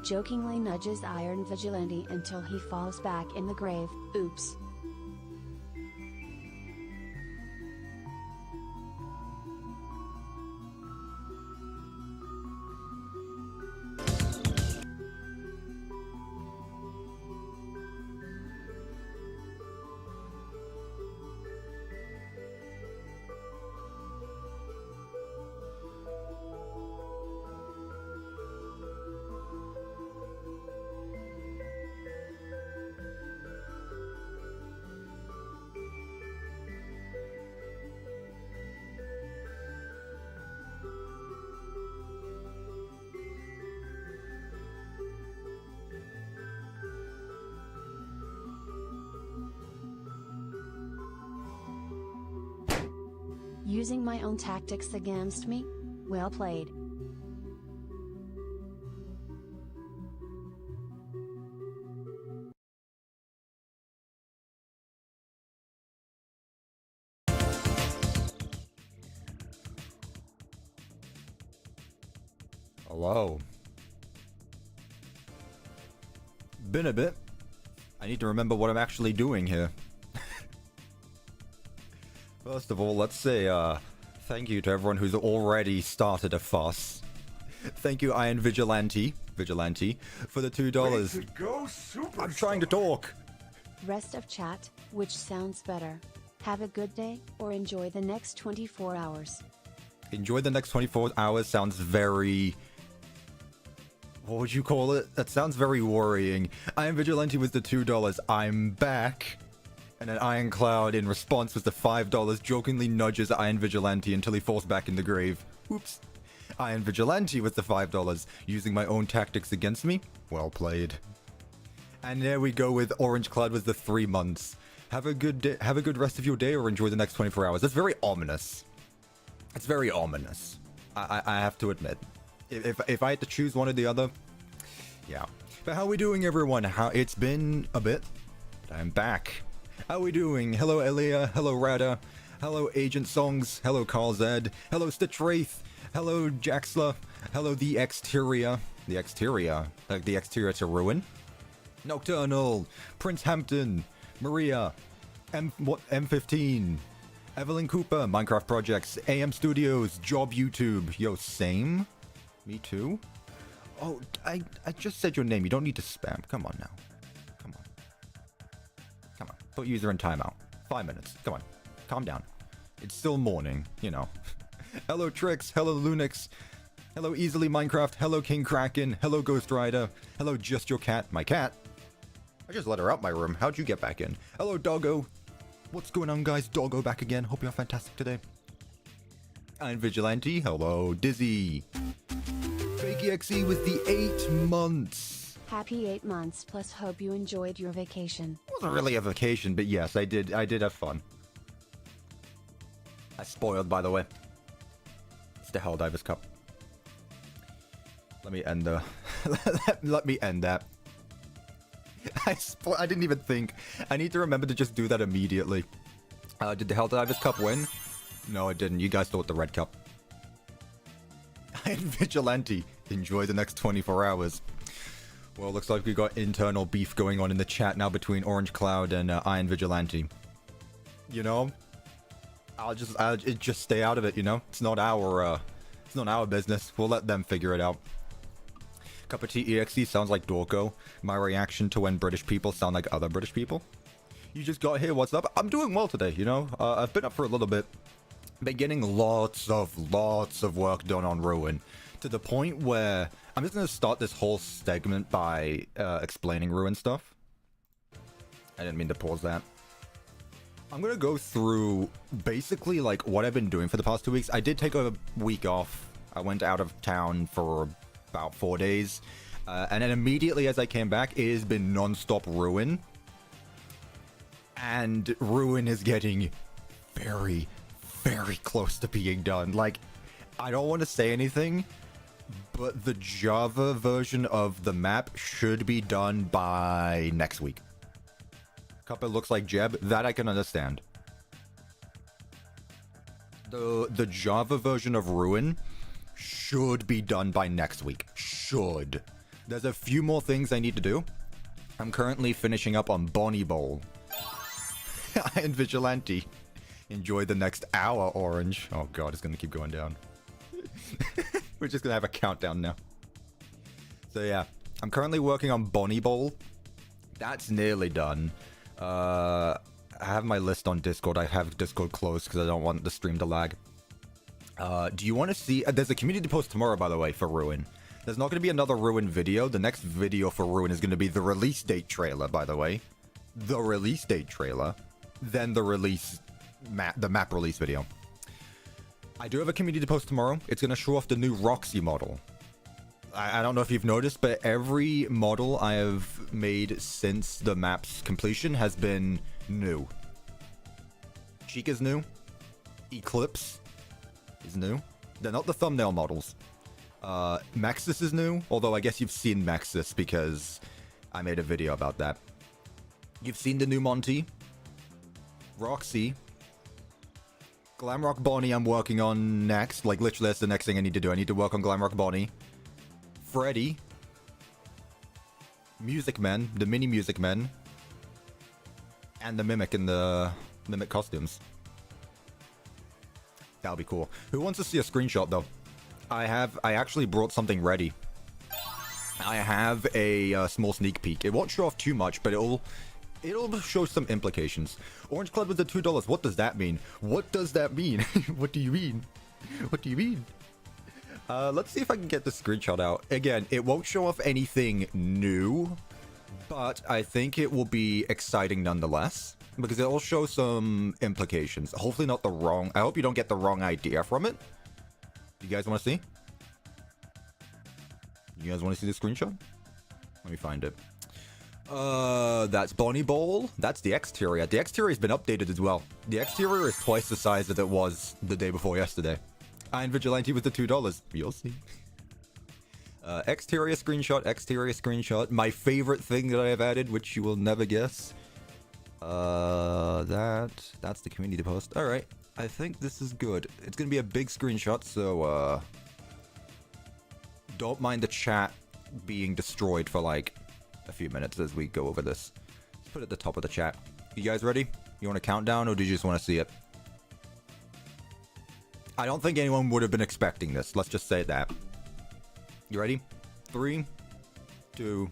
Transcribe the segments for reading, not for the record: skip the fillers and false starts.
Jokingly nudges Iron Vigilante until he falls back in the grave. Oops. Using my own tactics against me? Well played. Hello. Been a bit. I need to remember what I'm actually doing here. First of all, let's say, thank you to everyone who's already started a fuss. Thank you, Iron Vigilante, for the $2. I'm trying to talk. Rest of chat, which sounds better. Have a good day, or enjoy the next 24 hours. Enjoy the next 24 hours sounds very... What would you call it? That sounds very worrying. Iron Vigilante was the $2. I'm back. And then Iron Cloud, in response, was the $5, jokingly nudges Iron Vigilante until he falls back in the grave. Oops. Iron Vigilante was the $5, using my own tactics against me. Well played. And there we go with Orange Cloud was the 3 months. Have a good day, have a good rest of your day, or enjoy the next 24 hours. That's very ominous. It's very ominous. I have to admit. If I had to choose one or the other, yeah. But how are we doing, everyone? It's been a bit. I'm back. How are we doing? Hello, Elia. Hello, Rada. Hello, Agent Songs. Hello, Carl Zed. Hello, Stitch Wraith. Hello, Jaxla. Hello, the Exterior. The Exterior. Like the exterior to ruin. Nocturnal. Prince Hampton. Maria. M15. Evelyn Cooper. Minecraft Projects. AM Studios. Job YouTube. Yo, same? Me too? Oh, I just said your name. You don't need to spam. Come on now. Come on. Come on. Put user in timeout. 5 minutes. Come on. Calm down. It's still morning, you know. Hello, Trix. Hello, Lunix. Hello, Easily Minecraft. Hello, King Kraken. Hello, Ghost Rider. Hello, Just Your Cat. My cat. I just let her out my room. How'd you get back in? Hello, Doggo. What's going on, guys? Doggo back again. Hope you're fantastic today. I'm Vigilante. Hello, Dizzy. FNAF was the 8 months. Happy 8 months plus hope you enjoyed your vacation. It wasn't really a vacation, but yes, I did have fun. I spoiled, by the way. It's the Helldivers Cup. Let me end the... let me end that. I didn't even think. I need to remember to just do that immediately. Did the Helldivers Cup win? No, it didn't. You guys thought the Red Cup. Iron Vigilante. Enjoy the next 24 hours. Well, looks like we got internal beef going on in the chat now between Orange Cloud and Iron Vigilante. You know, I'll just stay out of it. You know, it's not our business. We'll let them figure it out. CuppaTeaExe sounds like Dorko. My reaction to when British people sound like other British people. You just got here. What's up? I'm doing well today. You know, I've been up for a little bit. Been getting lots of work done on Ruin. To the point where I'm just going to start this whole segment by explaining Ruin stuff. I didn't mean to pause that. I'm going to go through basically like what I've been doing for the past 2 weeks. I did take a week off. I went out of town for about 4 days. And then immediately as I came back, it has been non-stop Ruin. And Ruin is getting very, very close to being done. Like, I don't want to say anything, but the Java version of the map should be done by next week. Cuppa looks like Jeb. That I can understand. The Java version of Ruin should be done by next week. Should. There's a few more things I need to do. I'm currently finishing up on Bonnie Bowl. Iron Vigilante. Enjoy the next hour, Orange. Oh god, it's gonna keep going down. We're just gonna have a countdown now. So yeah, I'm currently working on Bonnie Bowl. That's nearly done. I have my list on Discord. I have Discord closed because I don't want the stream to lag. Do you want to see... there's a community post tomorrow, by the way, for Ruin. There's not going to be another Ruin video. The next video for Ruin is going to be the release date trailer, by the way. The release date trailer. Then the release... the map release video. I do have a community post tomorrow. It's going to show off the new Roxy model. I don't know if you've noticed, but every model I have made since the map's completion has been new. Chica's new. Eclipse is new. They're not the thumbnail models. Maxis is new, although I guess you've seen Maxis because I made a video about that. You've seen the new Monty. Roxy. Glamrock Bonnie I'm working on next. Like, literally, that's the next thing I need to do. I need to work on Glamrock Bonnie. Freddy. Music Men. The mini Music Men. And the Mimic in the Mimic costumes. That'll be cool. Who wants to see a screenshot, though? I actually brought something ready. I have a small sneak peek. It won't show off too much, but it'll show some implications. Orange Club with the $2. What does that mean? What does that mean? What do you mean? What do you mean? Let's see if I can get the screenshot out. Again, it won't show off anything new, but I think it will be exciting nonetheless, because it will show some implications. Hopefully not the wrong... I hope you don't get the wrong idea from it. You guys want to see? You guys want to see the screenshot? Let me find it. That's Bonnie Bowl. That's the exterior. The exterior has been updated as well. The exterior is twice the size that it was the day before yesterday. Iron Vigilante with the $2. You'll see. Exterior screenshot. My favorite thing that I have added, which you will never guess. That's the community post. All right. I think this is good. It's going to be a big screenshot, so, don't mind the chat being destroyed for, like, a few minutes as we go over this. Let's put it at the top of the chat. You guys ready? You want a countdown, or do you just want to see it? I don't think anyone would have been expecting this. Let's just say that. You ready? 3, 2,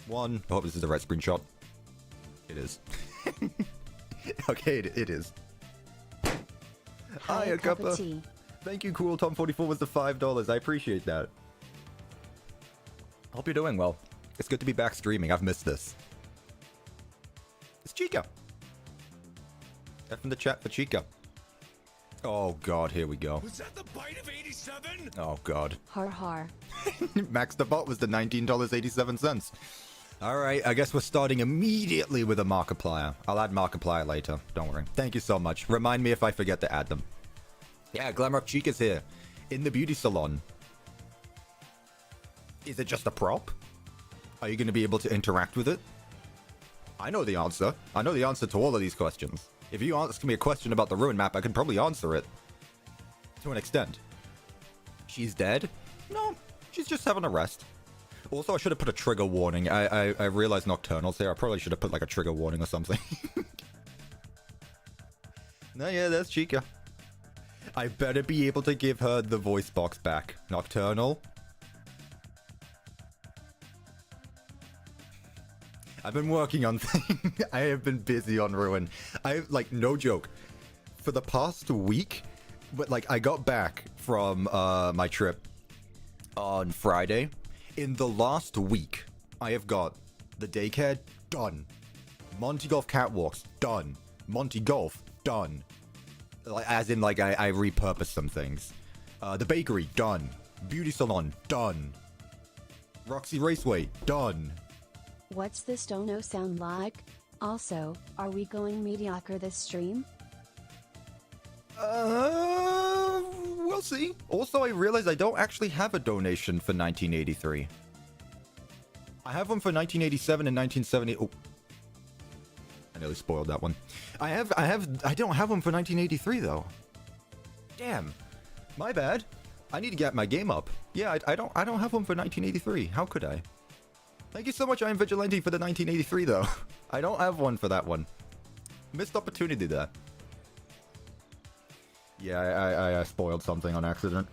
1. I hope this is the right screenshot. It is. Okay, it is. Hi, a cup of tea. Thank you, Cool Tom44 was the $5. I appreciate that. Hope you're doing well. It's good to be back streaming. I've missed this. It's Chica. F in the chat for Chica. Oh god, here we go. Was that the bite of 87? Oh god. Har har. Max the bot was the $19.87. Alright, I guess we're starting immediately with a Markiplier. I'll add Markiplier later. Don't worry. Thank you so much. Remind me if I forget to add them. Yeah, Glamrock Chica's here. In the beauty salon. Is it just a prop? Are you going to be able to interact with it? I know the answer. I know the answer to all of these questions. If you ask me a question about the Ruin map, I can probably answer it. To an extent. She's dead? No, she's just having a rest. Also, I should have put a trigger warning. I realized Nocturnal's here. I probably should have put like a trigger warning or something. No, yeah, there's Chica. I better be able to give her the voice box back. Nocturnal. I've been working on things. I have been busy on Ruin. Like, no joke. For the past week, but like, I got back from my trip on Friday. In the last week, I have got the daycare done. Monty Golf catwalks done. Monty Golf done. Like, as in, like, I repurposed some things. The bakery done. Beauty salon done. Roxy Raceway done. What's this dono sound like? Also, are we going mediocre this stream? We'll see. Also, I realized I don't actually have a donation for 1983. I have one for 1987 and 1970. Oh, I nearly spoiled that one. I don't have one for 1983 though. Damn, my bad. I need to get my game up. Yeah, I don't have one for 1983. How could I? Thank you so much, I'm Vigilante, for the 1983 though. I don't have one for that one. Missed opportunity there. Yeah, I spoiled something on accident.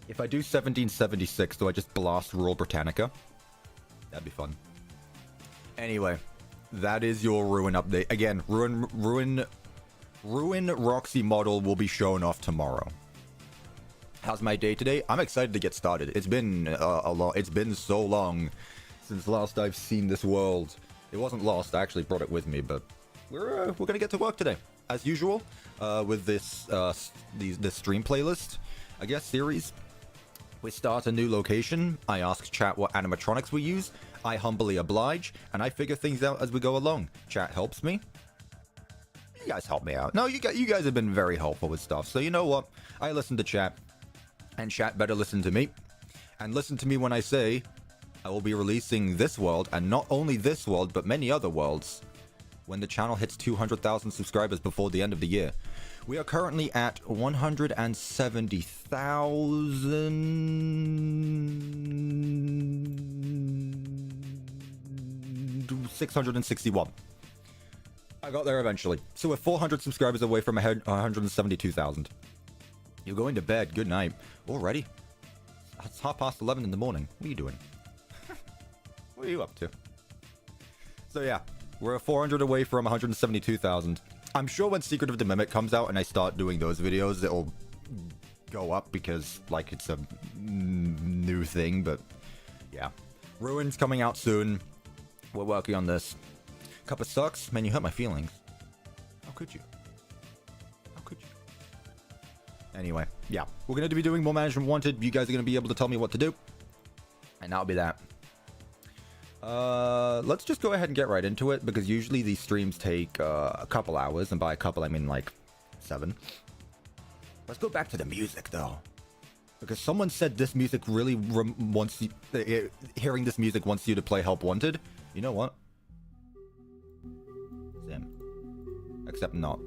If I do 1776, do I just blast Rural Britannica? That'd be fun. Anyway, that is your Ruin update. Again, Ruin Roxy model will be shown off tomorrow. How's my day today? I'm excited to get started. It's been it's been so long since last I've seen this world. It wasn't lost. I actually brought it with me, but we're gonna get to work today. As usual, with this stream playlist, I guess, series. We start a new location. I ask chat what animatronics we use. I humbly oblige, and I figure things out as we go along. Chat helps me. You guys help me out. No, you guys have been very helpful with stuff. So you know what? I listen to chat, and chat better listen to me. And listen to me when I say I will be releasing this world, and not only this world, but many other worlds, when the channel hits 200,000 subscribers before the end of the year. We are currently at 170,661. I got there eventually. So we're 400 subscribers away from 172,000. You're going to bed. Good night. Already? It's 11:30 in the morning. What are you doing? What are you up to? So yeah, we're 400 away from 172,000. I'm sure when Secret of the Mimic comes out and I start doing those videos, it'll go up because, like, it's a new thing, but yeah. Ruin's coming out soon. We're working on this. Cuppa sucks? Man, you hurt my feelings. How could you? How could you? Anyway, yeah. We're going to be doing more Management Wanted. You guys are going to be able to tell me what to do. And that'll be that. Let's just go ahead and get right into it, because usually these streams take a couple hours, and by a couple I mean like 7. Let's go back to the music though, because someone said this music really wants you, hearing this music wants you to play Help Wanted. You know what? Same. Except not.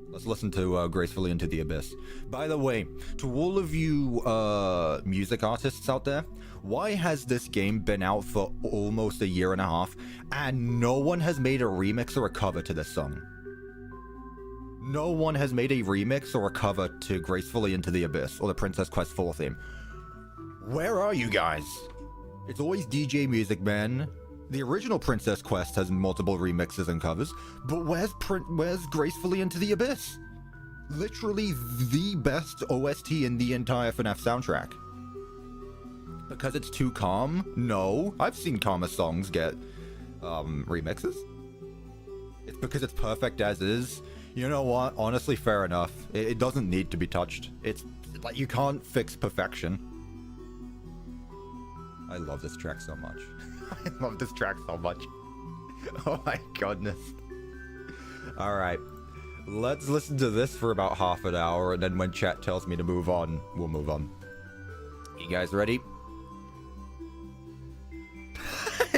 Let's listen to Gracefully Into the Abyss. By the way, to all of you music artists out there, why has this game been out for almost a year and a half and no one has made a remix or a cover to this song? No one has made a remix or a cover to Gracefully Into the Abyss or the Princess Quest 4 theme. Where are you guys? It's always DJ Music Man. The original Princess Quest has multiple remixes and covers, but where's Gracefully Into the Abyss? Literally the best OST in the entire FNAF soundtrack. Because it's too calm? No. I've seen calmer songs get remixes. It's because it's perfect as is. You know what? Honestly, fair enough. It doesn't need to be touched. It's like you can't fix perfection. I love this track so much. I love this track so much. Oh my goodness. Alright. Let's listen to this for about half an hour, and then when chat tells me to move on, we'll move on. You guys ready?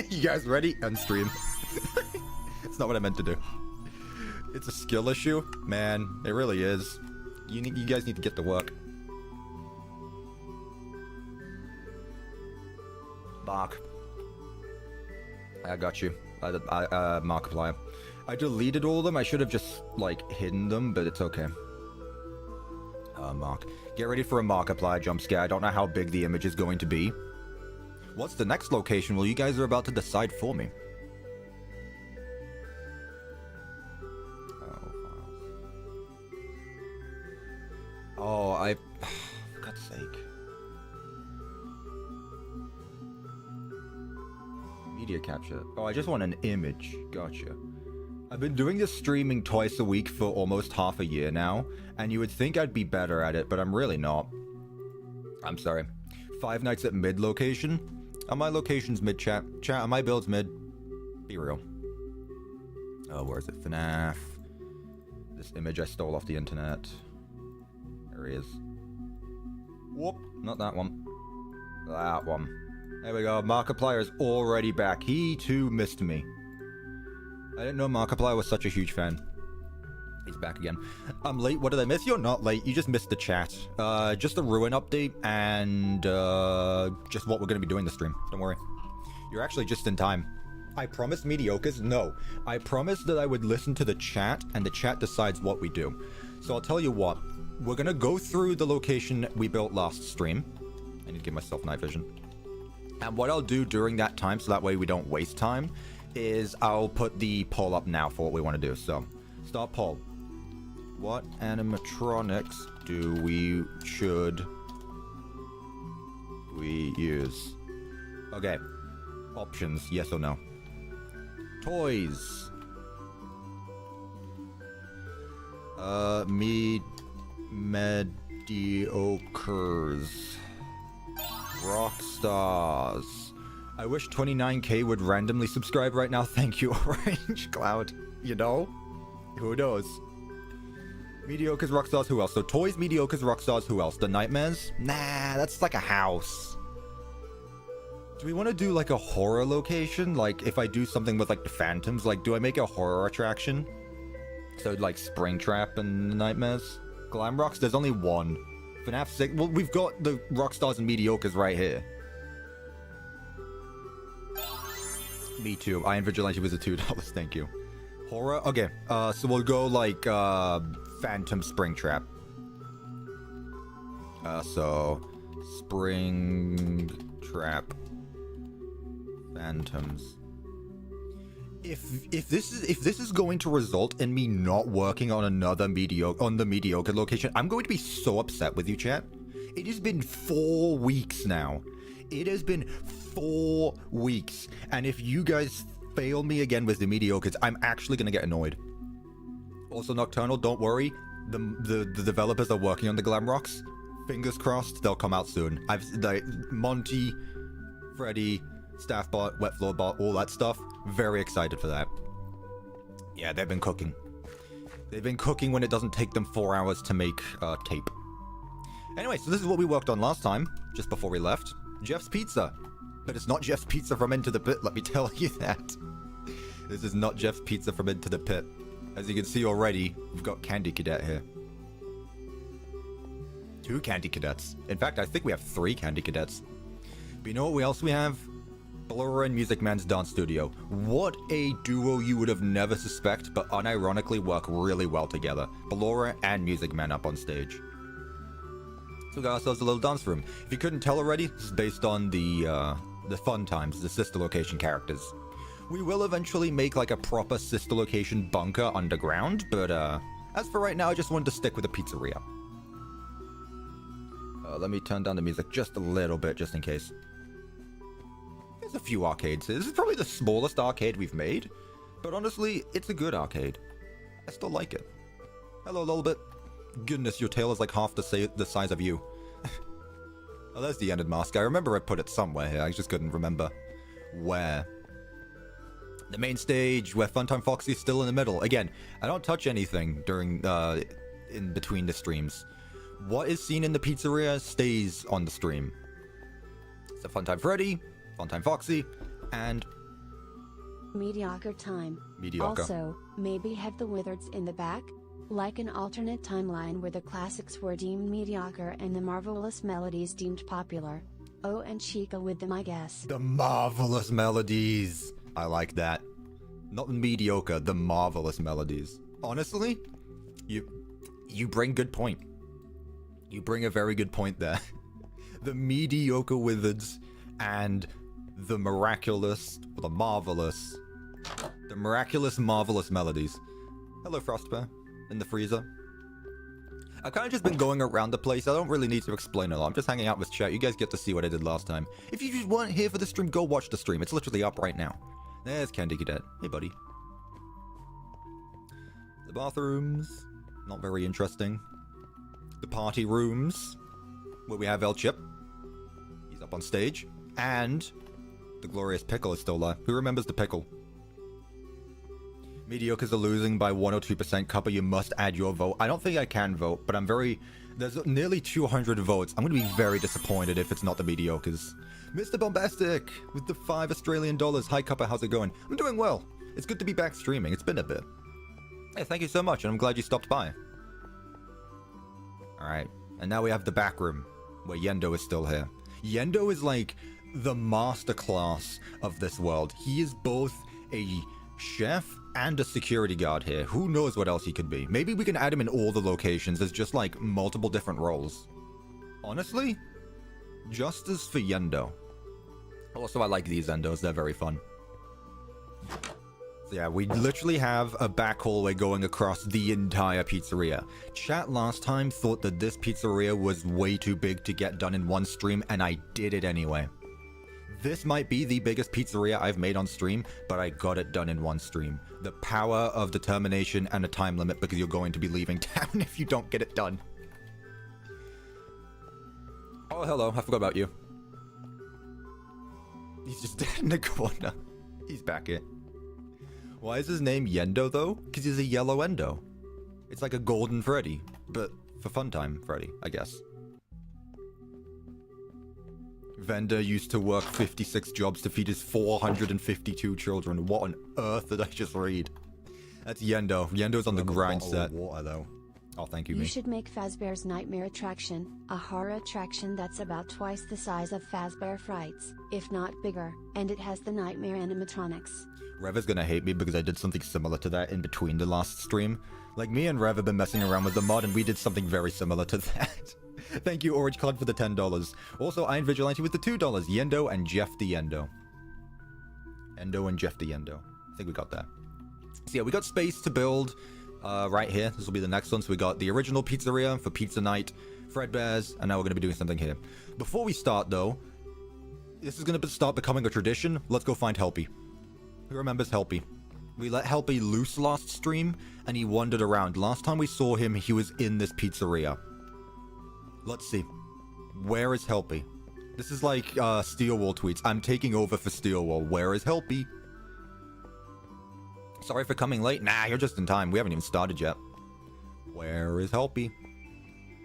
You guys ready? Unstream. It's not what I meant to do. It's a skill issue. Man, it really is. You guys need to get to work. Mark. I got you. Markiplier. I deleted all of them. I should have just, like, hidden them, but it's okay. Mark. Get ready for a Markiplier jump scare. I don't know how big the image is going to be. What's the next location? Well, you guys are about to decide for me. Oh, for God's sake. Media capture. Oh, I just want an image. Gotcha. I've been doing this streaming twice a week for almost half a year now, and you would think I'd be better at it, but I'm really not. I'm sorry. 5 nights at mid location? Are my locations mid, chat? Chat, are my builds mid? Be real. Oh, where is it? FNAF. This image I stole off the internet. There he is. Whoop. Not that one. That one. There we go. Markiplier is already back. He too missed me. I didn't know Markiplier was such a huge fan. He's back again. I'm late. What did I miss? You're not late. You just missed the chat. Just a Ruin update and just what we're going to be doing this stream. Don't worry. You're actually just in time. I promised Mediocres? No. I promised that I would listen to the chat and the chat decides what we do. So I'll tell you what. We're going to go through the location we built last stream. I need to give myself night vision. And what I'll do during that time, so that way we don't waste time, is I'll put the poll up now for what we want to do. So, start poll. What animatronics should we use? Okay. Options, yes or no. Toys. Mediocres. Rockstars. I wish 29k would randomly subscribe right now. Thank you, Orange Cloud. You know? Who knows? Mediocres, Rockstars, who else? So toys, Mediocres, Rockstars, who else? The Nightmares? Nah, that's like a house. Do we want to do like a horror location? Like if I do something with like the Phantoms, like do I make a horror attraction? So like Springtrap and Nightmares? Glamrocks? There's only one. FNAF 6? Well, we've got the Rockstars and Mediocres right here. Me too. Iron Vigilante was a $2. Thank you. Horror? Okay. So we'll go like Phantom Springtrap. So Springtrap Phantoms. If this is going to result in me not working on the mediocre location, I'm going to be so upset with you, chat. It has been 4 weeks now. It has been 4 weeks, and if you guys fail me again with the mediocres, I'm actually gonna get annoyed. Also, Nocturnal, don't worry. The developers are working on the Glamrocks. Fingers crossed, they'll come out soon. Monty, Freddy, staff bot, wet floor bot, all that stuff. Very excited for that. Yeah, they've been cooking. They've been cooking when it doesn't take them 4 hours to make tape. Anyway, so this is what we worked on last time, just before we left. Jeff's Pizza. But it's not Jeff's Pizza from Into the Pit, let me tell you that. This is not Jeff's Pizza from Into the Pit. As you can see already, we've got Candy Cadet here. 2 Candy Cadets. In fact, I think we have 3 Candy Cadets. But you know what else we have? Ballora and Music Man's Dance Studio. What a duo you would have never suspect, but unironically work really well together. Ballora and Music Man up on stage. So we got ourselves a little dance room. If you couldn't tell already, this is based on the Fun Times, the sister location characters. We will eventually make like a proper sister location bunker underground, but as for right now, I just wanted to stick with the pizzeria. Let me turn down the music just a little bit, just in case. There's a few arcades here. This is probably the smallest arcade we've made, but honestly, it's a good arcade. I still like it. Hello, Lullabit. Goodness, your tail is like half the size of you. Oh, there's the ended mask. I remember I put it somewhere here. I just couldn't remember where. The main stage, where Funtime Foxy's still in the middle. Again, I don't touch anything during in between the streams. What is seen in the pizzeria stays on the stream. So Funtime Freddy, Funtime Foxy, and Mediocre time. Mediocre. Also, maybe have the Wizards in the back? Like an alternate timeline where the classics were deemed mediocre and the marvelous melodies deemed popular. Oh, and Chica with them, I guess. The marvelous melodies. I like that. Not mediocre, the marvelous melodies. Honestly, you bring good point. You bring a very good point there. The mediocre Wizards and the miraculous, marvelous melodies. Hello, Frostbear. In the freezer. I've kind of just been going around the place. I don't really need to explain a lot. I'm just hanging out with chat. You guys get to see what I did last time. If you just weren't here for the stream, go watch the stream. It's literally up right now. There's Candy Cadet. Hey, buddy. The bathrooms. Not very interesting. The party rooms. Where we have El Chip. He's up on stage. And the glorious Pickle is still there. Who remembers the Pickle? Mediocres are losing by 1 or 2%. Cuppa, you must add your vote. I don't think I can vote, but there's nearly 200 votes. I'm going to be very disappointed if it's not the Mediocres. Mr. Bombastic with the $5 Hi, Cuppa, how's it going? I'm doing well. It's good to be back streaming. It's been a bit. Hey, thank you so much, and I'm glad you stopped by. Alright, and now we have the back room, where Yendo is still here. Yendo is like the masterclass of this world. He is both a chef and a security guard here. Who knows what else he could be? Maybe we can add him in all the locations as just like multiple different roles. Honestly, justice for Yendo. Also, I like these Endos. They're very fun. So yeah, we literally have a back hallway going across the entire pizzeria. Chat last time thought that this pizzeria was way too big to get done in one stream, and I did it anyway. This might be the biggest pizzeria I've made on stream, but I got it done in one stream. The power of determination and a time limit, because you're going to be leaving town if you don't get it done. Oh, hello. I forgot about you. He's just dead in the corner. He's back here. Why is his name Yendo, though? Because he's a yellow Endo. It's like a golden Freddy, but for Funtime Freddy, I guess. Vendor used to work 56 jobs to feed his 452 children. What on earth did I just read? That's Yendo. Yendo's on the grind set. Water, though. Oh, thank you, You should make Fazbear's Nightmare attraction, a horror attraction that's about twice the size of Fazbear Frights, if not bigger, and it has the Nightmare animatronics. Rev is gonna hate me because I did something similar to that in between the last stream. Like, me and Rev have been messing around with the mod, and we did something very similar to that. Thank you, Orange Cloud, for the $10. Also, Iron Vigilante with the $2. Yendo and Jeff the Yendo. Endo and Jeff the Yendo. I think we got that. So yeah, we got space to build right here. This will be the next one. So we got the original pizzeria for pizza night, Fredbear's, and now we're going to be doing something here. Before we start, though, this is going to start becoming a tradition. Let's go find Helpy. Who remembers Helpy? We let Helpy loose last stream, and he wandered around. Last time we saw him, he was in this pizzeria. Let's see. Where is Helpy? This is like Steel Wall tweets. I'm taking over for Steel Wall. Where is Helpy? Sorry for coming late. Nah, you're just in time. We haven't even started yet. Where is Helpy?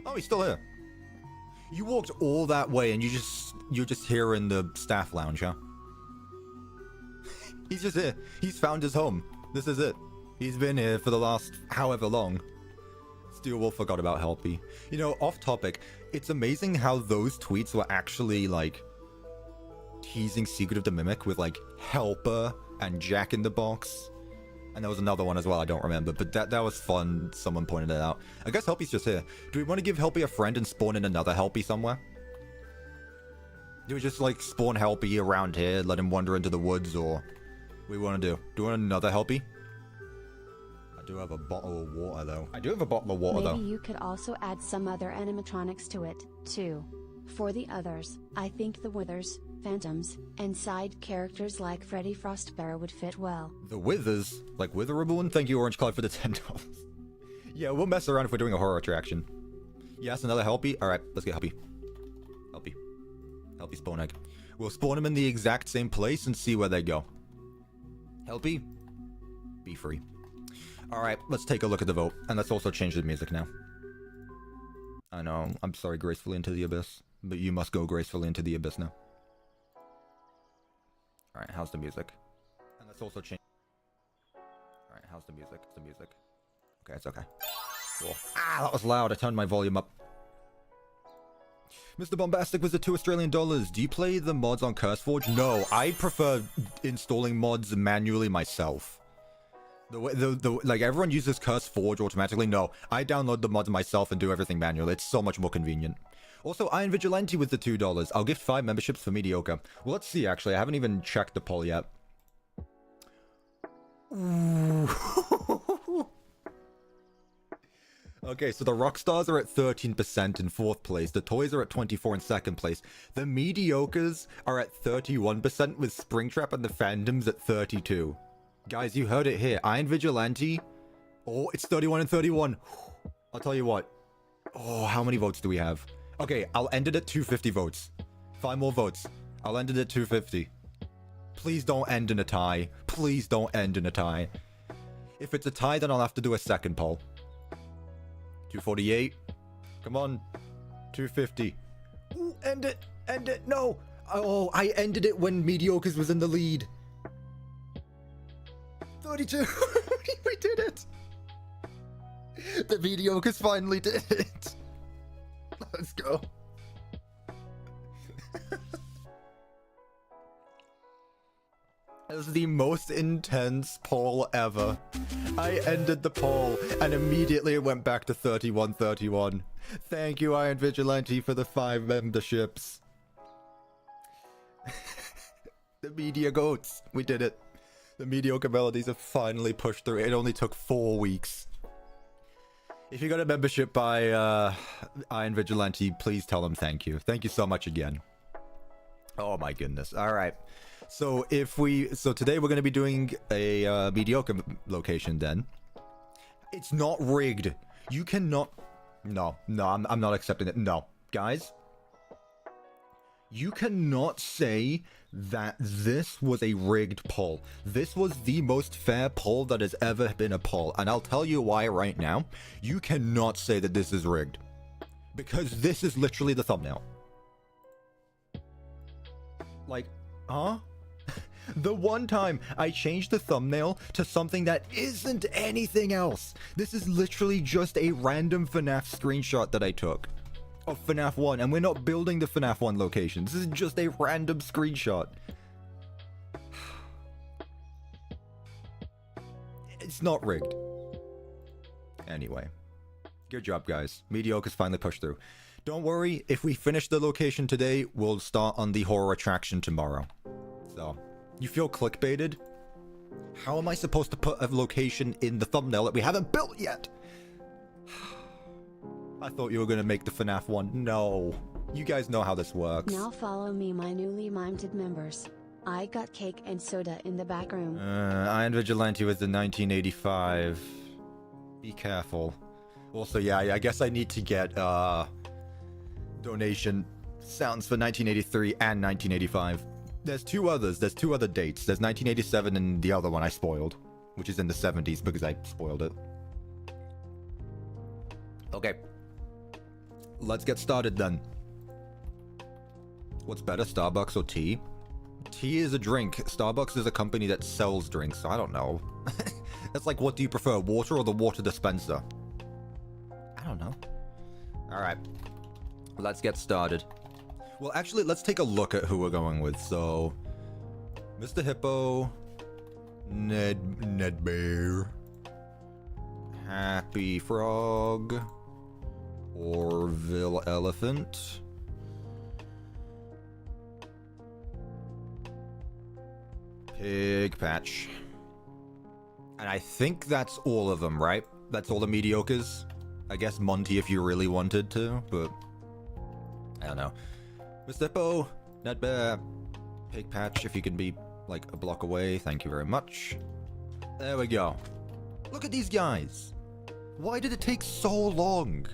Oh, he's still here. You walked all that way and you're just here in the staff lounge, huh? He's just here. He's found his home. This is it. He's been here for the last however long. Steel Wolf forgot about Helpy. You know, off topic, it's amazing how those tweets were actually, like, teasing Secret of the Mimic with, like, Helper and Jack in the Box. And there was another one as well, I don't remember, but that was fun. Someone pointed it out. I guess Helpy's just here. Do we want to give Helpy a friend and spawn in another Helpy somewhere? Do we just, like, spawn Helpy around here, let him wander into the woods, or... What do we want to do? Do we want another Helpy? I do have a bottle of water, though. I do have a bottle of water, though. Maybe you could also add some other animatronics to it, too. For the others, I think the Withers, Phantoms, and side characters like Freddy Fazbear would fit well. The Withers? Like Witherable? And thank you, Orange Cloud, for the $10. Yeah, we'll mess around if we're doing a horror attraction. Yes, another Helpy? Alright, let's get Helpy. Helpy spawn egg. We'll spawn them in the exact same place and see where they go. Helpy? Be free. Alright, let's take a look at the vote. And let's also change the music now. I know, I'm sorry, gracefully into the abyss. But you must go gracefully into the abyss now. Alright, how's the music? And let's also change... Alright, how's the music? It's the music. Okay, it's okay. Cool. Ah, that was loud. I turned my volume up. Mr. Bombastic was the $2 Do you play the mods on CurseForge? No, I prefer installing mods manually myself. Like, everyone uses CurseForge automatically. No, I download the mods myself and do everything manually. It's so much more convenient. Also, Iron Vigilante with the $2. I'll gift 5 memberships for Mediocre. Well, let's see, actually. I haven't even checked the poll yet. Ooh. Okay, so the Rockstars are at 13% in 4th place. The Toys are at 24% in 2nd place. The Mediocres are at 31% with Springtrap and the Phantoms at 32%. Guys, you heard it here. Iron Vigilante. Oh, it's 31 and 31. I'll tell you what. Oh, how many votes do we have? Okay, I'll end it at 250 votes. 5 more votes. I'll end it at 250. Please don't end in a tie. Please don't end in a tie. If it's a tie, then I'll have to do a second poll. 248. Come on. 250. Ooh, end it. End it. No. Oh, I ended it when Mediocres was in the lead. 32. We did it. The Mediocres finally did it. Let's go. It was the most intense poll ever. I ended the poll and immediately it went back to 31-31. Thank you, Iron Vigilante, for the 5 memberships. The media goats. We did it. The mediocre melodies have finally pushed through. It only took 4 weeks. If you got a membership by Iron Vigilante, please tell them thank you. Thank you so much again. Oh my goodness. All right. So today we're going to be doing a mediocre location then. It's not rigged. You cannot... No, I'm not accepting it. No. Guys, you cannot say that this was a rigged poll. This was the most fair poll that has ever been a poll. And I'll tell you why right now. You cannot say that this is rigged. Because this is literally the thumbnail. Like, huh? The one time I changed the thumbnail to something that isn't anything else. This is literally just a random FNAF screenshot that I took of FNAF 1, and we're not building the FNAF 1 location. This is just a random screenshot. It's not rigged. Anyway. Good job, guys. Mediocre's finally pushed through. Don't worry, if we finish the location today, we'll start on the horror attraction tomorrow. So, you feel clickbaited? How am I supposed to put a location in the thumbnail that we haven't built yet? I thought you were going to make the FNAF one. No. You guys know how this works. Now follow me, my newly minted members. I got cake and soda in the back room. Iron Vigilante was the 1985. Be careful. Also, yeah, I guess I need to get, donation sounds for 1983 and 1985. There's two others. There's two other dates. There's 1987 and the other one I spoiled, which is in the 70s because I spoiled it. Okay. Let's get started then. What's better, Starbucks or tea? Tea is a drink. Starbucks is a company that sells drinks, so I don't know. That's like, what do you prefer, water or the water dispenser? I don't know. Alright. Let's get started. Well, actually, let's take a look at who we're going with. So, Mr. Hippo, Ned Bear, Happy Frog, Orville Elephant, Pig Patch. And I think that's all of them, right? That's all the mediocres. I guess Monty if you really wanted to, but I don't know. Mr. Hippo, Ned Bear, Pig Patch, if you can be like a block away, thank you very much. There we go. Look at these guys. Why did it take so long?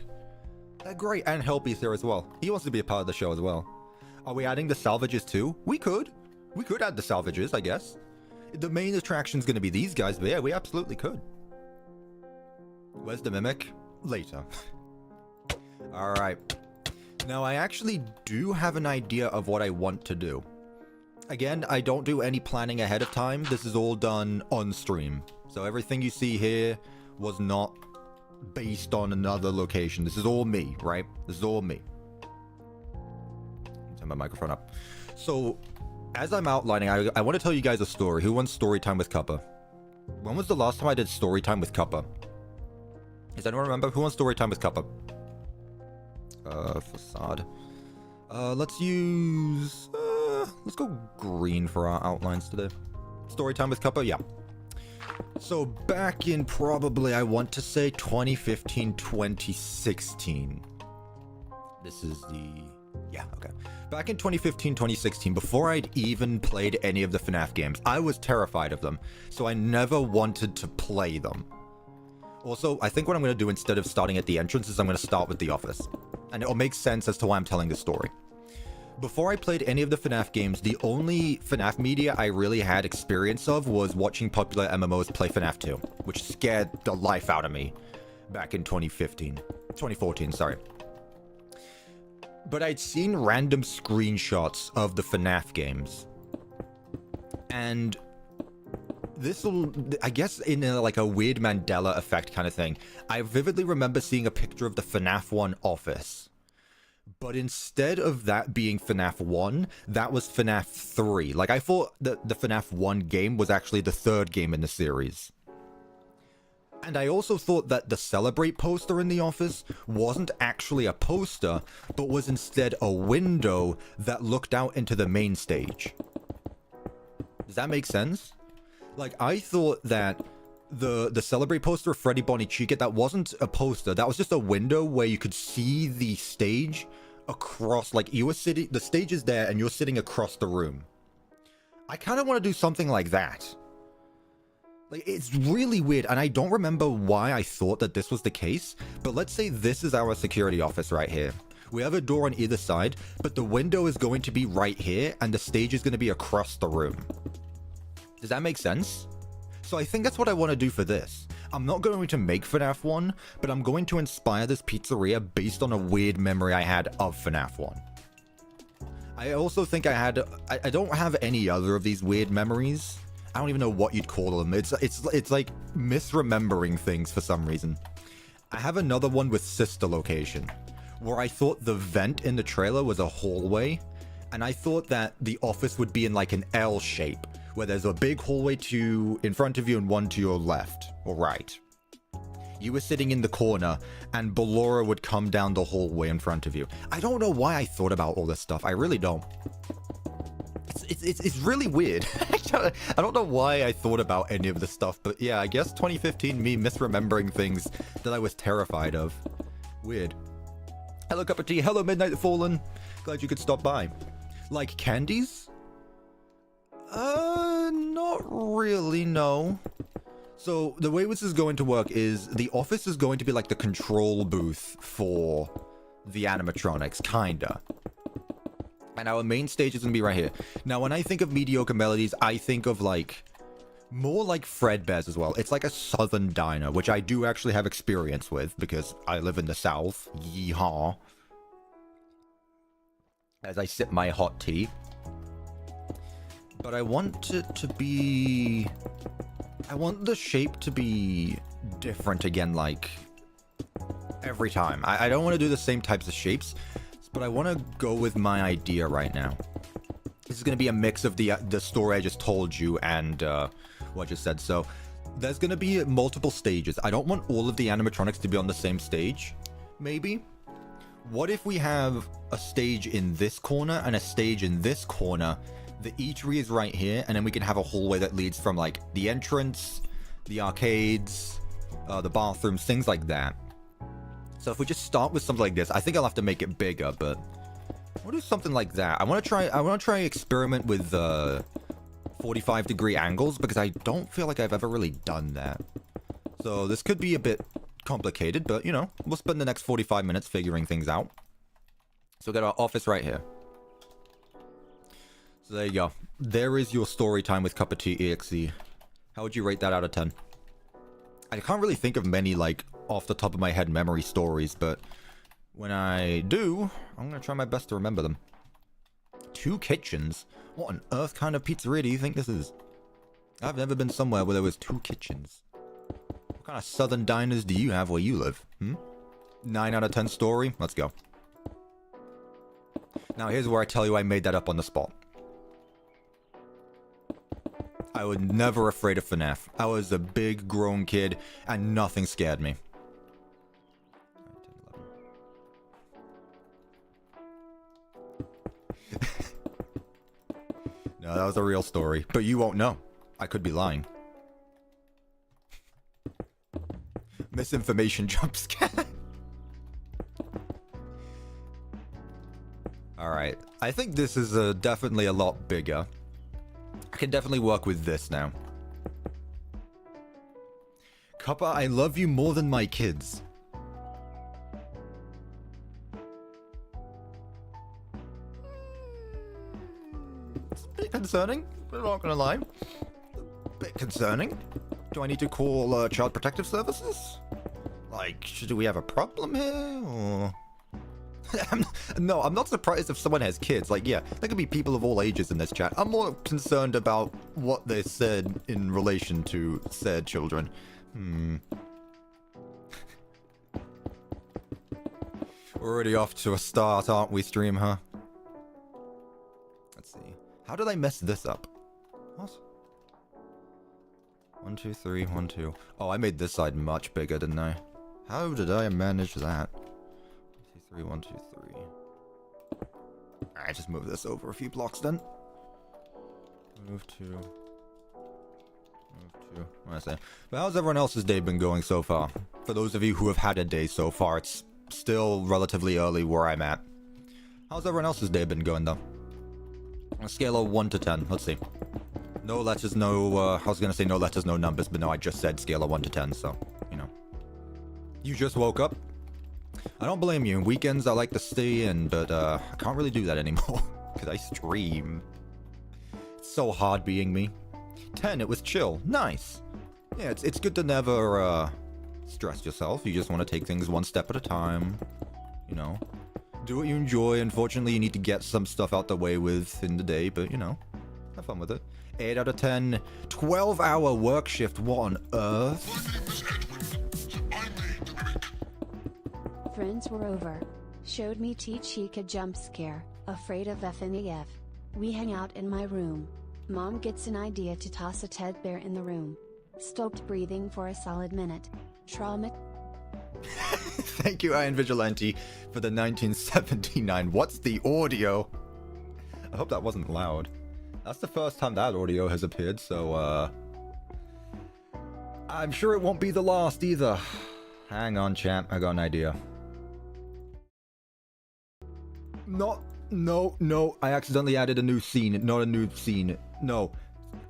They're great, and Helpy's here as well. He wants to be a part of the show as well. Are we adding the salvages too? We could add the salvages, I guess. The main attraction's gonna be these guys, but yeah, we absolutely could. Where's the mimic? Later. Alright. Now, I actually do have an idea of what I want to do. Again, I don't do any planning ahead of time. This is all done on stream. So everything you see here was not based on another location. This is all me, right? This is all me. Turn my microphone up. So, as I'm outlining, I want to tell you guys a story. Who wants story time with Cuppa? When was the last time I did story time with Cuppa? Does anyone remember? Who wants story time with Cuppa? Facade. Let's use... let's go green for our outlines today. Story time with Cuppa? Yeah. So, back in probably, I want to say 2015, 2016. This is the... Yeah, okay. Back in 2015, 2016, before I'd even played any of the FNAF games, I was terrified of them, so I never wanted to play them. Also, I think what I'm going to do instead of starting at the entrance is I'm going to start with the office. And it'll make sense as to why I'm telling this story. Before I played any of the FNAF games, the only FNAF media I really had experience of was watching popular MMOs play FNAF 2, which scared the life out of me back in 2014, sorry. But I'd seen random screenshots of the FNAF games. And this will, I guess, in like a weird Mandela effect kind of thing, I vividly remember seeing a picture of the FNAF 1 office. But instead of that being FNAF 1, that was FNAF 3. Like, I thought that the FNAF 1 game was actually the third game in the series. And I also thought that the Celebrate poster in the office wasn't actually a poster, but was instead a window that looked out into the main stage. Does that make sense? Like, I thought that the Celebrate poster of Freddy, Bonnie, Chica, that wasn't a poster. That was just a window where you could see the stage across, like, you were sitting, the stage is there and you're sitting across the room. I kind of want to do something like that. Like, it's really weird, and I don't remember why I thought that this was the case, but let's say this is our security office right here. We have a door on either side, but the window is going to be right here, and the stage is going to be across the room. Does that make sense? So I think that's what I want to do for this. I'm not going to make FNAF 1, but I'm going to inspire this pizzeria based on a weird memory I had of FNAF 1. I also think I don't have any other of these weird memories. I don't even know what you'd call them. It's like misremembering things for some reason. I have another one with Sister Location, where I thought the vent in the trailer was a hallway, and I thought that the office would be in like an L shape, where there's a big hallway in front of you and one to your left or right. You were sitting in the corner, and Ballora would come down the hallway in front of you. I don't know why I thought about all this stuff. I really don't. It's really weird. I don't know why I thought about any of this stuff, but yeah, I guess 2015 me misremembering things that I was terrified of. Weird. Hello, Cup of Tea. Hello, Midnight Fallen. Glad you could stop by. Like candies? Not really, no. So, the way this is going to work is the office is going to be like the control booth for the animatronics, kinda. And our main stage is gonna be right here. Now, when I think of Mediocre Melodies, I think of like more like Fredbear's as well. It's like a southern diner, which I do actually have experience with because I live in the South. Yeehaw. As I sip my hot tea. But I want it to be... I want the shape to be different again, like, every time. I don't want to do the same types of shapes, but I want to go with my idea right now. This is going to be a mix of the story I just told you and what I just said. So there's going to be multiple stages. I don't want all of the animatronics to be on the same stage, maybe. What if we have a stage in this corner and a stage in this corner? The eatery is right here, and then we can have a hallway that leads from, like, the entrance, the arcades, the bathrooms, things like that. So if we just start with something like this, I think I'll have to make it bigger, but we'll do something like that. I want to try experiment with 45-degree angles, because I don't feel like I've ever really done that. So this could be a bit complicated, but, you know, we'll spend the next 45 minutes figuring things out. So we've got our office right here. So there you go. There is your story time with CuppaTeaExe. How would you rate that out of 10? I can't really think of many, like, off the top of my head memory stories, but when I do, I'm going to try my best to remember them. 2 kitchens? What on earth kind of pizzeria do you think this is? I've never been somewhere where there was 2 kitchens. What kind of southern diners do you have where you live? 9 out of 10 story? Let's go. Now here's where I tell you I made that up on the spot. I was never afraid of FNAF. I was a big grown kid and nothing scared me. 9, 10, 11. No, that was a real story. But you won't know. I could be lying. Misinformation jump scare. Alright. I think this is definitely a lot bigger. I can definitely work with this now. Cuppa, I love you more than my kids. It's a bit concerning, I'm not gonna lie. A bit concerning. Do I need to call Child Protective Services? Like, do we have a problem here, or... No, I'm not surprised if someone has kids. Like, yeah, there could be people of all ages in this chat. I'm more concerned about what they said in relation to said children. We're already off to a start, aren't we, stream, huh? Let's see. How did I mess this up? What? 1, 2, 3, 1, 2. Oh, I made this side much bigger, didn't I? How did I manage that? 3, 1, 2, 3. Alright, just move this over a few blocks then. Move 2. Move 2. What did I say? But how's everyone else's day been going so far? For those of you who have had a day so far, it's still relatively early where I'm at. How's everyone else's day been going though? On a scale of 1 to 10, let's see. No letters, no, I was gonna say no letters, no numbers, but no, I just said scale of 1 to 10, so, you know. You just woke up? I don't blame you. Weekends I like to stay in, but I can't really do that anymore because I stream. It's so hard being me. 10, it was chill. Nice. Yeah, it's good to never stress yourself. You just want to take things one step at a time. You know, do what you enjoy. Unfortunately, you need to get some stuff out the way within the day, but you know, have fun with it. 8 out of 10. 12-hour work shift. What on earth? Friends were over. Showed me teach a jump scare, afraid of FNAF. We hang out in my room. Mom gets an idea to toss a teddy bear in the room. Stopped breathing for a solid minute. Trauma. Thank you, Iron Vigilante, for the 1979. What's the audio? I hope that wasn't loud. That's the first time that audio has appeared, so, I'm sure it won't be the last either. Hang on, champ. I got an idea. No. I accidentally added a new scene. Not a new scene. No.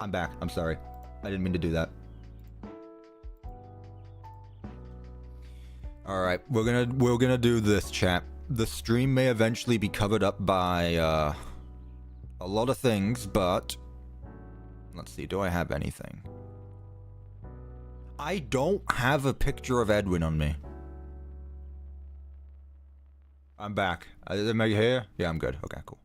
I'm back. I'm sorry. I didn't mean to do that. Alright, we're gonna do this, chat. The stream may eventually be covered up by, a lot of things, but let's see, do I have anything? I don't have a picture of Edwin on me. I'm back. Am I here? Yeah, I'm good. Okay, cool.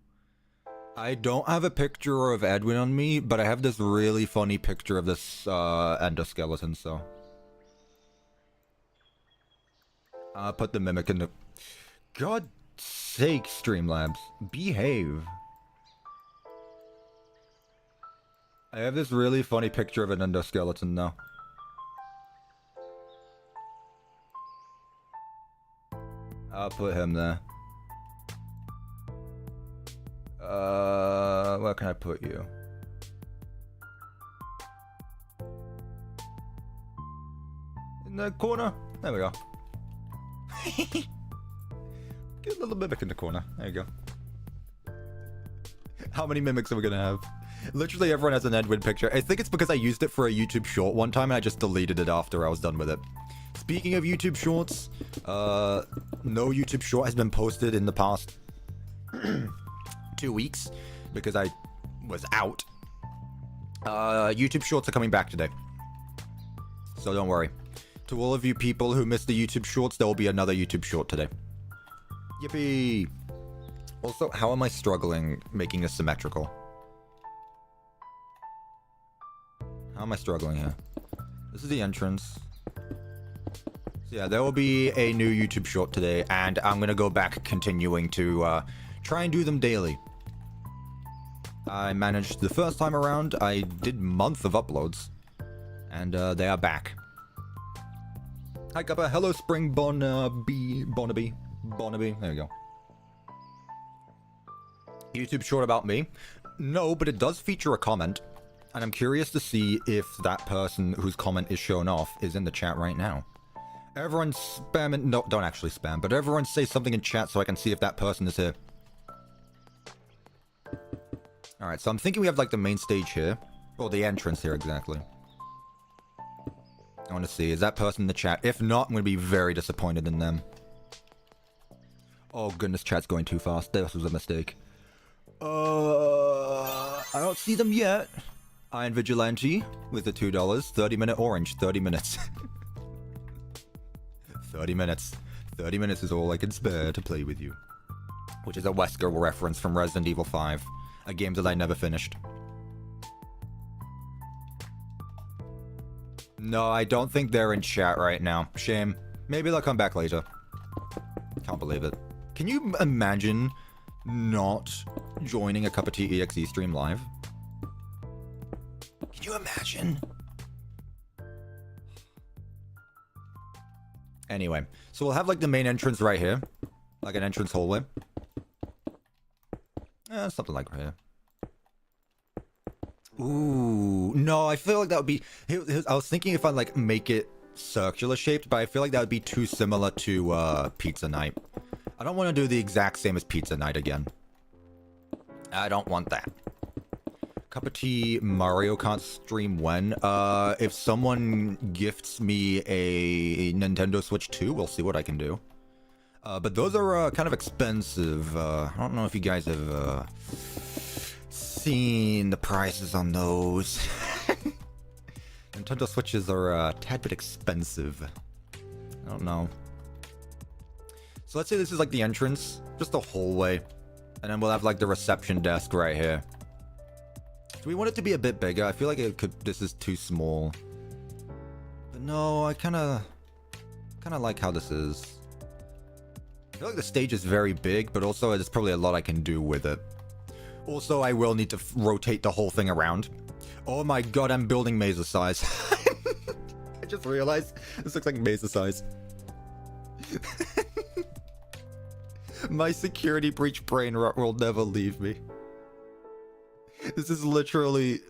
I don't have a picture of Edwin on me, but I have this really funny picture of this endoskeleton, so... I'll put the mimic in the... God's sake, Streamlabs. Behave. I have this really funny picture of an endoskeleton now. I'll put him there. Where can I put you? In the corner? There we go. Get a little mimic in the corner. There you go. How many mimics are we gonna have? Literally everyone has an Edwin picture. I think it's because I used it for a YouTube short one time and I just deleted it after I was done with it. Speaking of YouTube shorts, no YouTube short has been posted in the past 2 weeks because I was out. YouTube shorts are coming back today, so don't worry. To all of you people who missed the YouTube shorts, there will be another YouTube short today. Yippee! Also, how am I struggling making this symmetrical? How am I struggling here? This is the entrance. So yeah, there will be a new YouTube short today, and I'm gonna go back continuing to try and do them daily. I managed the first time around, I did month of uploads, and they are back. Hi Cuppa, hello Spring Bonnaby, there you go. YouTube short about me? No, but it does feature a comment, and I'm curious to see if that person whose comment is shown off is in the chat right now. Everyone spam no, don't actually spam, but everyone say something in chat so I can see if that person is here. Alright, so I'm thinking we have like the main stage here. Or the entrance here, exactly. I want to see, is that person in the chat? If not, I'm going to be very disappointed in them. Oh goodness, chat's going too fast. This was a mistake. I don't see them yet. Iron Vigilante with the $2. 30-minute orange, 30 minutes. 30 minutes. 30 minutes is all I can spare to play with you. Which is a Wesker reference from Resident Evil 5. A game that I never finished. No, I don't think they're in chat right now. Shame. Maybe they'll come back later. Can't believe it. Can you imagine not joining a CuppaTeaExe stream live? Can you imagine? Anyway, so we'll have like the main entrance right here. Like an entrance hallway. Something like right here. Ooh, no, I feel like that would be... I was thinking if I like make it circular shaped, but I feel like that would be too similar to Pizza Night. I don't want to do the exact same as Pizza Night again. I don't want that. Cup of tea Mario Kart stream when? If someone gifts me a Nintendo Switch 2, we'll see what I can do. But those are kind of expensive. I don't know if you guys have seen the prices on those. Nintendo Switches are a tad bit expensive. I don't know. So let's say this is like the entrance, just a hallway. And then we'll have like the reception desk right here. Do we want it to be a bit bigger? I feel like it could. This is too small. But no, I kind of like how this is. I feel like the stage is very big, but also there's probably a lot I can do with it. Also, I will need to rotate the whole thing around. Oh my god, I'm building Mesa size. I just realized this looks like Mesa size. My security breach brain rot will never leave me. This is literally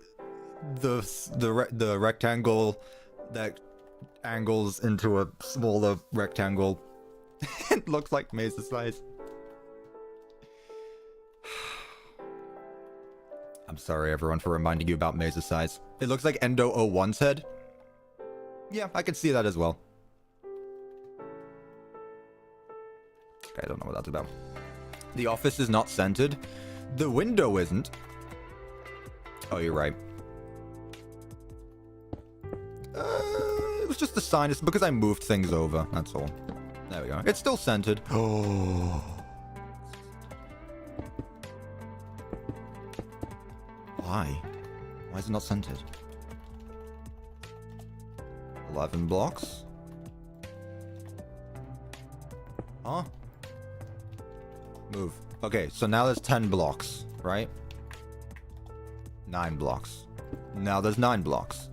the rectangle that angles into a smaller rectangle. It looks like Mesa size. I'm sorry everyone for reminding you about Mesa size. It looks like Endo 01's head. Yeah, I can see that as well. Okay, I don't know what that's about. The office is not centered. The window isn't. Oh, you're right. It was just a sign. It's because I moved things over. That's all. There we go. It's still centered. Oh. Why? Why is it not centered? 11 blocks? Huh? Move. Okay, so now there's 10 blocks, right? 9 blocks. Now there's 9 blocks.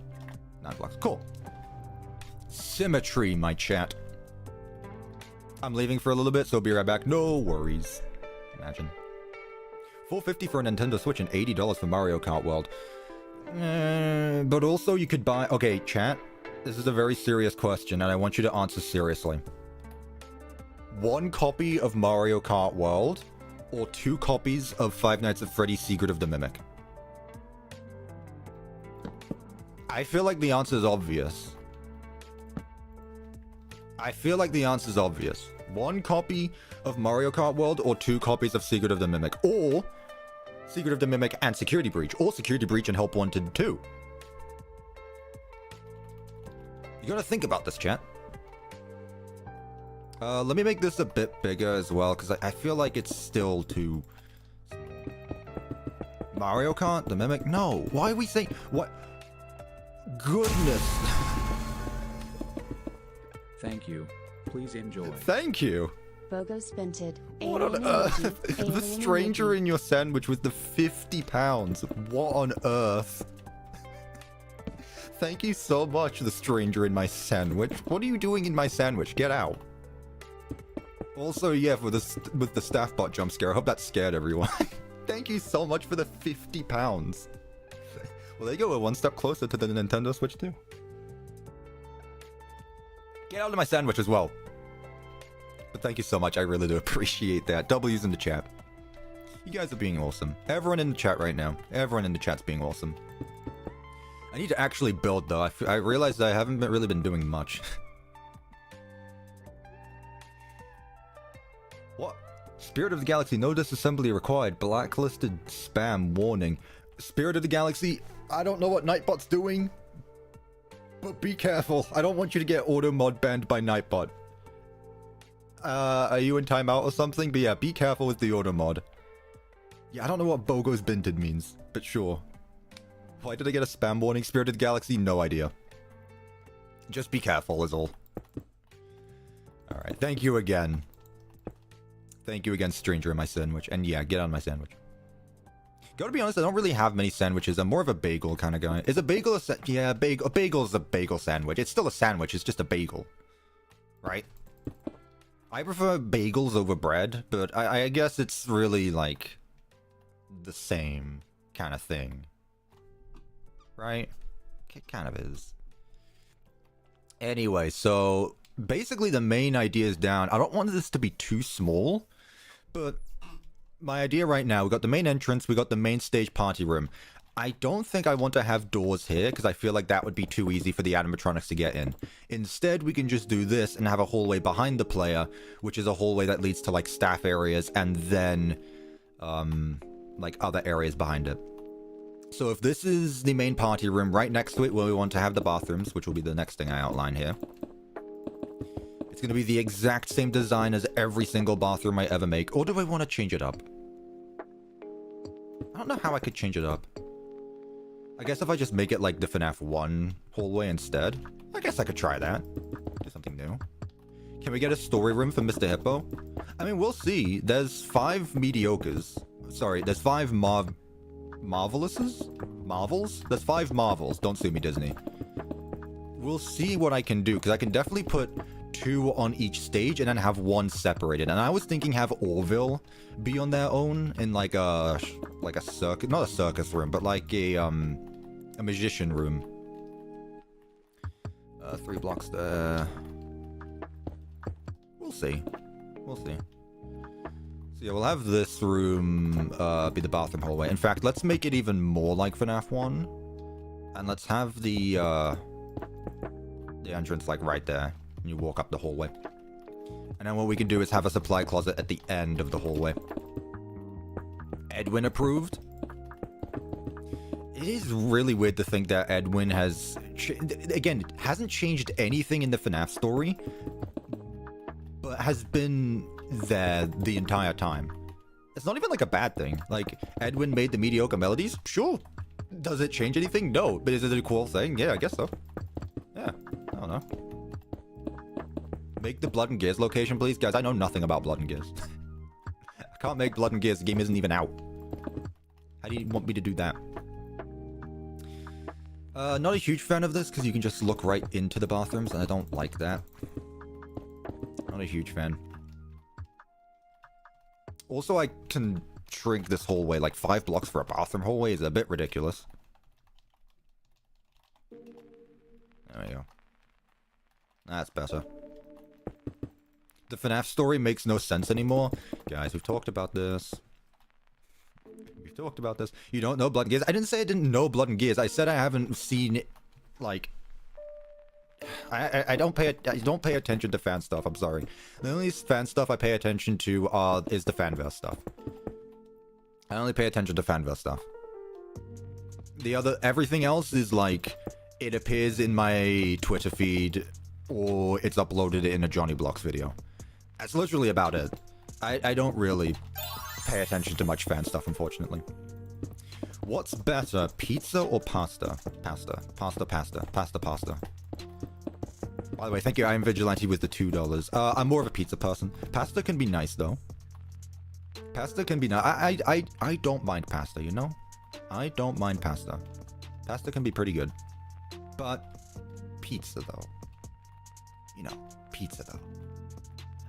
9 blocks. Cool. Symmetry, my chat. I'm leaving for a little bit, so be right back. No worries. Imagine. $4.50 for a Nintendo Switch and $80 for Mario Kart World. But also you could buy... Okay, chat. This is a very serious question, and I want you to answer seriously. 1 copy of Mario Kart World, or 2 copies of Five Nights at Freddy's Secret of the Mimic? I feel like the answer is obvious. I feel like the answer is obvious. 1 copy of Mario Kart World, or 2 copies of Secret of the Mimic, or Secret of the Mimic and Security Breach, or Security Breach and Help Wanted 2. You gotta think about this, chat. Let me make this a bit bigger as well, because I feel like it's still too... Mario Kart? The Mimic? No. Why are we saying... What? Goodness. Thank you. Please enjoy. Thank you. Bogo Spented. What on earth? The stranger in your sandwich was the £50. What on earth? Thank you so much, the stranger in my sandwich. What are you doing in my sandwich? Get out. Also, yeah, with the staff bot jump scare, I hope that scared everyone. Thank you so much for the £50. Well, there you go. We're 1 step closer to the Nintendo Switch 2. Get out of my sandwich as well. But thank you so much. I really do appreciate that. W's in the chat. You guys are being awesome. Everyone in the chat right now. Everyone in the chat's being awesome. I need to actually build, though. I realized I haven't really been doing much. What? Spirit of the Galaxy, no disassembly required. Blacklisted spam warning. Spirit of the Galaxy, I don't know what Nightbot's doing, but be careful. I don't want you to get auto mod banned by Nightbot. Are you in timeout or something? But yeah, be careful with the auto mod. Yeah, I don't know what Bogo's Binted means, but sure. Why did I get a spam warning? Spirit of the Galaxy, no idea. Just be careful is all. Alright, thank you again. Thank you again, stranger in my sandwich. And yeah, get on my sandwich. Gotta be honest, I don't really have many sandwiches. I'm more of a bagel kind of guy. Is a bagel a yeah, a bagel is a bagel sandwich. It's still a sandwich, it's just a bagel. Right? I prefer bagels over bread, but I guess it's really, like, the same kind of thing. Right? It kind of is. Anyway, so basically the main idea is down. I don't want this to be too small, but my idea right now, we got the main entrance, we got the main stage party room. I don't think I want to have doors here, because I feel like that would be too easy for the animatronics to get in. Instead, we can just do this and have a hallway behind the player, which is a hallway that leads to, like, staff areas, and then, like, other areas behind it. So if this is the main party room, right next to it, where we want to have the bathrooms, which will be the next thing I outline here. It's going to be the exact same design as every single bathroom I ever make. Or do I want to change it up? I don't know how I could change it up. I guess if I just make it like the FNAF 1 hallway instead. I guess I could try that. Do something new. Can we get a story room for Mr. Hippo? I mean, we'll see. There's 5 mediocres. Sorry, there's 5 Marvelouses? Marvels? There's 5 Marvels. Don't sue me, Disney. We'll see what I can do, because I can definitely put 2 on each stage and then have 1 separated. And I was thinking have Orville be on their own in like a circus, not a circus room, but like a magician room. 3 blocks there. We'll see. We'll see. So yeah, we'll have this room be the bathroom hallway. In fact, let's make it even more like FNAF 1. And let's have the entrance like right there. And you walk up the hallway. And then what we can do is have a supply closet at the end of the hallway. Edwin approved. It is really weird to think that Edwin has, again, hasn't changed anything in the FNAF story, but has been there the entire time. It's not even like a bad thing. Like, Edwin made the mediocre melodies? Sure. Does it change anything? No. But is it a cool thing? Yeah, I guess so. Yeah, I don't know. Make the Blood and Gears location, please. Guys, I know nothing about Blood and Gears. I can't make Blood and Gears. The game isn't even out. How do you want me to do that? Not a huge fan of this, because you can just look right into the bathrooms, and I don't like that. Not a huge fan. Also, I can shrink this hallway. Like, 5 blocks for a bathroom hallway is a bit ridiculous. There we go. That's better. The FNAF story makes no sense anymore. Guys, we've talked about this. We've talked about this. You don't know Blood and Gears? I didn't say I didn't know Blood and Gears. I said I haven't seen it, like... I don't pay attention to fan stuff, I'm sorry. The only fan stuff I pay attention to is the fanverse stuff. I only pay attention to fanverse stuff. Everything else is like, it appears in my Twitter feed, or it's uploaded in a Johnny Blocks video. That's literally about it. I don't really pay attention to much fan stuff, unfortunately. What's better, pizza or pasta? Pasta. Pasta, pasta. Pasta, pasta. By the way, thank you, I am Vigilante with the $2. I'm more of a pizza person. Pasta can be nice, though. Pasta can be nice. I don't mind pasta, you know? I don't mind pasta. Pasta can be pretty good. But pizza, though. You know, pizza, though.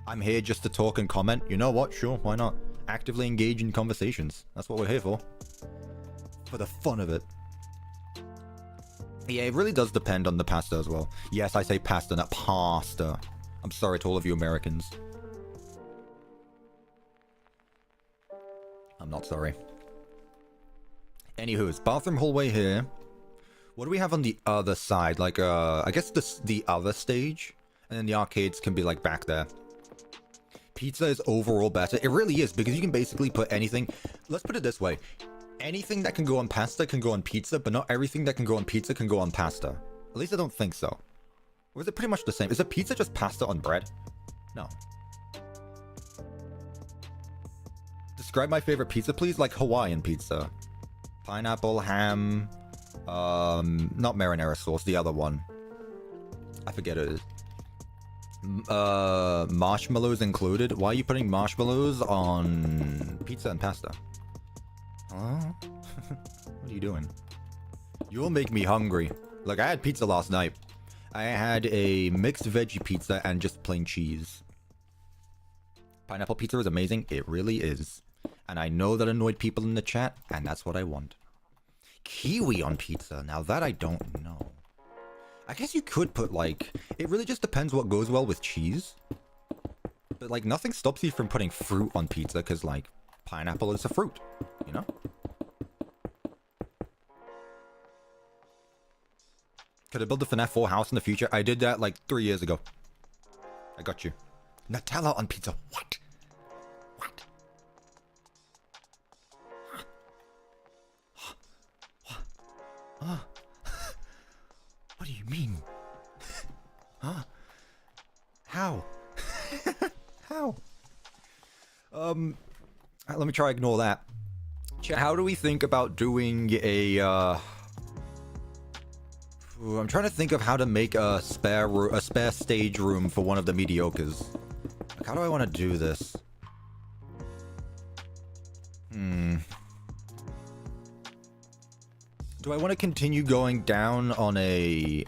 I'm here just to talk and comment. You know what? Sure, why not? Actively engage in conversations. That's what we're here for. For the fun of it. Yeah, it really does depend on the pasta as well. Yes, I say pasta, not pasta. I'm sorry to all of you Americans. I'm not sorry. Anywho's, bathroom hallway here. What do we have on the other side? Like, I guess the other stage? And then the arcades can be, like, back there. Pizza is overall better. It really is, because you can basically put anything... Let's put it this way. Anything that can go on pasta can go on pizza, but not everything that can go on pizza can go on pasta. At least I don't think so. Or is it pretty much the same? Is a pizza just pasta on bread? No. Describe my favorite pizza, please. Like Hawaiian pizza. Pineapple, ham... not marinara sauce, the other one. I forget it. Marshmallows included? Why are you putting marshmallows on pizza and pasta? Huh? What are you doing? You'll make me hungry. Look, I had pizza last night. I had a mixed veggie pizza and just plain cheese. Pineapple pizza is amazing. It really is. And I know that annoyed people in the chat, and that's what I want. Kiwi on pizza. Now that I don't know. I guess you could put, like... It really just depends what goes well with cheese. But, like, nothing stops you from putting fruit on pizza, because, like, pineapple is a fruit. You know? Could I build the FNAF 4 house in the future? I did that, like, 3 years ago. I got you. Nutella on pizza. What? What? Huh? What do you mean? Huh? How? How? Let me try ignore that. How do we think about doing a, I'm trying to think of how to make a spare stage room for one of the mediocres. Like, how do I want to do this? Do I want to continue going down on a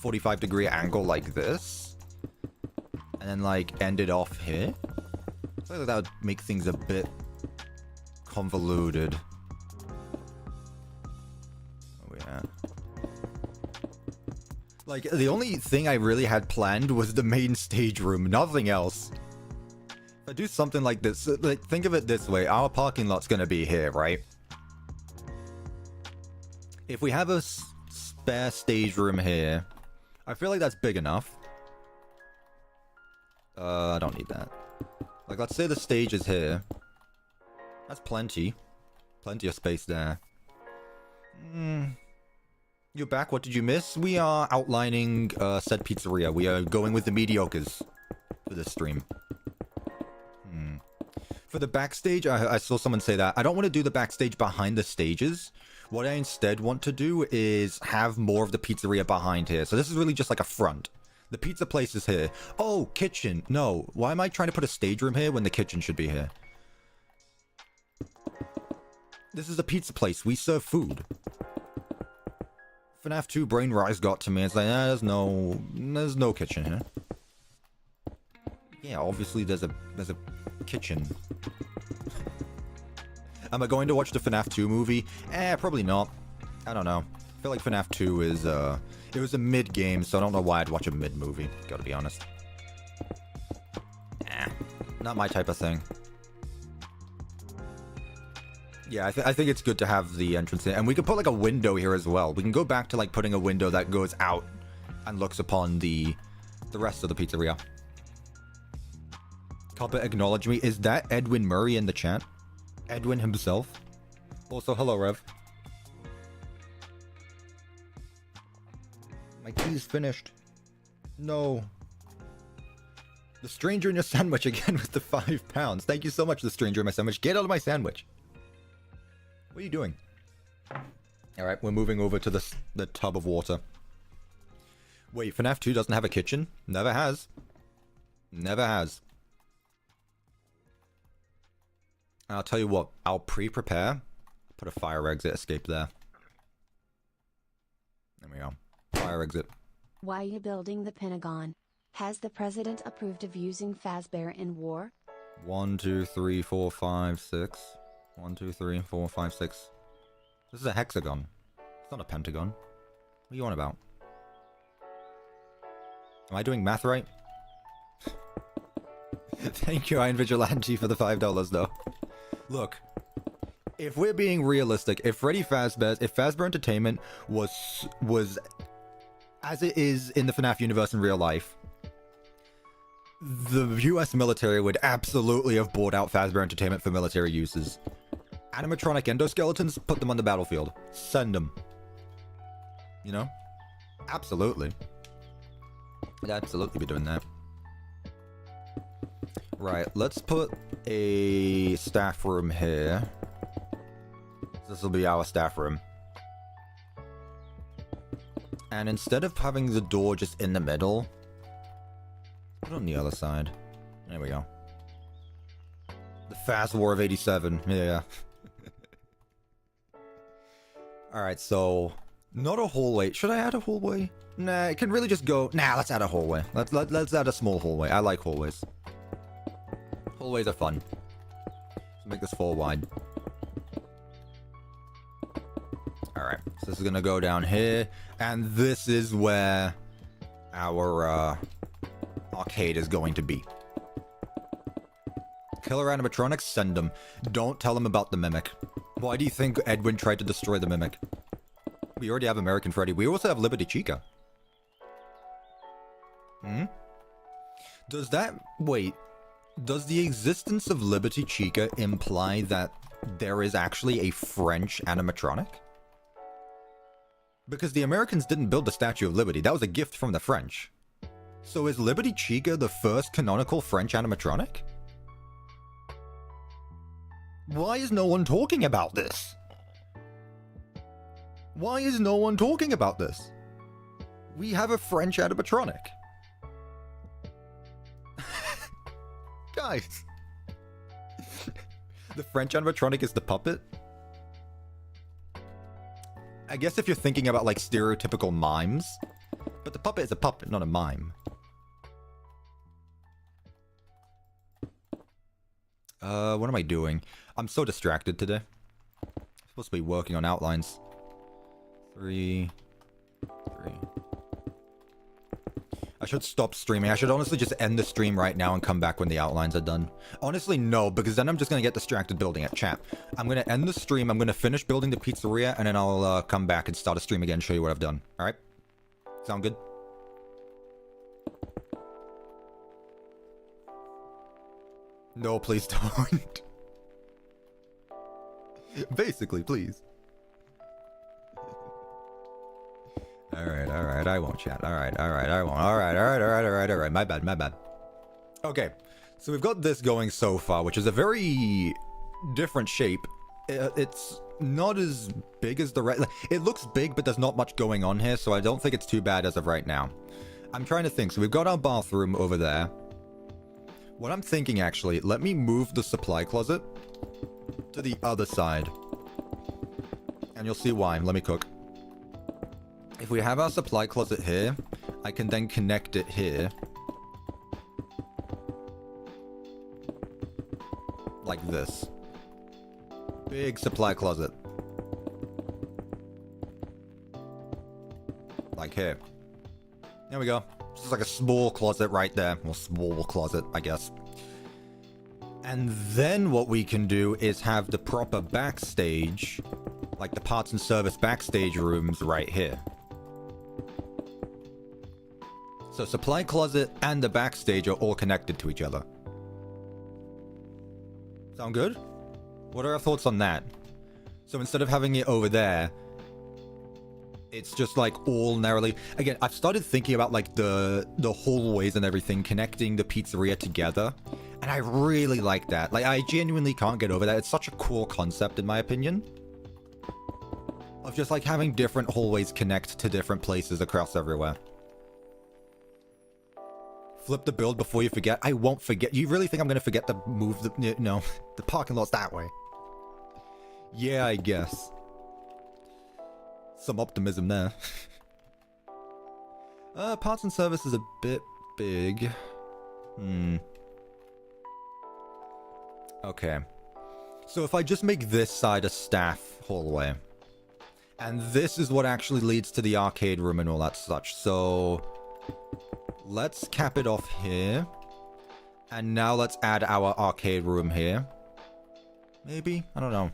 45-degree angle like this? And then, like, end it off here? I feel like that would make things a bit convoluted. Oh, yeah. Like, the only thing I really had planned was the main stage room, nothing else. If I do something like this, like, think of it this way. Our parking lot's gonna be here, right? If we have a spare stage room here, I feel like that's big enough. I don't need that. Like, let's say the stage is here. That's plenty. Plenty of space there. You're back. What did you miss? We are outlining said pizzeria. We are going with the mediocres for this stream. For the backstage, I saw someone say that. I don't want to do the backstage behind the stages. What I instead want to do is have more of the pizzeria behind here. So this is really just like a front. The pizza place is here. Oh, kitchen. No. Why am I trying to put a stage room here when the kitchen should be here? This is a pizza place. We serve food. FNAF 2 brain rise got to me. It's like, there's no kitchen here. Yeah, obviously there's a kitchen. Am I going to watch the FNAF 2 movie? Probably not. I don't know. I feel like FNAF 2 is, it was a mid-game, so I don't know why I'd watch a mid-movie, gotta be honest. Not my type of thing. Yeah, I think it's good to have the entrance in. And we can put, like, a window here as well. We can go back to, like, putting a window that goes out and looks upon the rest of the pizzeria. Cuppa acknowledge me. Is that Edwin Murray in the chat? Edwin himself? Also, hello, Rev. My tea's finished. No. The stranger in your sandwich again with the £5. Thank you so much, the stranger in my sandwich. Get out of my sandwich. What are you doing? Alright, we're moving over to the tub of water. Wait, FNAF 2 doesn't have a kitchen? Never has. Never has. I'll tell you what, I'll pre-prepare. Put a fire exit escape there. There we go. Fire exit. Why are you building the Pentagon? Has the president approved of using Fazbear in war? 1, 2, 3, 4, 5, 6. 1, 2, 3, 4, 5, 6. This is a hexagon. It's not a pentagon. What are you on about? Am I doing math right? Thank you, Iron Vigilante, for the $5, though. Look, if we're being realistic, if Fazbear Entertainment was as it is in the FNAF universe in real life, the US military would absolutely have bought out Fazbear Entertainment for military uses. Animatronic endoskeletons, put them on the battlefield. Send them. You know? Absolutely. I'd absolutely be doing that. Right, let's put a staff room here. This will be our staff room. And instead of having the door just in the middle, put it on the other side. There we go. The Fast War of 87. Yeah. Alright, so not a hallway. Should I add a hallway? Nah, it can really just go. Nah, let's add a hallway. Let's add a small hallway. I like hallways. Hallways are fun. Let's make this 4 wide. Alright, so this is gonna go down here, and this is where our arcade is going to be. Killer animatronics, send them. Don't tell them about the Mimic. Why do you think Edwin tried to destroy the Mimic? We already have American Freddy. We also have Liberty Chica. Does that... Wait. Does the existence of Liberty Chica imply that there is actually a French animatronic? Because the Americans didn't build the Statue of Liberty. That was a gift from the French. So is Liberty Chica the first canonical French animatronic? Why is no one talking about this? Why is no one talking about this? We have a French animatronic. Guys. The French animatronic is the puppet? I guess if you're thinking about, like, stereotypical mimes. But the puppet is a puppet, not a mime. What am I doing? I'm so distracted today. I'm supposed to be working on outlines. 3. I should stop streaming. I should honestly just end the stream right now and come back when the outlines are done. Honestly, no, because then I'm just going to get distracted building it. Chat. I'm going to end the stream. I'm going to finish building the pizzeria, and then I'll come back and start a stream again and show you what I've done. Alright? Sound good? No, please don't. Basically, please. Alright, I won't chat. Alright, I won't. Alright. My bad. Okay, so we've got this going so far, which is a very different shape. It's not as big as the rest. It looks big, but there's not much going on here, so I don't think it's too bad as of right now. I'm trying to think. So we've got our bathroom over there. What I'm thinking, actually, let me move the supply closet to the other side. And you'll see why. Let me cook. If we have our supply closet here, I can then connect it here. Like this. Big supply closet. Like here. There we go. Just like a small closet right there. Well, small closet, I guess. And then what we can do is have the proper backstage, like the parts and service backstage rooms right here. So supply closet and the backstage are all connected to each other. Sound good? What are our thoughts on that? So instead of having it over there, it's just like all narrowly. Again, I've started thinking about like the hallways and everything connecting the pizzeria together. And I really like that. Like, I genuinely can't get over that. It's such a cool concept, in my opinion. Of just like having different hallways connect to different places across everywhere. Flip the build before you forget. I won't forget. You really think I'm going to forget to move the... No, the parking lot's that way. Yeah, I guess. Some optimism there. Parts and service is a bit big. Okay. So if I just make this side a staff hallway. And this is what actually leads to the arcade room and all that such. So... let's cap it off here. And now let's add our arcade room here. Maybe? I don't know.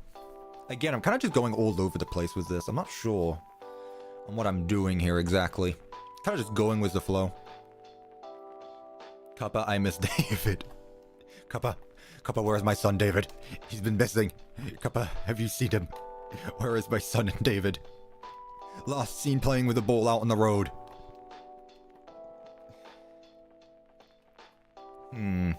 Again, I'm kind of just going all over the place with this. I'm not sure on what I'm doing here exactly. Kind of just going with the flow. Cuppa, I miss David. Cuppa, where is my son David? He's been missing. Cuppa, have you seen him? Where is my son David? Last seen playing with a ball out on the road. I'm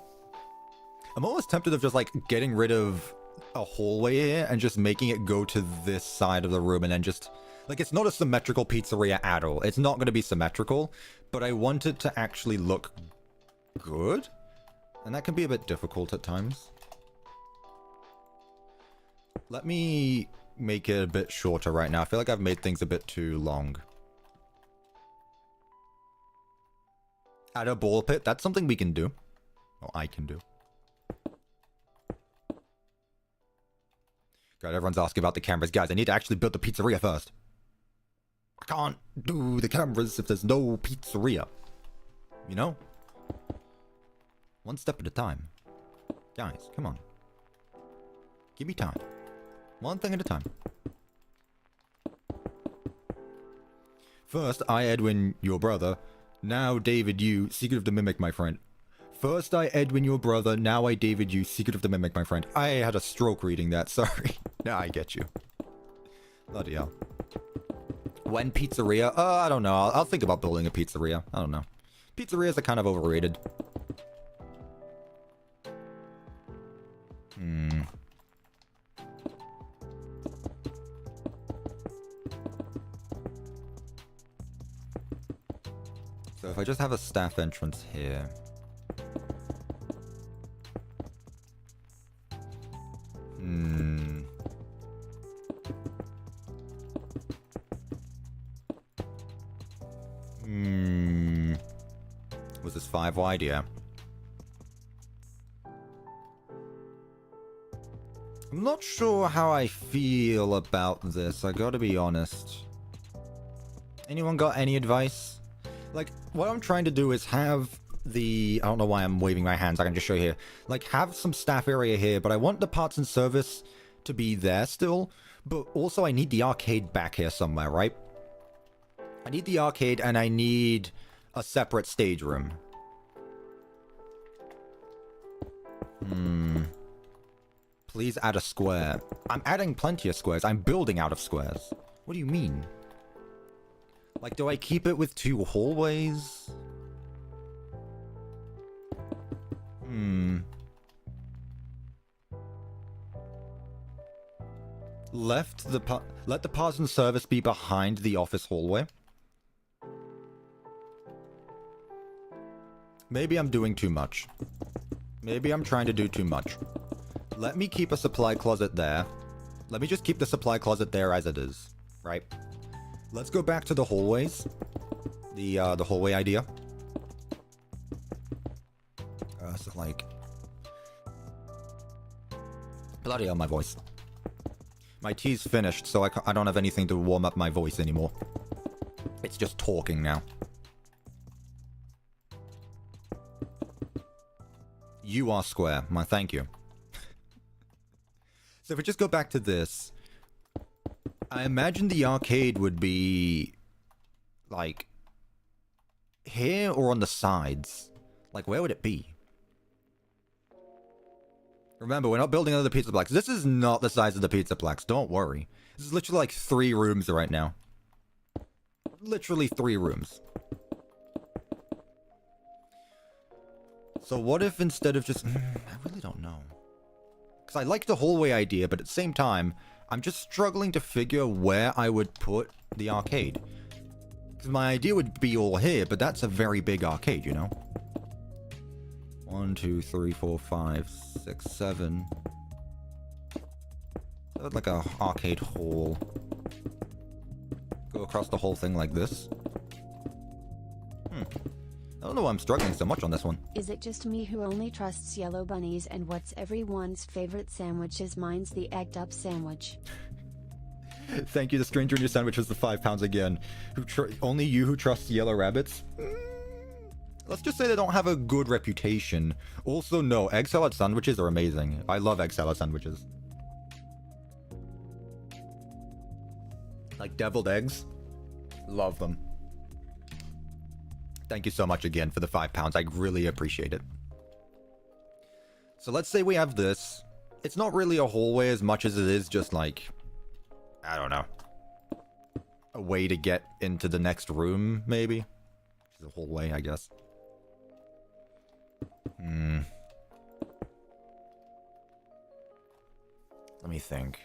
almost tempted of just like getting rid of a hallway here and just making it go to this side of the room and then just like, it's not a symmetrical pizzeria at all. It's not going to be symmetrical, but I want it to actually look good, and that can be a bit difficult at times. Let me make it a bit shorter right now. I feel like I've made things a bit too long. Add a ball pit. That's something we can do. Or I can do. God, everyone's asking about the cameras. Guys, I need to actually build the pizzeria first. I can't do the cameras if there's no pizzeria. You know? One step at a time. Guys, come on. Give me time. One thing at a time. First, I, Edwin, your brother. Now, David, you. Secret of the Mimic, my friend. First, I, Edwin, your brother. Now, I, David, you. Secret of the Mimic, my friend. I had a stroke reading that. Sorry. Now I get you. Bloody hell. When pizzeria? I don't know. I'll think about building a pizzeria. I don't know. Pizzerias are kind of overrated. So if I just have a staff entrance here. Was this 5 wide? Yeah. I'm not sure how I feel about this, I gotta be honest. Anyone got any advice? Like, what I'm trying to do is have the... I don't know why I'm waving my hands, I can just show you here. Like, have some staff area here, but I want the parts and service to be there still. But also, I need the arcade back here somewhere, right? I need the arcade, and I need a separate stage room. Please add a square. I'm adding plenty of squares. I'm building out of squares. What do you mean? Like, do I keep it with 2 hallways? Let the parts and service be behind the office hallway. Maybe I'm doing too much. Maybe I'm trying to do too much. Let me keep a supply closet there. Let me just keep the supply closet there as it is, right? Let's go back to the hallways. The hallway idea. So like... Bloody hell, my voice. My tea's finished, so I don't have anything to warm up my voice anymore. It's just talking now. You are square. My thank you. So if we just go back to this, I imagine the arcade would be like here or on the sides. Like, where would it be? Remember, we're not building another Pizzaplex. This is not the size of the Pizzaplex. Don't worry. This is literally like 3 rooms right now. Literally 3 rooms. So what if instead of just... I really don't know. Because I like the hallway idea, but at the same time, I'm just struggling to figure where I would put the arcade. Because my idea would be all here, but that's a very big arcade, you know? 1, 2, 3, 4, 5, 6, 7. Like a arcade hall. Go across the whole thing like this. I don't know why I'm struggling so much on this one. Is it just me who only trusts yellow bunnies, and what's everyone's favorite sandwich is mine's the egged up sandwich? Thank you, the stranger in your sandwich was the £5 again. Only you who trusts yellow rabbits? Let's just say they don't have a good reputation. Also, no, egg salad sandwiches are amazing. I love egg salad sandwiches. Like deviled eggs. Love them. Thank you so much again for the £5. I really appreciate it. So let's say we have this. It's not really a hallway as much as it is just like... I don't know. A way to get into the next room, maybe? Which is a hallway, I guess. Let me think.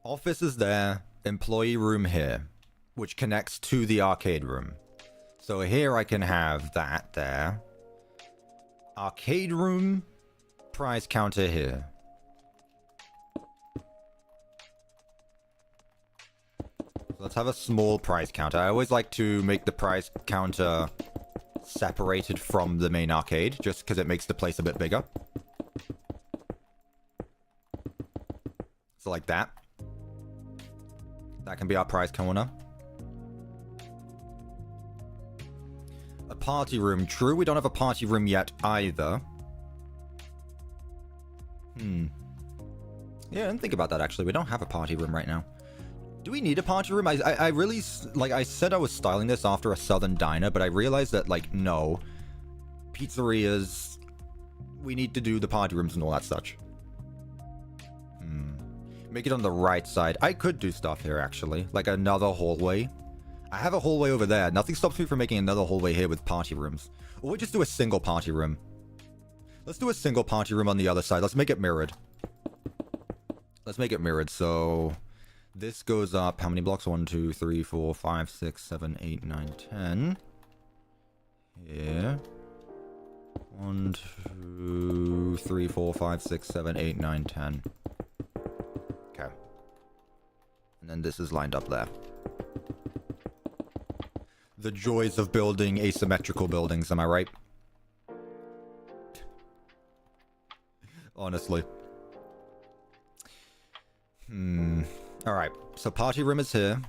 Office is there. Employee room here. Which connects to the arcade room. So here I can have that there. Arcade room. Prize counter here. So let's have a small prize counter. I always like to make the prize counter separated from the main arcade, just because it makes the place a bit bigger. So like that. That can be our prize counter. A party room. True, we don't have a party room yet either. Yeah, I didn't think about that actually. We don't have a party room right now. Do we need a party room? I really, like, I said I was styling this after a southern diner, but I realized that, like, no. Pizzerias, we need to do the party rooms and all that such. Make it on the right side. I could do stuff here, actually. Like another hallway. I have a hallway over there. Nothing stops me from making another hallway here with party rooms. Or we just do a single party room. Let's do a single party room on the other side. Let's make it mirrored. Let's make it mirrored, so... This goes up, how many blocks? 1, 2, 3, 4, 5, 6, 7, 8, 9, 10. Here. 1, 2, 3, 4, 5, 6, 7, 8, 9, 10. Okay. And then this is lined up there. The joys of building asymmetrical buildings, am I right? Honestly. Alright, so party room is here.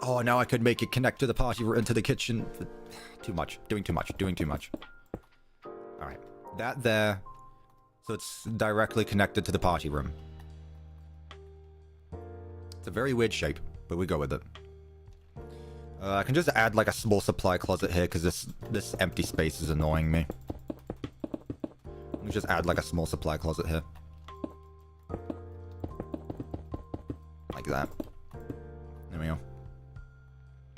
Oh, now I could make it connect to the party room, into the kitchen. Too much. Doing too much. Doing too much. Alright. That there. So it's directly connected to the party room. It's a very weird shape, but we go with it. I can just add like a small supply closet here because this empty space is annoying me. Let me just add like a small supply closet here. Like that. There we go.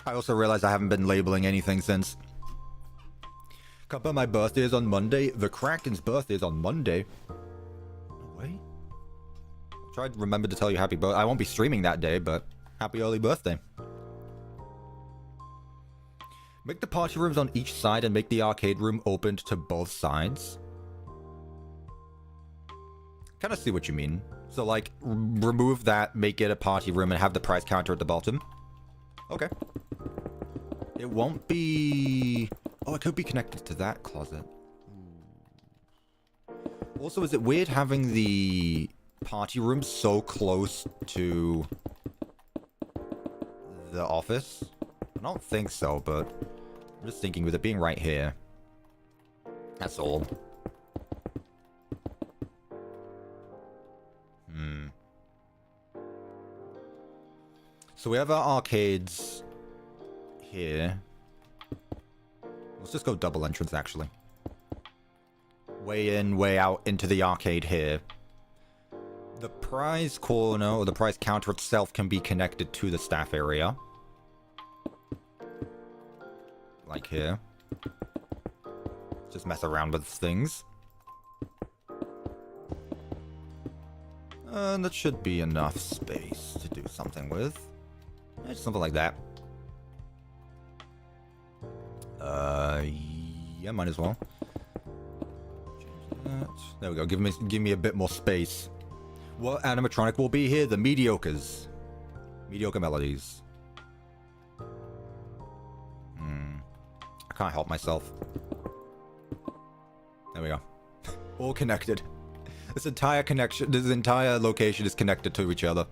I also realized I haven't been labeling anything since. Cuppa, my birthday is on Monday. The Kraken's birthday is on Monday. No way. I'll try to remember to tell you happy birthday. I won't be streaming that day, but happy early birthday. Make the party rooms on each side and make the arcade room opened to both sides. Kind of see what you mean. So, like, remove that, make it a party room, and have the price counter at the bottom. Okay. It won't be... Oh, it could be connected to that closet. Also, is it weird having the party room so close to the office? I don't think so, but I'm just thinking with it being right here. That's all. So we have our arcades here. Let's just go double entrance, actually. Way in, way out into the arcade here. The prize corner, or the prize counter itself, can be connected to the staff area. Like here. Just mess around with things. That should be enough space to do something with. Something like that. Yeah, might as well. Change that. There we go. Give me a bit more space. What animatronic will be here? The Mediocres. Mediocre melodies. I can't help myself. There we go. All connected. This entire location is connected to each other.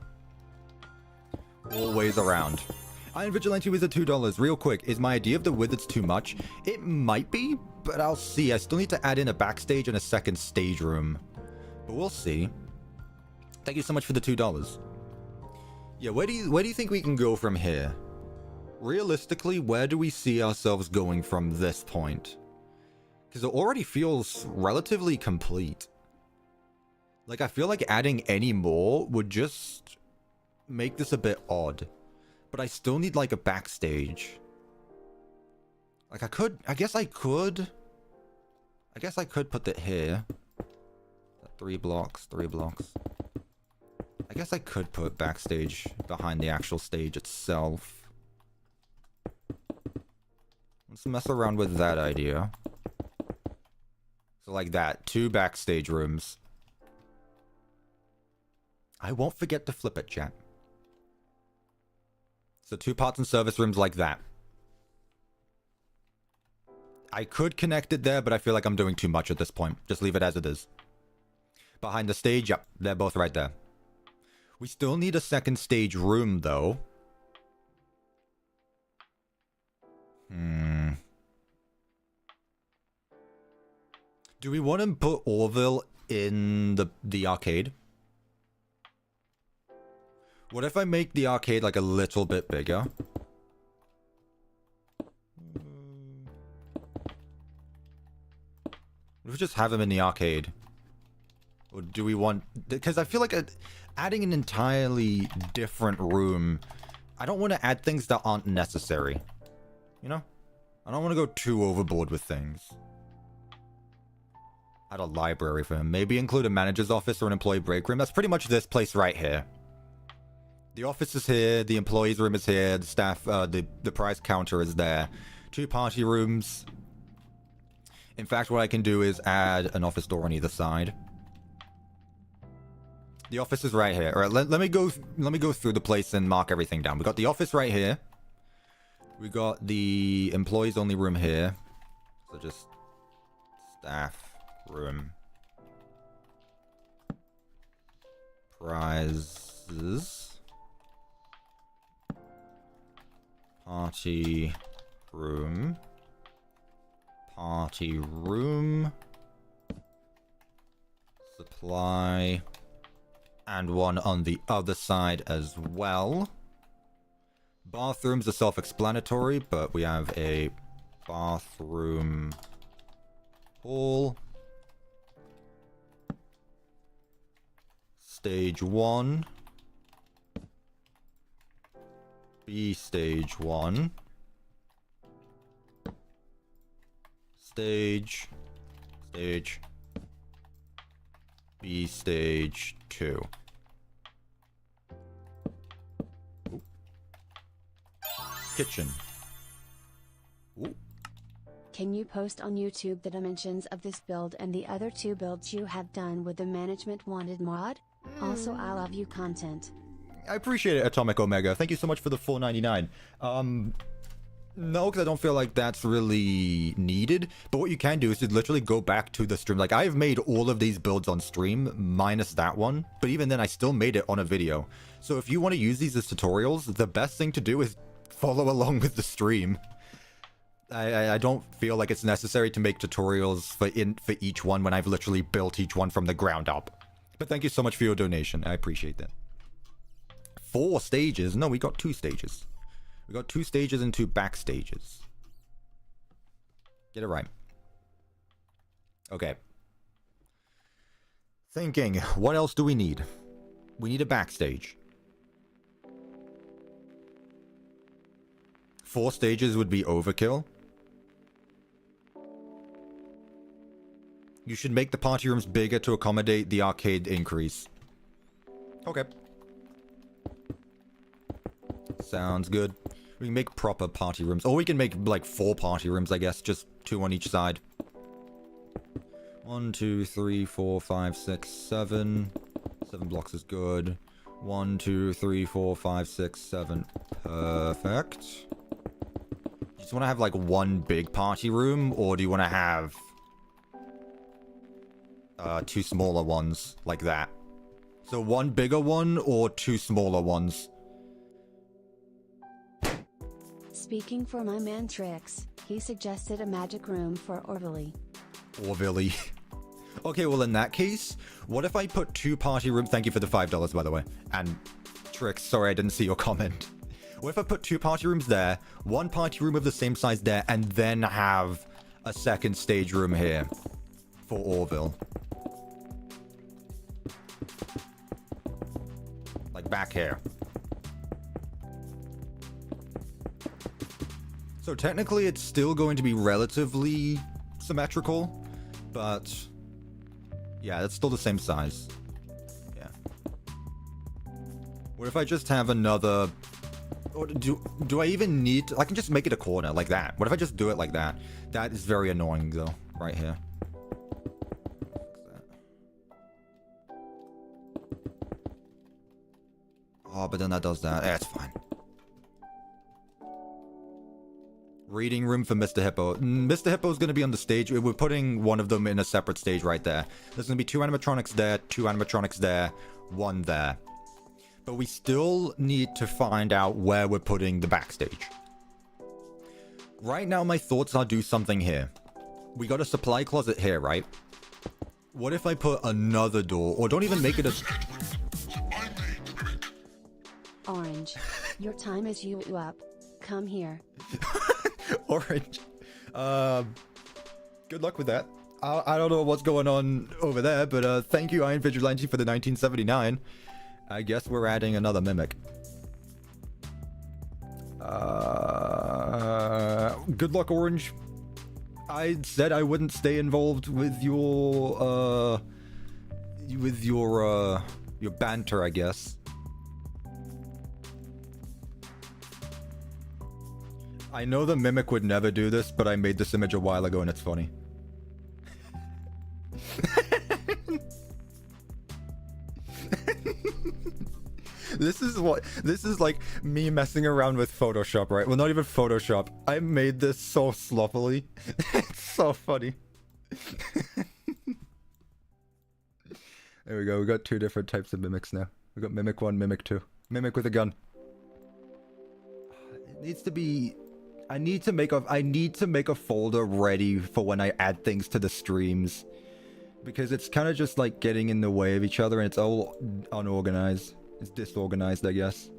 Always around. Iron Vigilante Wizard $2. Real quick, is my idea of the wizards too much? It might be, but I'll see. I still need to add in a backstage and a second stage room. But we'll see. Thank you so much for the $2. Yeah, where do you think we can go from here? Realistically, where do we see ourselves going from this point? Because it already feels relatively complete. Like, I feel like adding any more would just make this a bit odd. But I still need, like, a backstage. Like, I guess I could put that here. 3 blocks. I guess I could put backstage behind the actual stage itself. Let's mess around with that idea. So like that, 2 backstage rooms. I won't forget to flip it, chat. So 2 parts and service rooms like that. I could connect it there, but I feel like I'm doing too much at this point. Just leave it as it is. Behind the stage, yep, they're both right there. We still need a second stage room, though. Do we want to put Orville in the arcade? What if I make the arcade like a little bit bigger? What if we just have him in the arcade? Or do we want... Because I feel like adding an entirely different room... I don't want to add things that aren't necessary. You know? I don't want to go too overboard with things. Add a library for him. Maybe include a manager's office or an employee break room. That's pretty much this place right here. The office is here. The employee's room is here. The staff... the prize counter is there. 2 party rooms. In fact, what I can do is add an office door on either side. The office is right here. All right, let me go through the place and mark everything down. We got the office right here. We got the employees only room here. So just staff room. Prizes. Party room. Party room. Supply. And one on the other side as well. Bathrooms are self-explanatory, but we have a bathroom hall. Stage 1. B stage 1. Stage. B stage 2. Ooh. Kitchen. Ooh. Can you post on YouTube the dimensions of this build and the other 2 builds you have done with the management wanted mod? Also, I love you content. I appreciate it, Atomic Omega. Thank you so much for the $4.99. No, because I don't feel like that's really needed. But what you can do is just literally go back to the stream. Like, I've made all of these builds on stream, minus that one. But even then, I still made it on a video. So if you want to use these as tutorials, the best thing to do is follow along with the stream. I don't feel like it's necessary to make tutorials for each one when I've literally built each one from the ground up. But thank you so much for your donation. I appreciate that. 4 stages? No, we got 2 stages. We got 2 stages and 2 backstages. Get it right. Okay. Thinking, what else do we need? We need a backstage. 4 stages would be overkill. You should make the party rooms bigger to accommodate the arcade increase. Okay. Sounds good. We can make proper party rooms. Or we can make, like, 4 party rooms, I guess. Just 2 on each side. 1, 2, 3, 4, 5, 6, 7. 7 blocks is good. 1, 2, 3, 4, 5, 6, 7. Perfect. You just want to have, like, 1 big party room? Or do you want to have 2 smaller ones like that? So 1 bigger one or 2 smaller ones? Speaking for my man Trix, he suggested a magic room for Orvilly. Orvilly. Okay, well in that case, what if I put 2 party rooms? Thank you for the $5, by the way. And Trix, sorry I didn't see your comment. What if I put 2 party rooms there, 1 party room of the same size there, and then have a second stage room here for Orville? Like back here. So technically it's still going to be relatively symmetrical, but yeah, it's still the same size. Yeah. What if I just have another... Or do I even need to... I can just make it a corner like that. What if I just do it like that? That is very annoying though, right here. Oh, but then that does that. Yeah, it's fine. Reading room for Mr. Hippo. Mr. Hippo is going to be on the stage. We're putting one of them in a separate stage right there. There's going to be 2 animatronics there, 2 animatronics there, 1 there. But we still need to find out where we're putting the backstage. Right now, my thoughts are do something here. We got a supply closet here, right? What if I put another door? Or don't even make it a... Orange, your time is you up. Come here. Orange. Good luck with that. I don't know what's going on over there, but thank you, Iron Vigilante, for the 1979. I guess we're adding another mimic. Good luck, Orange. I said I wouldn't stay involved with your banter, I guess. I know the mimic would never do this, but I made this image a while ago and it's funny. This is like me messing around with Photoshop, right? Well, not even Photoshop. I made this so sloppily. It's so funny. There we go. We got 2 different types of mimics now. We got Mimic 1, Mimic 2. Mimic with a gun. It needs to be... I need to make a folder ready for when I add things to the streams. Because it's kind of just like getting in the way of each other and it's all unorganized. It's disorganized, I guess.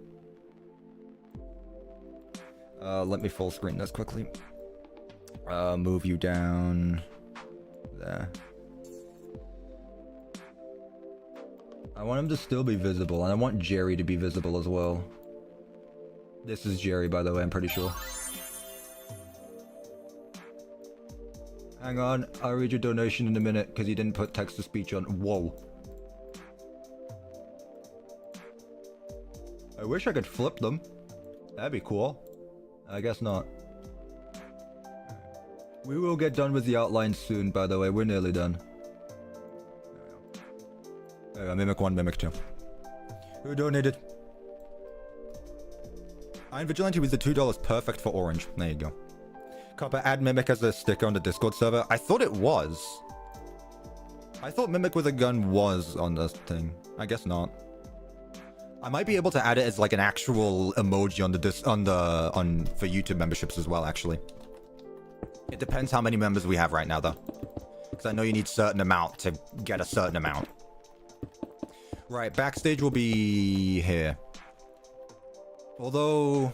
Let me full screen this quickly. Move you down. There. I want him to still be visible, and I want Jerry to be visible as well. This is Jerry, by the way, I'm pretty sure. Hang on, I'll read your donation in a minute because you didn't put text-to-speech on. Whoa. I wish I could flip them. That'd be cool. I guess not. We will get done with the outline soon, by the way. We're nearly done. There we go. Mimic 1, Mimic 2. Who donated? Iron Vigilante with the $2 perfect for orange. There you go. Copper, add Mimic as a sticker on the Discord server. I thought it was. I thought Mimic with a gun was on this thing. I guess not. I might be able to add it as like an actual emoji on the for YouTube memberships as well, actually. It depends how many members we have right now, though. Because I know you need a certain amount to get a certain amount. Right, backstage will be here. Although...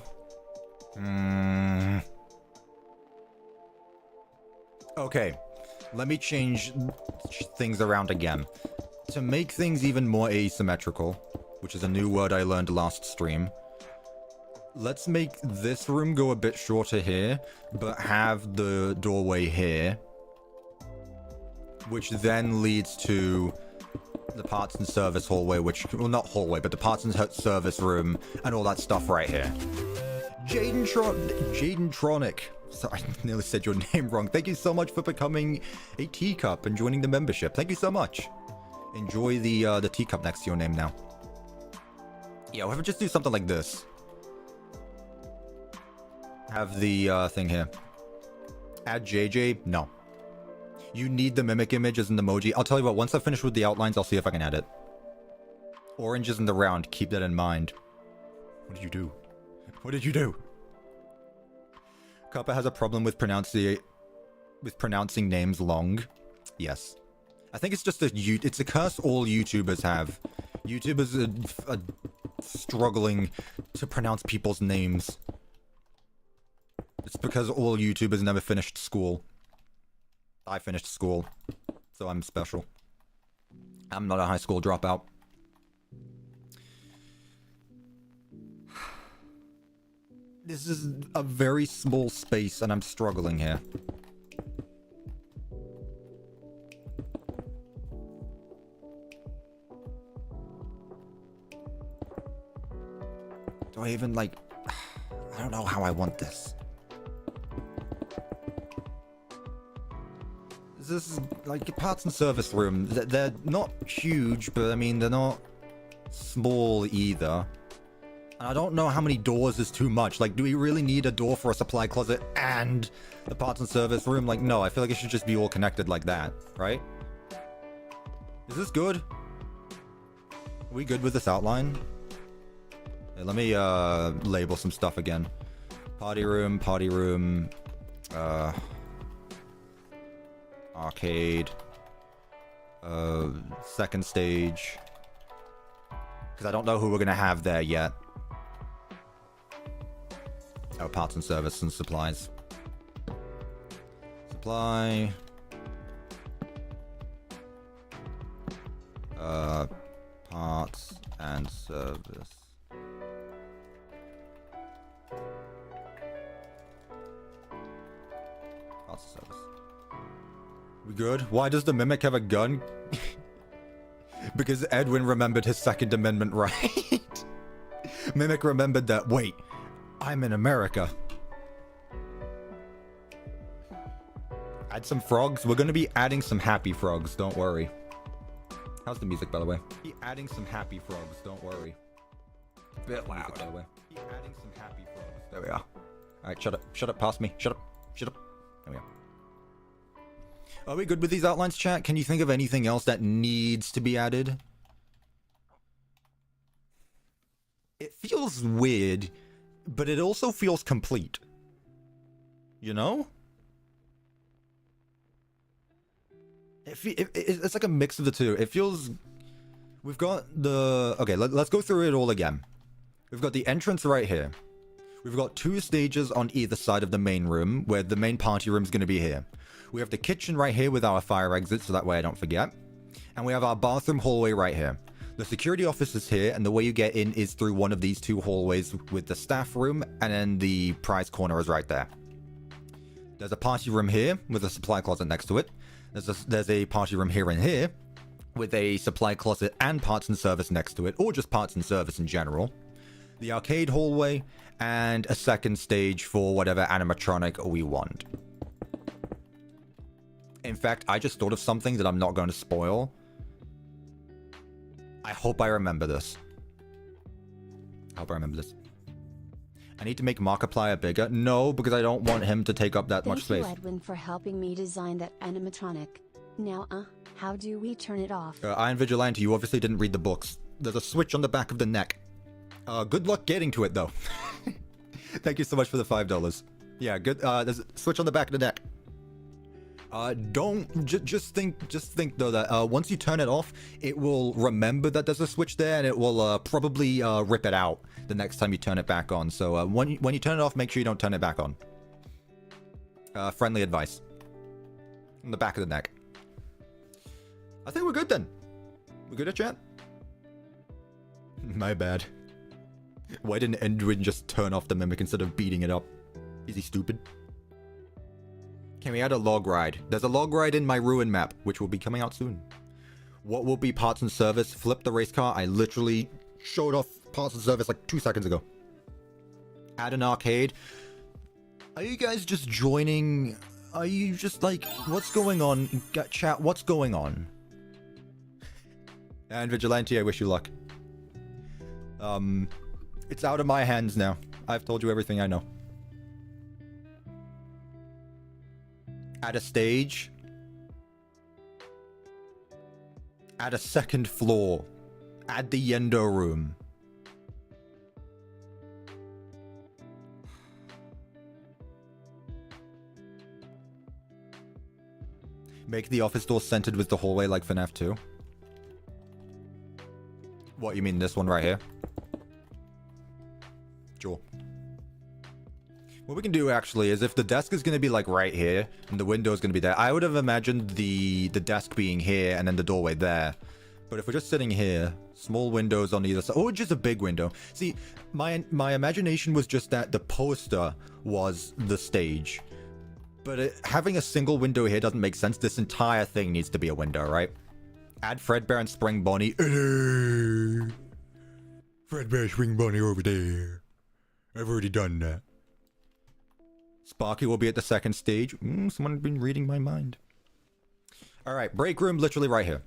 Okay, let me change things around again. To make things even more asymmetrical, which is a new word I learned last stream, let's make this room go a bit shorter here, but have the doorway here, which then leads to the parts and service hallway, which, well, not hallway, but the parts and service room and all that stuff right here. Jadentronic. Sorry, I nearly said your name wrong. Thank you so much for becoming a teacup and joining the membership. Thank you so much. Enjoy the teacup next to your name now. Yeah, we'll just do something like this. Have the thing here. Add JJ? No. You need the mimic image as an emoji. I'll tell you what, once I finish with the outlines, I'll see if I can add it. Orange is in the round. Keep that in mind. What did you do? What did you do? Cuppa has a problem with pronouncing names long. Yes. I think it's just it's a curse all YouTubers have. YouTubers are struggling to pronounce people's names. It's because all YouTubers never finished school. I finished school, so I'm special. I'm not a high school dropout. This is a very small space, and I'm struggling here. Do I even, like... I don't know how I want this. This is, like, parts and service room. They're not huge, but, I mean, they're not small either. And I don't know how many doors is too much. Like, do we really need a door for a supply closet and the parts and service room? Like, no, I feel like it should just be all connected like that, right? Is this good? Are we good with this outline? Yeah, let me label some stuff again. Party room, arcade, second stage, because I don't know who we're gonna have there yet. Oh, parts and service and supplies. Supply. Parts and service. Parts and service. We good? Why does the mimic have a gun? Because Edwin remembered his Second Amendment right. Mimic remembered that, wait, I'm in America. Add some frogs. We're going to be adding some happy frogs, don't worry. How's the music, by the way? Be adding some happy frogs, don't worry. Bit loud. Music, by the way. Be adding some happy frogs. There we are. Alright, shut up. Shut up, past me. Shut up. Shut up. There we are. Are we good with these outlines, chat? Can you think of anything else that needs to be added? It feels weird, but it also feels complete. You know? It's like a mix of the two. It feels... We've got the... Okay, let's go through it all again. We've got the entrance right here. We've got 2 stages on either side of the main room, where the main party room is going to be here. We have the kitchen right here with our fire exit, so that way I don't forget. And we have our bathroom hallway right here. The security office is here, and the way you get in is through one of these two hallways with the staff room, and then the prize corner is right there. There's a party room here with a supply closet next to it. There's a party room here and here with a supply closet and parts and service next to it, or just parts and service in general. The arcade hallway, and a second stage for whatever animatronic we want. In fact, I just thought of something that I'm not going to spoil. I hope I remember this. I hope I remember this. I need to make Markiplier bigger. No, because I don't want him to take up that much space. Thank you, Edwin, for helping me design that animatronic. Now, how do we turn it off? Iron Vigilante, you obviously didn't read the books. There's a switch on the back of the neck. Good luck getting to it, though. Thank you so much for the $5. Yeah, good. There's a switch on the back of the neck. Just think though that once you turn it off, it will remember that there's a switch there, and it will probably rip it out the next time you turn it back on. So when you turn it off, make sure you don't turn it back on. Friendly advice. On the back of the neck. I think we're good then. We're good at chat? My bad. Why didn't Edwin just turn off the mimic instead of beating it up? Is he stupid? Can we add a log ride? There's a log ride in my ruin map, which will be coming out soon. What will be parts and service? Flip the race car. I literally showed off parts and service like 2 seconds ago. Add an arcade. Are you guys just joining? Are you just like, what's going on? Chat, what's going on? And Vigilante, I wish you luck. It's out of my hands now. I've told you everything I know. Add a stage. Add a second floor. Add the Yendo room. Make the office door centered with the hallway like FNAF 2. What, you mean this one right here? Sure. What we can do actually is if the desk is going to be like right here and the window is going to be there, I would have imagined the desk being here and then the doorway there. But if we're just sitting here, small windows on either side, or just a big window. See, my imagination was just that the poster was the stage. But having a single window here doesn't make sense. This entire thing needs to be a window, right? Add Fredbear and Spring Bonnie. Fredbear, Spring Bonnie over there. I've already done that. Sparky will be at the second stage. Someone had been reading my mind. Alright, break room literally right here.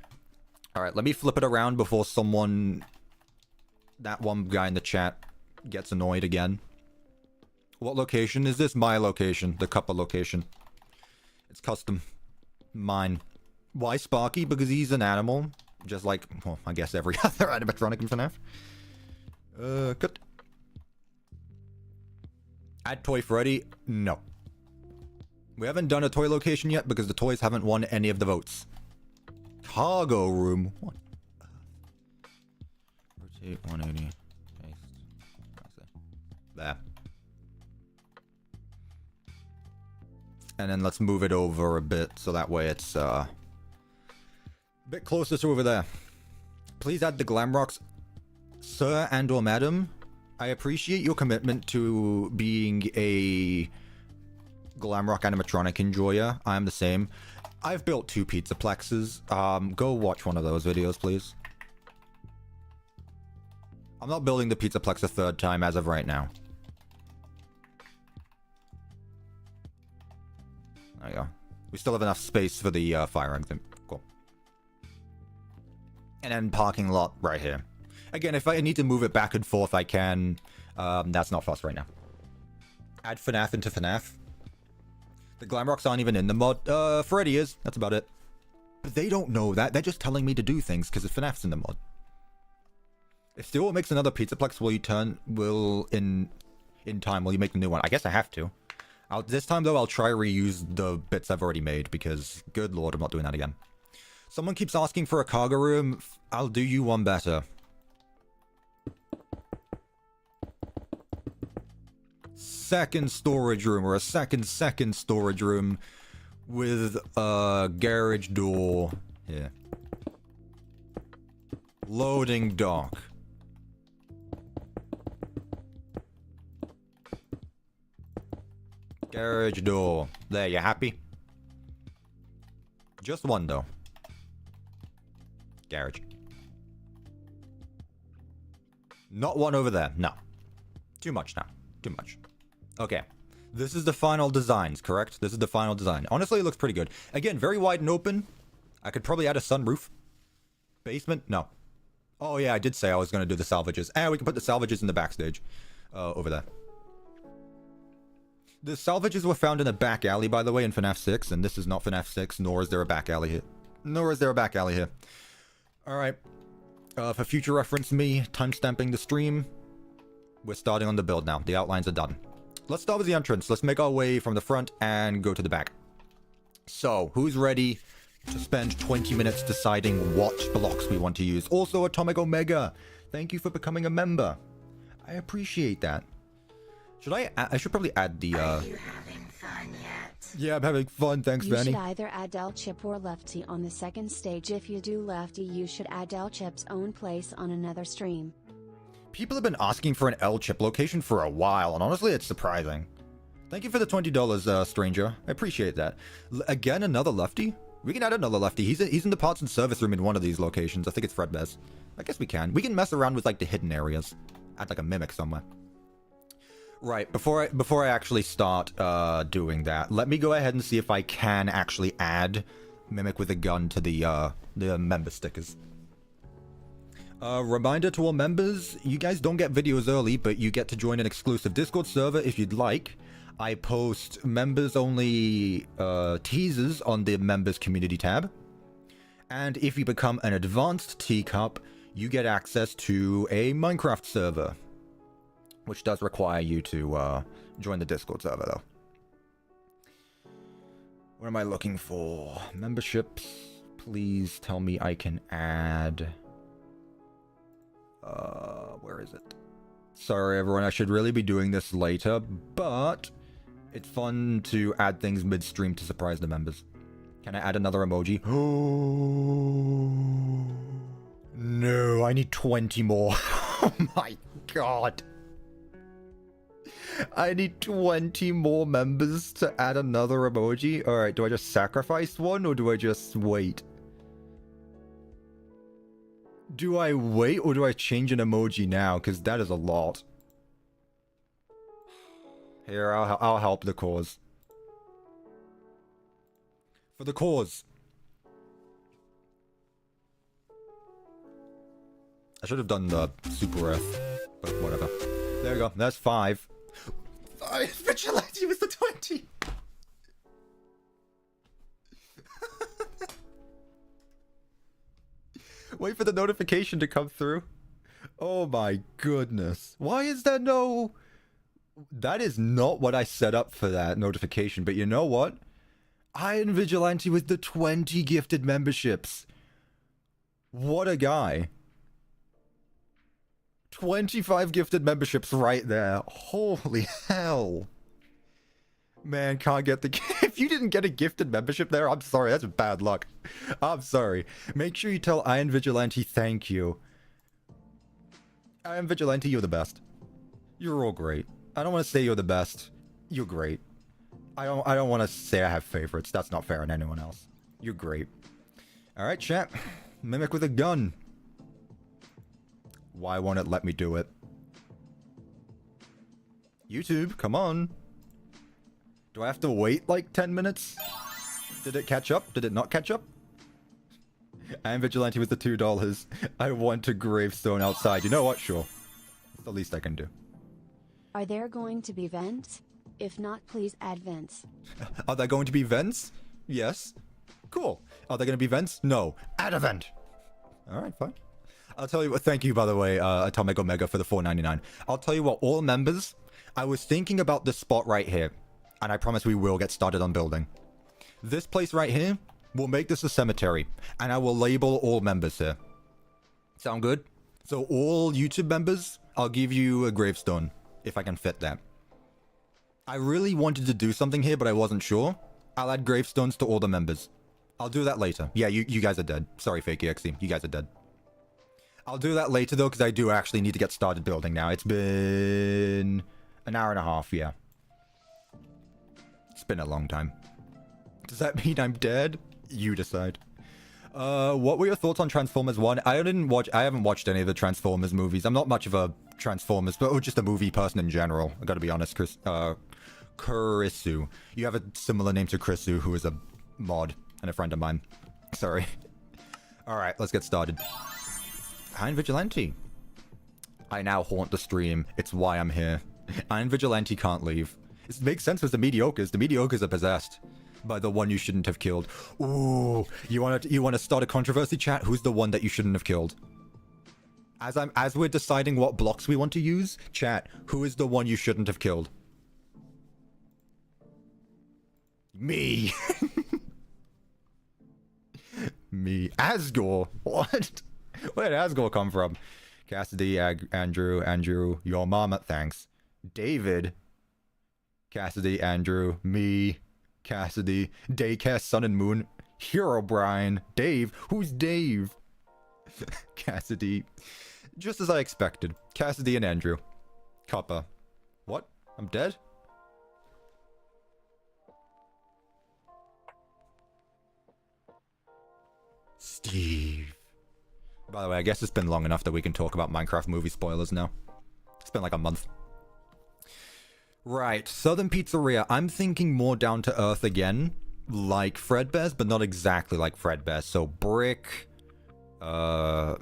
Alright, let me flip it around before someone... that one guy in the chat gets annoyed again. What location is this? My location. The Cuppa location. It's custom. Mine. Why Sparky? Because he's an animal. Just like, well, I guess every other animatronic in FNAF. Good. Add Toy Freddy? No. We haven't done a toy location yet because the toys haven't won any of the votes. Cargo room. What? Rotate 180. Paste. There. And then let's move it over a bit so that way it's a bit closer to over there. Please add the glam rocks. Sir and or madam, I appreciate your commitment to being a Glamrock animatronic enjoyer. I'm the same. I've built 2 pizzaplexes. Go watch one of those videos, please. I'm not building the pizzaplex a 3rd time as of right now. There you go. We still have enough space for the fire exit. Cool. And then parking lot right here. Again, if I need to move it back and forth, I can. That's not fuss right now. Add FNAF into FNAF. The Glamrocks aren't even in the mod. Freddy is. That's about it. But they don't know that. They're just telling me to do things because FNAF's in the mod. If Stewart makes another pizzaplex, will in time, will you make the new one? I guess I have to. This time, though, I'll try reuse the bits I've already made because, good lord, I'm not doing that again. Someone keeps asking for a cargo room. I'll do you one better. Second storage room, or a second storage room with a garage door here. Loading dock. Garage door. There, you happy? Just one, though. Garage. Not one over there. No. Too much now. Too much. Okay. This is the final designs, correct? This is the final design. Honestly, it looks pretty good. Again, very wide and open. I could probably add a sunroof. Basement? No. Oh, yeah, I did say I was going to do the salvages. And we can put the salvages in the backstage. Over there. The salvages were found in a back alley, by the way, in FNAF 6. And this is not FNAF 6, nor is there a back alley here. Nor is there a back alley here. Alright. For future reference, me timestamping the stream. We're starting on the build now. The outlines are done. Let's start with the entrance. Let's make our way from the front and go to the back. So, who's ready to spend 20 minutes deciding what blocks we want to use? Also, Atomic Omega, thank you for becoming a member. I appreciate that. Should I should probably add the, Are you having fun yet? Yeah, I'm having fun. Thanks, You Vanny. should either add Del Chip or Lefty on the second stage. If you do Lefty, you should add Del Chip's own place on another stream. People have been asking for an L-chip location for a while, and honestly, it's surprising. Thank you for the $20, stranger. I appreciate that. Again, another lefty? We can add another lefty. He's in the parts and service room in one of these locations. I think it's Fredbear's. I guess we can. We can mess around with, like, the hidden areas. Add, like, a mimic somewhere. Right, before I actually start doing that, let me go ahead and see if I can actually add mimic with a gun to the member stickers. Reminder to all members, you guys don't get videos early, but you get to join an exclusive Discord server if you'd like. I post members-only teasers on the members community tab. And if you become an advanced teacup, you get access to a Minecraft server, which does require you to join the Discord server, though. What am I looking for? Memberships. Please tell me I can add... where is it? Sorry, everyone. I should really be doing this later, but it's fun to add things midstream to surprise the members. Can I add another emoji? Oh, no, I need 20 more. Oh my god. I need 20 more members to add another emoji. Alright, do I just sacrifice one or do I just wait? Do I wait or do I change an emoji now? Because that is a lot. Here, I'll help the cause. For the cause. I should have done the Super Earth, but whatever. There we go. That's 5. Vigilante was the 20. Wait for the notification to come through. Oh my goodness. Why is there no... That is not what I set up for that notification. But you know what? Iron Vigilante with the 20 gifted memberships. What a guy. 25 gifted memberships right there. Holy hell. Man, can't get the... If you didn't get a gifted membership there, I'm sorry. That's bad luck. I'm sorry. Make sure you tell Iron Vigilante thank you. Iron Vigilante, you're the best. You're all great. I don't want to say you're the best. You're great. I don't want to say I have favorites. That's not fair on anyone else. You're great. Alright, chat. Mimic with a gun. Why won't it let me do it? YouTube, come on. Do I have to wait like 10 minutes? Did it catch up? Did it not catch up? And Vigilante with the $2. I want a gravestone outside. You know what? Sure. It's the least I can do. Are there going to be vents? If not, please add vents. Are there going to be vents? Yes. Cool. Are there going to be vents? No. Add a vent. Alright, fine. I'll tell you what. Thank you, by the way, Atomic Omega, for the $4.99. I'll tell you what, all members, I was thinking about this spot right here. And I promise we will get started on building. This place right here, we'll make this a cemetery. And I will label all members here. Sound good? So all YouTube members, I'll give you a gravestone. If I can fit that. I really wanted to do something here, but I wasn't sure. I'll add gravestones to all the members. I'll do that later. Yeah, you guys are dead. Sorry, FNAF. You guys are dead. I'll do that later, though, because I do actually need to get started building now. It's been an hour and a half, yeah. It's been a long time. Does that mean I'm dead? You decide. What were your thoughts on Transformers 1? I haven't watched any of the Transformers movies. I'm not much of a Transformers, but just a movie person in general. I gotta be honest, Kurisu. You have a similar name to Chrisu, who is a mod and a friend of mine. Sorry. Alright, let's get started. Iron Vigilante. I now haunt the stream. It's why I'm here. Iron Vigilante can't leave. It makes sense with the Mediocres. The Mediocres are possessed by the one you shouldn't have killed. Ooh, you want to start a controversy, chat? Who's the one that you shouldn't have killed? As we're deciding what blocks we want to use, chat, who is the one you shouldn't have killed? Me. Me. Asgore. What? Where did Asgore come from? Cassidy, Andrew, your mama, thanks. David. Cassidy, Andrew, me. Cassidy, Daycare, Sun and Moon, Hero Brian, Dave. Who's Dave? Cassidy. Just as I expected. Cassidy and Andrew. Cuppa. What? I'm dead? Steve. By the way, I guess it's been long enough that we can talk about Minecraft movie spoilers now. It's been like a month. Right, Southern Pizzeria. I'm thinking more down to earth again, like Fredbear's, but not exactly like Fredbear's. So brick,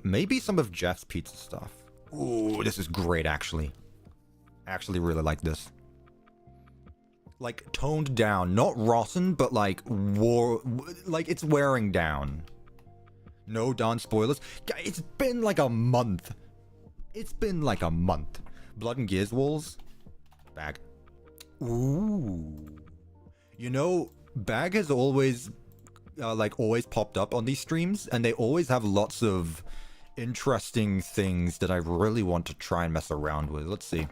maybe some of Jeff's pizza stuff. Ooh, this is great, actually. I actually really like this. Like toned down, not rotten, but like like it's wearing down. No darn spoilers. It's been like a month. It's been like a month. Blood and Gears walls. Bag. Ooh. You know, Bag has always, always popped up on these streams, and they always have lots of interesting things that I really want to try and mess around with. Let's see.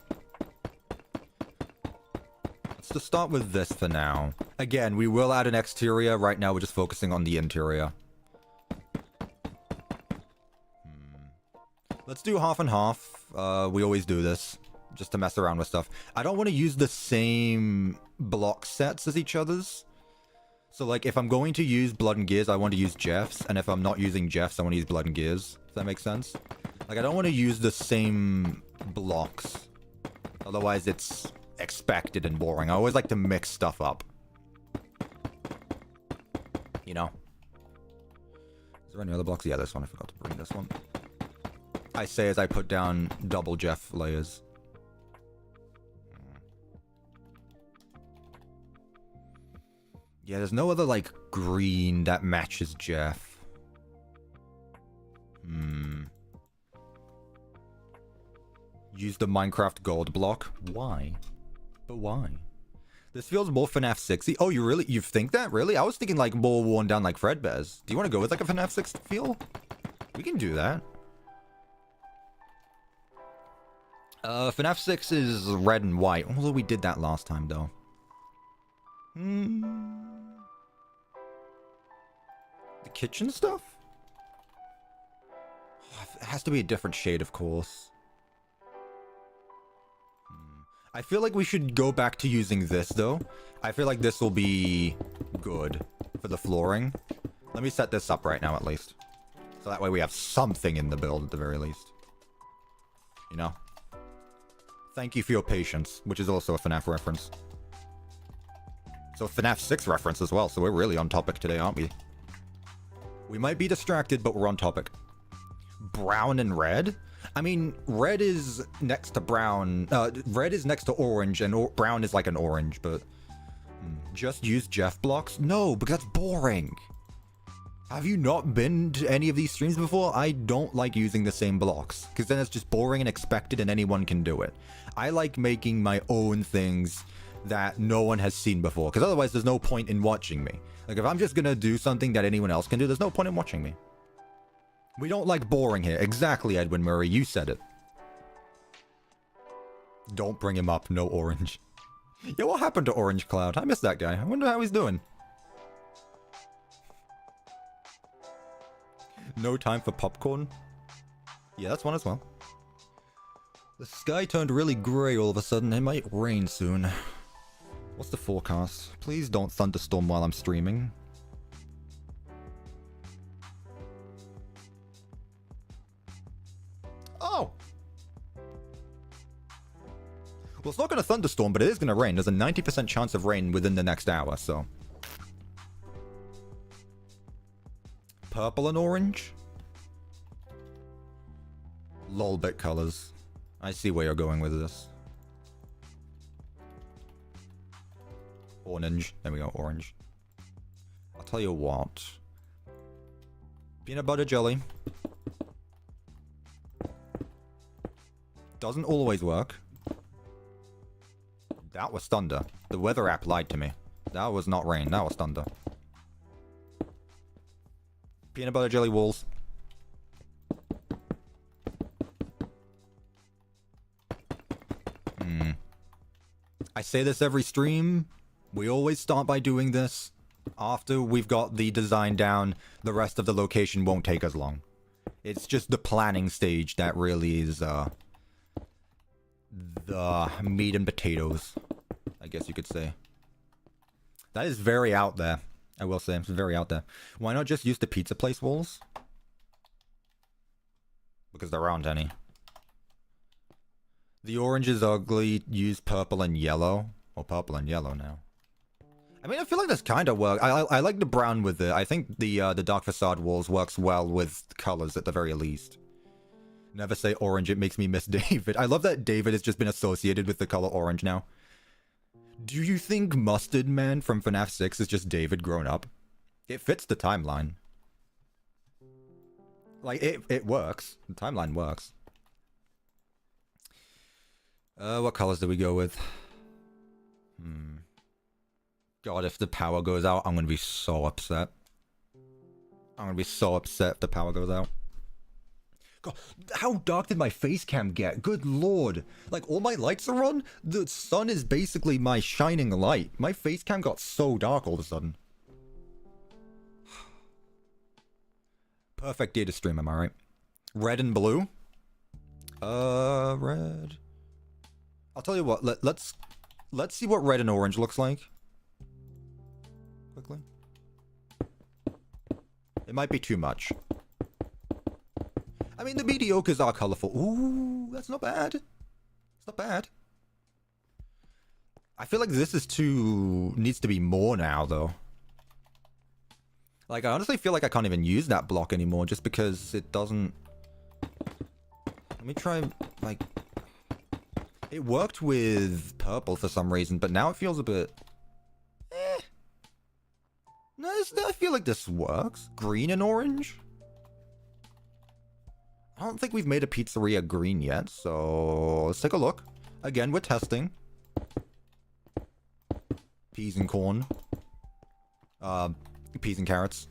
Let's just start with this for now. Again, we will add an exterior. Right now, we're just focusing on the interior. Let's do half and half. We always do this, just to mess around with stuff. I don't want to use the same block sets as each other's. So, like, if I'm going to use Blood and Gears, I want to use Jeff's. And if I'm not using Jeff's, I want to use Blood and Gears. Does that make sense? Like, I don't want to use the same blocks. Otherwise, it's expected and boring. I always like to mix stuff up. You know? Is there any other blocks? Yeah, this one. I forgot to bring this one. I say as I put down double Jeff layers. Yeah, there's no other, like, green that matches Jeff. Use the Minecraft gold block? Why? But why? This feels more FNAF 6-y. Oh, you think that? Really? I was thinking, like, more worn down like Fredbear's. Do you want to go with, like, a FNAF 6 feel? We can do that. FNAF 6 is red and white. Although we did that last time, though. The kitchen stuff? It has to be a different shade, of course. I feel like we should go back to using this, though. I feel like this will be good for the flooring. Let me set this up right now, at least. So that way we have something in the build, at the very least. You know? Thank you for your patience, which is also a FNAF reference. So a FNAF 6 reference as well, so we're really on topic today, aren't we? We might be distracted, but we're on topic. Brown and red? I mean, red is next to brown. Red is next to orange, and brown is like an orange, but... just use Jeff blocks? No, because that's boring. Have you not been to any of these streams before? I don't like using the same blocks, because then it's just boring and expected and anyone can do it. I like making my own things that no one has seen before, because otherwise there's no point in watching me. Like, if I'm just gonna do something that anyone else can do, there's no point in watching me. We don't like boring here. Exactly, Edwin Murray, you said it. Don't bring him up, no orange. Yeah, what happened to Orange Cloud? I miss that guy. I wonder how he's doing. No time for popcorn? Yeah, that's one as well. The sky turned really grey all of a sudden. It might rain soon. What's the forecast? Please don't thunderstorm while I'm streaming. Oh! Well, it's not going to thunderstorm, but it is going to rain. There's a 90% chance of rain within the next hour, so... Purple and orange? Lolbit colors. I see where you're going with this. Orange. There we go, orange. I'll tell you what. Peanut butter jelly. Doesn't always work. That was thunder. The weather app lied to me. That was not rain. That was thunder. Peanut butter jelly walls. I say this every stream. We always start by doing this. After we've got the design down, the rest of the location won't take as long. It's just the planning stage that really is, the meat and potatoes, I guess you could say. That is very out there. I will say, it's very out there. Why not just use the pizza place walls? Because there aren't any. The orange is ugly. Use purple and yellow. Or purple and yellow now. I mean, I feel like this kind of works. I like the brown with it. I think the dark facade walls works well with colors at the very least. Never say orange, it makes me miss David. I love that David has just been associated with the color orange now. Do you think Mustard Man from FNAF 6 is just David grown up? It fits the timeline. Like, it works. The timeline works. What colors do we go with? God, if the power goes out, I'm gonna be so upset. I'm gonna be so upset if the power goes out. God, how dark did my face cam get? Good lord. Like, all my lights are on? The sun is basically my shining light. My face cam got so dark all of a sudden. Perfect day to stream, am I right? Red and blue? Red. I'll tell you what, let's see what red and orange looks like. Quickly. It might be too much. I mean, the mediocres are colorful. Ooh, that's not bad. It's not bad. I feel like this is needs to be more now, though. Like, I honestly feel like I can't even use that block anymore just because it doesn't... Let me try, like... It worked with purple for some reason, but now it feels a bit... No, I feel like this works. Green and orange? I don't think we've made a pizzeria green yet, so let's take a look. Again, we're testing. Peas and corn. Peas and carrots.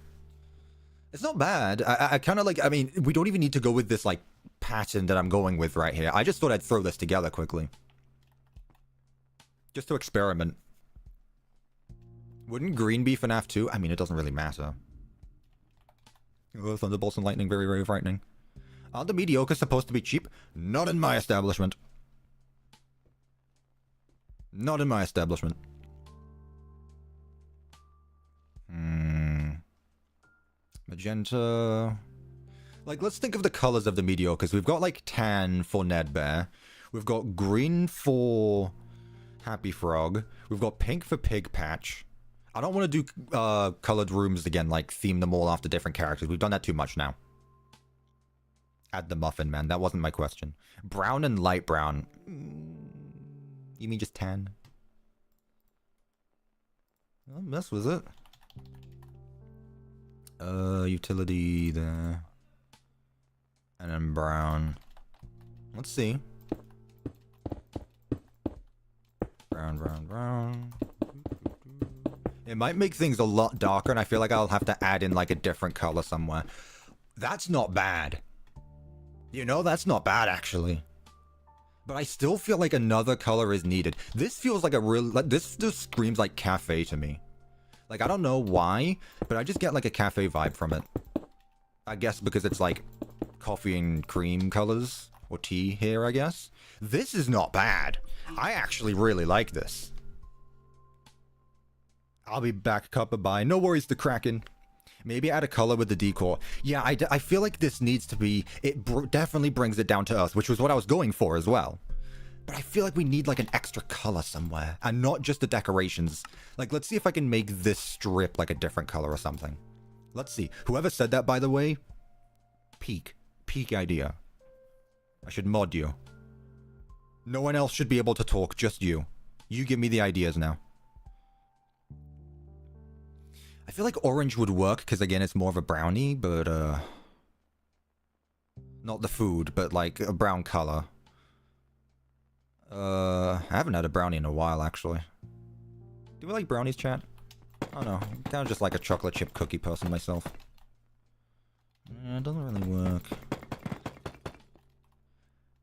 It's not bad. I kind of like, I mean, we don't even need to go with this, like, pattern that I'm going with right here. I just thought I'd throw this together quickly. Just to experiment. Wouldn't green be FNAF 2? I mean, it doesn't really matter. Oh, thunderbolts and lightning, very, very frightening. Aren't the mediocre supposed to be cheap? Not in my establishment. Not in my establishment. Magenta. Like, let's think of the colors of the mediocres. We've got, like, tan for Ned Bear. We've got green for Happy Frog. We've got pink for Pig Patch. I don't want to do colored rooms again, like, theme them all after different characters. We've done that too much now. Add the Muffin Man. That wasn't my question. Brown and light brown. You mean just tan? Well, this was it. Utility there. And then brown. Let's see. Brown, brown, brown. It might make things a lot darker, and I feel like I'll have to add in, like, a different color somewhere. That's not bad. You know, that's not bad, actually. But I still feel like another color is needed. This feels like a real... Like, this just screams like cafe to me. Like, I don't know why, but I just get, like, a cafe vibe from it. I guess because it's, like, coffee and cream colors. Or tea here, I guess. This is not bad. I actually really like this. I'll be back, Cuppa. Bye. No worries, the Kraken. Maybe add a color with the decor. Yeah, I feel like this needs to be... It definitely brings it down to earth, which was what I was going for as well. But I feel like we need like an extra color somewhere. And not just the decorations. Like, let's see if I can make this strip like a different color or something. Let's see. Whoever said that, by the way, peak idea. I should mod you. No one else should be able to talk, just you. You give me the ideas now. I feel like orange would work, because again, it's more of a brownie, but, not the food, but like a brown color. I haven't had a brownie in a while, actually. Do we like brownies, chat? I don't know. I'm kind of just like a chocolate chip cookie person myself. It doesn't really work.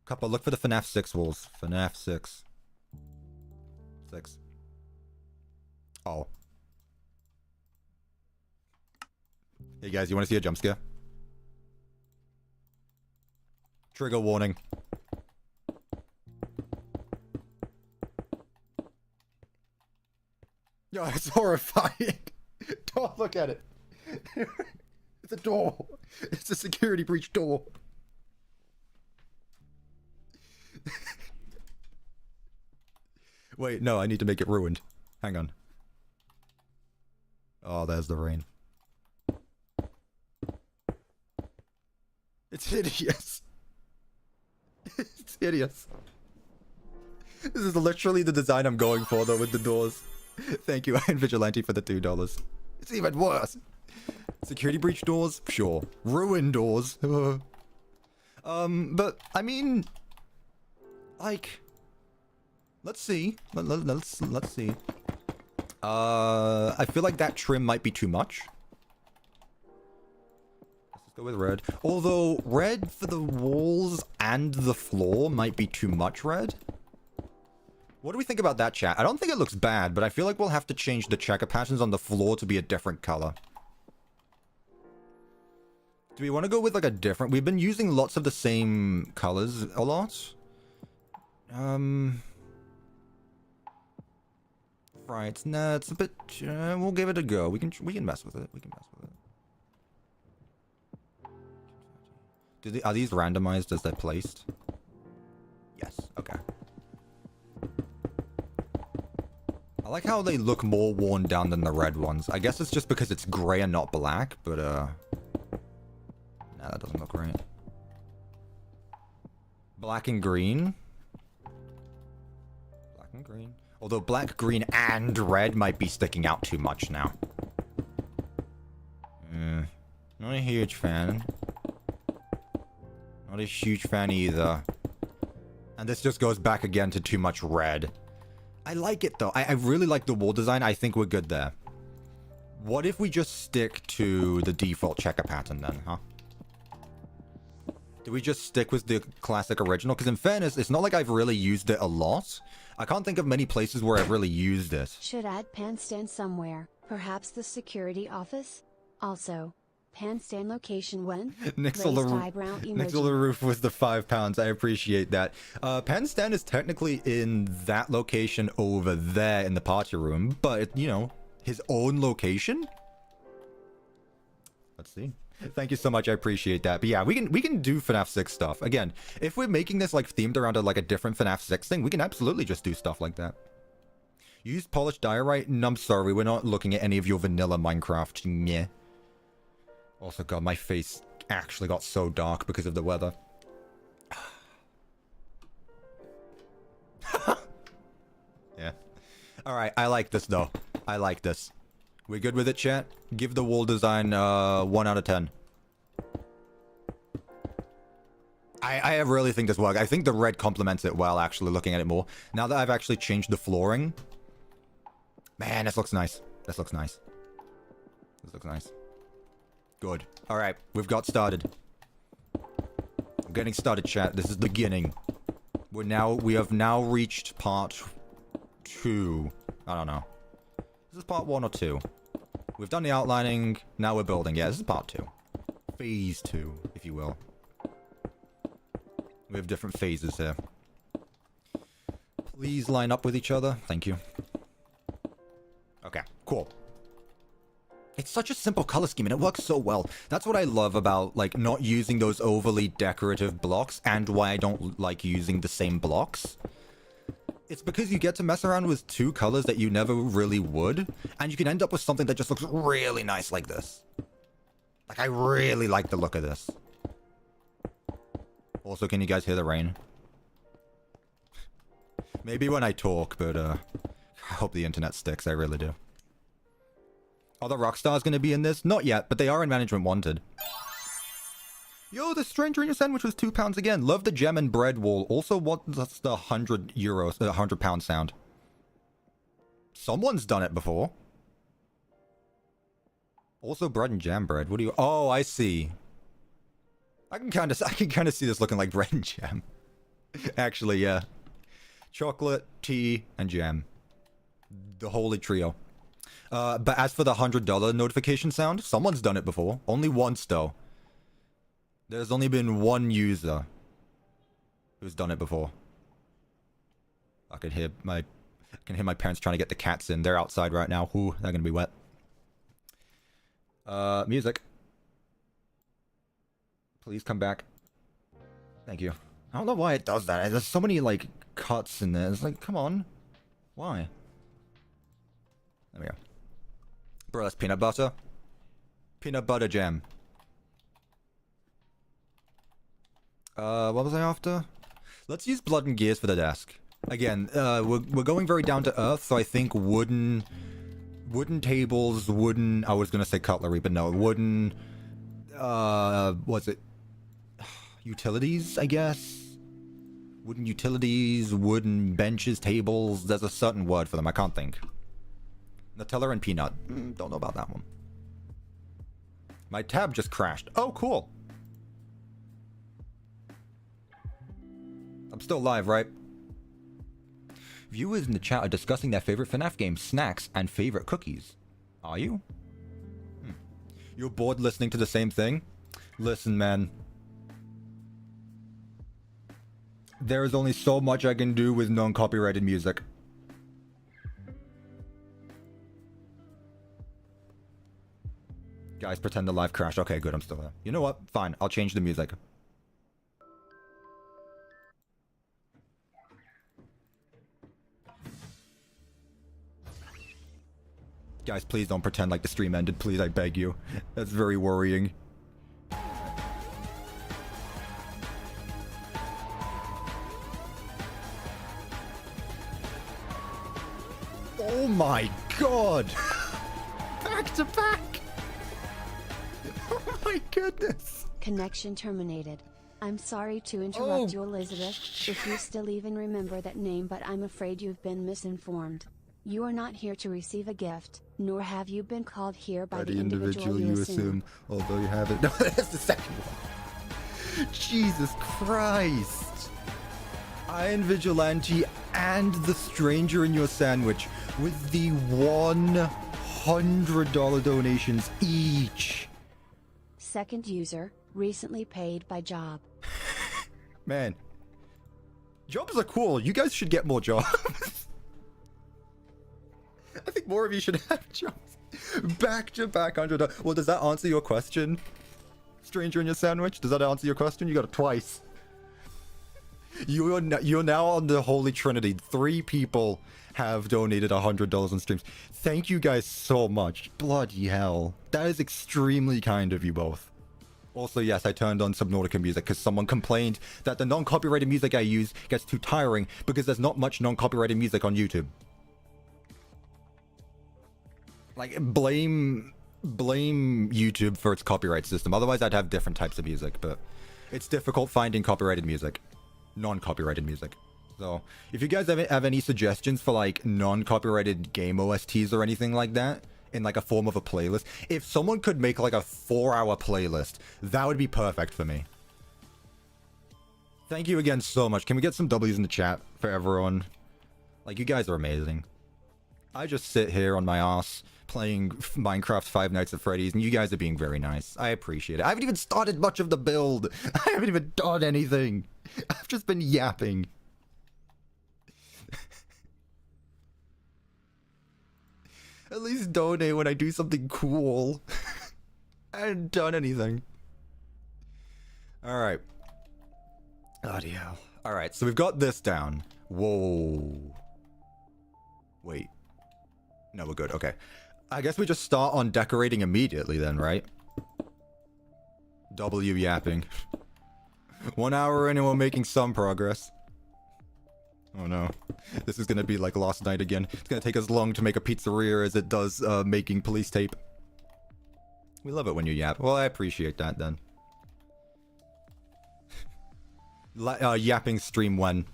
Cuppa, look for the FNAF 6 walls. FNAF 6. 6. Oh. Hey guys, you want to see a jump scare? Trigger warning. Yo, it's horrifying. Don't look at it. It's a door. It's a security breach door. Wait, no, I need to make it ruined. Hang on. Oh, there's the rain. It's hideous. It's hideous. This is literally the design I'm going for, though, with the doors. Thank you, Iron Vigilante, for the $2. It's even worse. Security breach doors? Sure. Ruin doors? But, I mean... Like... Let's see. Let's see. I feel like that trim might be too much. Let's go with red. Although, red for the walls and the floor might be too much red. What do we think about that, chat? I don't think it looks bad, but I feel like we'll have to change the checker patterns on the floor to be a different color. Do we want to go with like a different... We've been using lots of the same colors a lot. Right, nah, it's a bit... we'll give it a go. We can mess with it. We can mess with it. Are these randomized as they're placed? Yes, okay. I like how they look more worn down than the red ones. I guess it's just because it's gray and not black, but, nah, that doesn't look right. Black and green. Black and green. Although black, green, and red might be sticking out too much now. Not a huge fan. Not a huge fan either. And this just goes back again to too much red. I like it though. I really like the wall design. I think we're good there. What if we just stick to the default checker pattern then, huh? Do we just stick with the classic original? Because in fairness, it's not like I've really used it a lot. I can't think of many places where I've really used it. Should add pan stand somewhere, perhaps the security office? Also, pan stand location when? Next on the roof was the £5. I appreciate that. Pan stand is technically in that location over there in the party room, but, you know, his own location? Let's see. Thank you so much. I appreciate that. But yeah, we can do FNAF 6 stuff. Again, if we're making this like themed around like a different FNAF 6 thing, we can absolutely just do stuff like that. Use polished diorite? No, I'm sorry. We're not looking at any of your vanilla Minecraft. Meh. Also, God, my face actually got so dark because of the weather. Yeah. Alright, I like this though. I like this. We good with it, chat? Give the wall design 1 out of 10. I really think this works. I think the red complements it well, actually, looking at it more. Now that I've actually changed the flooring. Man, this looks nice. This looks nice. This looks nice. Good. Alright, we've got started. I'm getting started, chat. This is the beginning. We have now reached part 2. I don't know. Is this part 1 or 2? We've done the outlining, now we're building. Yeah, this is part 2. Phase 2, if you will. We have different phases here. Please line up with each other. Thank you. Okay, cool. It's such a simple color scheme and it works so well. That's what I love about, like, not using those overly decorative blocks and why I don't like using the same blocks. It's because you get to mess around with two colors that you never really would, and you can end up with something that just looks really nice like this. Like, I really like the look of this. Also, can you guys hear the rain? Maybe when I talk, but, I hope the internet sticks, I really do. Are the Rockstars going to be in this? Not yet, but they are in Management Wanted. Yo, the stranger in your sandwich was £2 again. Love the gem and bread wall. Also, what's the €100, £100 sound? Someone's done it before. Also, bread and jam bread. What do you... Oh, I see. I can kind of see this looking like bread and jam. Actually, yeah. Chocolate, tea, and jam. The holy trio. But as for the $100 notification sound, someone's done it before. Only once, though. There's only been one user who's done it before. I can hear my parents trying to get the cats in. They're outside right now. Ooh, they're gonna be wet. Music. Please come back. Thank you. I don't know why it does that. There's so many, like, cuts in there. It's like, come on. Why? There we go. Bro, that's peanut butter. Peanut butter jam. What was I after? Let's use blood and gears for the desk. Again, we're going very down to earth, so I think wooden tables, I was gonna say cutlery, but no, wooden, what's it? Utilities, I guess? Wooden utilities, wooden benches, tables, there's a certain word for them, I can't think. Nutella and peanut. Don't know about that one. My tab just crashed. Oh, cool. I'm still live, right? Viewers in the chat are discussing their favorite FNAF games, snacks, and favorite cookies. Are you? You're bored listening to the same thing? Listen, man. There is only so much I can do with non-copyrighted music. Guys, pretend the live crashed. Okay, good, I'm still there. You know what? Fine, I'll change the music. Guys, please don't pretend like the stream ended, please, I beg you. That's very worrying. Oh my god! Back to back! Oh my goodness! Connection terminated. I'm sorry to interrupt you, Elizabeth, if you still even remember that name, but I'm afraid you've been misinformed. You are not here to receive a gift, nor have you been called here by the individual you assume. Although you haven't. No, that's the second one. Jesus Christ! Iron Vigilante and the stranger in your sandwich with the $100 donations each. Second user, recently paid by job. Man. Jobs are cool. You guys should get more jobs. I think more of you should have jobs. Back to back $100. Well, does that answer your question? Stranger in your sandwich? Does that answer your question? You got it twice. You're now on the Holy Trinity. 3 people have donated $100 on streams. Thank you guys so much. Bloody hell. That is extremely kind of you both. Also, yes, I turned on Subnautica music because someone complained that the non-copyrighted music I use gets too tiring because there's not much non-copyrighted music on YouTube. Like, blame YouTube for its copyright system. Otherwise, I'd have different types of music, but it's difficult finding copyrighted music. Non-copyrighted music. So, if you guys have any suggestions for, like, non-copyrighted game OSTs or anything like that, in, like, a form of a playlist, if someone could make, like, a 4-hour playlist, that would be perfect for me. Thank you again so much. Can we get some W's in the chat for everyone? Like, you guys are amazing. I just sit here on my ass playing Minecraft Five Nights at Freddy's, and you guys are being very nice. I appreciate it. I haven't even started much of the build. I haven't even done anything. I've just been yapping. At least donate when I do something cool. I hadn't done anything. Alright. Bloody hell. Alright, so we've got this down. Whoa. Wait. No, we're good. Okay. I guess we just start on decorating immediately then, right? W yapping. 1 hour in and we're making some progress. Oh no. This is gonna be like last night again. It's gonna take as long to make a pizzeria as it does making police tape. We love it when you yap. Well, I appreciate that then. Yapping stream when?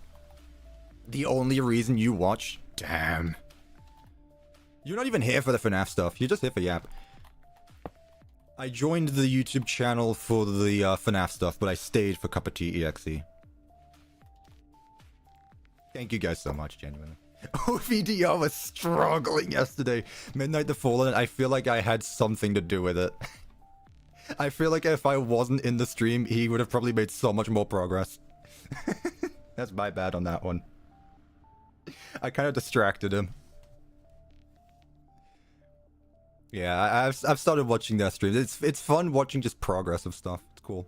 The only reason you watch? Damn. You're not even here for the FNAF stuff. You're just here for yap. I joined the YouTube channel for the FNAF stuff, but I stayed for CuppaTeaExe. Thank you guys so much, genuinely. OVDR was struggling yesterday. Midnight the Fallen, I feel like I had something to do with it. I feel like if I wasn't in the stream, he would have probably made so much more progress. That's my bad on that one. I kind of distracted him. Yeah, I've started watching their streams. It's fun watching just progress of stuff. It's cool.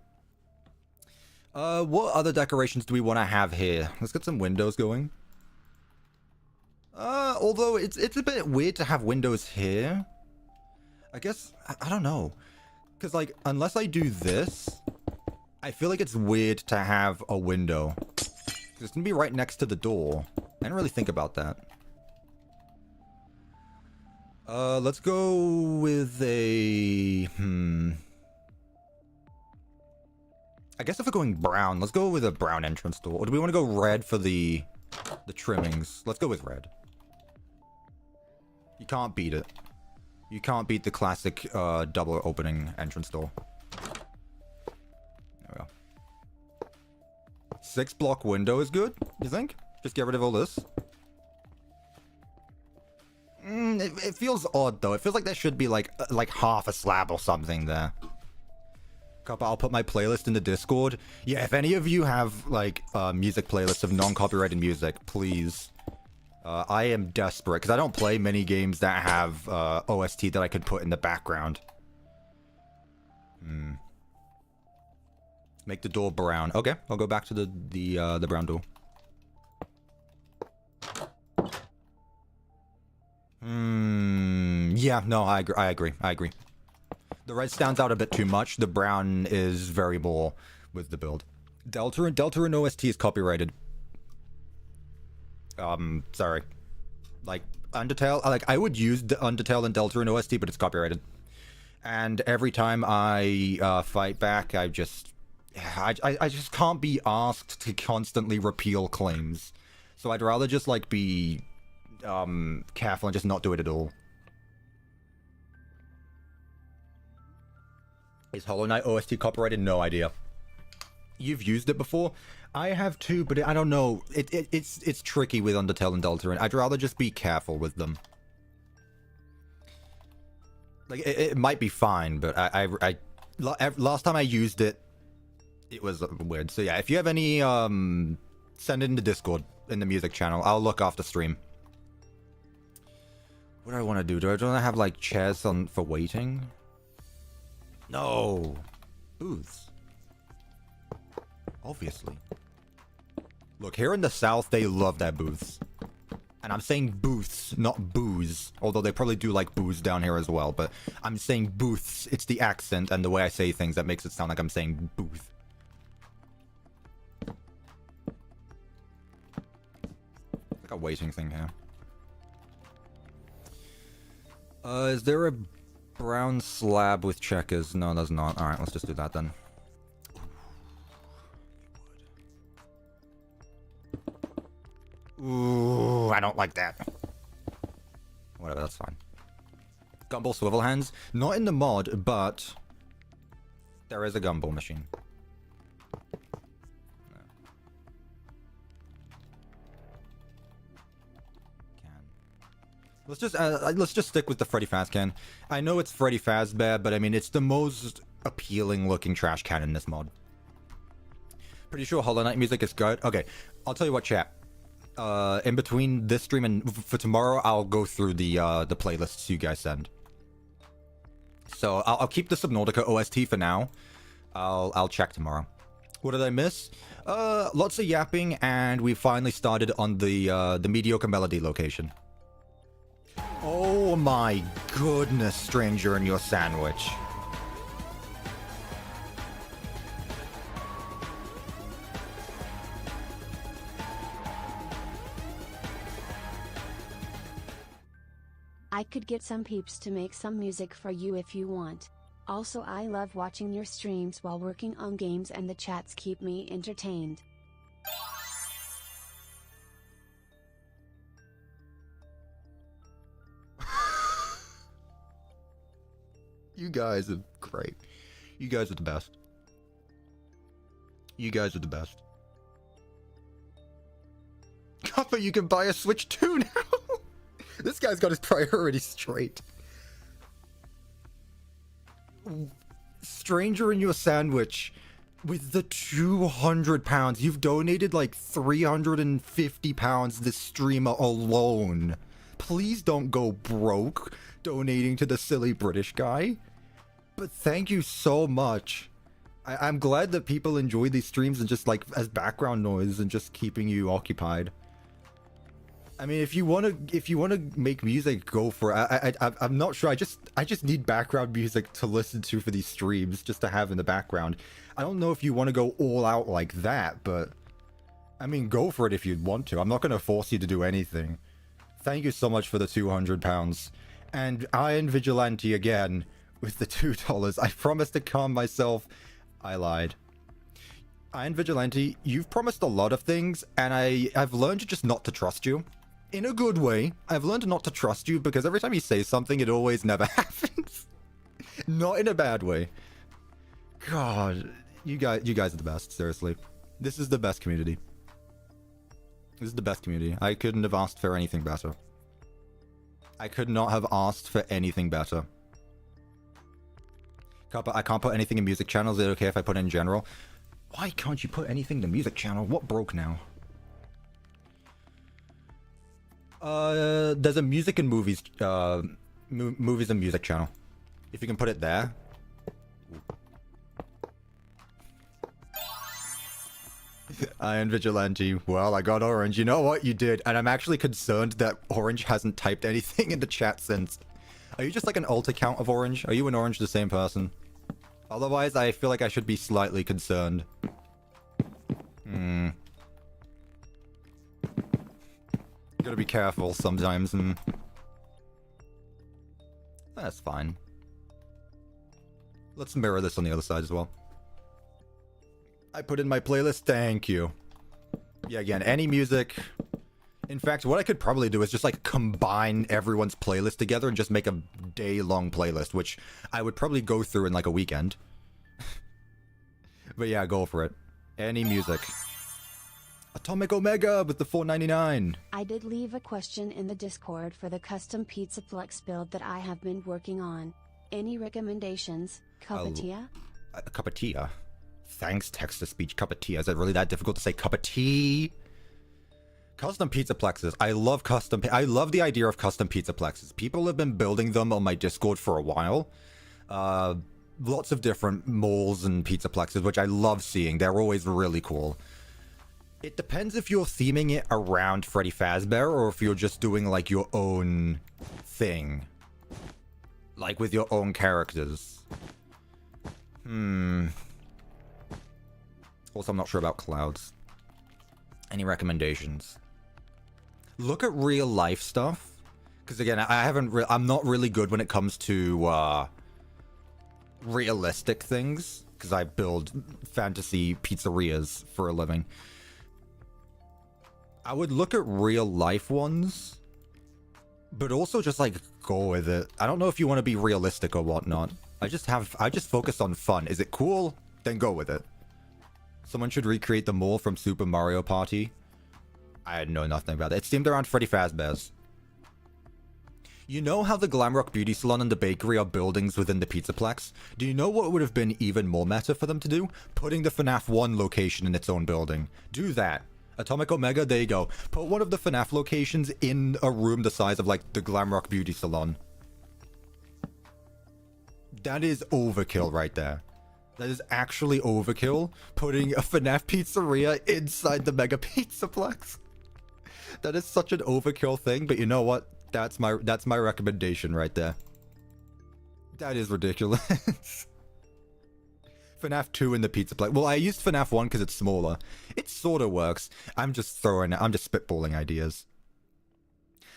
What other decorations do we want to have here? Let's get some windows going. Although it's a bit weird to have windows here. I guess, I don't know. Because, like, unless I do this, I feel like it's weird to have a window. It's gonna be right next to the door. I didn't really think about that. Let's go with a... I guess if we're going brown, let's go with a brown entrance door. Or do we want to go red for the trimmings? Let's go with red. You can't beat it. You can't beat the classic double opening entrance door. There we go. 6-block window is good, you think? Just get rid of all this? It feels odd though. It feels like there should be like half a slab or something there. Cuppa, I'll put my playlist in the Discord. Yeah, if any of you have like music playlists of non-copyrighted music, please. I am desperate because I don't play many games that have OST that I could put in the background. Make the door brown. Okay, I'll go back to the brown door. Yeah, no, I agree. The red stands out a bit too much. The brown is very more with the build. Delta and OST is copyrighted. Sorry. Like, Undertale, I would use the Undertale and Delta and OST, but it's copyrighted. And every time I fight back, I just can't be asked to constantly repeal claims. So I'd rather just, like, be careful and just not do it at all. Is Hollow Knight OST copyrighted? No idea. You've used it before? I have too, but I don't know. It's tricky with Undertale and Delta, and I'd rather just be careful with them. Like, it might be fine, but last time I used it, it was weird. So yeah, if you have any, send it in the Discord, in the music channel. I'll look after stream. What do I want to do? Do I want to have, like, chairs for waiting? No. Booths. Obviously. Look, here in the South, they love their booths. And I'm saying booths, not booze. Although they probably do like booze down here as well. But I'm saying booths. It's the accent and the way I say things that makes it sound like I'm saying booth. It's like a waiting thing here. Is there a brown slab with checkers? No, there's not. Alright, let's just do that then. Ooh, I don't like that. Whatever, that's fine. Gumball swivel hands. Not in the mod, but there is a gumball machine. No. Let's just stick with the Freddy Faz can. I know it's Freddy Fazbear, but I mean it's the most appealing looking trash can in this mod. Pretty sure Hollow Knight music is good. Okay, I'll tell you what, chat. In between this stream and for tomorrow, I'll go through the playlists you guys send. So I'll keep the Subnautica OST for now. I'll check tomorrow. What did I miss? Lots of yapping, and we finally started on the Mediocre Melody location. Oh my goodness, stranger in your sandwich. I could get some peeps to make some music for you if you want. Also, I love watching your streams while working on games, and the chats keep me entertained. You guys are great. You guys are the best. You guys are the best. Cuppa, you can buy a Switch 2 now! This guy's got his priorities straight. Stranger in your sandwich, with the £200, you've donated like £350 this streamer alone. Please don't go broke donating to the silly British guy. But thank you so much. I'm glad that people enjoy these streams and just like as background noise and just keeping you occupied. I mean, if you wanna make music, go for it. I'm not sure. I just need background music to listen to for these streams, just to have in the background. I don't know if you want to go all out like that, but I mean, go for it if you'd want to. I'm not gonna force you to do anything. Thank you so much for the £200, and Iron Vigilante again with the $2. I promised to calm myself. I lied. Iron Vigilante, you've promised a lot of things, and I've learned just not to trust you. In a good way. I've learned not to trust you because every time you say something, it always never happens. Not in a bad way. God, you guys are the best, seriously. This is the best community. This is the best community. I couldn't have asked for anything better. I could not have asked for anything better. I can't put anything in music channels. Is it okay if I put it in general? Why can't you put anything in the music channel? What broke now? There's a music and movies, movies and music channel. If you can put it there. Iron Vigilante. Well, I got Orange. You know what? You did. And I'm actually concerned that Orange hasn't typed anything in the chat since. Are you just like an alt account of Orange? Are you and Orange the same person? Otherwise, I feel like I should be slightly concerned. Gotta be careful sometimes, and that's fine. Let's mirror this on the other side as well. I put in my playlist. Thank you. Yeah, again, any music. In fact, what I could probably do is just like combine everyone's playlist together and just make a day-long playlist, which I would probably go through in like a weekend. But yeah, go for it. Any music. Atomic Omega with the $4.99. I did leave a question in the Discord for the custom PizzaPlex build that I have been working on. Any recommendations? CuppaTeaExe? CuppaTeaExe. Thanks, text-to-speech. CuppaTeaExe. Is it really that difficult to say CuppaTeaExe? Custom pizzaplexes. I love the idea of custom pizzaplexes. People have been building them on my Discord for a while. Lots of different malls and pizzaplexes, which I love seeing. They're always really cool. It depends if you're theming it around Freddy Fazbear or if you're just doing like your own thing. Like with your own characters. Also, I'm not sure about clouds. Any recommendations? Look at real life stuff. Because again, I'm not really good when it comes to realistic things. Because I build fantasy pizzerias for a living. I would look at real life ones, but also just like go with it. I don't know if you want to be realistic or whatnot. I just focus on fun. Is it cool? Then go with it. Someone should recreate the mall from Super Mario Party. I know nothing about it. It's themed around Freddy Fazbear's. You know how the Glamrock Beauty Salon and the bakery are buildings within the Pizzaplex? Do you know what would have been even more meta for them to do? Putting the FNAF 1 location in its own building. Do that. Atomic Omega, there you go. Put one of the FNAF locations in a room the size of, like, the Glamrock Beauty Salon. That is overkill right there. That is actually overkill, putting a FNAF pizzeria inside the Mega Pizzaplex. That is such an overkill thing, but you know what? That's my recommendation right there. That is ridiculous. FNAF 2 in the Pizzaplex. Well, I used FNAF 1 because it's smaller. It sort of works. I'm just spitballing ideas.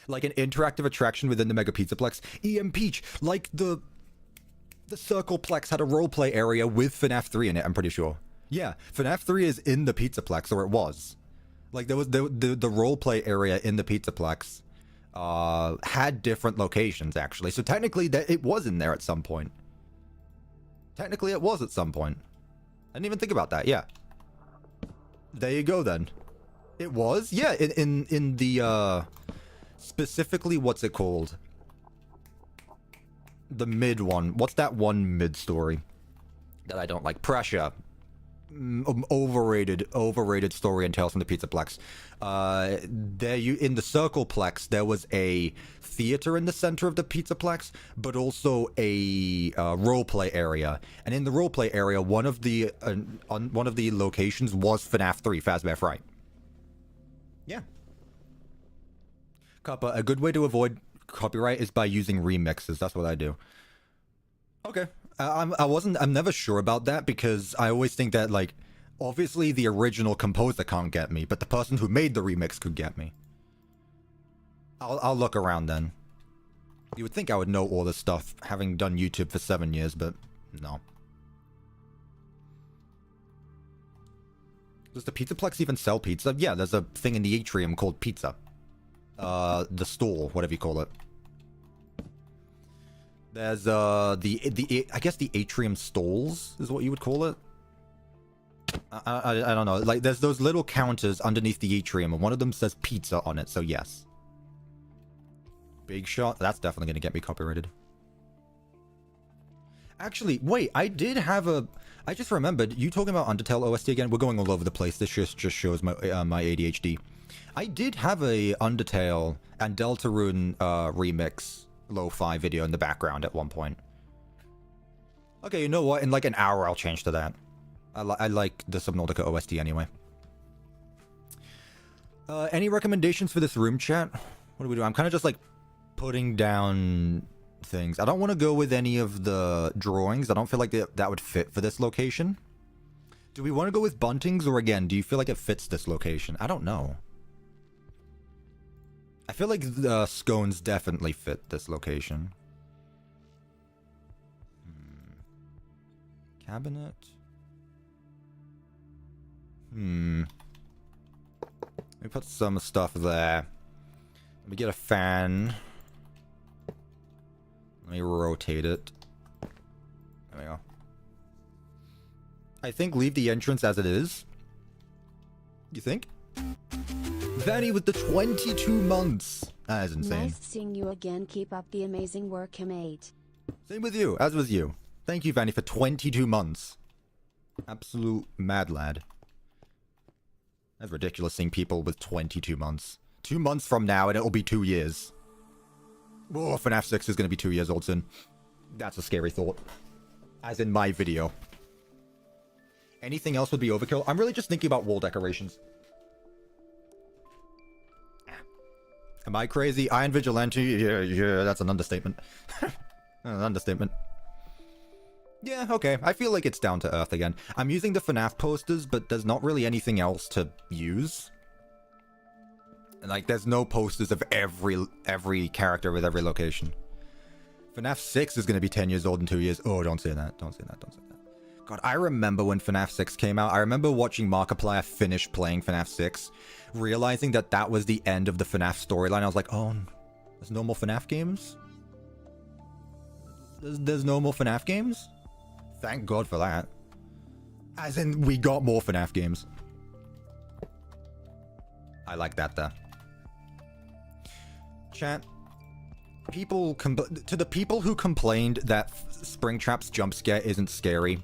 Like an interactive attraction within the Mega Pizzaplex. EM Peach, like the Circleplex had a roleplay area with FNAF 3 in it, I'm pretty sure. Yeah, FNAF 3 is in the Pizzaplex, or it was. Like, there was the roleplay area in the Pizzaplex. Had different locations, actually. So technically, it was in there at some point. Technically, it was at some point. I didn't even think about that, yeah. There you go, then. It was? Yeah, in the, specifically, what's it called? The mid one. What's that one mid story that I don't like? Pressure. Overrated story and Tales from the Pizzaplex. In the Circleplex, there was a theater in the center of the Pizzaplex, but also a roleplay area. And in the roleplay area, one of the locations was FNAF 3, Fazbear Fright. Yeah. Cuppa, a good way to avoid copyright is by using remixes. That's what I do. Okay. I'm never sure about that because I always think that, like, obviously the original composer can't get me, but the person who made the remix could get me. I'll look around then. You would think I would know all this stuff, having done YouTube for 7 years, but no. Does the Pizzaplex even sell pizza? Yeah, there's a thing in the atrium called Pizza. The stall, whatever you call it. There's I guess the atrium stalls is what you would call it. I don't know. Like, there's those little counters underneath the atrium, and one of them says pizza on it, so yes. Big shot. That's definitely going to get me copyrighted. Actually, wait, I just remembered, you talking about Undertale OST again? We're going all over the place. This just shows my ADHD. I did have a Undertale and Deltarune remix lo-fi video in the background at one point. Okay, you know what? In like an hour, I'll change to that. I like the Subnautica OST anyway. Any recommendations for this room, chat? What do we do? I'm kind of just like putting down things. I don't want to go with any of the drawings. I don't feel like that would fit for this location. Do we want to go with buntings, or again, do you feel like it fits this location? I don't know. I feel like the scones definitely fit this location. Cabinet. Let me put some stuff there. Let me get a fan. Let me rotate it. There we go. I think leave the entrance as it is. You think? Vanny with the 22 months. That is insane. Nice seeing you again. Keep up the amazing work, mate. Same with you, as with you. Thank you, Vanny, for 22 months. Absolute mad lad. That's ridiculous seeing people with 22 months. 2 months from now and it'll be 2 years. Oh, FNAF 6 is going to be 2 years old soon. That's a scary thought. As in my video. Anything else would be overkill? I'm really just thinking about wall decorations. Am I crazy? Iron Vigilante? Yeah, that's an understatement. An understatement. Yeah, okay. I feel like it's down to earth again. I'm using the FNAF posters, but there's not really anything else to use. Like, there's no posters of every character with every location. FNAF 6 is going to be 10 years old in 2 years. Oh, don't say that. Don't say that. Don't say that. God, I remember when FNAF 6 came out. I remember watching Markiplier finish playing FNAF 6, realizing that that was the end of the FNAF storyline. I was like, oh, there's no more FNAF games? There's no more FNAF games? Thank God for that. As in, we got more FNAF games. I like that, though. Chat, to the people who complained that Springtrap's jump scare isn't scary,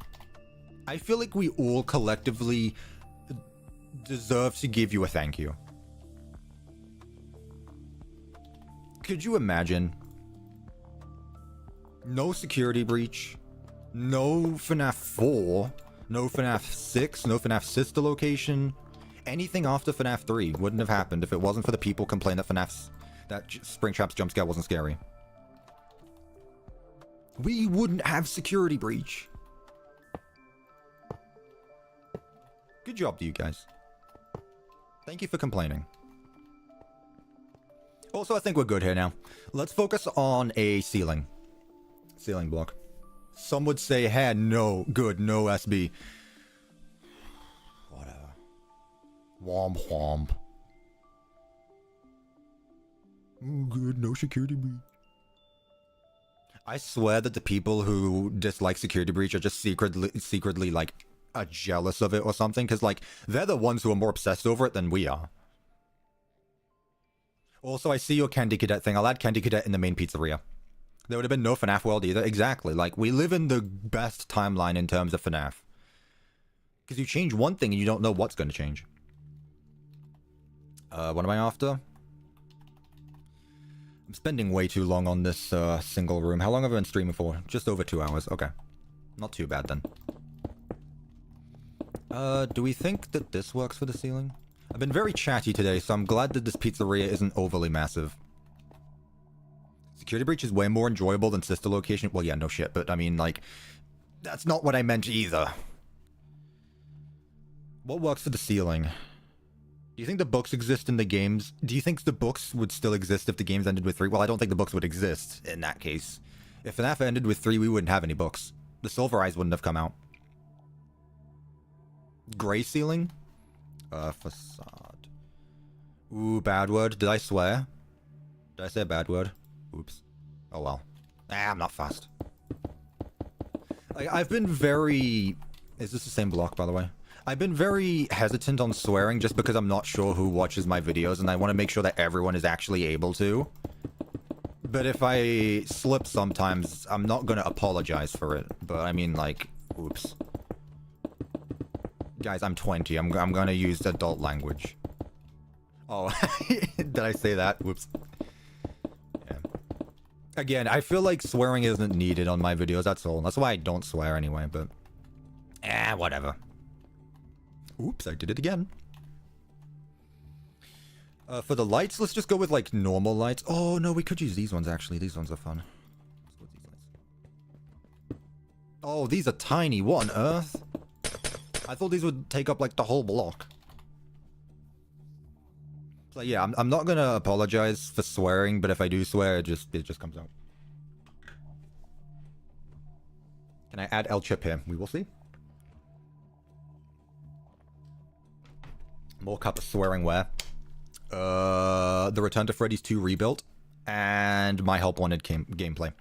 I feel like we all collectively deserve to give you a thank you. Could you imagine? No security breach, no FNAF 4, no FNAF 6, no FNAF sister location. Anything after FNAF 3 wouldn't have happened if it wasn't for the people complaining that Springtrap's jump scare wasn't scary. We wouldn't have security breach. Good job to you guys. Thank you for complaining. Also, I think we're good here now. Let's focus on a ceiling. Ceiling block. Some would say, hey, no, good, no SB. Whatever. Womp womp. Oh, good, no security breach. I swear that the people who dislike security breach are just secretly like, jealous of it or something, because like, they're the ones who are more obsessed over it than we are. Also, I see your Candy Cadet thing. I'll add Candy Cadet in the main pizzeria. There would have been no FNAF world either. Exactly. Like, we live in the best timeline in terms of FNAF. Because you change one thing and you don't know what's going to change. What am I after? I'm spending way too long on this single room. How long have I been streaming for? Just over 2 hours. Okay. Not too bad then. Do we think that this works for the ceiling? I've been very chatty today, so I'm glad that this pizzeria isn't overly massive. Security breach is way more enjoyable than sister location. Well, yeah, no shit, but I mean, like, that's not what I meant either. What works for the ceiling? Do you think the books exist in the games? Do you think the books would still exist if the games ended with 3? Well, I don't think the books would exist in that case. If FNAF ended with 3, we wouldn't have any books. The Silver Eyes wouldn't have come out. Gray ceiling? Facade. Ooh, bad word. Did I swear? Did I say a bad word? Oops. Oh well. I'm not fast. I've been very... Is this the same block, by the way? I've been very hesitant on swearing just because I'm not sure who watches my videos, and I want to make sure that everyone is actually able to. But if I slip sometimes, I'm not going to apologize for it. But I mean, like, oops. Guys, I'm 20. I'm going to use adult language. Oh, did I say that? Whoops. Yeah. Again, I feel like swearing isn't needed on my videos, that's all. That's why I don't swear anyway, but... whatever. Oops, I did it again. For the lights, let's just go with, like, normal lights. Oh, no, we could use these ones, actually. These ones are fun. Let's go with these lights. Oh, these are tiny. What on earth? I thought these would take up, like, the whole block. So, yeah, I'm not gonna apologize for swearing, but if I do swear, it just comes out. Can I add El Chip here? We will see. More cup of swearing where? The Return to Freddy's 2 rebuilt, and my Help Wanted gameplay.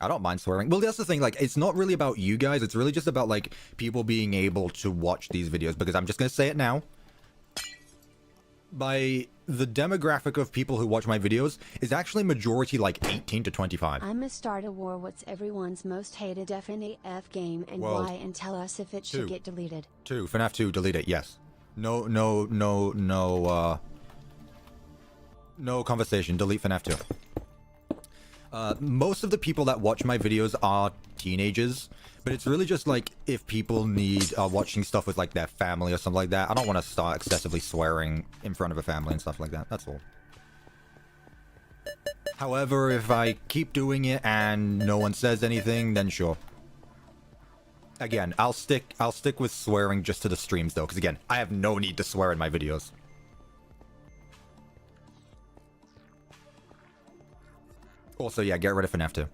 I don't mind swearing. Well, that's the thing, like, it's not really about you guys, it's really just about, like, people being able to watch these videos, because I'm just gonna say it now. By the demographic of people who watch my videos is actually majority, like, 18 to 25. I'ma start a war. What's everyone's most hated FNAF game and World. why, and tell us if it should get deleted. 2. FNAF 2, delete it, yes. No conversation, delete FNAF 2. Most of the people that watch my videos are teenagers, but it's really just like if people are watching stuff with like their family or something like that. I don't want to start excessively swearing in front of a family and stuff like that. That's all. However, if I keep doing it and no one says anything, then sure. Again, I'll stick with swearing just to the streams though, because again, I have no need to swear in my videos. Also, yeah, get rid of FNAF 2.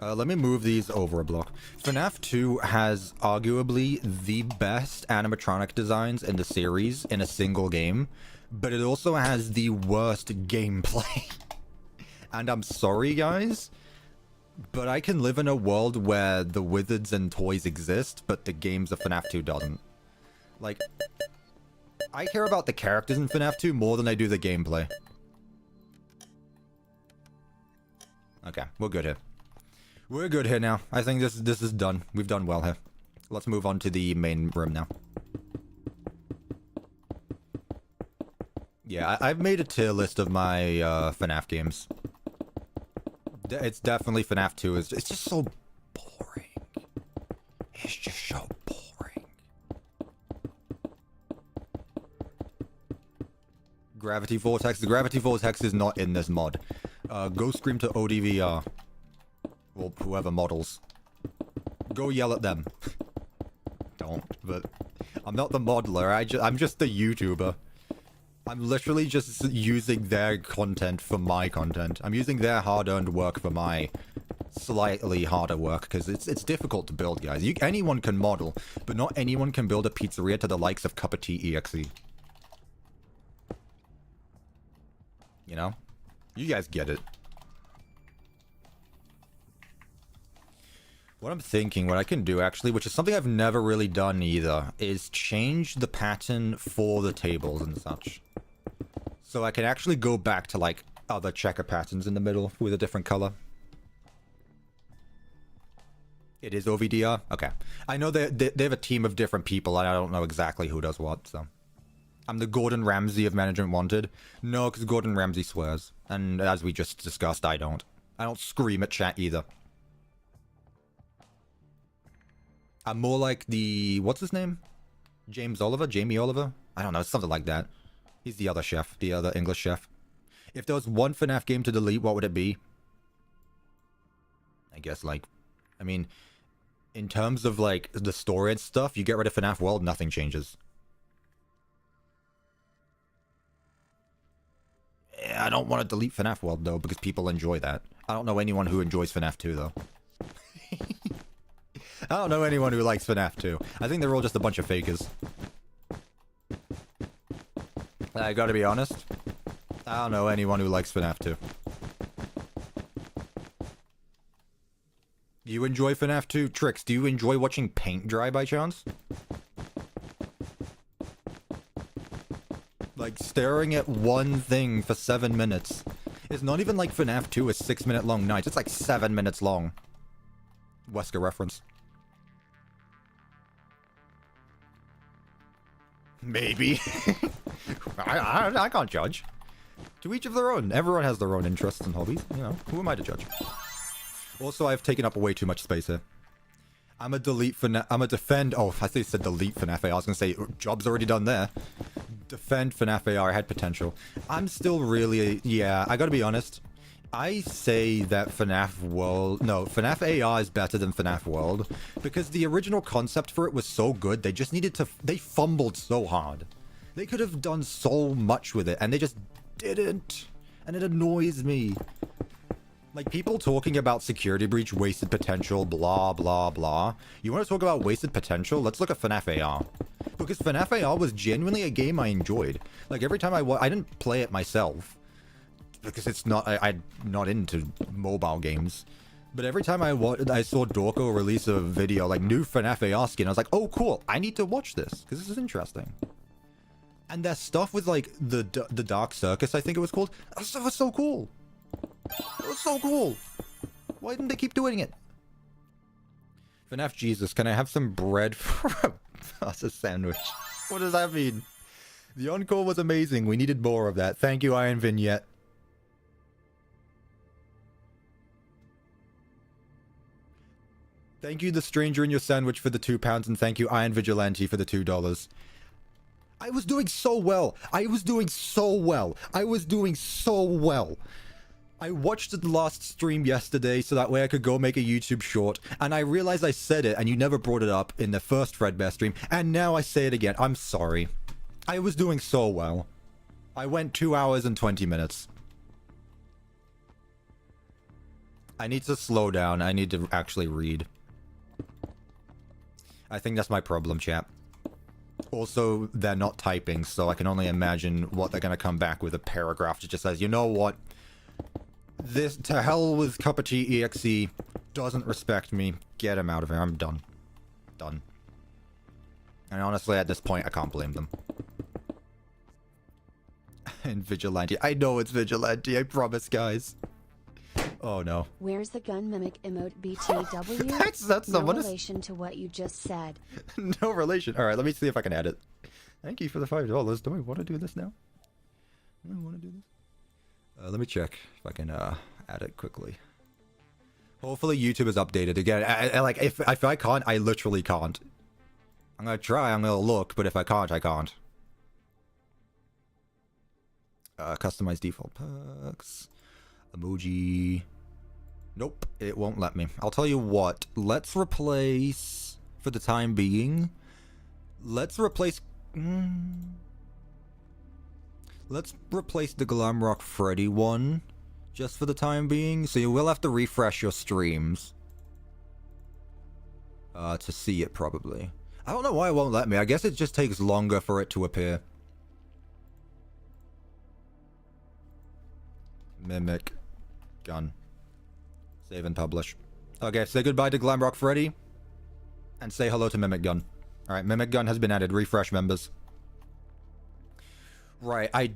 Let me move these over a block. FNAF 2 has arguably the best animatronic designs in the series in a single game, but it also has the worst gameplay. And I'm sorry, guys, but I can live in a world where the wizards and toys exist, but the games of FNAF 2 doesn't. Like, I care about the characters in FNAF 2 more than I do the gameplay. Okay, we're good here. We're good here now. I think this is done. We've done well here. Let's move on to the main room now. Yeah, I've made a tier list of my FNAF games. It's definitely FNAF 2. It's just so boring. It's just so boring. Gravity Vortex. The Gravity Vortex is not in this mod. Go scream to ODVR. Or whoever models. Go yell at them. Don't, but I'm not the modeler. I'm just the YouTuber. I'm literally just using their content for my content. I'm using their hard-earned work for my slightly harder work, because it's difficult to build, guys. Anyone can model, but not anyone can build a pizzeria to the likes of CuppaTeaExe. You know? You guys get it. What I'm thinking, what I can do actually, which is something I've never really done either, is change the pattern for the tables and such. So I can actually go back to like other checker patterns in the middle with a different color. It is OVDR? Okay. I know they have a team of different people and I don't know exactly who does what, so. I'm the Gordon Ramsay of Management Wanted. No, because Gordon Ramsay swears. And as we just discussed, I don't. I don't scream at chat either. I'm more like the... what's his name? James Oliver? Jamie Oliver? I don't know, something like that. He's the other chef. The other English chef. If there was one FNAF game to delete, what would it be? I guess, like... I mean... in terms of, like, the story and stuff, you get rid of FNAF World, nothing changes. I don't want to delete FNAF World, though, because people enjoy that. I don't know anyone who enjoys FNAF 2, though. I don't know anyone who likes FNAF 2. I think they're all just a bunch of fakers. I gotta be honest. I don't know anyone who likes FNAF 2. You enjoy FNAF 2? Trix, do you enjoy watching paint dry by chance? Like, staring at one thing for 7 minutes. It's not even like FNAF 2 is 6-minute long nights. It's like 7 minutes long. Wesker reference. Maybe. I can't judge. To each of their own. Everyone has their own interests and hobbies. You know, who am I to judge? Also, I've taken up way too much space here. I'm a defend... oh, I thought you said delete FNAF AR. I was going to say, job's already done there. Defend FNAF AR. I had potential. I'm still really... yeah, I gotta be honest. I say that FNAF World... no, FNAF AR is better than FNAF World. Because the original concept for it was so good, they just needed to... they fumbled so hard. They could have done so much with it, and they just didn't. And it annoys me. Like, people talking about security breach, wasted potential, blah, blah, blah. You want to talk about wasted potential? Let's look at FNAF AR. Because FNAF AR was genuinely a game I enjoyed. Like, every time I didn't play it myself. Because it's not... I'm not into mobile games. But every time I saw Dorko release a video, like, new FNAF AR skin, I was like, oh, cool. I need to watch this. Because this is interesting. And their stuff with, like, the Dark Circus, I think it was called. That stuff was so cool. It was so cool. Why didn't they keep doing it? FNAF Jesus, can I have some bread for a pasta sandwich? What does that mean? The encore was amazing. We needed more of that. Thank you, Iron Vignette. Thank you, The Stranger in Your Sandwich, for the £2, and thank you, Iron Vigilante, for the $2. I was doing so well. I was doing so well. I was doing so well. I watched the last stream yesterday so that way I could go make a YouTube short, and I realized I said it and you never brought it up in the first Fredbear stream, and now I say it again. I'm sorry. I was doing so well. I went 2 hours and 20 minutes. I need to slow down. I need to actually read. I think that's my problem, chap. Also, they're not typing, so I can only imagine what they're going to come back with, a paragraph that just says, you know what? This, to hell with CuppaTeaExe, doesn't respect me. Get him out of here. I'm done. Done. And honestly, at this point, I can't blame them. And Vigilante. I know it's Vigilante, I promise, guys. Oh no. Where's the gun mimic emote BTW? That's no someone. relation to what you just said. No relation. All right, let me see if I can add it. Thank you for the $5. Do I want to do this now? Do I want to do this? Let me check if I can add it quickly. Hopefully YouTube is updated again. I like if I can't, I literally can't. I'm gonna try. I'm gonna look, but if I can't, I can't. Customize default perks. Emoji. Nope, it won't let me. I'll tell you what. Let's replace, for the time being, let's replace the Glamrock Freddy one, just for the time being. So you will have to refresh your streams to see it, probably. I don't know why it won't let me. I guess it just takes longer for it to appear. Mimic gun. Save and publish. Okay, say goodbye to Glamrock Freddy. And say hello to Mimic Gun. Alright, Mimic Gun has been added. Refresh, members. Right, I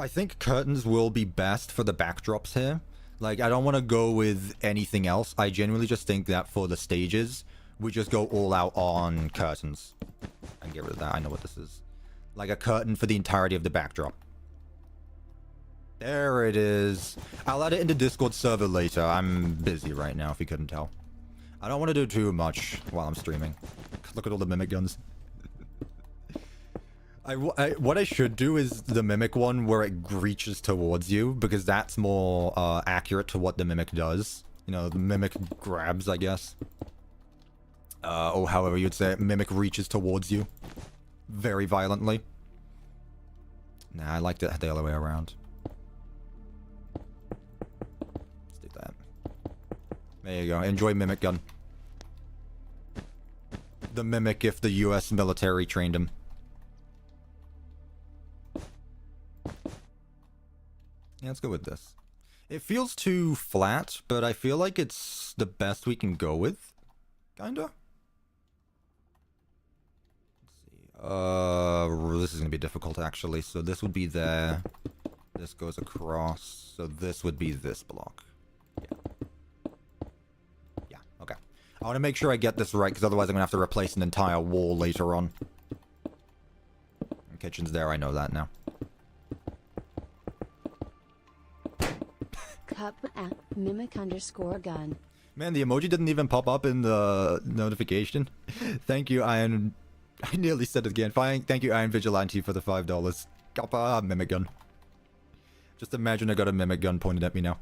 think curtains will be best for the backdrops here. Like, I don't want to go with anything else. I genuinely just think that for the stages, we just go all out on curtains. And get rid of that. I know what this is. Like a curtain for the entirety of the backdrop. There it is. I'll add it into Discord server later. I'm busy right now, if you couldn't tell. I don't want to do too much while I'm streaming. Look at all the mimic guns. What I should do is the mimic one where it reaches towards you, because that's more accurate to what the mimic does. You know, the mimic grabs, I guess. Or however you'd say it. Mimic reaches towards you. Very violently. Nah, I liked it the other way around. There you go. Enjoy Mimic Gun. The Mimic if the US military trained him. Yeah, let's go with this. It feels too flat, but I feel like it's the best we can go with. Kinda. Let's see. This is gonna be difficult actually. So this would be there. This goes across. So this would be this block. Okay. I want to make sure I get this right, because otherwise I'm going to have to replace an entire wall later on. The kitchen's there, I know that now. Mimic_gun. Man, the emoji didn't even pop up in the notification. Thank you, Iron... I nearly said it again. Thank you, Iron Vigilante, for the $5. Cuppa Mimic Gun. Just imagine I got a Mimic Gun pointed at me now.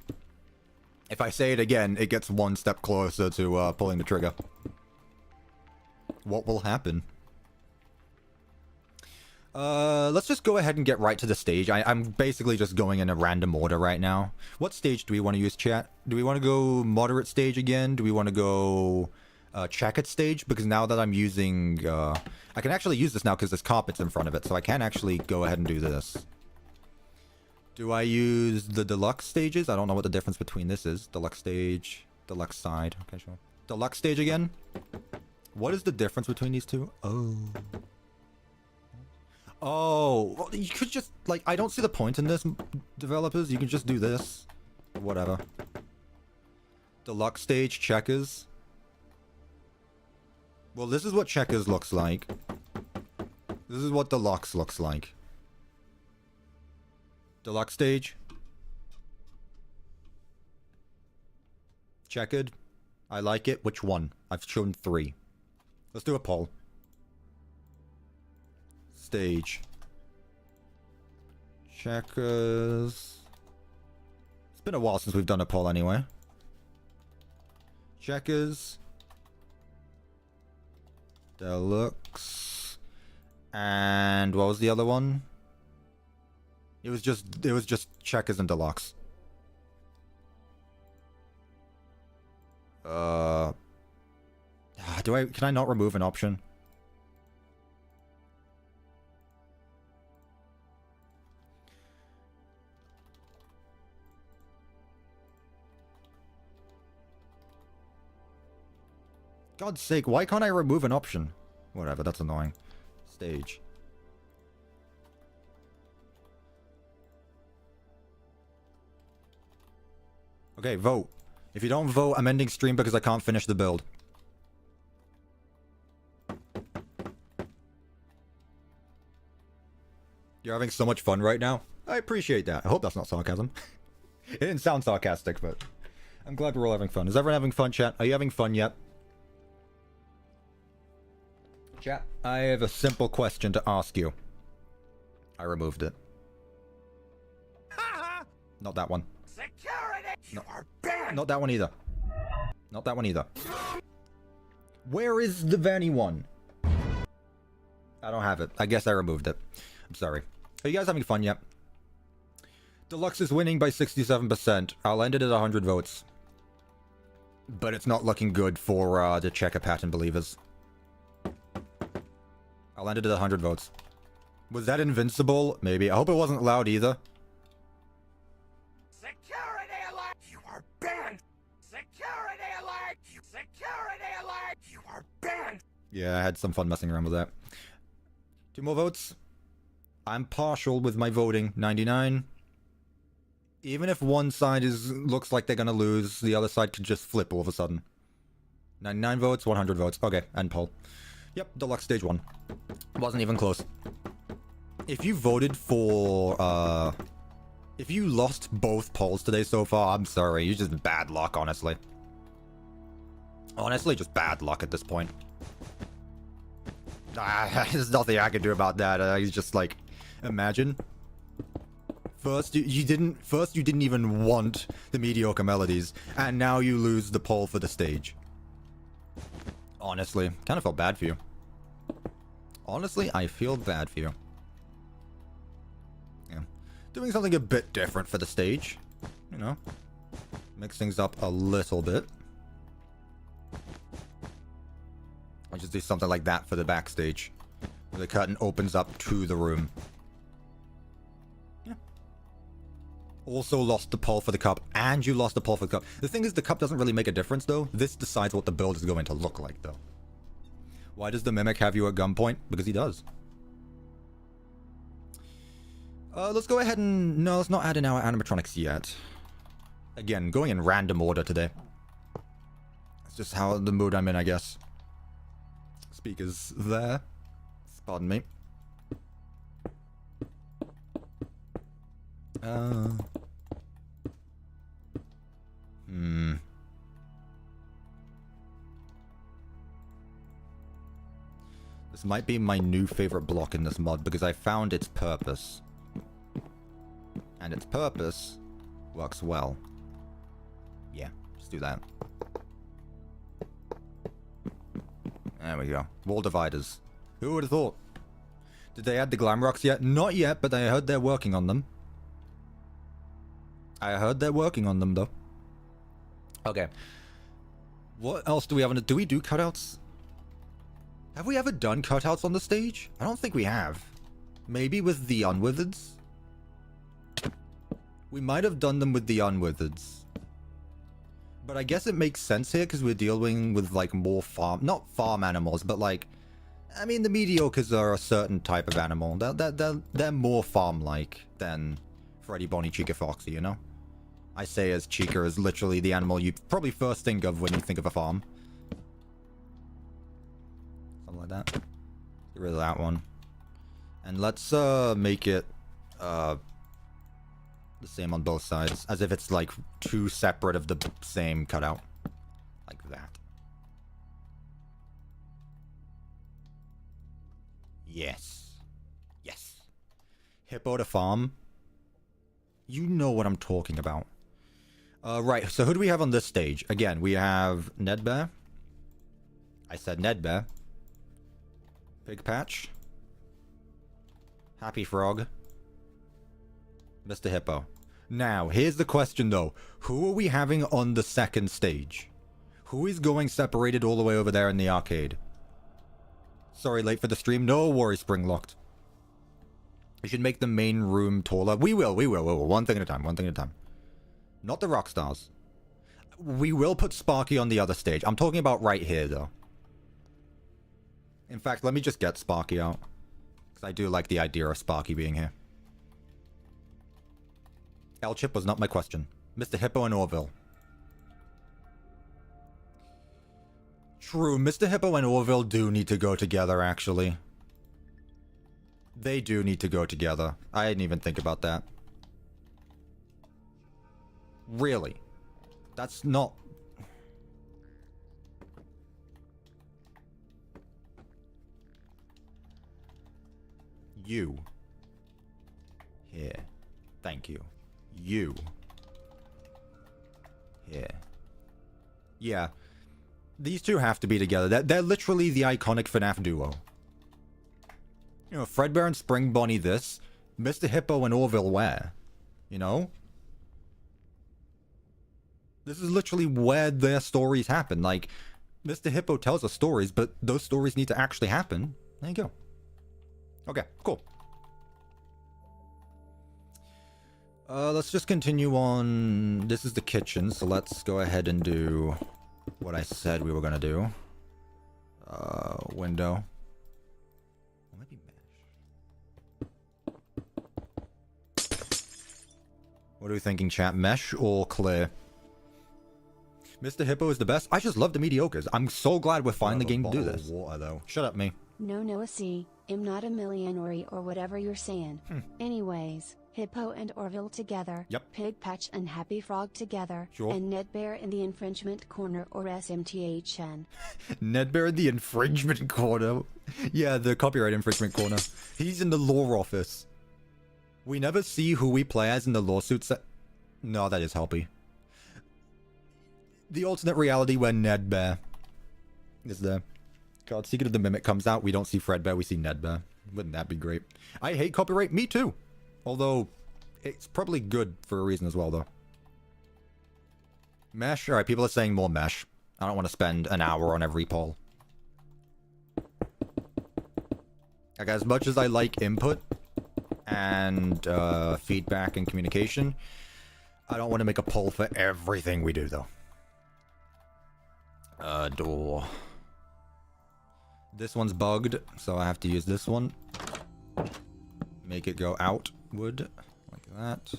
If I say it again, it gets one step closer to pulling the trigger. What will happen? Let's just go ahead and get right to the stage. I'm basically just going in a random order right now. What stage do we want to use, chat? Do we want to go moderate stage again? Do we want to go checkered stage? Because now that I'm using... I can actually use this now because there's carpets in front of it, so I can actually go ahead and do this. Do I use the deluxe stages? I don't know what the difference between this is. Deluxe stage, deluxe side. Okay, sure. Deluxe stage again? What is the difference between these two? Oh. Oh. Well, you could just, like, I don't see the point in this, developers. You can just do this. Whatever. Deluxe stage, checkers. Well, this is what checkers looks like. This is what deluxe looks like. Deluxe stage. Checkered. I like it. Which one? I've shown 3. Let's do a poll. Stage. Checkers. It's been a while since we've done a poll anyway. Checkers. Deluxe. And what was the other one? It was just checkers and deluxe. Can I not remove an option? God's sake, why can't I remove an option? Whatever, that's annoying. Stage. Okay, vote. If you don't vote, I'm ending stream because I can't finish the build. You're having so much fun right now. I appreciate that. I hope that's not sarcasm. It didn't sound sarcastic, but I'm glad we're all having fun. Is everyone having fun, chat? Are you having fun yet? Chat, I have a simple question to ask you. I removed it. Not that one. Security! No. You are banned! Not that one either. Not that one either. Where is the Vanny one? I don't have it. I guess I removed it. I'm sorry. Are you guys having fun yet? Deluxe is winning by 67%. I'll end it at 100 votes. But it's not looking good for the checker pattern believers. I'll end it at 100 votes. Was that invincible? Maybe. I hope it wasn't loud either. Security alert! You are banned! Security alert! Security alert! You are banned! Yeah, I had some fun messing around with that. 2 more votes. I'm partial with my voting. 99. Even if one side looks like they're gonna lose, the other side could just flip all of a sudden. 99 votes, 100 votes. Okay, end poll. Yep, Deluxe Stage 1. Wasn't even close. If you voted for, if you lost both polls today so far, I'm sorry. You're just bad luck, honestly. Honestly, just bad luck at this point. There's nothing I can do about that. It's just like, imagine. First you didn't even want the mediocre melodies, and now you lose the poll for the stage. Honestly, kind of felt bad for you. Honestly, I feel bad for you. Yeah. Doing something a bit different for the stage. You know. Mix things up a little bit. I'll just do something like that for the backstage. Where the curtain opens up to the room. Yeah. Also lost the poll for the cup, and you lost the poll for the cup. The thing is, the cup doesn't really make a difference, though. This decides what the build is going to look like, though. Why does the Mimic have you at gunpoint? Because he does. Let's go ahead and... No, let's not add in our animatronics yet. Again, going in random order today. It's just how the mood I'm in, I guess. Speakers there. Pardon me. This might be my new favorite block in this mod because I found its purpose. And its purpose works well. Yeah, just do that. There we go. Wall dividers. Who would have thought? Did they add the glam rocks yet? Not yet, but I heard they're working on them. I heard they're working on them, though. Okay. What else do we have? Do we do cutouts? Have we ever done cutouts on the stage? I don't think we have. Maybe with the Unwithereds? We might have done them with the Unwithereds. But I guess it makes sense here because we're dealing with, like, more farm... Not farm animals, but, like... I mean, the Mediocres are a certain type of animal. They're more farm-like than Freddy, Bonnie, Chica, Foxy, you know? I say as Chica is literally the animal you probably first think of when you think of a farm. Something like that. Get rid of that one. And let's make it the same on both sides. As if it's like two separate of the same cutout. Like that. Yes. Yes. Hippo to farm. You know what I'm talking about. Right, so who do we have on this stage? Again, we have Ned Bear. I said Ned Bear. Pig Patch. Happy Frog. Mr. Hippo. Now, here's the question though. Who are we having on the second stage? Who is going separated all the way over there in the arcade? Sorry, late for the stream. No worries, Spring Locked. We should make the main room taller. We will. One thing at a time, one thing at a time. Not the rock stars. We will put Sparky on the other stage. I'm talking about right here, though. In fact, let me just get Sparky out. Because I do like the idea of Sparky being here. L-Chip was not my question. Mr. Hippo and Orville. True, Mr. Hippo and Orville do need to go together, actually. They do need to go together. I didn't even think about that. Really? That's not... You. Here. Thank you. You. Here. Yeah. These two have to be together. They're literally the iconic FNAF duo. You know, Fredbear and Spring Bonnie this, Mr. Hippo and Orville where? You know? This is literally where their stories happen. Like, Mr. Hippo tells us stories, but those stories need to actually happen. There you go. Okay, cool. Let's just continue on. This is the kitchen, so let's go ahead and do what I said we were gonna do. Window. Maybe mesh. What are we thinking, chat? Mesh or clear? Mr. Hippo is the best. I just love the mediocres. I'm so glad we're finally getting to do this. Water, though. Shut up, me. No, Noah C. I'm not a millionaire or whatever you're saying. Anyways, Hippo and Orville together. Yep. Pig Patch and Happy Frog together. Sure. And Nedbear in the infringement corner or SMTHN. Nedbear in the infringement corner. Yeah, the copyright infringement corner. He's in the law office. We never see who we play as in the lawsuit set. No, that is Helpy. The alternate reality where Nedbear is there. God, Secret of the Mimic comes out, we don't see Fredbear, we see Nedbear. Wouldn't that be great? I hate copyright, me too. Although, it's probably good for a reason as well, though. Mesh? Alright, people are saying more mesh. I don't want to spend an hour on every poll. Like, as much as I like input and feedback and communication, I don't want to make a poll for everything we do, though. Door. This one's bugged, so I have to use this one. Make it go outward, like that.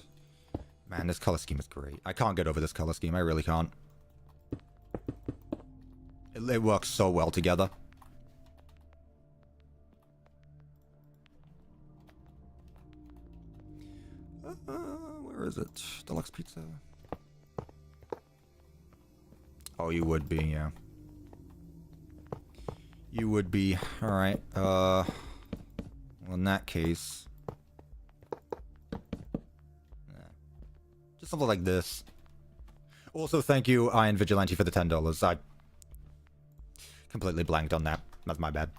Man, this color scheme is great. I can't get over this color scheme, I really can't. It works so well together. Where is it? Deluxe pizza. Oh, you would be, yeah. You would be. Alright, well, in that case... just something like this. Also, thank you, Iron Vigilante, for the $10. I completely blanked on that. That's my bad.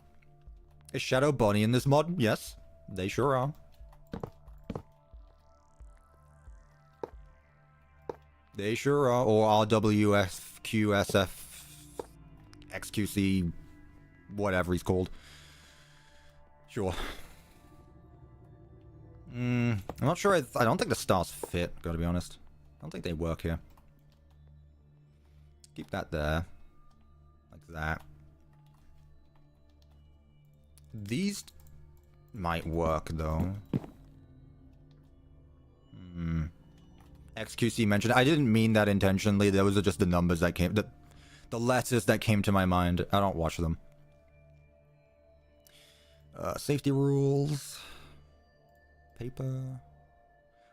Is Shadow Bonnie in this mod? Yes, they sure are. They sure are. Or RWFQSF XQC, whatever he's called. Sure. I'm not sure. I don't think the stars fit, gotta be honest. I don't think they work here. Keep that there. Like that. These might work, though. XQC mentioned. I didn't mean that intentionally. Those are just the numbers that came. The letters that came to my mind. I don't watch them. Safety rules. Paper.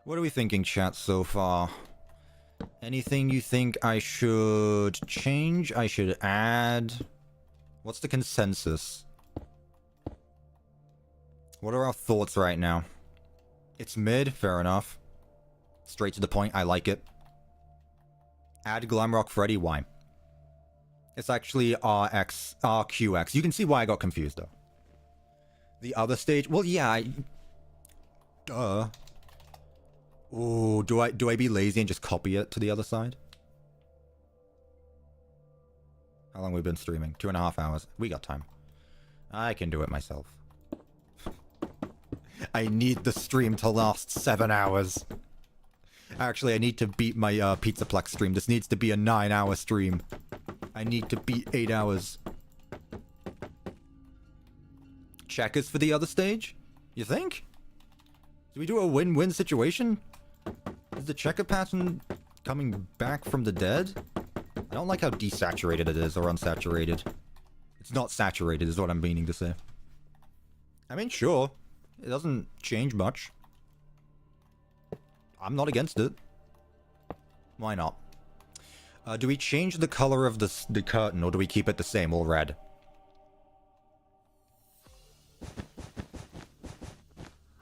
What are we thinking, chat, so far? Anything you think I should change? I should add? What's the consensus? What are our thoughts right now? It's mid, fair enough. Straight to the point, I like it. Add Glamrock Freddy, why? It's actually RQX. You can see why I got confused, though. The other stage? Well, yeah, duh. Ooh, do I be lazy and just copy it to the other side? How long have we been streaming? 2.5 hours. We got time. I can do it myself. I need the stream to last 7 hours. Actually, I need to beat my Pizzaplex stream. This needs to be a 9-hour stream. I need to beat 8 hours. Checkers for the other stage? You think? Do we do a win-win situation? Is the checker pattern coming back from the dead? I don't like how desaturated it is, or unsaturated. It's not saturated is what I'm meaning to say. I mean, sure. It doesn't change much. I'm not against it. Why not? Do we change the color of the curtain, or do we keep it the same, all red?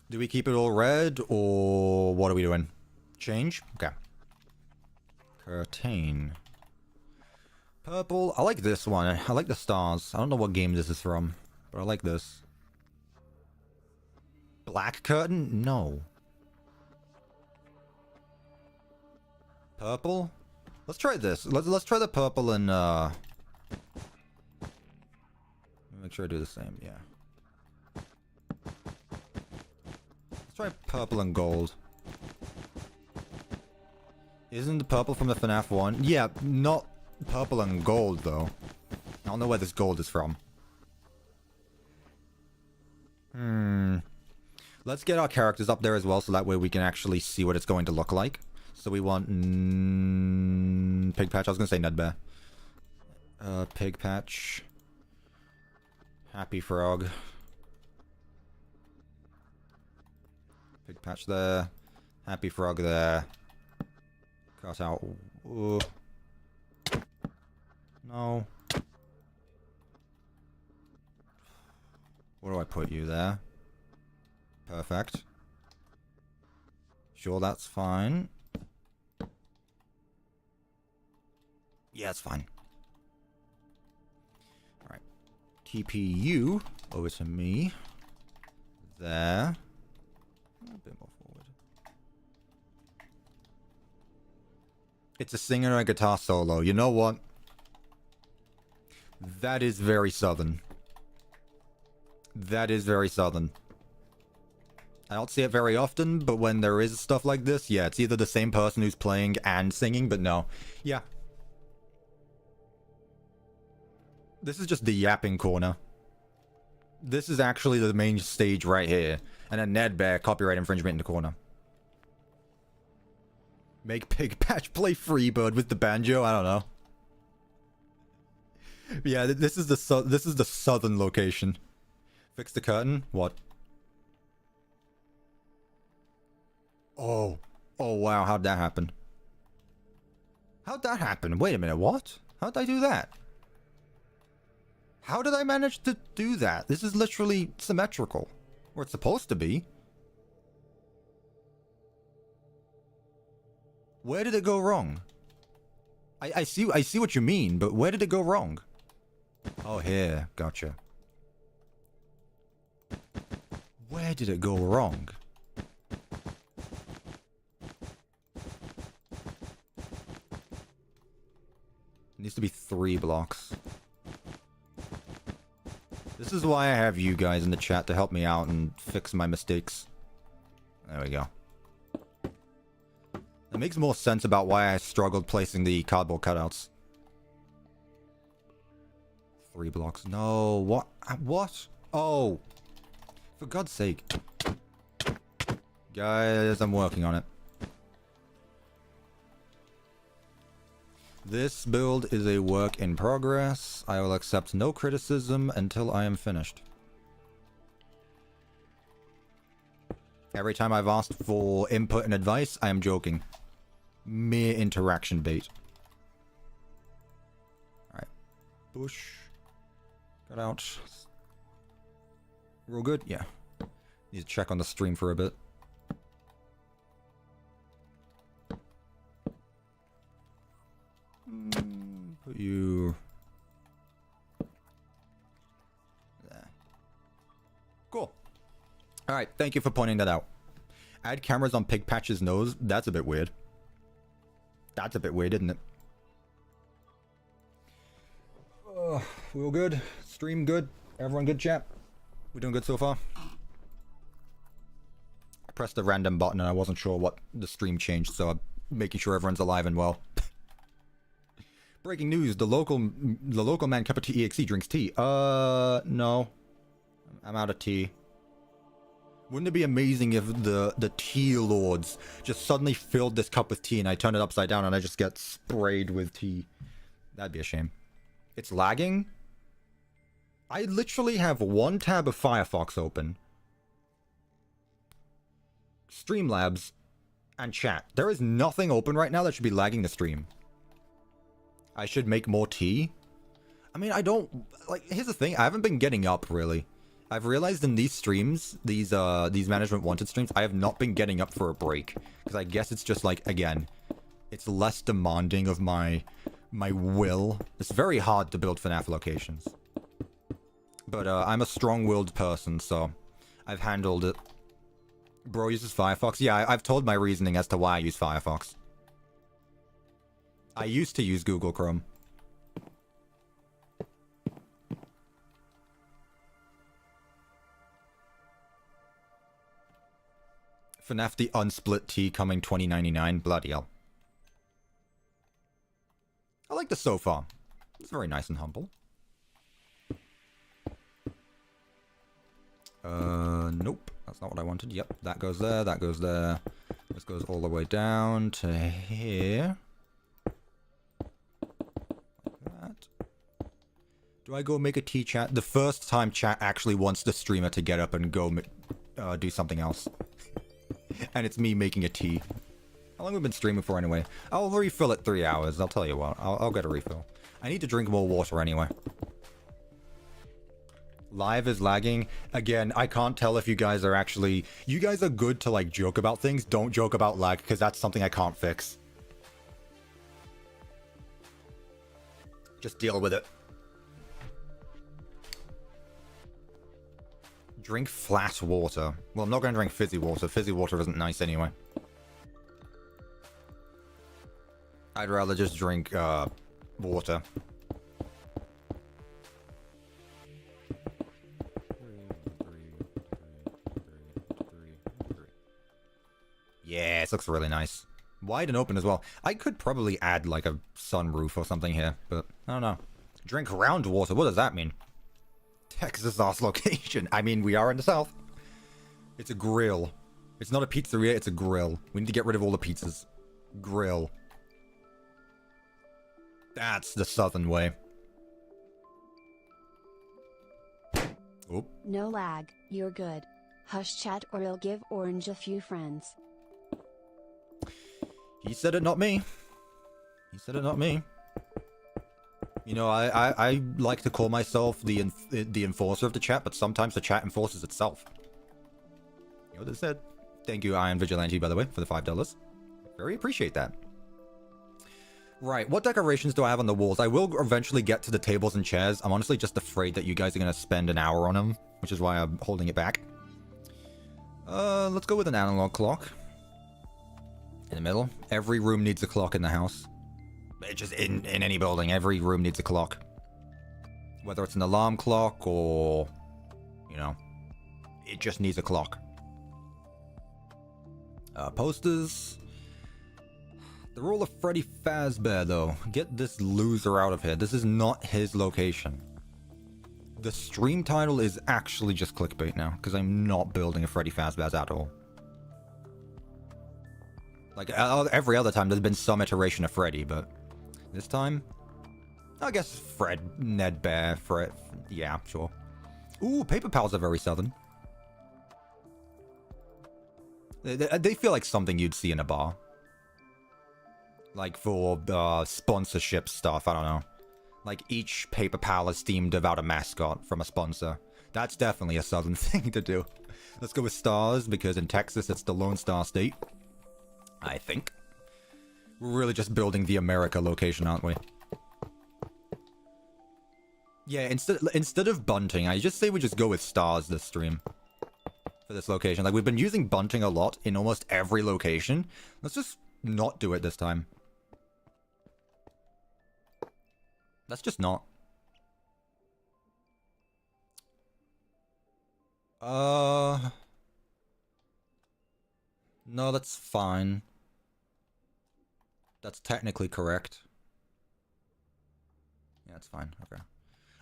Do we keep it all red, or what are we doing? Change? Okay. Curtain. Purple. I like this one. I like the stars. I don't know what game this is from, but I like this. Black curtain? No. Purple? Let's try this. Let's try the purple and make sure I do the same, yeah. Let's try purple and gold. Isn't the purple from the FNAF 1? Yeah, not purple and gold though. I don't know where this gold is from. Let's get our characters up there as well so that way we can actually see what it's going to look like. So we want Pig Patch. I was gonna say Ned Bear. Pig Patch. Happy Frog. Pig Patch there. Happy Frog there. Cut out. Ooh. No. Where do I put you there? Perfect. Sure, that's fine. Yeah, it's fine. Alright. TPU over to me. There. A bit more forward. It's a singer and a guitar solo. You know what? That is very southern. That is very southern. I don't see it very often, but when there is stuff like this, yeah, it's either the same person who's playing and singing, but no. Yeah. This is just the yapping corner. This is actually the main stage right here. And a Ned Bear copyright infringement in the corner. Make Pig Patch play Freebird with the banjo? I don't know. Yeah, this is the southern location. Fix the curtain? What? Oh. Oh wow, how'd that happen? How'd that happen? Wait a minute, what? How'd I do that? How did I manage to do that? This is literally symmetrical. Or it's supposed to be. Where did it go wrong? I see what you mean, but where did it go wrong? Oh, here. Gotcha. Where did it go wrong? It needs to be 3 blocks. This is why I have you guys in the chat to help me out and fix my mistakes. There we go. It makes more sense about why I struggled placing the cardboard cutouts. 3 blocks. No, what? What? Oh. For God's sake. Guys, I'm working on it. This build is a work in progress. I will accept no criticism until I am finished. Every time I've asked for input and advice, I am joking. Mere interaction bait. Alright. Bush. Got out. Real good? Yeah. Need to check on the stream for a bit. Put you there. Cool. Alright, thank you for pointing that out. Add cameras on Pig Patch's nose? That's a bit weird. That's a bit weird, isn't it? We all good? Stream good? Everyone good, chat? We doing good so far? I pressed the random button and I wasn't sure what the stream changed, so I'm making sure everyone's alive and well. Breaking news, the local man CuppaTeaExe drinks tea. No. I'm out of tea. Wouldn't it be amazing if the tea lords just suddenly filled this cup with tea and I turn it upside down and I just get sprayed with tea? That'd be a shame. It's lagging? I literally have one tab of Firefox open, Streamlabs, and chat. There is nothing open right now that should be lagging the stream. I should make more tea. I mean, I don't... Like, here's the thing. I haven't been getting up, really. I've realized in these streams, these Management Wanted streams, I have not been getting up for a break. Because I guess it's just, like, again, it's less demanding of my will. It's very hard to build FNAF locations. But I'm a strong-willed person, so I've handled it. Bro uses Firefox. Yeah, I've told my reasoning as to why I use Firefox. I used to use Google Chrome. FNAF the Unsplit Tea coming 2099. Bloody hell. I like the sofa. It's very nice and humble. Nope. That's not what I wanted. Yep, that goes there, that goes there. This goes all the way down to here. Like that. Do I go make a tea chat? The first time chat actually wants the streamer to get up and go do something else. And it's me making a tea. How long have we been streaming for anyway? I'll refill it 3 hours. I'll tell you what. I'll get a refill. I need to drink more water anyway. Live is lagging. Again, I can't tell if you guys are actually... You guys are good to, like, joke about things. Don't joke about lag, because that's something I can't fix. Just deal with it. Drink flat water. Well, I'm not going to drink fizzy water. Fizzy water isn't nice anyway. I'd rather just drink, water. Yeah, it looks really nice. Wide and open as well. I could probably add, like, a sunroof or something here, but I don't know. Drink round water. What does that mean? Texas ass location. I mean, we are in the south. It's a grill. It's not a pizzeria, it's a grill. We need to get rid of all the pizzas. Grill. That's the southern way. Oop. No lag, you're good. Hush chat or I'll give Orange a few friends. He said it, not me. He said it, not me. You know, I like to call myself the enforcer of the chat, but sometimes the chat enforces itself. You know what they said? Thank you, Iron Vigilante, by the way, for the $5. Very appreciate that. Right, what decorations do I have on the walls? I will eventually get to the tables and chairs. I'm honestly just afraid that you guys are going to spend an hour on them, which is why I'm holding it back. Let's go with an analog clock. In the middle. Every room needs a clock in the house. Just in any building, every room needs a clock. Whether it's an alarm clock or, you know, it just needs a clock. Posters. The role of Freddy Fazbear, though. Get this loser out of here. This is not his location. The stream title is actually just clickbait now, because I'm not building a Freddy Fazbear's at all. Like, every other time there's been some iteration of Freddy, but this time, I guess Fred, Ned Bear, Fred, yeah, sure. Ooh, Paper Pals are very southern. They feel like something you'd see in a bar. Like for sponsorship stuff, I don't know. Like each Paper Pal is themed about a mascot from a sponsor. That's definitely a southern thing to do. Let's go with stars, because in Texas it's the Lone Star State. I think. We're really just building the America location, aren't we? Yeah, instead of bunting, I just say we just go with stars this stream. For this location. Like, we've been using bunting a lot in almost every location. Let's just not do it this time. Let's just not. No, that's fine. That's technically correct. Yeah, that's fine. Okay.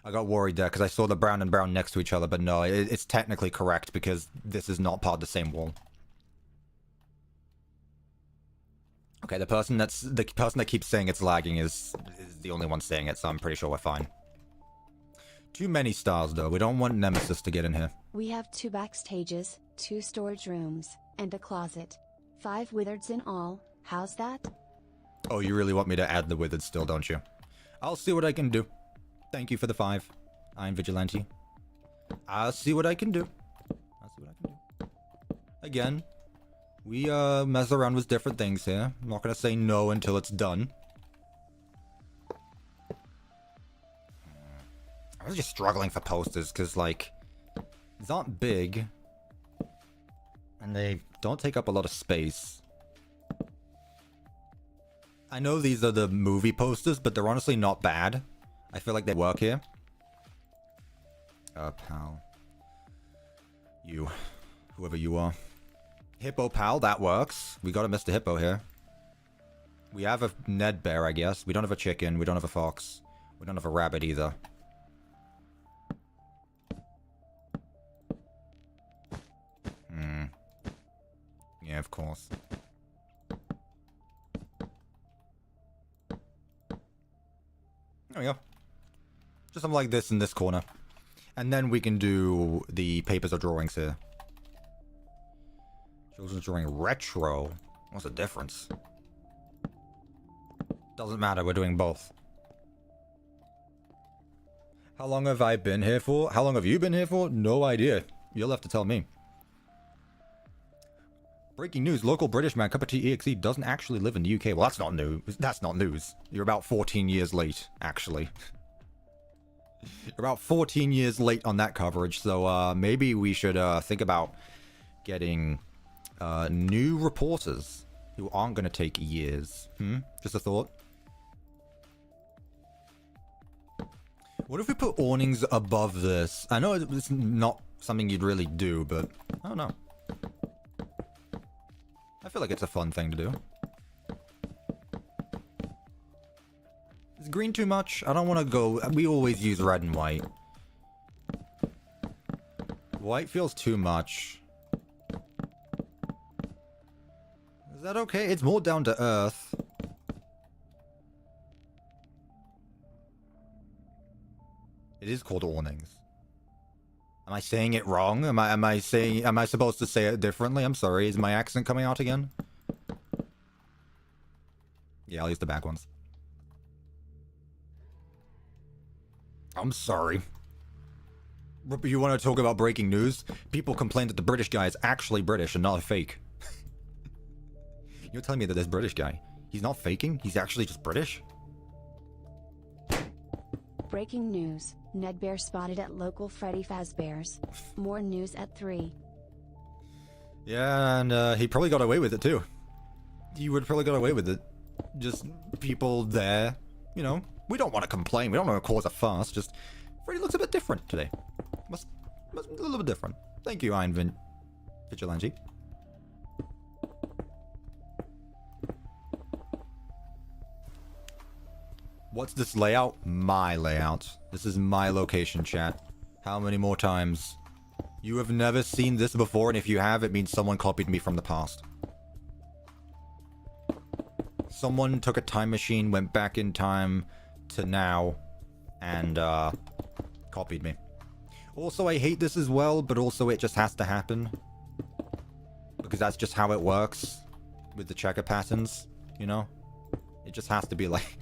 I got worried there because I saw the brown and brown next to each other, but no, it's technically correct because this is not part of the same wall. Okay, the person that keeps saying it's lagging is the only one saying it, so I'm pretty sure we're fine. Too many stars, though. We don't want Nemesis to get in here. We have 2 backstages, 2 storage rooms, and a closet. 5 wizards in all. How's that? Oh, you really want me to add the withered still, don't you? I'll see what I can do. Thank you for the 5. I'm Vigilante. I'll see what I can do. Again, we mess around with different things here. I'm not gonna say no until it's done. I was just struggling for posters because, like, these aren't big. And they don't take up a lot of space. I know these are the movie posters, but they're honestly not bad. I feel like they work here. Pal. You. Whoever you are. Hippo Pal, that works. We got a Mr. Hippo here. We have a Ned Bear, I guess. We don't have a chicken. We don't have a fox. We don't have a rabbit either. Yeah, of course. There we go. Just something like this in this corner. And then we can do the papers or drawings here. Children's drawing retro. What's the difference? Doesn't matter, we're doing both. How long have I been here for? How long have you been here for? No idea. You'll have to tell me. Breaking news, local British man CuppaTeaExe doesn't actually live in the UK. Well, that's not news. That's not news. You're about 14 years late, actually. You're about 14 years late on that coverage, so maybe we should think about getting new reporters who aren't going to take years. Just a thought. What if we put awnings above this? I know it's not something you'd really do, but I don't know. I feel like it's a fun thing to do. Is green too much? I don't want to go... We always use red and white. White feels too much. Is that okay? It's more down to earth. It is called awnings. Am I saying it wrong? Am I supposed to say it differently? I'm sorry. Is my accent coming out again? Yeah, I'll use the back ones. I'm sorry. You want to talk about breaking news? People complain that the British guy is actually British and not a fake. You're telling me that this British guy, he's not faking? He's actually just British? Breaking news. Ned Bear spotted at local Freddy Fazbear's. More news at 3. Yeah, and he probably got away with it too. He would probably got away with it. Just people there, you know. We don't want to complain. We don't want to cause a fuss. Just Freddy looks a bit different today. Must a little bit different. Thank you, Iron Vigilante. What's this layout? My layout. This is my location, chat. How many more times? You have never seen this before, and if you have, it means someone copied me from the past. Someone took a time machine, went back in time to now, and copied me. Also, I hate this as well, but also it just has to happen. Because that's just how it works with the checker patterns, you know? It just has to be like...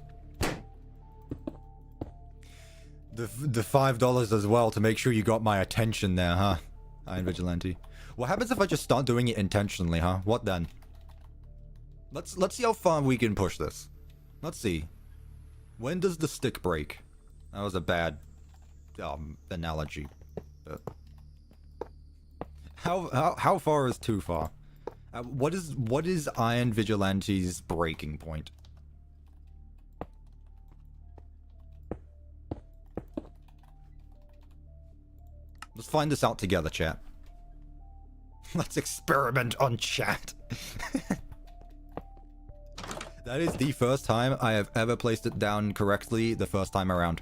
The $5 as well to make sure you got my attention there, huh? Iron Vigilante. What happens if I just start doing it intentionally, huh? What then? Let's see how far we can push this. Let's see. When does the stick break? That was a bad analogy. But how far is too far? What is Iron Vigilante's breaking point? Let's find this out together, chat. Let's experiment on chat. That is the first time I have ever placed it down correctly the first time around.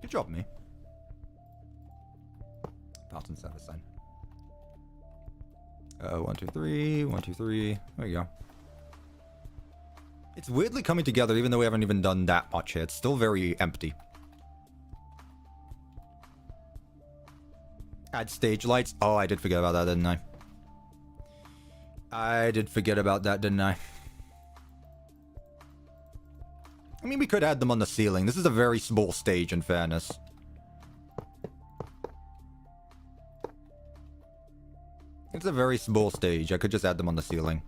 Good job, me. Pattern service sign. 1, 2, 3. 1, 2, 3. There you go. It's weirdly coming together even though we haven't even done that much here. It's still very empty. Add stage lights. Oh, I did forget about that, didn't I? I did forget about that, didn't I? I mean, we could add them on the ceiling. This is a very small stage, in fairness. It's a very small stage. I could just add them on the ceiling.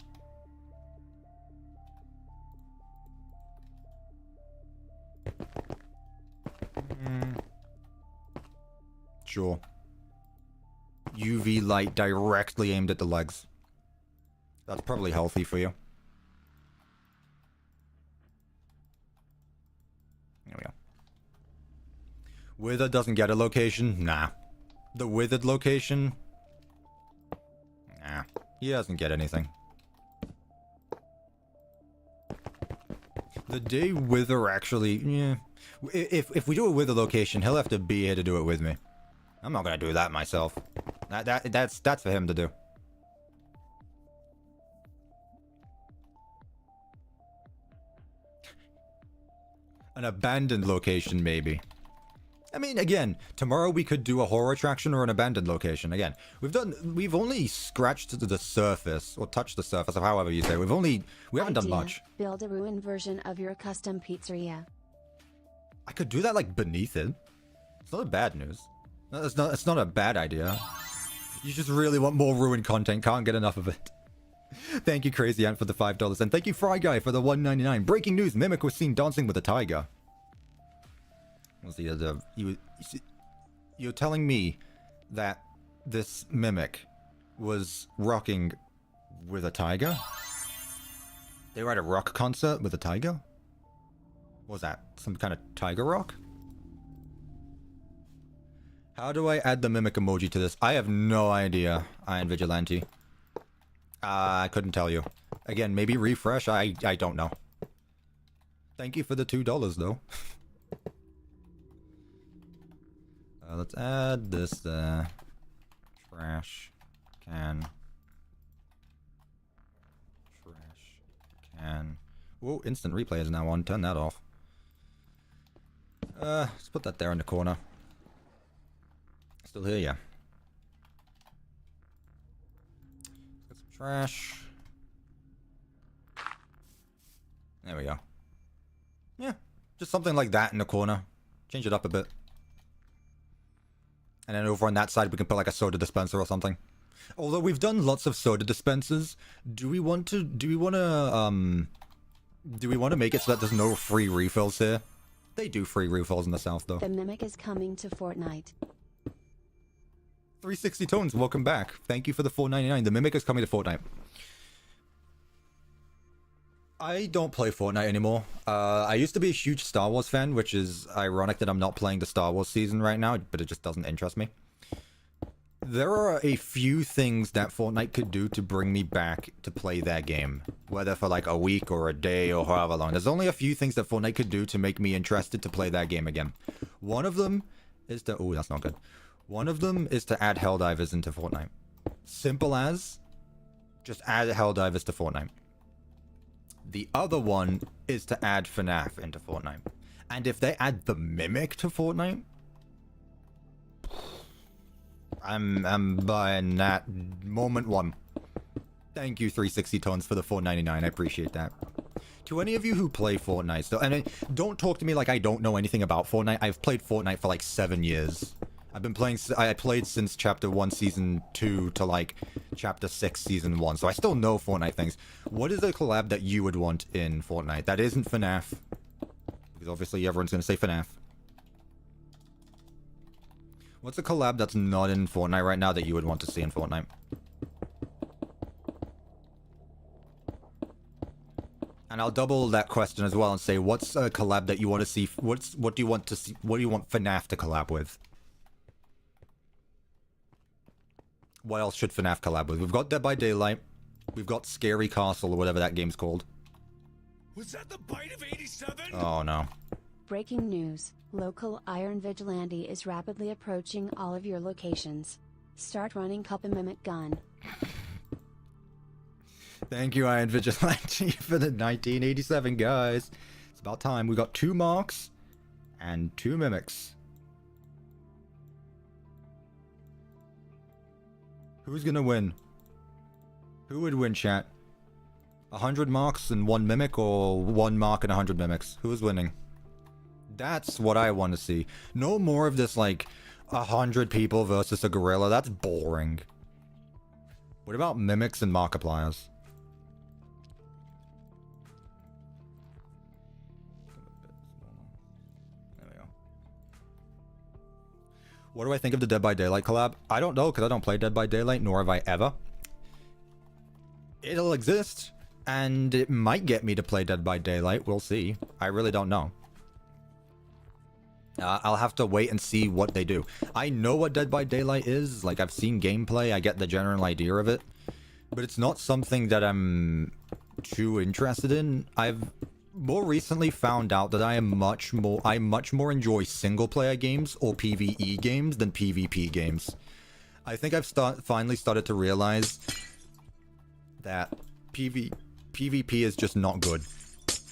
Sure. UV light directly aimed at the legs. That's probably healthy for you. There we go. Wither doesn't get a location? Nah. The withered location? Nah. He doesn't get anything. The day Wither actually... Yeah. If we do a Wither location, he'll have to be here to do it with me. I'm not gonna do that myself. That's for him to do. An abandoned location, maybe. I mean, again, tomorrow we could do a horror attraction or an abandoned location. Again, we've only scratched the surface, or touched the surface, or however you say. We haven't done much. Build a ruined version of your custom pizzeria. I could do that, like, beneath it. It's not a bad news. No, it's not a bad idea. You just really want more ruined content, can't get enough of it. Thank you, Crazy Ant, for the $5, and thank you, Fry Guy, for the $1.99. Breaking news, Mimic was seen dancing with a tiger. What's the other... You're telling me that this Mimic was rocking with a tiger? They were at a rock concert with a tiger? What was that? Some kind of tiger rock? How do I add the Mimic emoji to this? I have no idea, Iron Vigilante. I couldn't tell you. Again, maybe refresh? I don't know. Thank you for the $2, though. Let's add this there. Trash can. Trash can. Whoa, instant replay is now on. Turn that off. Let's put that there in the corner. Still here, yeah. Get some trash. There we go. Yeah, just something like that in the corner. Change it up a bit. And then over on that side we can put like a soda dispenser or something. Although we've done lots of soda dispensers, do we want to make it so that there's no free refills here? They do free refills in the south though. The Mimic is coming to Fortnite. 360 Tones, welcome back. Thank you for the $4.99. The Mimic is coming to Fortnite. I don't play Fortnite anymore. I used to be a huge Star Wars fan, which is ironic that I'm not playing the Star Wars season right now, but it just doesn't interest me. There are a few things that Fortnite could do to bring me back to play that game. Whether for like a week or a day or however long. There's only a few things that Fortnite could do to make me interested to play that game again. One of them is to... Oh, that's not good. One of them is to add Helldivers into Fortnite. Simple as... just add Helldivers to Fortnite. The other one is to add FNAF into Fortnite. And if they add the Mimic to Fortnite... I'm buying that moment one. Thank you, 360 Tones, for the $4.99. I appreciate that. To any of you who play Fortnite, so, and don't talk to me like I don't know anything about Fortnite. I've played Fortnite for like 7 years. I've been playing... I played since Chapter 1, Season 2 to like Chapter 6, Season 1. So I still know Fortnite things. What is a collab that you would want in Fortnite? That isn't FNAF. Because obviously everyone's going to say FNAF. What's a collab that's not in Fortnite right now that you would want to see in Fortnite? And I'll double that question as well and say, what's a collab that you want to see? What do you want to see? What do you want FNAF to collab with? What else should FNAF collab with? We've got Dead by Daylight. We've got Scary Castle or whatever that game's called. Was that the bite of 87? Oh no. Breaking news. Local Iron Vigilante is rapidly approaching all of your locations. Start running CuppaMimic gun. Thank you, Iron Vigilante, for the 1987, guys. It's about time. We got 2 marks and 2 mimics. Who's gonna win? Who would win, chat? 100 marks and 1 mimic, or 1 mark and 100 mimics? Who is winning? That's what I want to see. No more of this, like, 100 people versus a gorilla. That's boring. What about mimics and markipliers? There we go. What do I think of the Dead by Daylight collab? I don't know, because I don't play Dead by Daylight, nor have I ever. It'll exist, and it might get me to play Dead by Daylight. We'll see. I really don't know. I'll have to wait and see what they do. I know what Dead by Daylight is. Like, I've seen gameplay. I get the general idea of it. But it's not something that I'm too interested in. I've more recently found out that I much more enjoy single-player games or PvE games than PvP games. I think I've finally started to realize that PvP is just not good.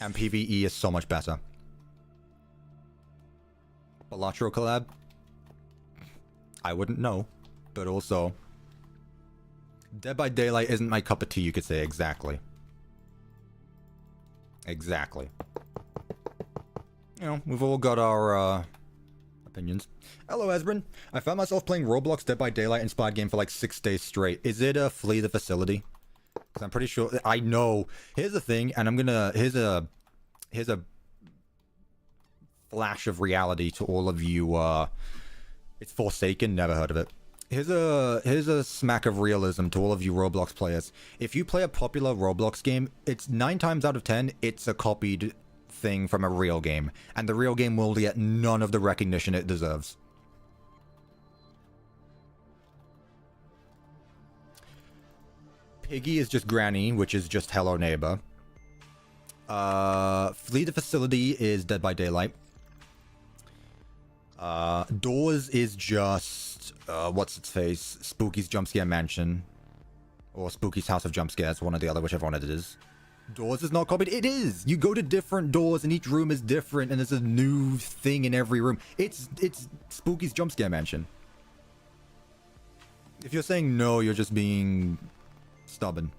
And PvE is so much better. Balatro collab? I wouldn't know. But also, Dead by Daylight isn't my cup of tea, you could say. Exactly. Exactly. You know, we've all got our opinions. Hello, Esbrin. I found myself playing Roblox Dead by Daylight inspired game for like 6 days straight. Is it a Flee the Facility? Because I'm pretty sure... I know. Here's the thing, and I'm gonna... Here's a flash of reality to all of you. It's Forsaken, never heard of it. Here's a smack of realism to all of you Roblox players. If you play a popular Roblox game, it's 9 times out of 10 it's a copied thing from a real game, and the real game will get none of the recognition it deserves. Piggy is just Granny, which is just Hello Neighbor. Flee the Facility is Dead by Daylight. Doors is just, what's its face? Spooky's Jumpscare Mansion. Or Spooky's House of Jumpscares, one or the other, whichever one it is. Doors is not copied. It is! You go to different doors and each room is different and there's a new thing in every room. It's Spooky's Jumpscare Mansion. If you're saying no, you're just being stubborn.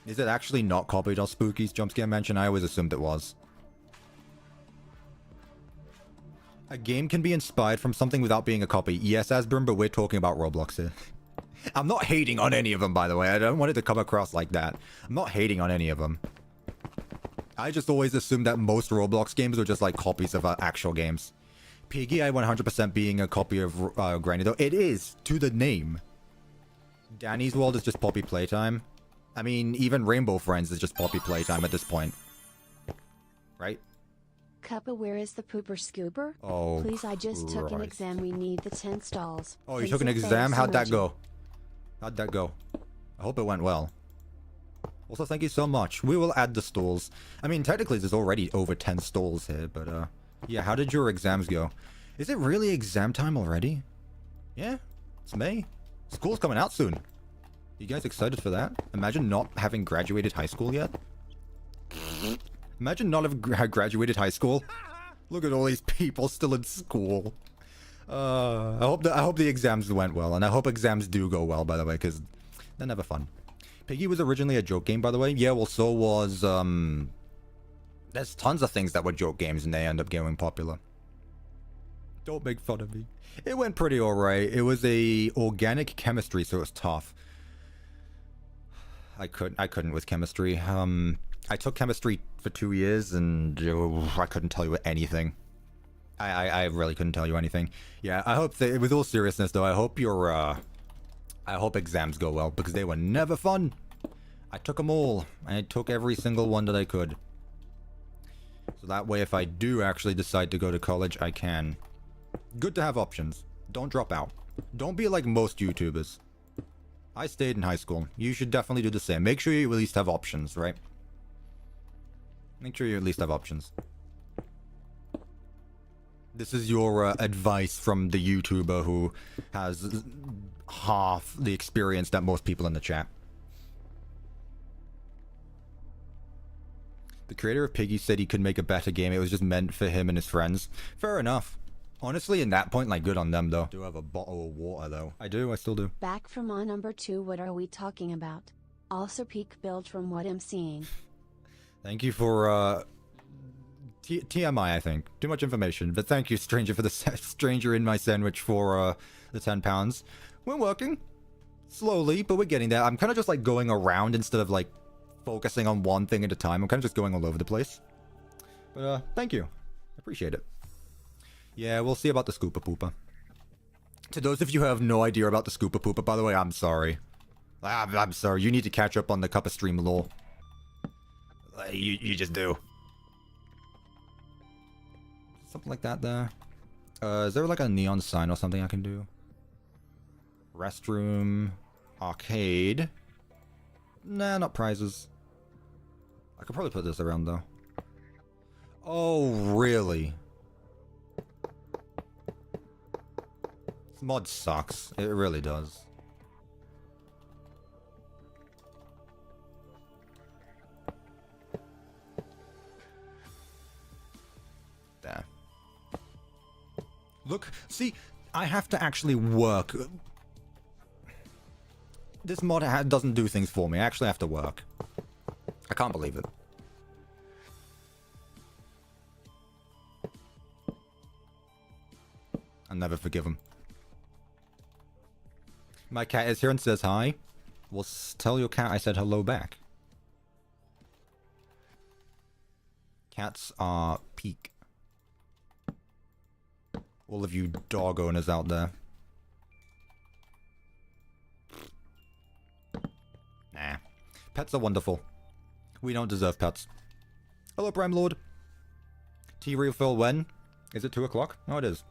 Is it actually not copied on Spooky's Jumpscare Mansion? I always assumed it was. A game can be inspired from something without being a copy. Yes, Asbjorn, but we're talking about Roblox here. I'm not hating on any of them, by the way. I don't want it to come across like that. I'm not hating on any of them. I just always assumed that most Roblox games were just like copies of actual games. Piggy, I 100% being a copy of Granny, though. It is, to the name. Danny's World is just Poppy Playtime. I mean, even Rainbow Friends is just Poppy Playtime at this point. Right? Cuppa, where is the pooper scooper? Oh, please, I just took an exam. We need the 10 stalls. Oh, you took an exam? How'd that go? How'd that go? I hope it went well. Also, thank you so much. We will add the stalls. I mean, technically, there's already over 10 stalls here, but, yeah, how did your exams go? Is it really exam time already? Yeah, it's May. School's coming out soon. You guys excited for that? Imagine not having graduated high school yet. Imagine not having graduated high school. Look at all these people still in school. I hope the exams went well, and I hope exams do go well, by the way, because they're never fun. Piggy was originally a joke game, by the way. Yeah, well, so was, there's tons of things that were joke games, and they end up getting popular. Don't make fun of me. It went pretty alright. It was a organic chemistry, so it was tough. I couldn't with chemistry. I took chemistry for 2 years, and I couldn't tell you anything. I really couldn't tell you anything. Yeah, I hope with all seriousness though, I hope exams go well, because they were never fun. I took them all. I took every single one that I could. So that way, if I do actually decide to go to college, I can. Good to have options. Don't drop out. Don't be like most YouTubers. I stayed in high school. You should definitely do the same. Make sure you at least have options, right? Make sure you at least have options. This is your advice from the YouTuber who has half the experience that most people in the chat. The creator of Piggy said he could make a better game. It was just meant for him and his friends. Fair enough. Honestly, in that point, like, good on them, though. I do have a bottle of water, though. I still do. Back from on number 2, what are we talking about? Also peak build from what I'm seeing. Thank you for, TMI, I think. Too much information. But thank you, stranger, for the stranger in my sandwich for, the 10 pounds. We're working. Slowly, but we're getting there. I'm kind of just, like, going around instead of, like, focusing on one thing at a time. I'm kind of just going all over the place. But, thank you. I appreciate it. Yeah, we'll see about the Scoopa Poopa. To those of you who have no idea about the Scoopa Poopa, by the way, I'm sorry. I'm sorry. You need to catch up on the Cuppa stream lore. You just do. Something like that there. Is there like a neon sign or something I can do? Restroom. Arcade. Nah, not prizes. I could probably put this around though. Oh, really? This mod sucks. It really does. There. Look, see, I have to actually work. This mod doesn't do things for me. I actually have to work. I can't believe it. I'll never forgive him. My cat is here and says hi. Well, tell your cat I said hello back. Cats are peak. All of you dog owners out there. Nah. Pets are wonderful. We don't deserve pets. Hello, Prime Lord. Tea refill when? Is it 2 o'clock? No, it is.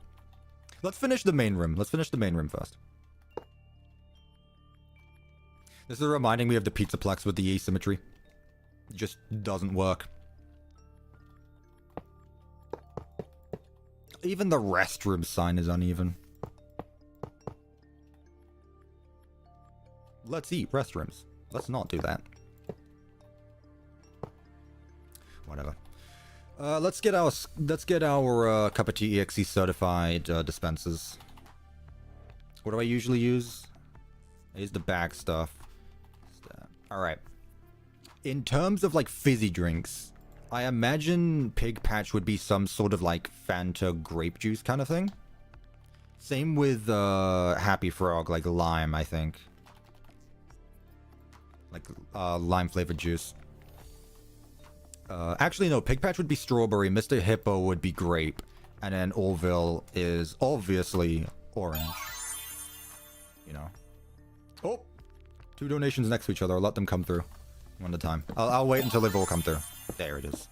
Let's finish the main room. Let's finish the main room first. This is reminding me of the Pizzaplex with the asymmetry. It just doesn't work. Even the restroom sign is uneven. Let's eat restrooms. Let's not do that. Whatever. Let's get our CuppaTeaExe certified dispensers. What do I usually use? I use the bag stuff. Alright. In terms of like fizzy drinks, I imagine Pig Patch would be some sort of like Fanta grape juice kind of thing. Same with Happy Frog, like lime, I think. Like lime flavored juice. Actually, no, Pig Patch would be strawberry, Mr. Hippo would be grape, and then Orville is obviously orange. You know. Oh! 2 donations next to each other. I'll let them come through. One at a time. I'll wait until they've all come through. There it is.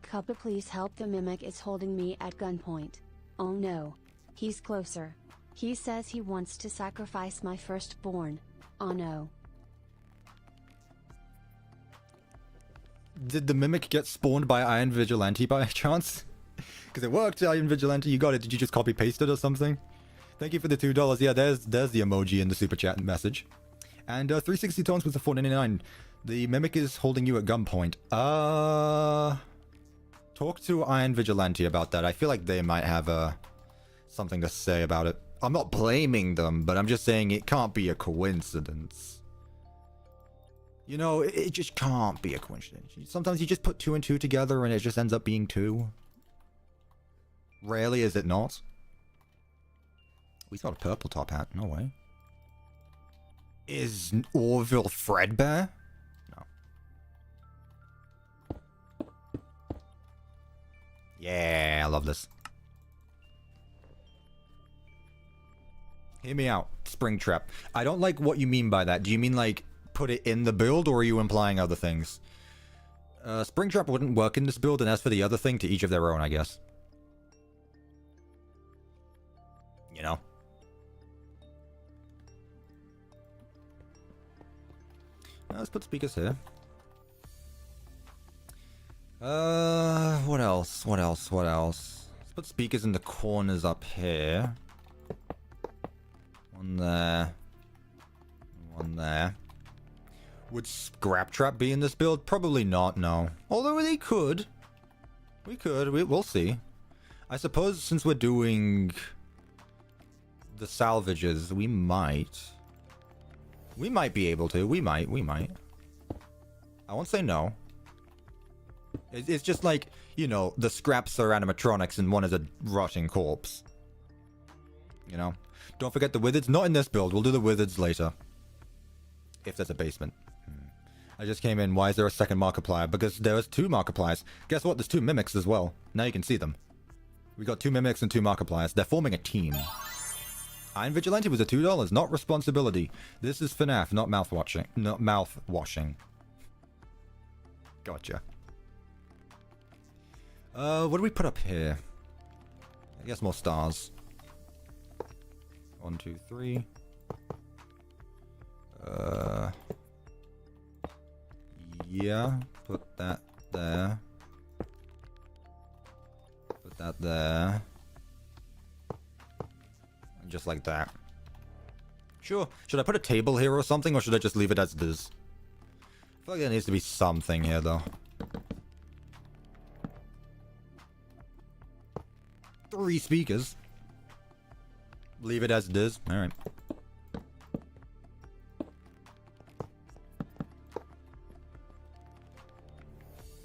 Cuppa, please help, the mimic is holding me at gunpoint. Oh no. He's closer. He says he wants to sacrifice my firstborn. Oh no. Did the mimic get spawned by Iron Vigilante by chance? Because it worked, Iron Vigilante, you got it. Did you just copy paste it or something? Thank you for the $2. Yeah, there's the emoji in the super chat message. And 360 tones with the $4.99. The mimic is holding you at gunpoint. Talk to Iron Vigilante about that. I feel like they might have something to say about it. I'm not blaming them, but I'm just saying it can't be a coincidence. You know, it just can't be a coincidence. Sometimes you just put 2 and 2 together and it just ends up being 2. Rarely is it not. He's got a purple top hat. No way. Is Orville Fredbear? No. Yeah, I love this. Hear me out. Springtrap. I don't like what you mean by that. Do you mean like put it in the build, or are you implying other things? Springtrap wouldn't work in this build, and as for the other thing, to each of their own, I guess. You know? Let's put speakers here. What else? What else? What else? Let's put speakers in the corners up here. One there. One there. Would Scrap Trap be in this build? Probably not, no. Although they could. We could. We'll see. I suppose since we're doing the salvages, we might be able to. We might. I won't say no. It's just like, you know, the scraps are animatronics and one is a rotting corpse. You know? Don't forget the wizards. Not in this build. We'll do the wizards later. If there's a basement. I just came in. Why is there a second Markiplier? Because there was 2 Markipliers. Guess what? There's 2 mimics as well. Now you can see them. We got 2 mimics and 2 Markipliers. They're forming a team. Iron Vigilante was a $2, not responsibility. This is FNAF, not mouth-washing. Not mouth-washing. Gotcha. What do we put up here? I guess more stars. 1, 2, 3. Yeah, put that there. Put that there. And just like that. Sure. Should I put a table here or something, or should I just leave it as it is? I feel like there needs to be something here, though. 3 speakers. Leave it as it is. Alright.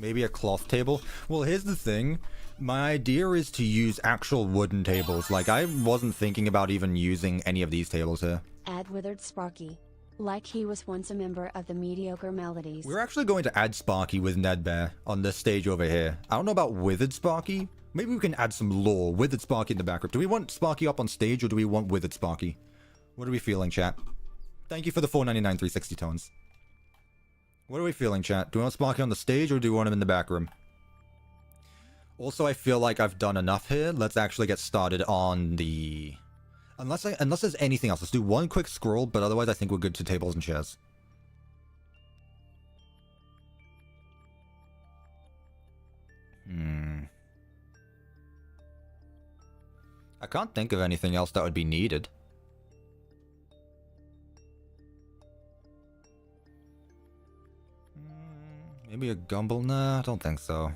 Maybe a cloth table? Well, here's the thing. My idea is to use actual wooden tables. Like, I wasn't thinking about even using any of these tables here. Add Withered Sparky. Like he was once a member of the Mediocre Melodies. We're actually going to add Sparky with Ned Bear on this stage over here. I don't know about Withered Sparky. Maybe we can add some lore. Withered Sparky in the background. Do we want Sparky up on stage, or do we want Withered Sparky? What are we feeling, chat? Thank you for the $4.99 360 tones. What are we feeling, chat? Do we want Sparky on the stage, or do we want him in the back room? Also, I feel like I've done enough here. Let's actually get started on the... Unless there's anything else. Let's do one quick scroll, but otherwise I think we're good to tables and chairs. I can't think of anything else that would be needed. Maybe a gumble? Nah, I don't think so.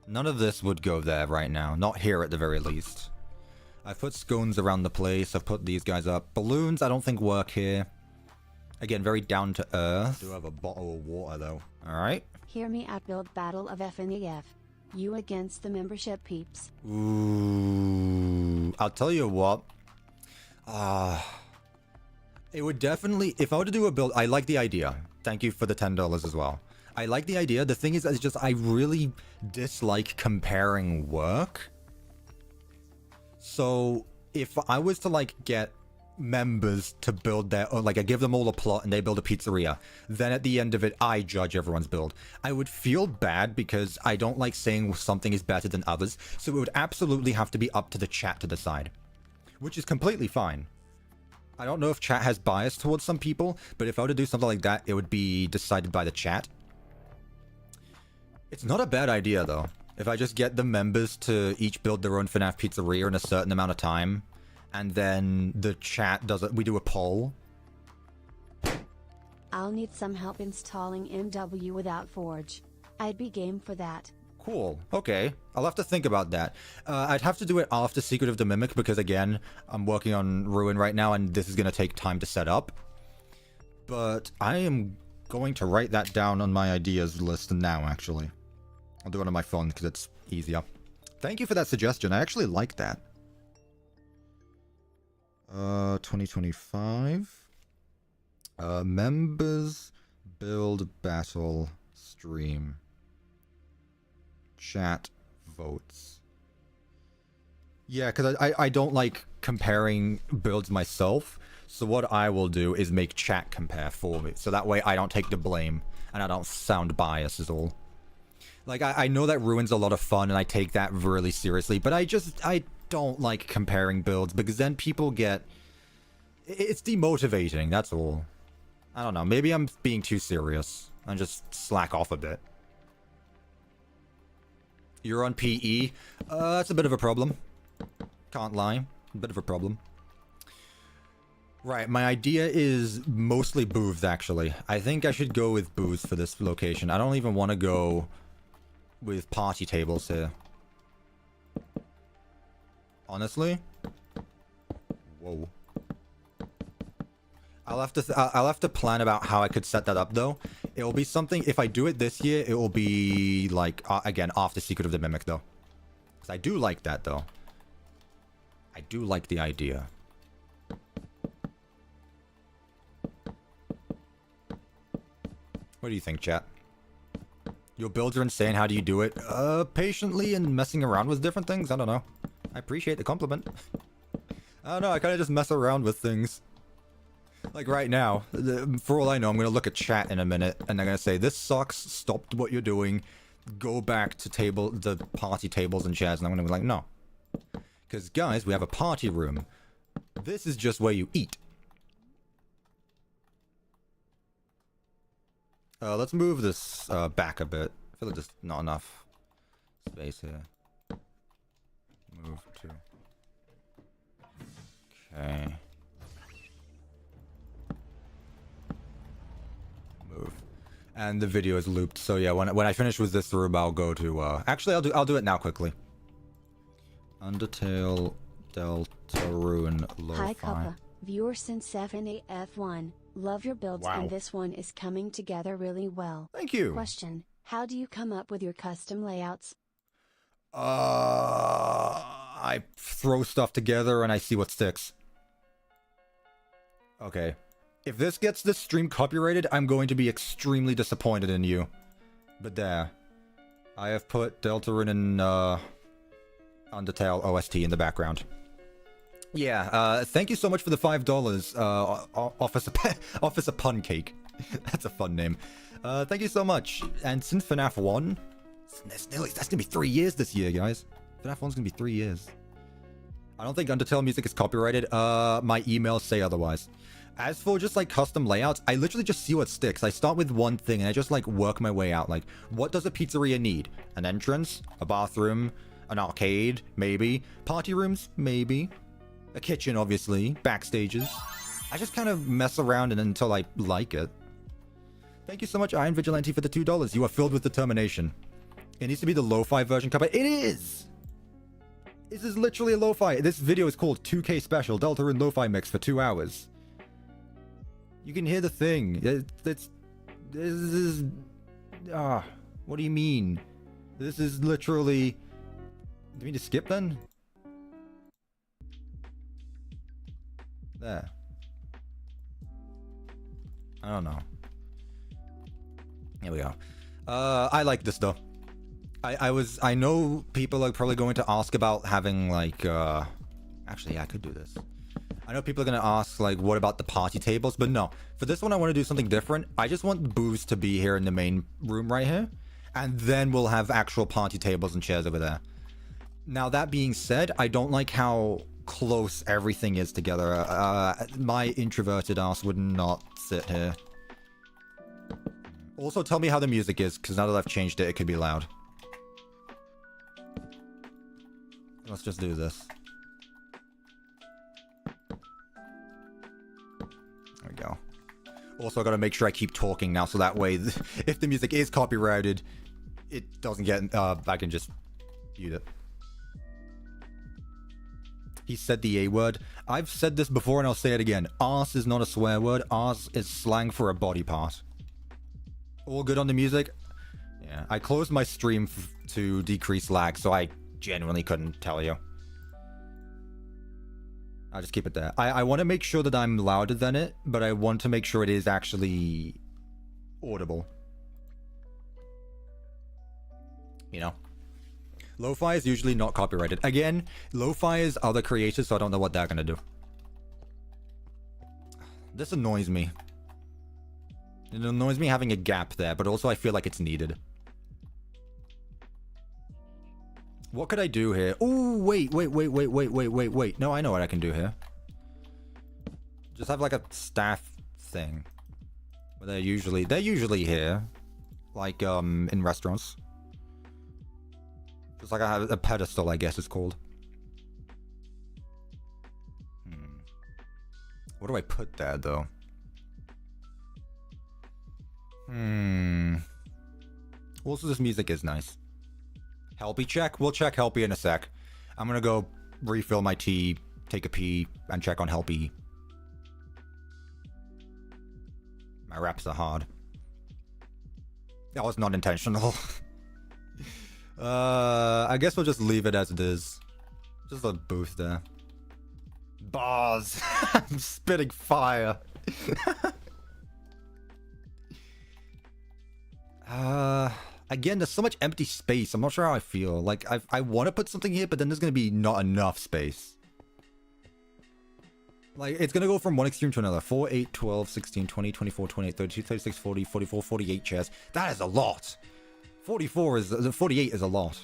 None of this would go there right now. Not here at the very least. I've put scones around the place. I've put these guys up. Balloons I don't think work here. Again, very down to earth. I do have a bottle of water though. Alright. Hear me out. Build battle of FNAF. You against the membership peeps. Ooh. I'll tell you what. It would definitely... If I were to do a build... I like the idea. Thank you for the $10 as well. I like the idea. The thing is, it's just I really dislike comparing work. So, if I was to, like, get members to build their own, like, I give them all a plot and they build a pizzeria, then at the end of it, I judge everyone's build. I would feel bad because I don't like saying something is better than others, so it would absolutely have to be up to the chat to decide. Which is completely fine. I don't know if chat has bias towards some people, but if I were to do something like that, it would be decided by the chat. It's not a bad idea, though. If I just get the members to each build their own FNAF pizzeria in a certain amount of time, and then the chat does it, we do a poll. I'll need some help installing MW without Forge. I'd be game for that. Cool. Okay. I'll have to think about that. I'd have to do it after Secret of the Mimic, because again, I'm working on Ruin right now, and this is going to take time to set up. But I am going to write that down on my ideas list now, actually. I'll do it on my phone because it's easier. Thank you for that suggestion. I actually like that. 2025. Members build battle stream. Chat votes. Yeah, because I don't like comparing builds myself. So what I will do is make chat compare for me. So that way I don't take the blame and I don't sound biased is all. Like, I know that Ruin's a lot of fun, and I take that really seriously, but I don't like comparing builds, because then people get... It's demotivating, that's all. I don't know, maybe I'm being too serious. I just slack off a bit. You're on PE? That's a bit of a problem. Can't lie. A bit of a problem. Right, my idea is mostly booths, actually. I think I should go with booths for this location. I don't even want to go... with party tables here. Honestly. Whoa. I'll have to plan about how I could set that up though. It will be something, if I do it this year, it will be like, again, after Secret of the Mimic though. Because I do like that though. I do like the idea. What do you think, chat? Your builds are insane, how do you do it? Patiently and messing around with different things? I don't know. I appreciate the compliment. I don't know, I kind of just mess around with things. Like right now, for all I know, I'm going to look at chat in a minute, and they're going to say, this sucks, stop what you're doing, go back to the party tables and chairs, and I'm going to be like, no. Because, guys, we have a party room. This is just where you eat. Let's move this back a bit. I feel like there's not enough space here. Move to... Okay. Move. And the video is looped, so yeah, when I finish with this room, I'll go to, actually, I'll do it now quickly. Undertale, Deltarune, Lo-Fi. Hi Cuppa, viewer since FNAF1. Love your builds and this one is coming together really well. Thank you. Question, how do you come up with your custom layouts? I throw stuff together and I see what sticks. Okay. If this gets this stream copyrighted, I'm going to be extremely disappointed in you. But there. I have put Deltarune and Undertale OST in the background. Yeah, thank you so much for the $5, Officer Pun Cake. That's a fun name. Thank you so much. And since FNAF 1, that's gonna be 3 years this year, guys. FNAF 1's gonna be 3 years. I don't think Undertale music is copyrighted. My emails say otherwise. As for just like custom layouts, I literally just see what sticks. I start with one thing and I just like work my way out. Like, what does a pizzeria need? An entrance? A bathroom? An arcade? Maybe. Party rooms? Maybe. A kitchen, obviously. Backstages. I just kind of mess around until I like it. Thank you so much, Iron Vigilante, for the $2. You are filled with determination. It needs to be the lo-fi version cover. It is! This is literally a lo-fi. This video is called 2K Special Deltarune Lo-Fi Mix for 2 hours. You can hear the thing. This is... what do you mean? This is literally... Do you mean to skip then? There. I don't know. Here we go. I like this though. I know people are probably going to ask about having like actually yeah, I could do this. I know people are going to ask like what about the party tables, but no. For this one I want to do something different. I just want booze to be here in the main room right here, and then we'll have actual party tables and chairs over there. Now that being said, I don't like how close everything is together. My introverted ass would not sit here. Also, tell me how the music is, because now that I've changed it, it could be loud. Let's just do this. There we go. Also, I gotta make sure I keep talking now, so that way, if the music is copyrighted, it doesn't get, I can just mute it. He said the A word. I've said this before and I'll say it again. Arse is not a swear word. Arse is slang for a body part. All good on the music? Yeah. I closed my stream to decrease lag, so I genuinely couldn't tell you. I'll just keep it there. I want to make sure that I'm louder than it, but I want to make sure it is actually audible. You know? Lo-fi is usually not copyrighted. Again, lo-fi is other creators, so I don't know what they're gonna do. This annoys me. It annoys me having a gap there, but also I feel like it's needed. What could I do here? Oh, wait. No, I know what I can do here. Just have like a staff thing. But they're usually here. Like, in restaurants. Just like I have a pedestal, I guess it's called. What do I put there, though? Also, this music is nice. Helpy check? We'll check Helpy in a sec. I'm gonna go refill my tea, take a pee, and check on Helpy. My raps are hard. That was not intentional. I guess we'll just leave it as it is. Just a booth there. Bars! I'm spitting fire. Again, there's so much empty space. I'm not sure how I feel. Like, I want to put something here, but then there's going to be not enough space. Like, it's going to go from one extreme to another. 4, 8, 12, 16, 20, 24, 28, 32, 36, 40, 44, 48 chairs. That is a lot. 48 is a lot.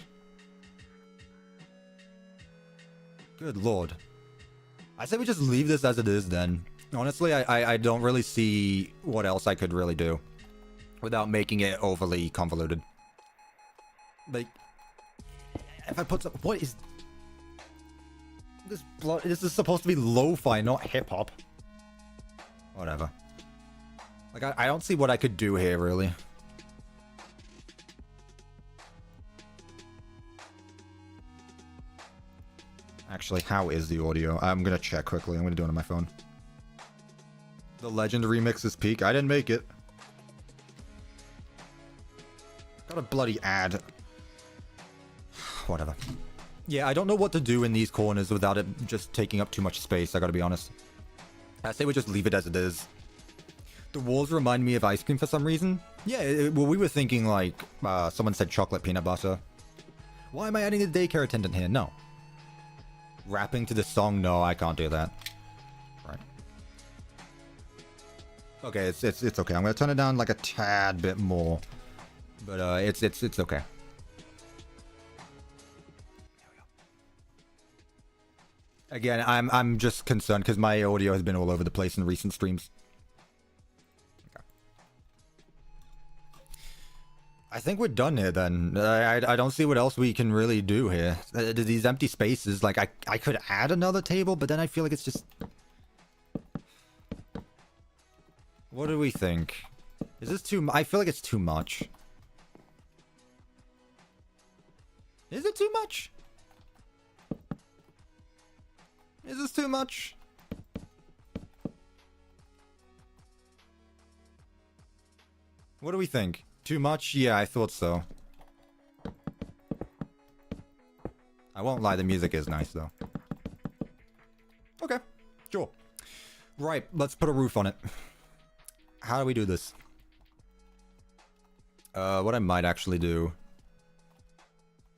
Good lord. I say we just leave this as it is then. Honestly, I don't really see what else I could really do without making it overly convoluted. Like, if I put some... What is... This is supposed to be lo-fi, not hip-hop. Whatever. Like, I don't see what I could do here, really. Actually, how is the audio? I'm gonna check quickly. I'm gonna do it on my phone. The Legend remix is peak. I didn't make it. Got a bloody ad. Whatever. Yeah, I don't know what to do in these corners without it just taking up too much space, I gotta be honest. I say we just leave it as it is. The walls remind me of ice cream for some reason. Yeah, well, we were thinking like, someone said chocolate peanut butter. Why am I adding a daycare attendant here? No. Rapping to the song? No, I can't do that. Right. Okay, it's okay. I'm gonna turn it down like a tad bit more. But it's okay. Again, I'm just concerned because my audio has been all over the place in recent streams. Okay. I think we're done here then. I don't see what else we can really do here. These empty spaces, like I could add another table, but then I feel like it's just... What do we think? Is this too... I feel like it's too much. Is it too much? Is this too much? What do we think? Too much? Yeah, I thought so. I won't lie, the music is nice though. Okay, sure. Right, let's put a roof on it. How do we do this? What I might actually do...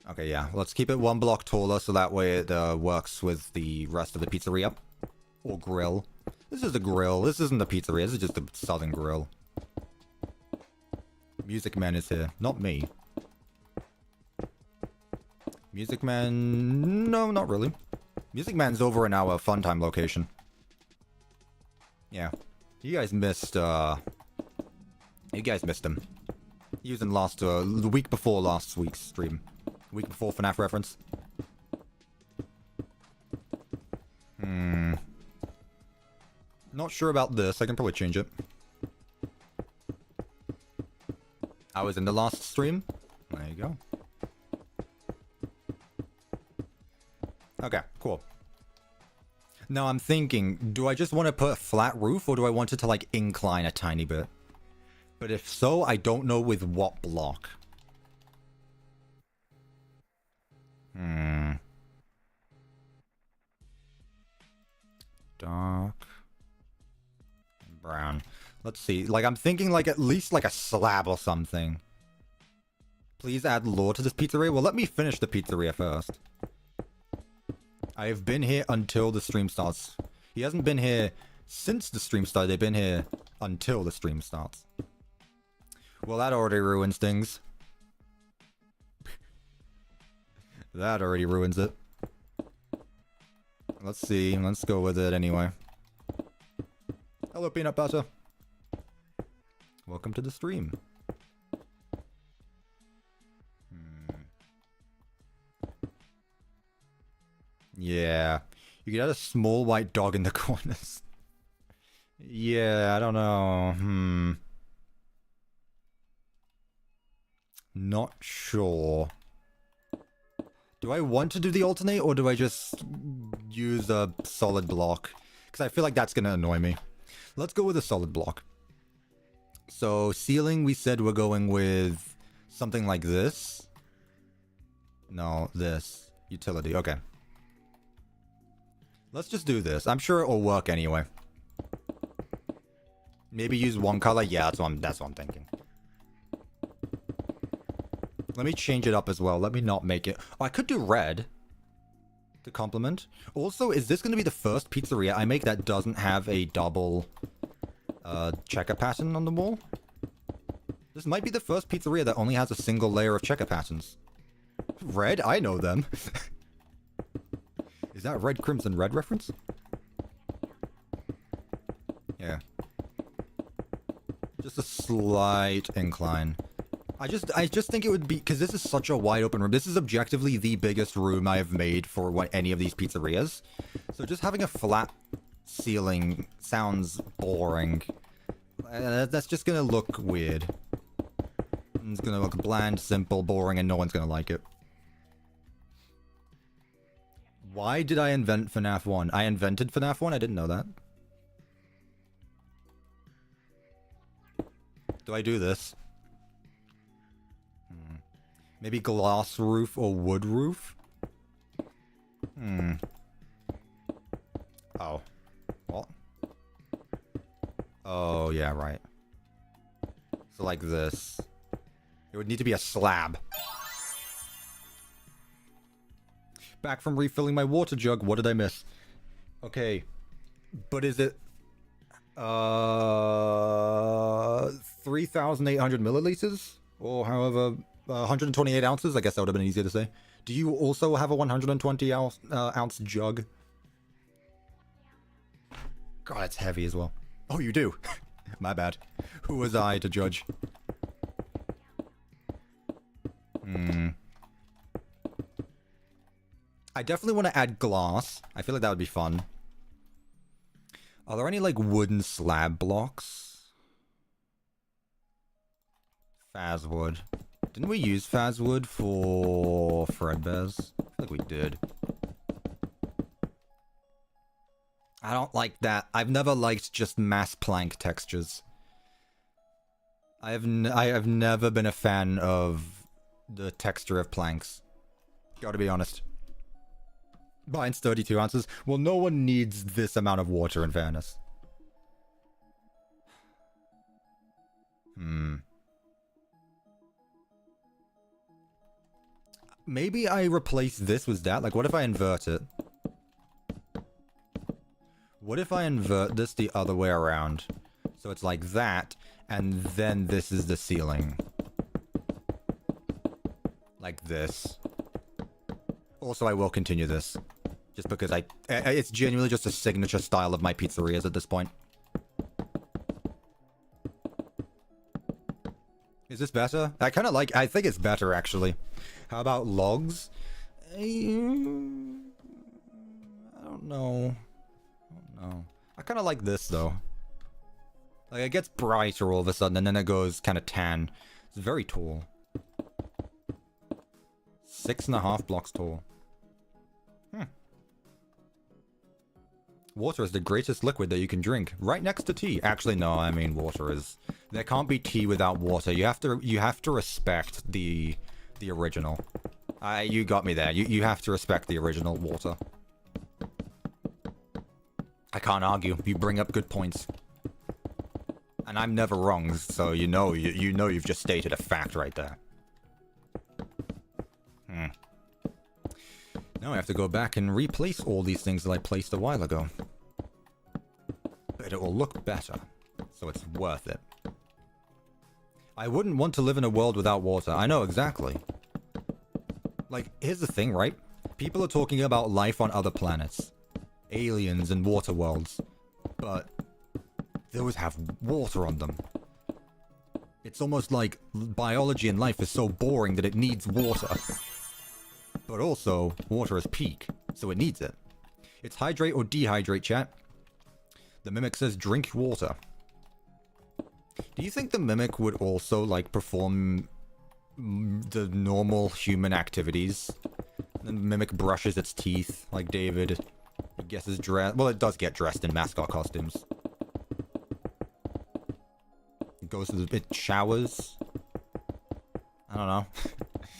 Okay, yeah. Let's keep it one block taller so that way it works with the rest of the pizzeria. Or grill. This is a grill. This isn't a pizzeria. This is just a southern grill. Music Man is here. Not me. Music Man... No, not really. Music Man's over in our fun time location. Yeah. You guys missed, You guys missed him. He was in the week before last week's stream. Week before FNAF reference. Not sure about this. I can probably change it. I was in the last stream. There you go. Okay, cool. Now I'm thinking, do I just want to put a flat roof or do I want it to like incline a tiny bit? But if so, I don't know with what block. Dark. Brown. Let's see. Like, I'm thinking like at least like a slab or something. Please add lore to this pizzeria. Well, let me finish the pizzeria first. I have been here until the stream starts. He hasn't been here since the stream started. They've been here until the stream starts. Well, that already ruins things. That already ruins it. Let's see. Let's go with it anyway. Hello, peanut butter. Welcome to the stream. Yeah. You could add a small white dog in the corners. Yeah, I don't know. Not sure. Do I want to do the alternate, or do I just use a solid block? Because I feel like that's going to annoy me. Let's go with a solid block. So, ceiling, we said we're going with something like this. No, this. Utility, okay. Let's just do this. I'm sure it'll work anyway. Maybe use one color? Yeah, that's what I'm thinking. Let me change it up as well. Let me not make it... Oh, I could do red to complement. Also, is this going to be the first pizzeria I make that doesn't have a double checker pattern on the wall? This might be the first pizzeria that only has a single layer of checker patterns. Red? I know them. Is that red, crimson, red reference? Yeah. Just a slight incline. I just think it would be, because this is such a wide open room. This is objectively the biggest room I have made for any of these pizzerias. So just having a flat ceiling sounds boring. That's just gonna look weird. It's gonna look bland, simple, boring, and no one's gonna like it. Why did I invent FNAF 1? I invented FNAF 1? I didn't know that. Do I do this? Maybe glass roof or wood roof? Oh. What? Oh, yeah, right. So like this. It would need to be a slab. Back from refilling my water jug. What did I miss? Okay. But is it... 3,800 milliliters? Or however... 128 ounces? I guess that would have been easier to say. Do you also have a 120 ounce jug? God, it's heavy as well. Oh, you do? My bad. Who was I to judge? I definitely want to add glass. I feel like that would be fun. Are there any, like, wooden slab blocks? Fazwood. Didn't we use Fazwood for Fredbear's? I feel like we did. I don't like that. I've never liked just mass plank textures. I have never been a fan of the texture of planks. Gotta be honest. Mine's 32 ounces. Well, no one needs this amount of water, in fairness. Maybe I replace this with that. Like, what if I invert it? What if I invert this the other way around? So it's like that, and then this is the ceiling. Like this. Also, I will continue this. Just because it's genuinely just a signature style of my pizzerias at this point. Is this better? I think it's better, actually. How about logs? I don't know. I kind of like this, though. Like, it gets brighter all of a sudden, and then it goes kind of tan. It's very tall. 6.5 blocks tall. Water is the greatest liquid that you can drink. Right next to tea. Actually, no, I mean, water is... There can't be tea without water. You have to respect the original. You got me there. You have to respect the original water. I can't argue. You bring up good points. And I'm never wrong, so you know you've just stated a fact right there. Now I have to go back and replace all these things that I placed a while ago. But it will look better, so it's worth it. I wouldn't want to live in a world without water. I know exactly. Like, here's the thing, right? People are talking about life on other planets. Aliens and water worlds. But those have water on them. It's almost like biology and life is so boring that it needs water. But also, water is peak, so it needs it. It's hydrate or dehydrate, chat. The Mimic says drink water. Do you think the Mimic would also, like, perform the normal human activities Then Mimic brushes its teeth, like David. I guess is dressed. Well, it does get dressed in mascot costumes. It goes to it showers. I don't know.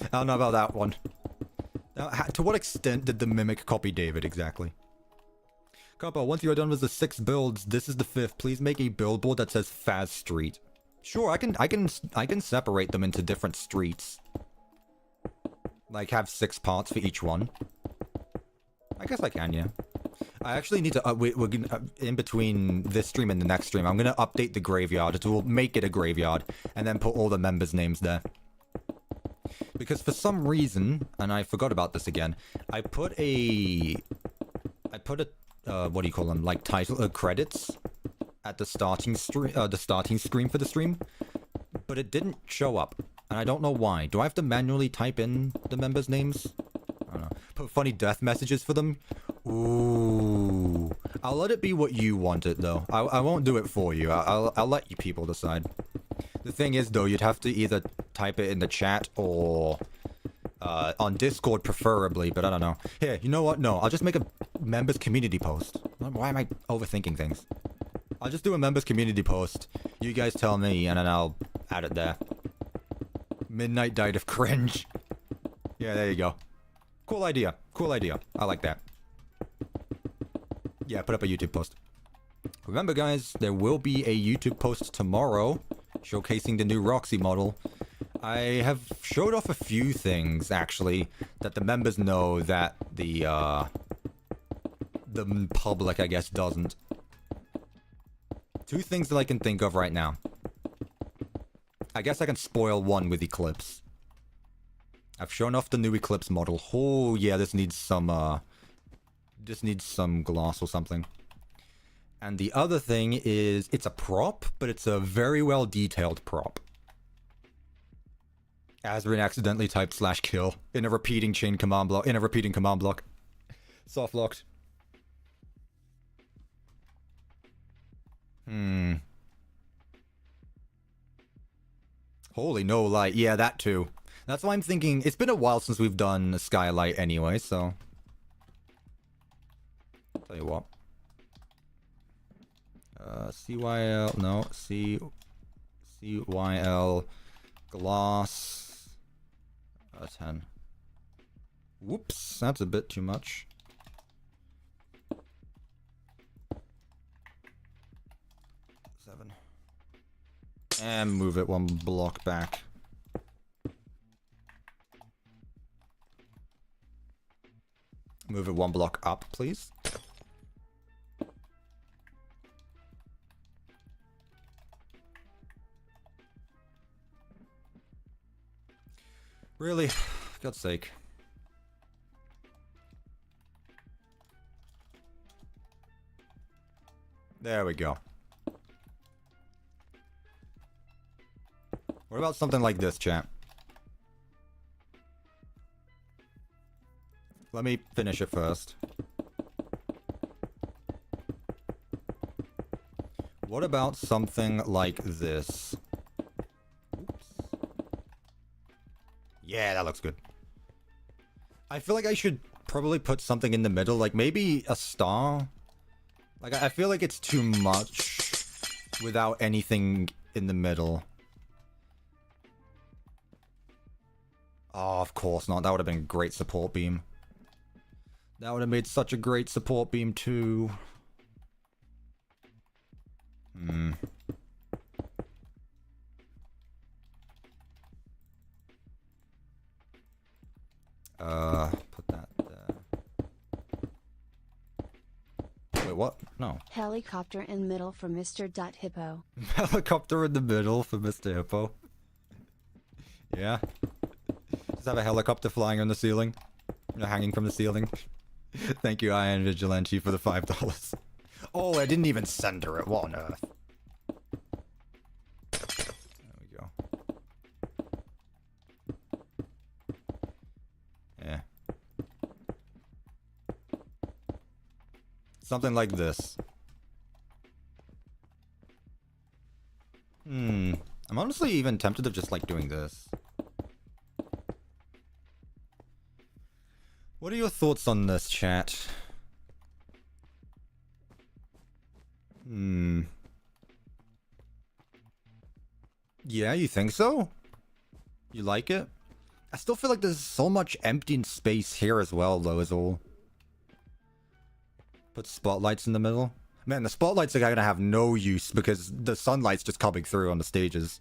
I don't know about that one. Now, to what extent did the Mimic copy David exactly? Cuppa, once you are done with the 6 builds, this is the 5th. Please make a billboard that says Faz Street. Sure, I can separate them into different streets. Like have 6 parts for each one. I guess I can, yeah. I actually need to we're gonna, in between this stream and the next stream, I'm gonna update the graveyard. We'll make it a graveyard and then put all the members' names there. Because for some reason, and I forgot about this again, I put a what do you call them? Like title credits at the starting screen for the stream, but it didn't show up, and I don't know why. Do I have to manually type in the members' names? I don't know. Put funny death messages for them. Ooh, I'll let it be what you want it though. I won't do it for you. I'll let you people decide. The thing is though, you'd have to either type it in the chat or on Discord preferably, but I don't know. Here, you know what? No, I'll just make a members community post. Why am I overthinking things? I'll just do a members community post. You guys tell me, and then I'll add it there. Midnight died of cringe. Yeah, there you go. Cool idea. Cool idea. I like that. Yeah, put up a YouTube post. Remember, guys, there will be a YouTube post tomorrow showcasing the new Roxy model. I have showed off a few things, actually, that the members know that the public, I guess, doesn't. 2 things that I can think of right now. I guess I can spoil one with Eclipse. I've shown off the new Eclipse model. Oh, yeah, this needs some gloss or something. And the other thing is, it's a prop, but it's a very well detailed prop. Azrin accidentally typed /kill in a repeating command block. Soft locked. Holy no light. Yeah, that too. That's why I'm thinking, it's been a while since we've done a skylight anyway, so. Tell you what. CYL, no, CYL, gloss, 10. Whoops, that's a bit too much. And move it 1 block back. Move it 1 block up, please. Really? God's sake. There we go. What about something like this, chat? Let me finish it first. What about something like this? Oops. Yeah, that looks good. I feel like I should probably put something in the middle, like maybe a star. Like, I feel like it's too much without anything in the middle. Oh, of course not. That would have been a great support beam. That would have made such a great support beam too. Put that there. Wait, what? No. Helicopter in middle for Mr. Hippo. Helicopter in the middle for Mr. Hippo. Yeah. Just have a helicopter flying on the ceiling. Hanging from the ceiling. Thank you, Iron Vigilante, for the $5. Oh, I didn't even center it. What on earth? There we go. Yeah. Something like this. I'm honestly even tempted of just, like, doing this. What are your thoughts on this, chat? Yeah, you think so? You like it? I still feel like there's so much empty space here as well, though, is all. Put spotlights in the middle. Man, the spotlights are gonna have no use because the sunlight's just coming through on the stages.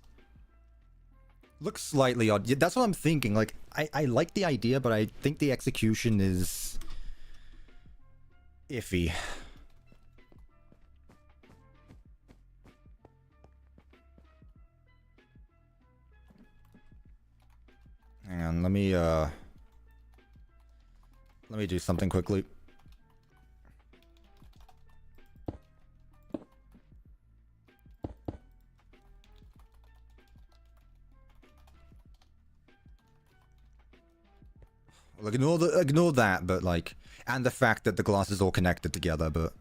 Looks slightly odd. Yeah, that's what I'm thinking. Like, I like the idea, but I think the execution is iffy. Hang on, let me do something quickly. Well, ignore that, but like, and the fact that the glass is all connected together, but...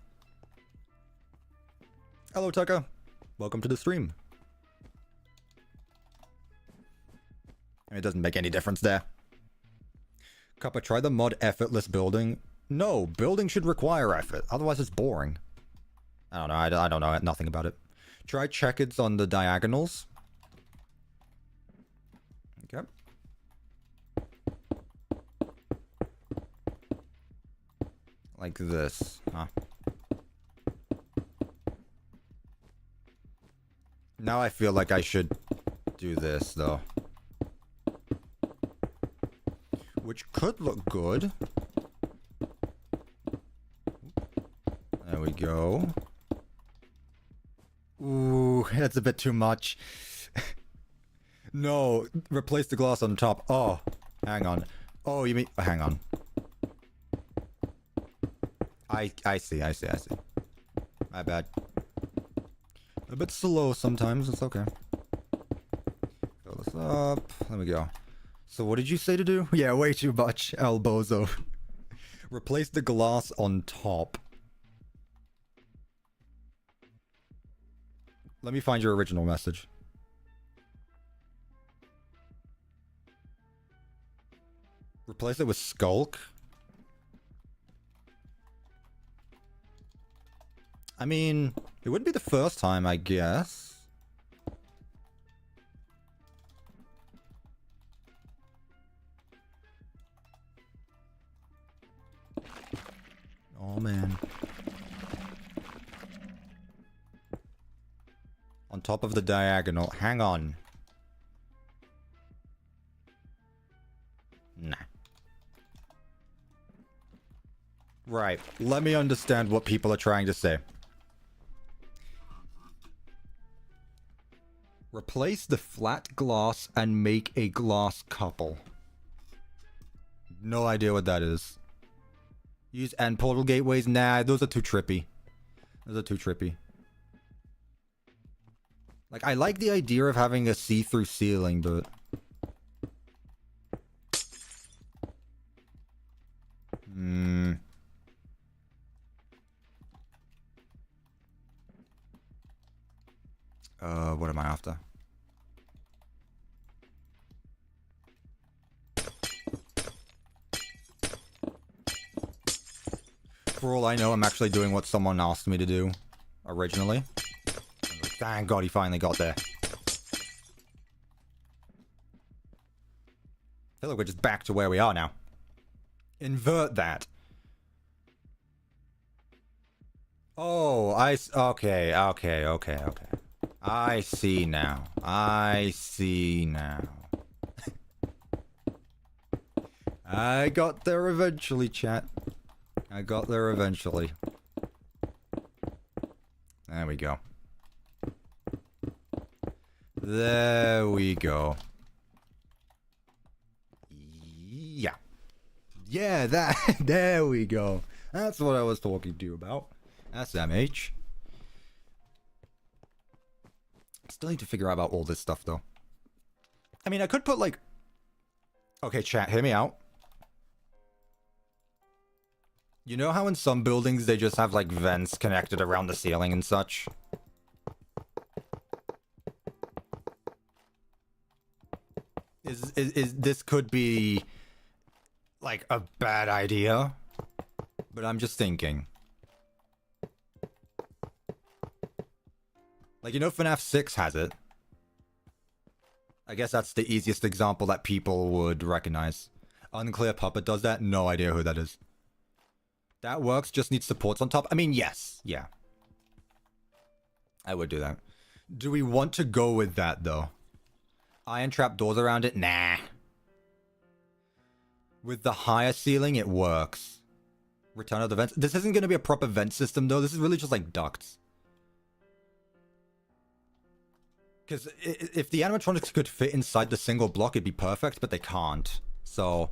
Hello, Tucker. Welcome to the stream. It doesn't make any difference there. Cuppa, try the mod effortless building. No, building should require effort, otherwise it's boring. I don't know, I don't know nothing about it. Try checkers on the diagonals. Okay. Like this, huh? Now I feel like I should do this, though. Which could look good. There we go. Ooh, that's a bit too much. No, replace the glass on top. Oh, hang on. Oh, you mean... hang on. I see. My bad. A bit slow sometimes, it's okay. Fill this up. There we go. So what did you say to do? Yeah, way too much, Elbozo. Replace the glass on top. Let me find your original message. Replace it with Skulk? I mean, it wouldn't be the first time, I guess. Oh, man. On top of the diagonal. Hang on. Nah. Right. Let me understand what people are trying to say. Replace the flat glass and make a glass couple. No idea what that is. Use end portal gateways? Nah, those are too trippy. Those are too trippy. Like, I like the idea of having a see-through ceiling, but... what am I after? For all I know, I'm actually doing what someone asked me to do originally. Thank God he finally got there. I feel like we're just back to where we are now. Invert that. Oh, okay. I see now. I got there eventually, chat. I got there eventually. There we go. There we go. Yeah. Yeah, there we go. That's what I was talking to you about. That's MH. Still need to figure out about all this stuff, though. I mean, I could put, like... Okay, chat, hear me out. You know how in some buildings they just have, like, vents connected around the ceiling and such? Is this could be... like a bad idea. But I'm just thinking. Like, you know, FNAF 6 has it. I guess that's the easiest example that people would recognize. Unclear Puppet does that? No idea who that is. That works, just needs supports on top? I mean, yes. Yeah. I would do that. Do we want to go with that, though? Iron trap doors around it? Nah. With the higher ceiling, it works. Return of the vents. This isn't going to be a proper vent system, though. This is really just like ducts. Because if the animatronics could fit inside the single block, it'd be perfect, but they can't. So,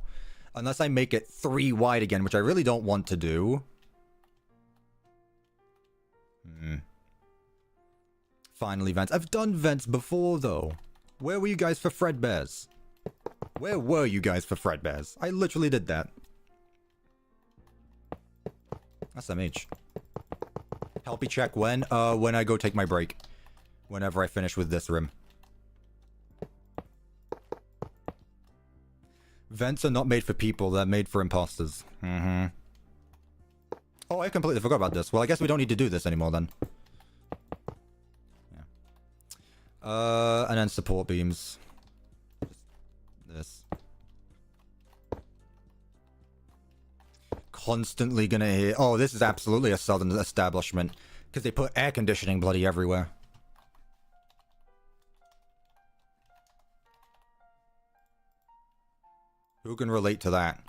unless I make it 3 wide again, which I really don't want to do. Finally, vents. I've done vents before, though. Where were you guys for Fredbears? Where were you guys for Fredbears? I literally did that. SMH. Helpy check when? When I go take my break. Whenever I finish with this rim. Vents are not made for people, they're made for imposters. Oh, I completely forgot about this. Well, I guess we don't need to do this anymore then. Yeah. And then support beams. Just this. Constantly gonna hear... Oh, this is absolutely a southern establishment. Because they put air conditioning bloody everywhere. Who can relate to that?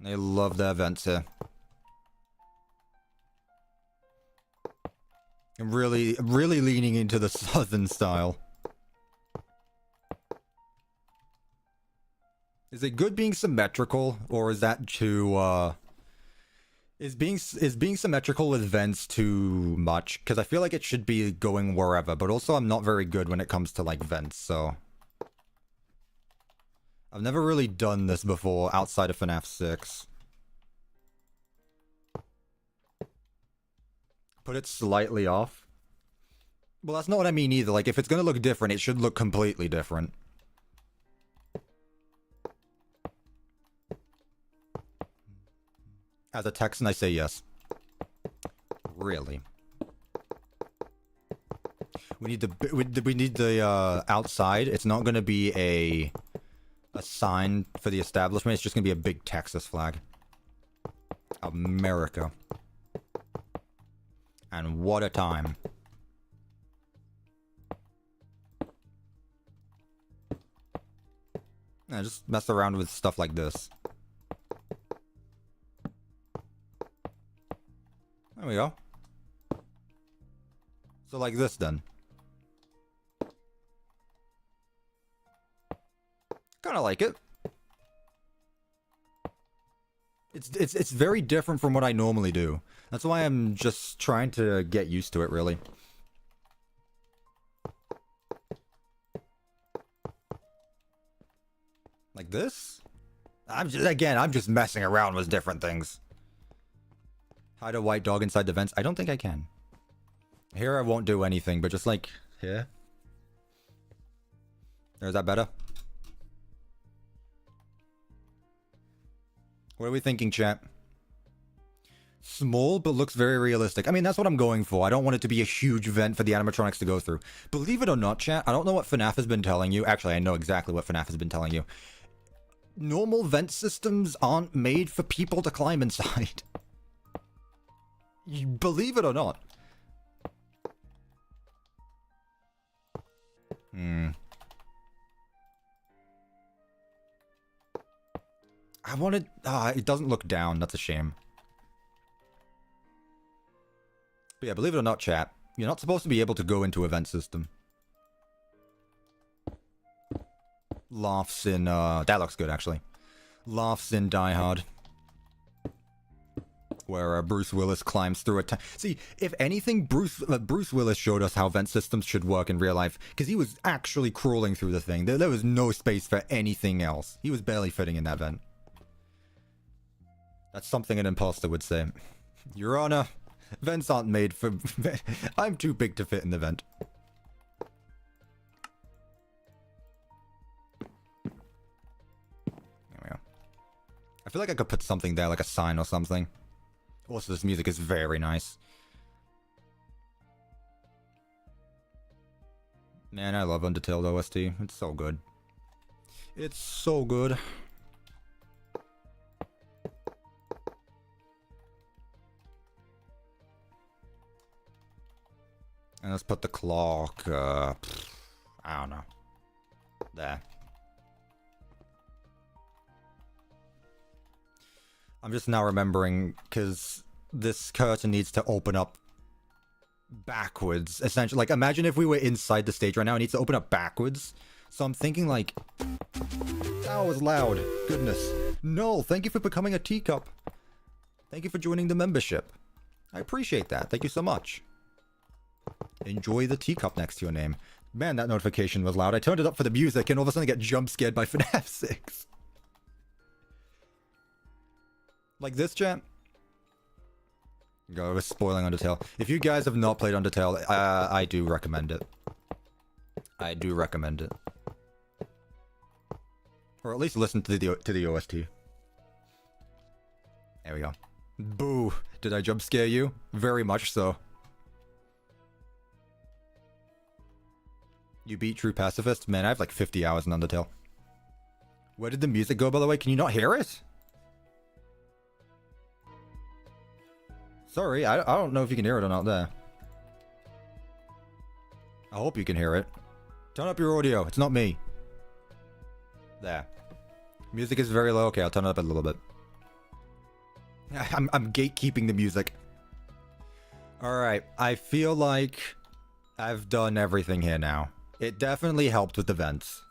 They love their vents here. And really leaning into the southern style. Is it good being symmetrical, or is that too, Is being symmetrical with vents too much? Because I feel like it should be going wherever, but also I'm not very good when it comes to, like, vents, so... I've never really done this before outside of FNAF 6. Put it slightly off? Well, that's not what I mean either. Like, if it's gonna look different, it should look completely different. As a Texan, I say yes. Really? We need the outside. It's not gonna be a sign for the establishment. It's just gonna be a big Texas flag. America. And what a time. Yeah, just mess around with stuff like this. There we go. So like this then. Kinda like it. It's very different from what I normally do. That's why I'm just trying to get used to it, really. Like this? I'm just messing around with different things. Hide a white dog inside the vents? I don't think I can. Here I won't do anything, but just like here. Is that better? What are we thinking, chat? Small, but looks very realistic. I mean, that's what I'm going for. I don't want it to be a huge vent for the animatronics to go through. Believe it or not, chat, I don't know what FNAF has been telling you. Actually, I know exactly what FNAF has been telling you. Normal vent systems aren't made for people to climb inside. You believe it or not. I wanted... it doesn't look down. That's a shame. But yeah, believe it or not, chat, you're not supposed to be able to go into a vent system. Laughs in... that looks good, actually. Laughs in Die Hard. Where Bruce Willis climbs through a... See, if anything, Bruce Willis showed us how vent systems should work in real life. Because he was actually crawling through the thing. There was no space for anything else. He was barely fitting in that vent. That's something an imposter would say. Your Honor, vents aren't made for... I'm too big to fit in the vent. feel like I could put something there, like a sign or something. Also, this music is very nice. Man, I love Undertale OST. It's so good. It's so good. And let's put the clock, I don't know. There. I'm just now remembering, because this curtain needs to open up backwards, essentially. Like, imagine if we were inside the stage right now, it needs to open up backwards. So I'm thinking, like... That was loud. Goodness. No, thank you for becoming a teacup. Thank you for joining the membership. I appreciate that. Thank you so much. Enjoy the teacup next to your name. Man, that notification was loud. I turned it up for the music, and all of a sudden I get jump scared by FNAF 6. Like this, chat? Go, I was spoiling Undertale. If you guys have not played Undertale, I do recommend it. I do recommend it. Or at least listen to the OST. There we go. Boo! Did I jump scare you? Very much so. You beat True Pacifist? Man, I have like 50 hours in Undertale. Where did the music go, by the way? Can you not hear it? Sorry, I don't know if you can hear it or not there. I hope you can hear it. Turn up your audio. It's not me. There. Music is very low. Okay, I'll turn it up a little bit. I'm gatekeeping the music. Alright, I feel like I've done everything here now. It definitely helped with the vents.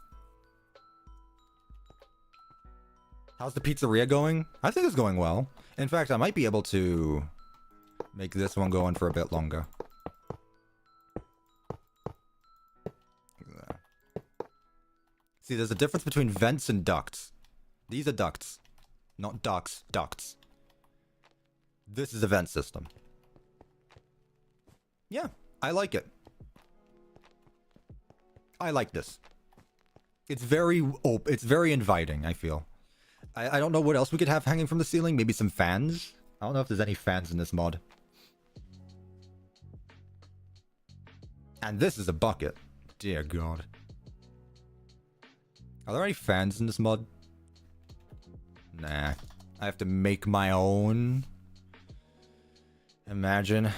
How's the pizzeria going? I think it's going well. In fact, I might be able to make this one go on for a bit longer. See, there's a difference between vents and ducts. These are ducts. Not ducts, ducts. This is a vent system. Yeah, I like it. I like this. It's very open. It's very inviting, I feel. I don't know what else we could have hanging from the ceiling. Maybe some fans? I don't know if there's any fans in this mod. And this is a bucket. Dear God. Are there any fans in this mod? Nah. I have to make my own. Imagine.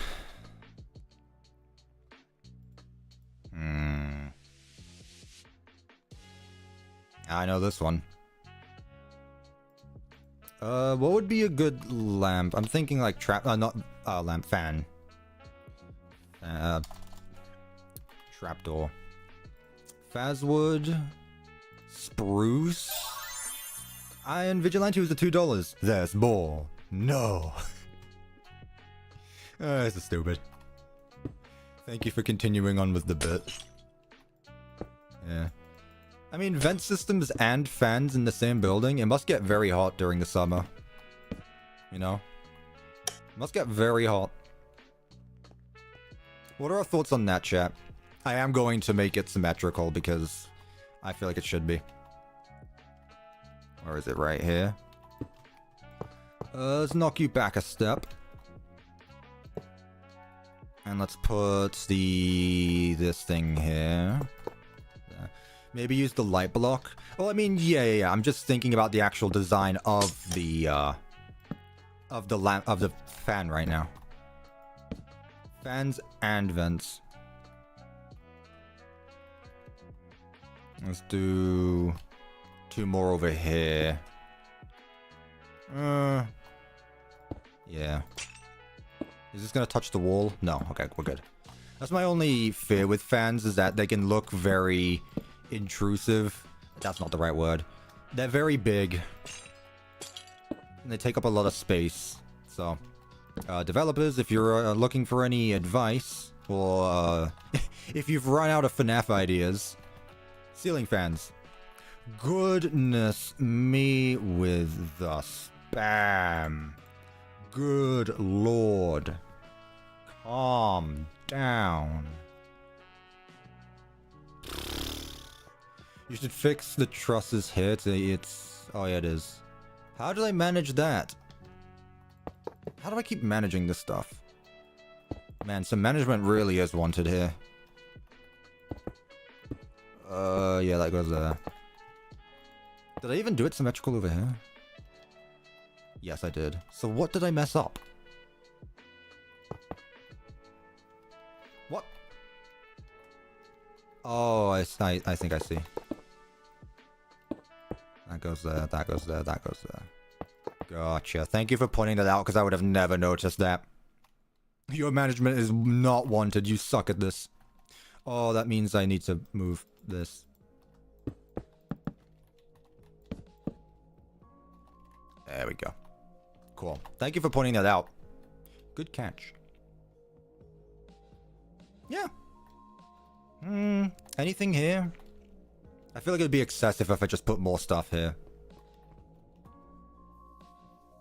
I know this one. What would be a good lamp? I'm thinking like not lamp, fan. Trapdoor. Phaswood. Spruce. Iron Vigilante was the $2. There's more. No. This is stupid. Thank you for continuing on with the bit. Yeah. I mean, vent systems and fans in the same building, it must get very hot during the summer. You know? It must get very hot. What are our thoughts on that, chat? I am going to make it symmetrical because I feel like it should be. Or is it right here? Let's knock you back a step. And let's put this thing here. Maybe use the light block. Well, I mean, yeah. I'm just thinking about the actual design of the lamp, of the fan right now. Fans and vents. Let's do 2 more over here. Yeah. Is this gonna touch the wall? No. Okay, we're good. That's my only fear with fans, is that they can look very intrusive. That's not the right word. They're very big. And they take up a lot of space. So, developers, if you're looking for any advice, or if you've run out of FNAF ideas, ceiling fans. Goodness me with the spam. Good lord. Calm down. You should fix the trusses here to its... Oh yeah, it is. How do I manage that? How do I keep managing this stuff? Man, some management really is wanted here. Yeah, that goes there. Did I even do it symmetrical over here? Yes, I did. So what did I mess up? What? Oh, I think I see. That goes there, that goes there, that goes there. Gotcha. Thank you for pointing that out, because I would have never noticed that. Your management is not wanted. You suck at this. Oh, that means I need to move this. There we go. Cool. Thank you for pointing that out. Good catch. Yeah. Anything here? I feel like it'd be excessive if I just put more stuff here.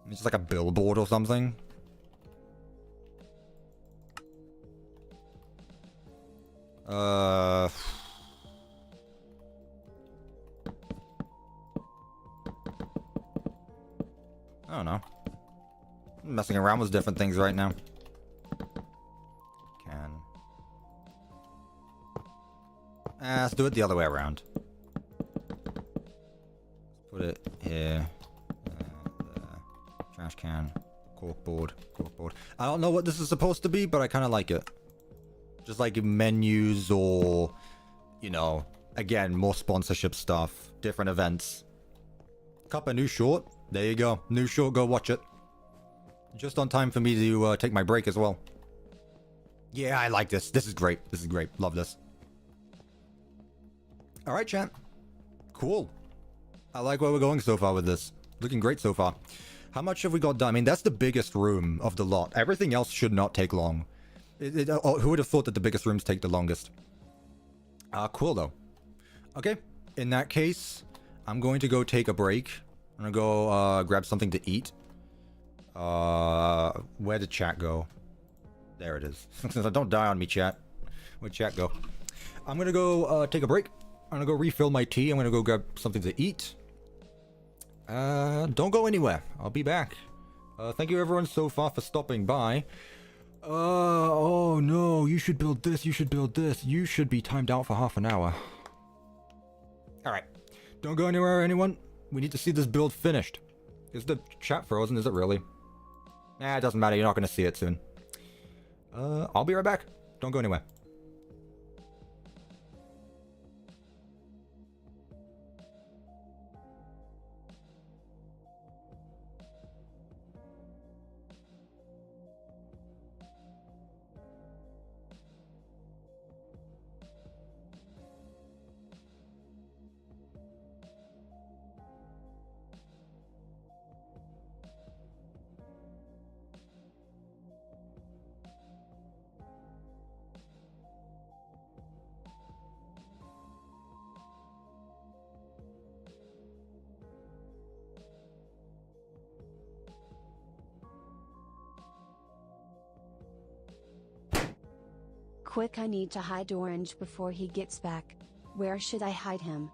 It's just like a billboard or something. I don't know. I'm messing around with different things right now. Let's do it the other way around. Put it here. There. Trash can. Corkboard. Corkboard. I don't know what this is supposed to be, but I kind of like it. Just like menus or, you know, again, more sponsorship stuff. Different events. Cuppa, new short. There you go. New short, go watch it. Just on time for me to take my break as well. Yeah, I like this. This is great. This is great. Love this. Alright, chat. Cool. I like where we're going so far with this. Looking great so far. How much have we got done? I mean, that's the biggest room of the lot. Everything else should not take long. Who would have thought that the biggest rooms take the longest? Cool, though. Okay. In that case, I'm going to go take a break. I'm going to go grab something to eat. Where did chat go? There it is. Don't die on me, chat. Where'd chat go? I'm going to go take a break. I'm going to go refill my tea. I'm going to go grab something to eat. Don't go anywhere. I'll be back. Thank you everyone so far for stopping by. Oh no, you should build this, you should build this. You should be timed out for half an hour. Alright. Don't go anywhere, anyone. We need to see this build finished. Is the chat frozen? Is it really? Nah, it doesn't matter. You're not going to see it soon. I'll be right back. Don't go anywhere. Quick, I need to hide Orange before he gets back. Where should I hide him?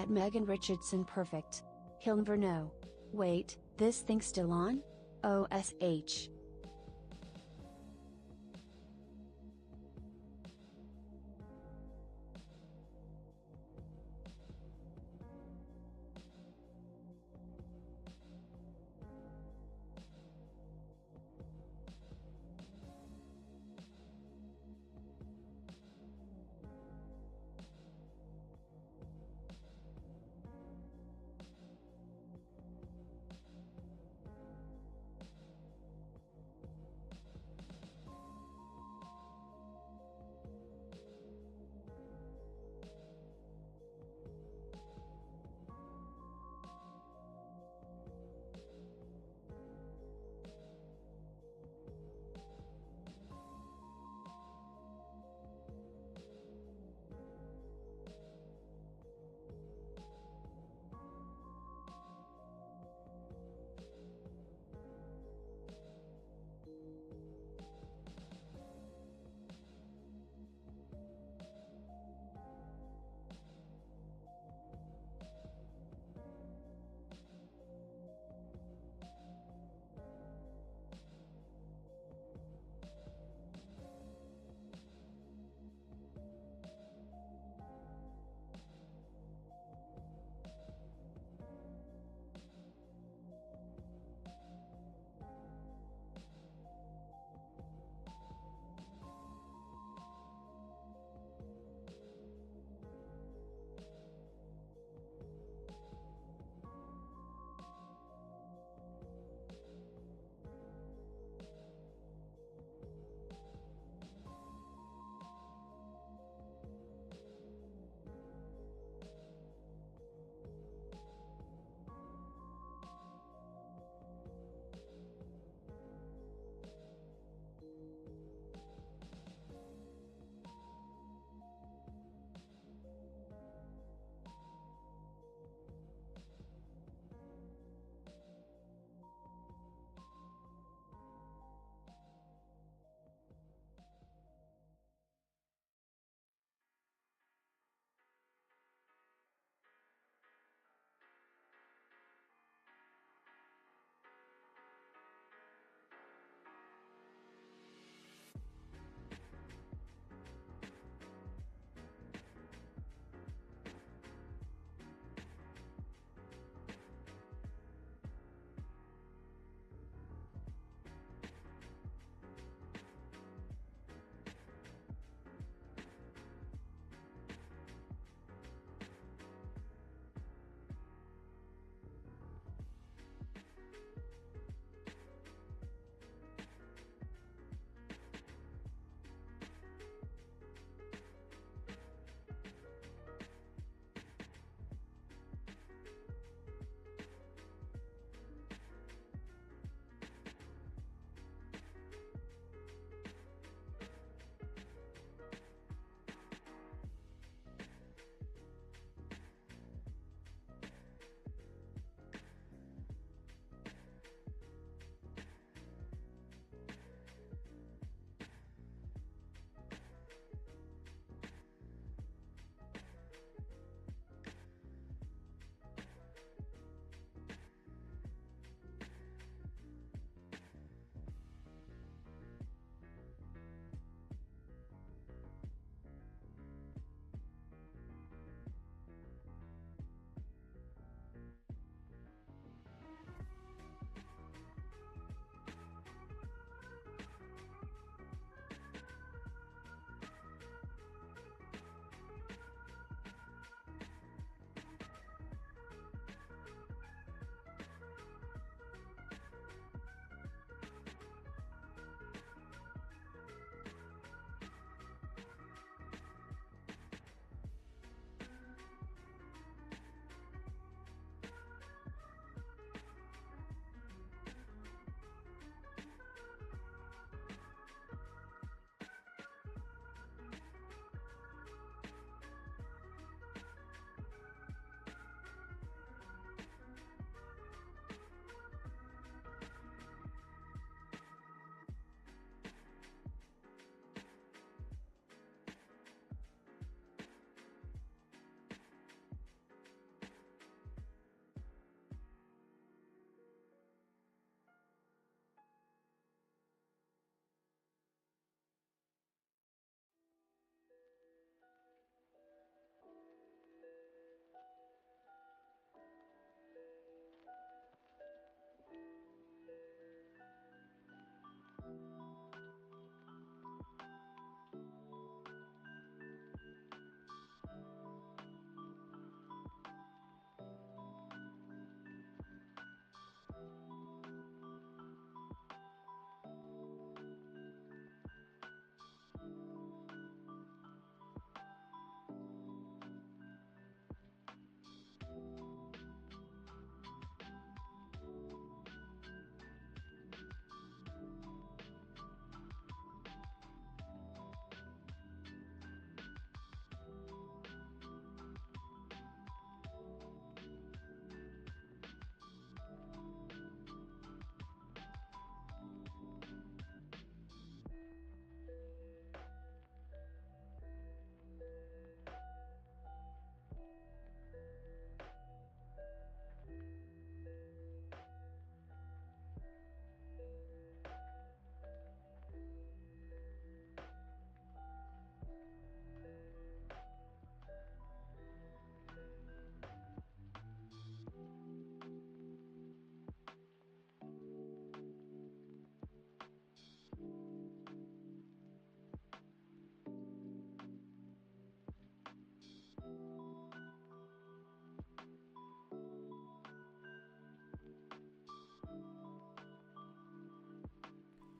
at Megan Richardson perfect. He'll never know. Wait, this thing's still on? OSH.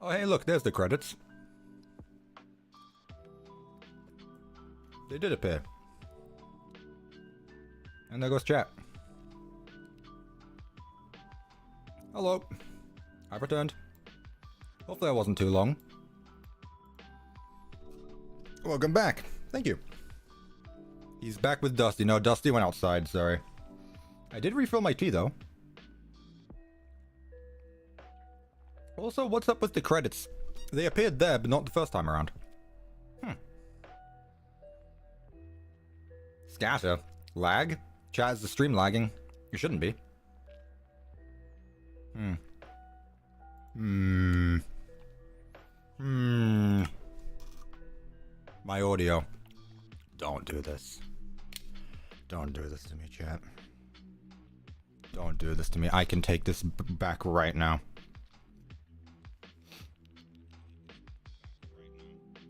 Oh, hey, look, there's the credits. They did appear. And there goes chat. Hello. I've returned. Hopefully I wasn't too long. Welcome back. Thank you. He's back with Dusty. No, Dusty went outside, sorry. I did refill my tea, though. Also, what's up with the credits? They appeared there, but not the first time around. Scatter. Lag? Chat, is the stream lagging? You shouldn't be. My audio. Don't do this. Don't do this to me, chat. Don't do this to me. I can take this back right now.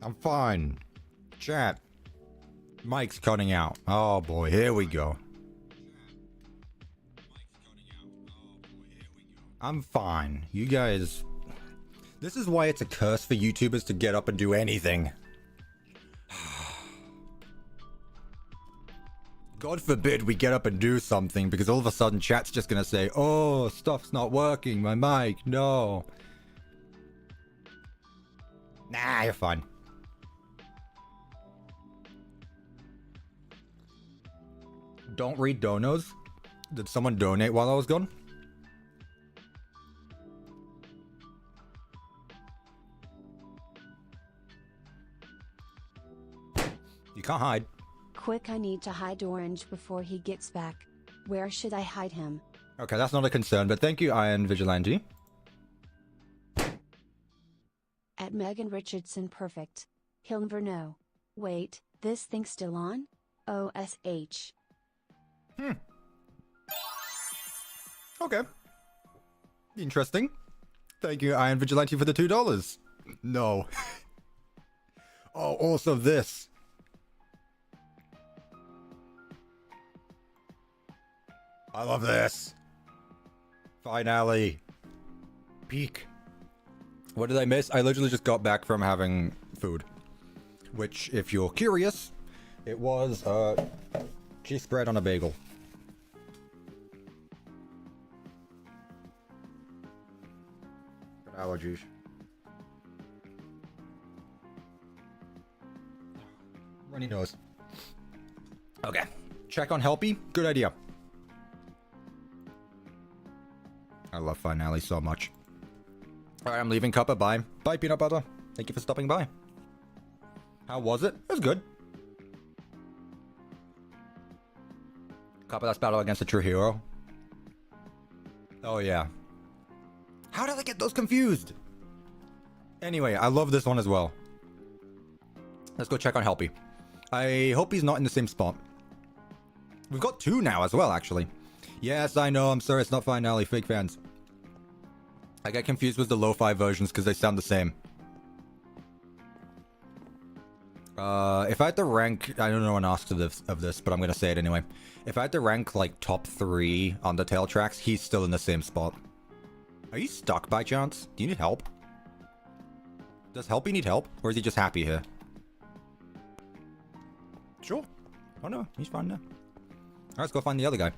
I'm fine. Chat. Mike's cutting out. Oh boy, here we go. I'm fine. You guys... This is why it's a curse for YouTubers to get up and do anything. God forbid we get up and do something, because all of a sudden chat's just gonna say, oh, stuff's not working, my mic, no. Nah, you're fine. Don't read donos? Did someone donate while I was gone? You can't hide. Quick, I need to hide Orange before he gets back. Where should I hide him? Okay, that's not a concern, but thank you, Iron Vigilante. At Megan Richardson perfect. He'll never know. Wait, this thing's still on? OSH. Okay. Interesting. Thank you, Iron Vigilante, for the $2. No. Oh, also this. I love this. Finale. Peak. What did I miss? I literally just got back from having food. Which, if you're curious, it was cheese spread on a bagel. Got allergies. Runny nose. Okay. Check on Helpy. Good idea. I love Finale so much. Alright, I'm leaving Cuppa. Bye. Bye, Peanut Butter. Thank you for stopping by. How was it? It was good. Cuppa, that's battle against a true hero. Oh, yeah. How did I get those confused? Anyway, I love this one as well. Let's go check on Helpy. I hope he's not in the same spot. We've got two now as well, actually. Yes, I know. I'm sorry, it's not Finale. Fake fans. I get confused with the lo-fi versions because they sound the same. If I had to rank... I don't know one asked of this, but I'm going to say it anyway. If I had to rank, like, top 3 Undertale tracks, he's still in the same spot. Are you stuck by chance? Do you need help? Does Helpy need help? Or is he just happy here? Sure. Oh no, he's fine now. Alright, let's go find the other guy.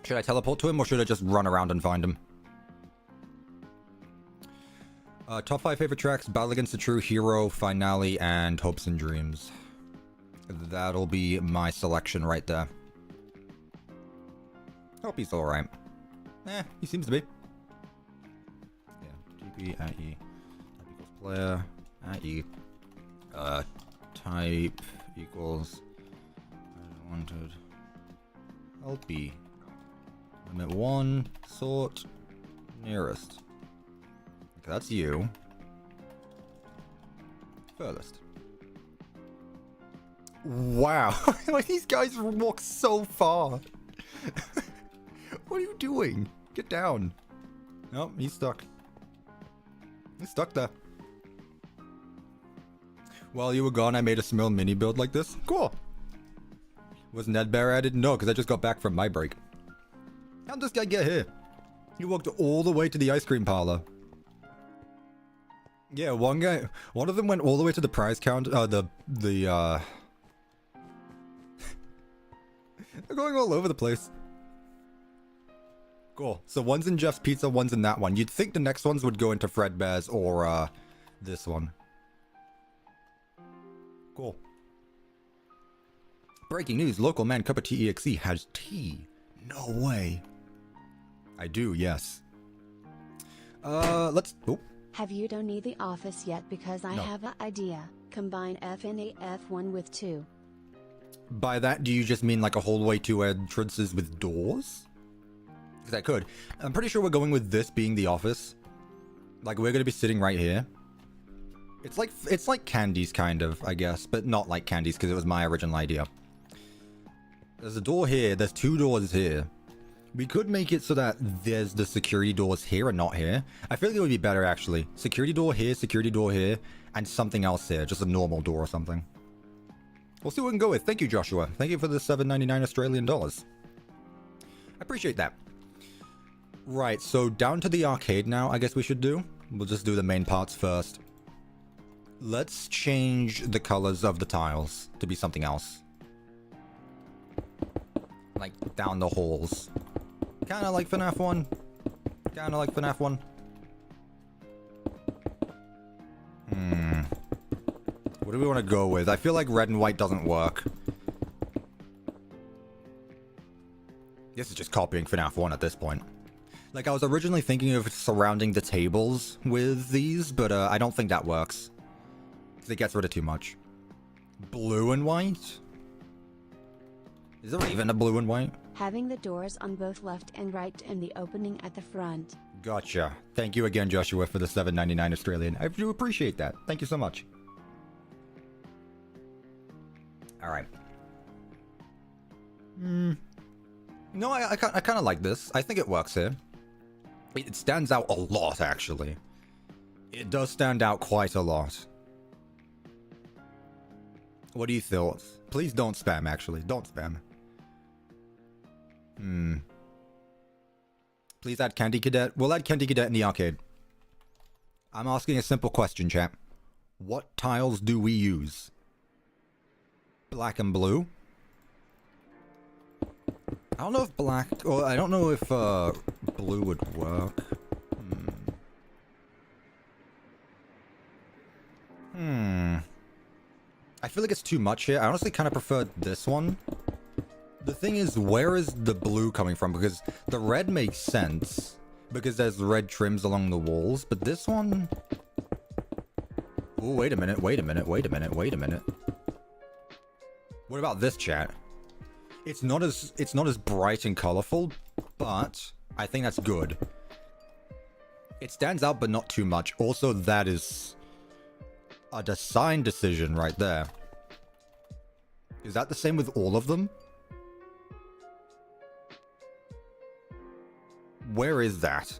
Should I teleport to him or should I just run around and find him? Top 5 favorite tracks, Battle Against the True Hero, Finale, and Hopes and Dreams. That'll be my selection right there. Hope he's alright. He seems to be. Yeah, TP at E. Type equals player at E. Type equals wanted. Helpy. Limit 1, sort, nearest. Okay, that's you. Furthest. Wow, like these guys walk so far. What are you doing? Get down. Nope, he's stuck. He's stuck there. While you were gone, I made a small mini build like this. Cool. Was Ned Bear added? No, because I just got back from my break. How'd this guy get here? He walked all the way to the ice cream parlor. Yeah, one of them went all the way to the prize count. They're going all over the place. Cool. So one's in Jeff's Pizza, one's in that one. You'd think the next ones would go into Fredbear's or this one. Cool. Breaking news, local man CuppaTeaExe has tea. No way. I do, yes. Let's... Oh. Have you don't need the office yet because I No. have an idea. Combine FNAF 1 with 2. By that, do you just mean like a hallway to entrances with doors? Because I could. I'm pretty sure we're going with this being the office. Like, we're going to be sitting right here. It's like Candy's kind of, I guess, but not like Candy's because it was my original idea. There's a door here. There's 2 doors here. We could make it so that there's the security doors here and not here. I feel like it would be better, actually. Security door here, and something else here. Just a normal door or something. We'll see what we can go with. Thank you, Joshua. Thank you for the $7.99 Australian dollars. I appreciate that. Right, so down to the arcade now, I guess we should do. We'll just do the main parts first. Let's change the colors of the tiles to be something else. Like, down the halls. Kinda like FNAF 1. Kinda like FNAF 1. What do we want to go with? I feel like red and white doesn't work. This is just copying FNAF 1 at this point. Like, I was originally thinking of surrounding the tables with these, but I don't think that works. Because it gets rid of too much. Blue and white? Is there even a blue and white? Having the doors on both left and right and the opening at the front. Gotcha. Thank you again, Joshua, for the $7.99 Australian. I do appreciate that. Thank you so much. Alright. No, I kind of like this. I think it works here. It stands out a lot, actually. It does stand out quite a lot. What do you think? Please don't spam, actually. Don't spam. Please add Candy Cadet. We'll add Candy Cadet in the arcade. I'm asking a simple question, chat. What tiles do we use? Black and blue? I don't know if black... Or I don't know if blue would work. I feel like it's too much here. I honestly kind of prefer this one. The thing is, where is the blue coming from? Because the red makes sense. Because there's red trims along the walls. But this one... Oh, wait a minute, wait a minute, wait a minute, wait a minute. What about this, chat? It's not as bright and colorful, but I think that's good. It stands out, but not too much. Also, that is a design decision right there. Is that the same with all of them? Where is that?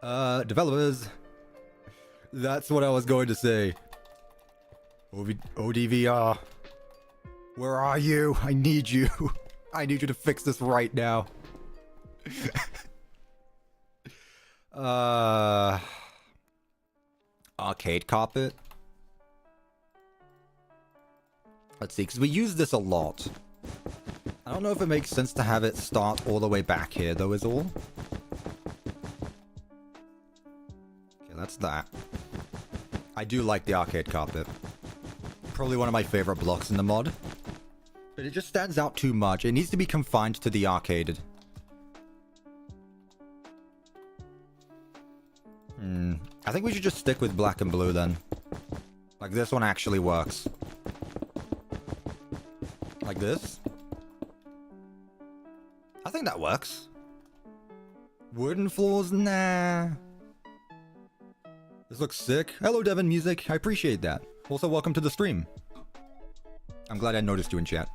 Developers. That's what I was going to say. ODVR. Where are you? I need you. I need you to fix this right now. Arcade carpet. Let's see, because we use this a lot. I don't know if it makes sense to have it start all the way back here, though, is all. Okay, that's that. I do like the arcade carpet. Probably one of my favorite blocks in the mod. But it just stands out too much. It needs to be confined to the arcade. I think we should just stick with black and blue then. Like, this one actually works. Like this. I think that works. Wooden floors? Nah. This looks sick. Hello, Devin Music. I appreciate that. Also, welcome to the stream. I'm glad I noticed you in chat.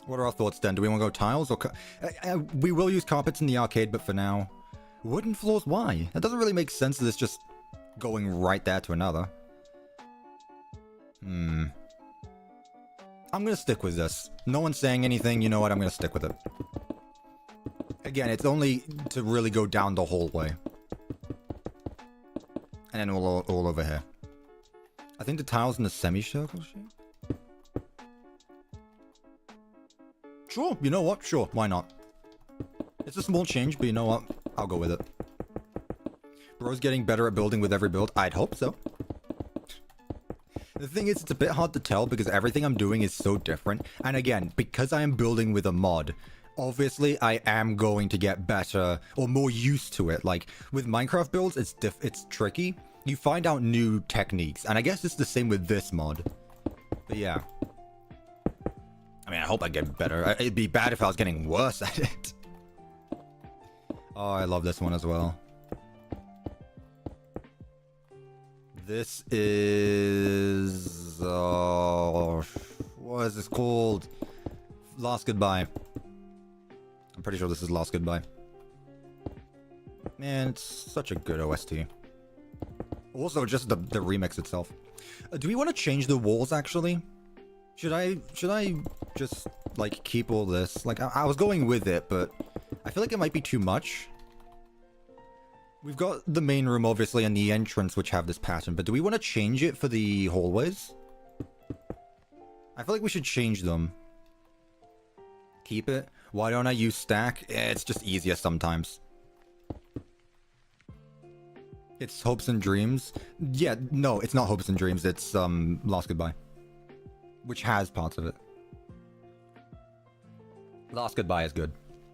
What are our thoughts then? Do we want to go tiles or... we will use carpets in the arcade, but for now... Wooden floors? Why? That doesn't really make sense, this just going right there to another. I'm gonna stick with this. No one's saying anything, you know what? I'm gonna stick with it. Again, it's only to really go down the hallway. And then all over here. I think the tile's in the semicircle shape. Sure, you know what? Sure, why not? It's a small change, but you know what? I'll go with it. Bro's getting better at building with every build. I'd hope so. The thing is, it's a bit hard to tell because everything I'm doing is so different. And again, because I am building with a mod, obviously I am going to get better or more used to it. Like, with Minecraft builds, it's tricky. You find out new techniques. And I guess it's the same with this mod. But yeah. I mean, I hope I get better. It'd be bad if I was getting worse at it. Oh, I love this one as well. This is... what is this called? Last Goodbye. I'm pretty sure this is Last Goodbye. Man, it's such a good OST. Also, just the remix itself. Do we want to change the walls, actually? Should I just, like, keep all this? Like, I was going with it, but I feel like it might be too much. We've got the main room, obviously, and the entrance, which have this pattern, but do we want to change it for the hallways? I feel like we should change them. Keep it. Why don't I use stack? It's just easier sometimes. It's Hopes and Dreams. Yeah, no, it's not Hopes and Dreams. It's Last Goodbye, which has parts of it. Last Goodbye is good.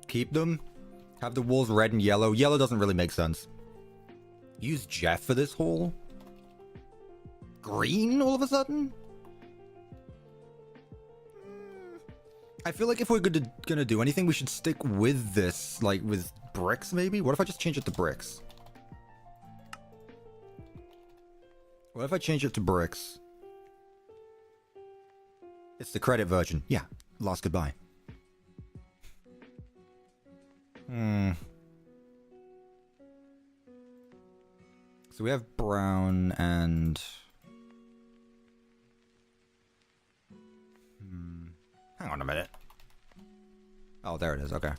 Keep them. Have the walls red and yellow. Yellow doesn't really make sense. Use Jeff for this hall. Green all of a sudden? I feel like if we're gonna do anything, we should stick with this, like with bricks maybe? What if I just change it to bricks? What if I change it to bricks? It's the credit version. Yeah, Last Goodbye. So we have brown and... Hang on a minute. Oh, there it is. Okay.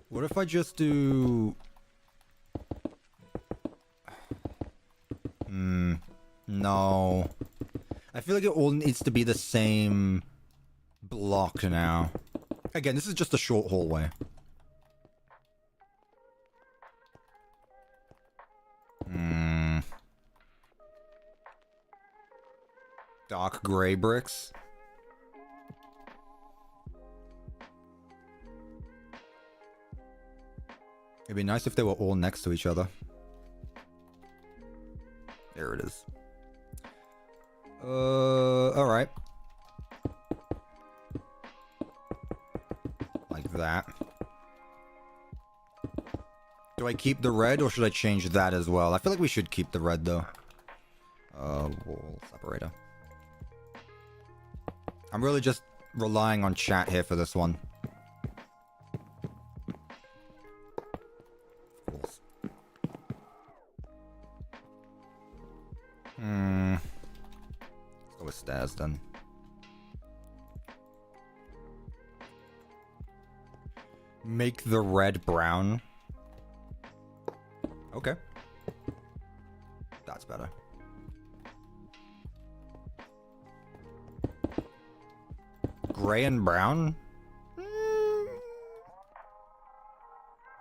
What if I just do... No. I feel like it all needs to be the same block now. Again, this is just a short hallway. Dark gray bricks. It'd be nice if they were all next to each other. There it is. Alright. Like that. Do I keep the red or should I change that as well? I feel like we should keep the red though. Wall separator. I'm really just relying on chat here for this one. Of course. Let's go with stairs then. Make the red brown. Okay. That's better. Gray and brown?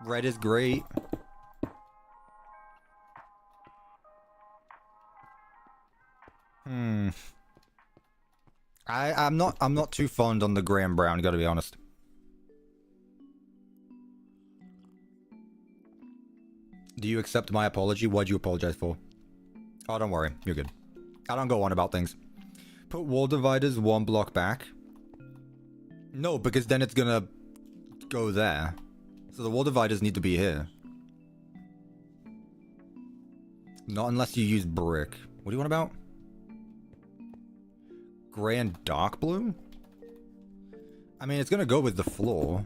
Red is great. I'm not too fond on the gray and brown, gotta be honest. Do you accept my apology? What'd you apologize for? Oh, don't worry. You're good. I don't go on about things. Put wall dividers one block back. No, because then it's gonna go there. So the wall dividers need to be here. Not unless you use brick. What do you want about? Gray and dark blue? I mean, it's gonna go with the floor.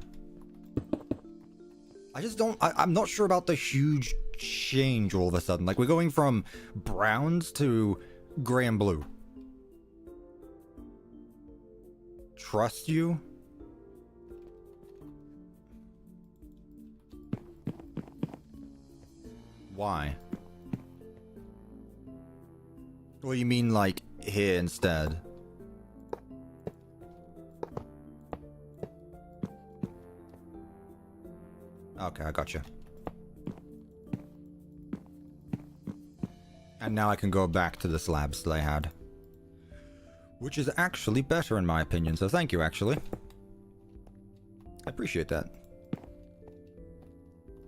I just don't... I'm not sure about the huge change all of a sudden. Like, we're going from browns to gray and blue. Trust you? Why? Well, you mean like here instead? Okay, I gotcha. And now I can go back to the slabs that I had. Which is actually better in my opinion, so thank you actually. I appreciate that.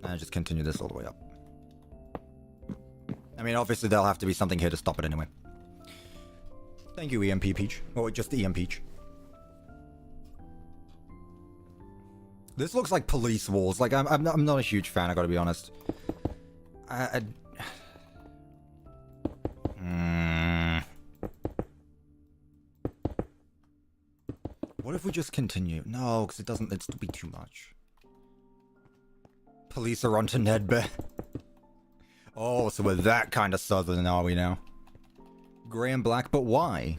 And just continue this all the way up. I mean, obviously there'll have to be something here to stop it anyway. Thank you, EMP Peach. Or just EM Peach. This looks like police walls. Like, I'm not a huge fan, I gotta be honest. What if we just continue? No, because it'll be too much. Police are onto Nedbet. Oh, so we're that kind of southern, are we now? Grey and black, but why?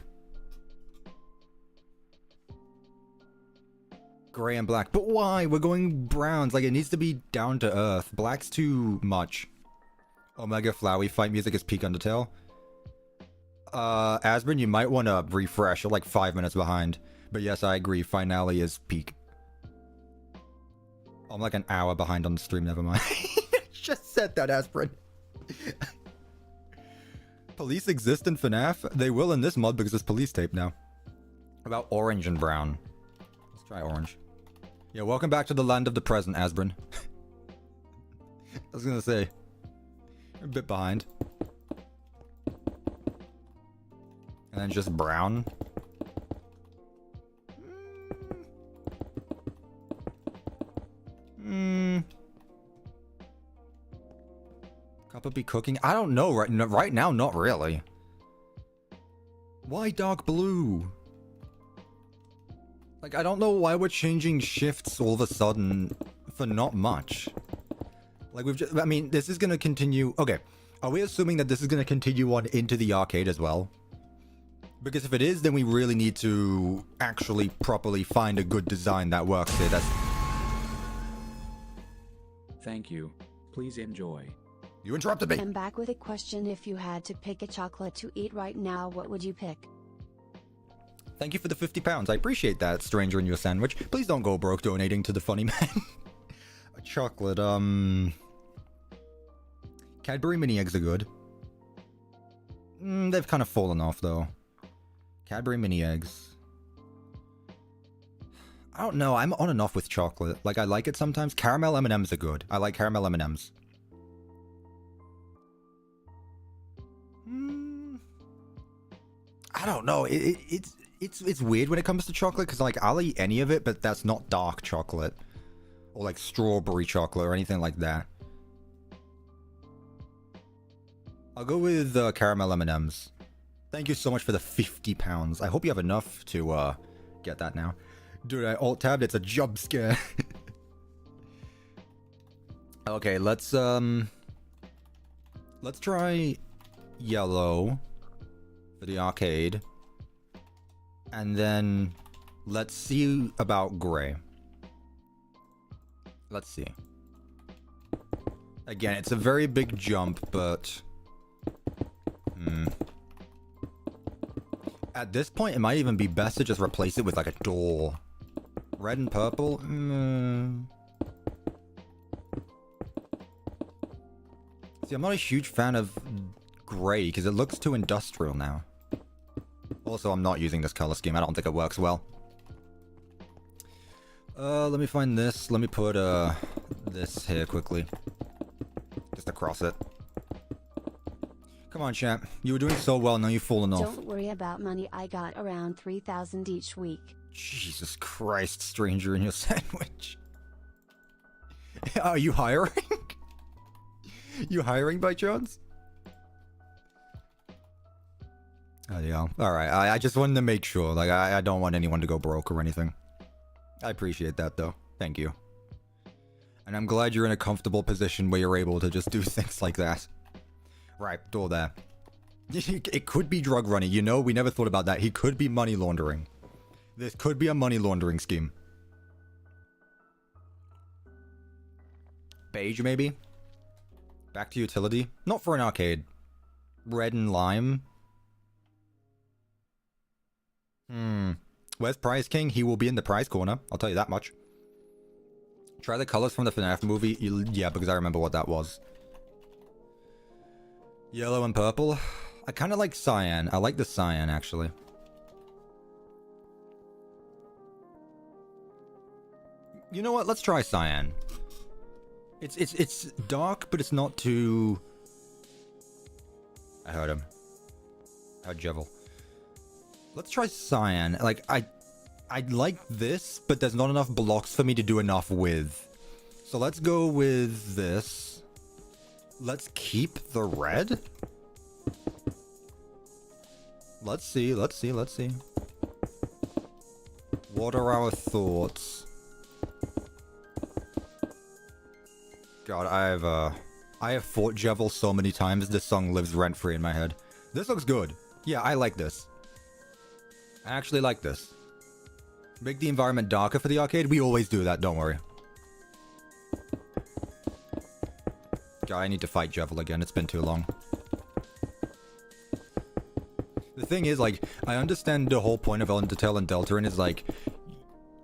Grey and black, but why? We're going browns. Like, it needs to be down to earth. Black's too much. Omega Flowey fight music is peak Undertale. Asbrin, you might want to refresh. You're like 5 minutes behind. But yes, I agree. Finale is peak. I'm like an hour behind on the stream. Never mind. Just said that, Asbrin. Police exist in FNAF? They will in this mod because there's police tape now. About orange and brown. Let's try orange. Yeah, welcome back to the land of the present, Asbrin. I was gonna say. You're a bit behind. And then just brown. Cuppa be cooking? I don't know right now, not really. Why dark blue? Like, I don't know why we're changing shifts all of a sudden for not much. Like, I mean, this is gonna continue. Okay, are we assuming that this is gonna continue on into the arcade as well? Because if it is, then we really need to actually properly find a good design that works here. Thank you. Please enjoy. You interrupted me. I'm back with a question. If you had to pick a chocolate to eat right now, what would you pick? Thank you for the £50. I appreciate that, stranger in your sandwich. Please don't go broke donating to the funny man. A chocolate, Cadbury mini eggs are good. They've kind of fallen off, though. Cadbury mini eggs. I don't know, I'm on and off with chocolate. Like, I like it sometimes. Caramel M&Ms are good. I like caramel M&Ms. I don't know. It's weird when it comes to chocolate, because, like, I'll eat any of it, but that's not dark chocolate. Or, like, strawberry chocolate or anything like that. I'll go with caramel M&Ms. Thank you so much for the £50. I hope you have enough to get that now. Dude, I alt-tabbed. It's a jump scare. Okay, let's try yellow for the arcade. And then let's see about gray. Let's see. Again, it's a very big jump, but at this point, it might even be best to just replace it with like a door. Red and purple? See, I'm not a huge fan of gray because it looks too industrial now. Also, I'm not using this color scheme. I don't think it works well. Let me find this. Let me put this here quickly. Just across it. Come on, champ. You were doing so well, now you've fallen off. Don't worry about money. I got around 3,000 each week. Jesus Christ, stranger in your sandwich. Are you hiring? You hiring by chance? Oh, yeah. Alright, I just wanted to make sure. Like, I don't want anyone to go broke or anything. I appreciate that, though. Thank you. And I'm glad you're in a comfortable position where you're able to just do things like that. Right, door there. It could be drug running. You know, we never thought about that. He could be money laundering. This could be a money laundering scheme. Beige, maybe? Back to utility. Not for an arcade. Red and lime. Where's Prize King? He will be in the prize corner. I'll tell you that much. Try the colors from the FNAF movie. Yeah, because I remember what that was. Yellow and purple. I kind of like cyan. I like the cyan, actually. You know what? Let's try cyan. It's dark, but it's not too... I heard him. I heard Jevil. Let's try cyan. Like, I'd like this, but there's not enough blocks for me to do enough with. So let's go with this. Let's keep the red. Let's see. What are our thoughts? God, I have fought Jevil so many times, this song lives rent-free in my head. This looks good. Yeah, I like this. I actually like this. Make the environment darker for the arcade? We always do that, don't worry. God, I need to fight Jevil again, it's been too long. The thing is, like, I understand the whole point of Undertale and Deltarune is, like,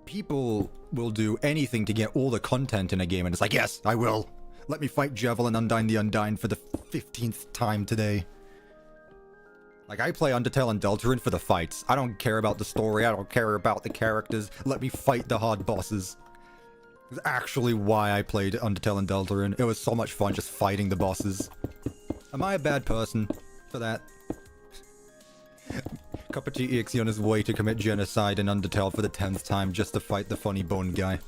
people will do anything to get all the content in a game, and it's like, yes, I will. Let me fight Jevil and Undyne the Undyne for the 15th time today. Like, I play Undertale and Deltarune for the fights. I don't care about the story, I don't care about the characters. Let me fight the hard bosses. It's actually why I played Undertale and Deltarune. It was so much fun just fighting the bosses. Am I a bad person for that? CuppaTeaExe on his way to commit genocide in Undertale for the 10th time just to fight the funny bone guy.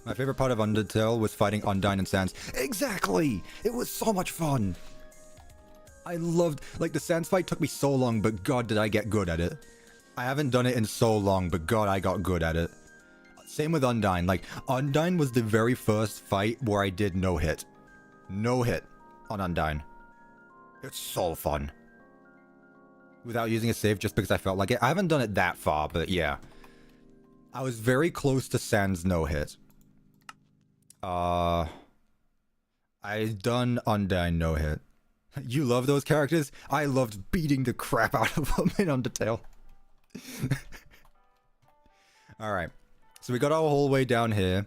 My favorite part of Undertale was fighting Undyne and Sans. Exactly! It was so much fun! I loved... Like, the Sans fight took me so long, but god did I get good at it. I haven't done it in so long, but god I got good at it. Same with Undyne. Like, Undyne was the very first fight where I did no hit. No hit on Undyne. It's so fun. Without using a save just because I felt like it. I haven't done it that far, but yeah. I was very close to Sans no hit. I've done Undyne no hit. You love those characters? I loved beating the crap out of them in Undertale. Alright. So we got our whole way down here.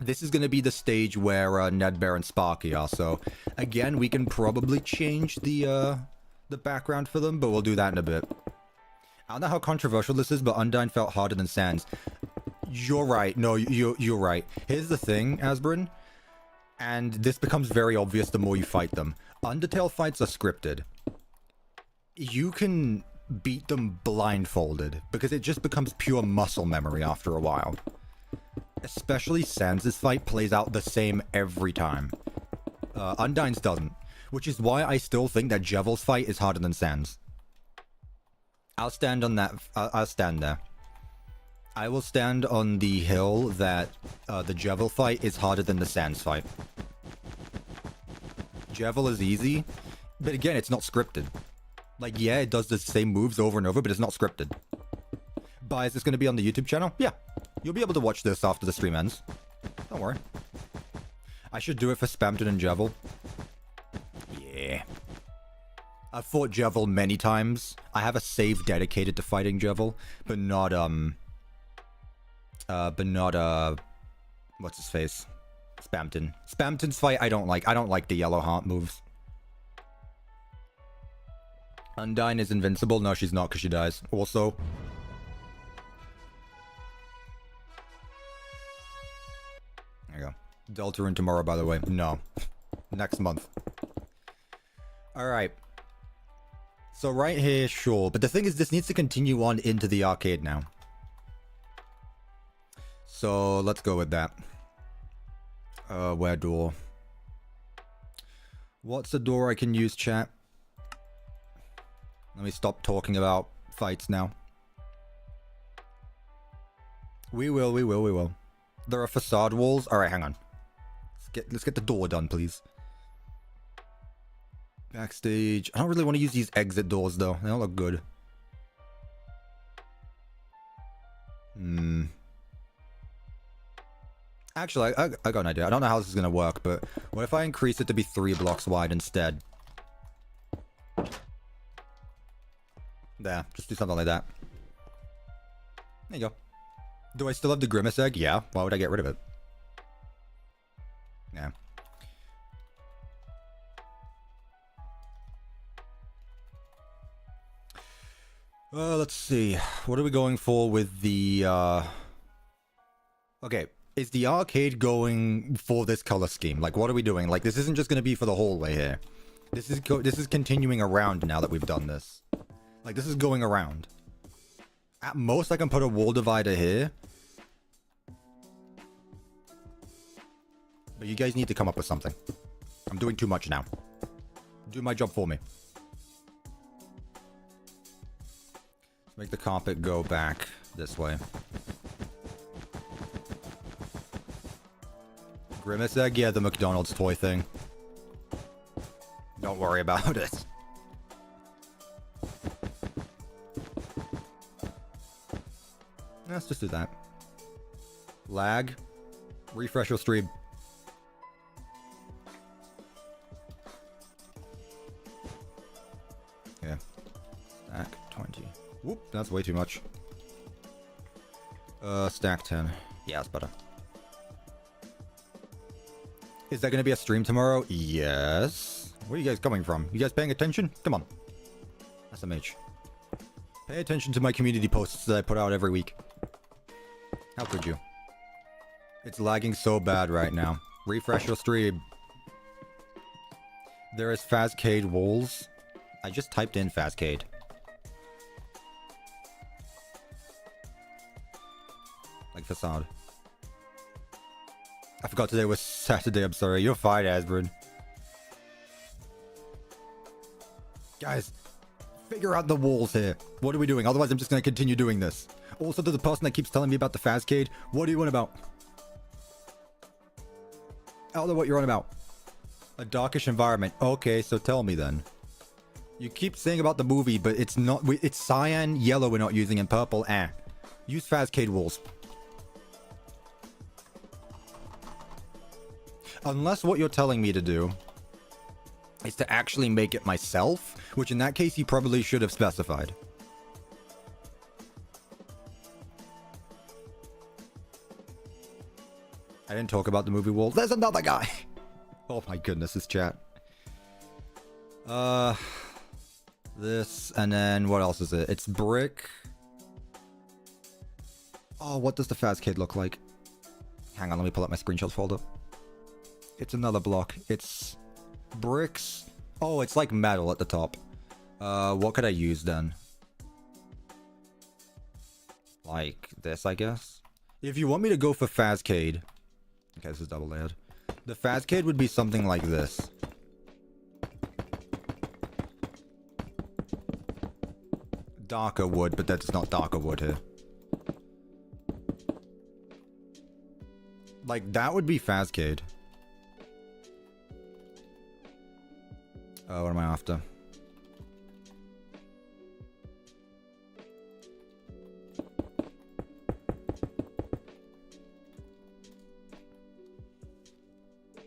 This is going to be the stage where Nedbear and Sparky are. So, again, we can probably change the background for them, but we'll do that in a bit. I don't know how controversial this is, but Undyne felt harder than Sans. You're right. No, you're right. Here's the thing, Asbrin. And this becomes very obvious the more you fight them. Undertale fights are scripted. You can beat them blindfolded, because it just becomes pure muscle memory after a while. Especially Sans' fight plays out the same every time. Undyne's doesn't. Which is why I still think that Jevil's fight is harder than Sans. I'll stand on that. I'll stand there. I will stand on the hill that the Jevil fight is harder than the Sans fight. Jevil is easy, but again, it's not scripted. Like, yeah, it does the same moves over and over, but it's not scripted. But is this going to be on the YouTube channel? Yeah. You'll be able to watch this after the stream ends. Don't worry. I should do it for Spamton and Jevil. Yeah. I've fought Jevil many times. I have a save dedicated to fighting Jevil, but not, what's his face? Spamton. Spamton's fight I don't like. I don't like the yellow heart moves. Undyne is invincible. No, she's not because she dies. Also... There you go. Deltarune tomorrow, by the way. No. Next month. Alright. So right here, sure. But the thing is, this needs to continue on into the arcade now. So, let's go with that. Where door? What's the door I can use, chat? Let me stop talking about fights now. We will. There are facade walls. Alright, hang on. Let's get the door done, please. Backstage. I don't really want to use these exit doors, though. They don't look good. Actually, I got an idea. I don't know how this is going to work, but what if I increase it to be 3 blocks wide instead? There, just do something like that. There you go. Do I still have the Grimace egg? Yeah. Why would I get rid of it? Yeah. Let's see. What are we going for with the, Okay, is the arcade going for this color scheme? Like, what are we doing? Like, this isn't just going to be for the hallway here. This is continuing around now that we've done this. Like, this is going around. At most, I can put a wall divider here. But you guys need to come up with something. I'm doing too much now. Do my job for me. Make the carpet go back this way. Grimace egg? Yeah, the McDonald's toy thing. Don't worry about it. Let's just do that. Lag. Refresh your stream. Yeah. Stack 20. Whoop, that's way too much. Stack 10. Yeah, that's better. Is there going to be a stream tomorrow? Yes. Where are you guys coming from? You guys paying attention? Come on. SMH. Pay attention to my community posts that I put out every week. How could you? It's lagging so bad right now. Refresh your stream. There is Fazcade walls. I just typed in Fazcade. Like facade. I forgot today was Saturday, I'm sorry. You're fine, Asbrin. Guys, figure out the walls here. What are we doing? Otherwise, I'm just going to continue doing this. Also, to the person that keeps telling me about the Fazcade, what do you want about? I don't know what you're on about. A darkish environment. Okay, so tell me then. You keep saying about the movie, but it's not... It's cyan, yellow we're not using, and purple, Use Fazcade walls. Unless what you're telling me to do is to actually make it myself, which in that case you probably should have specified. I didn't talk about the movie wall. There's another guy! Oh my goodness, this chat. This, and then what else is it? It's brick. Oh, what does the Fazcade look like? Hang on, let me pull up my screenshot folder. It's another block. It's bricks. Oh, it's like metal at the top. What could I use then? Like this, I guess. If you want me to go for Fazcade. Okay, this is double layered. The Fazcade would be something like this. Darker wood, but that's not darker wood here. Like, that would be Fazcade. What am I after?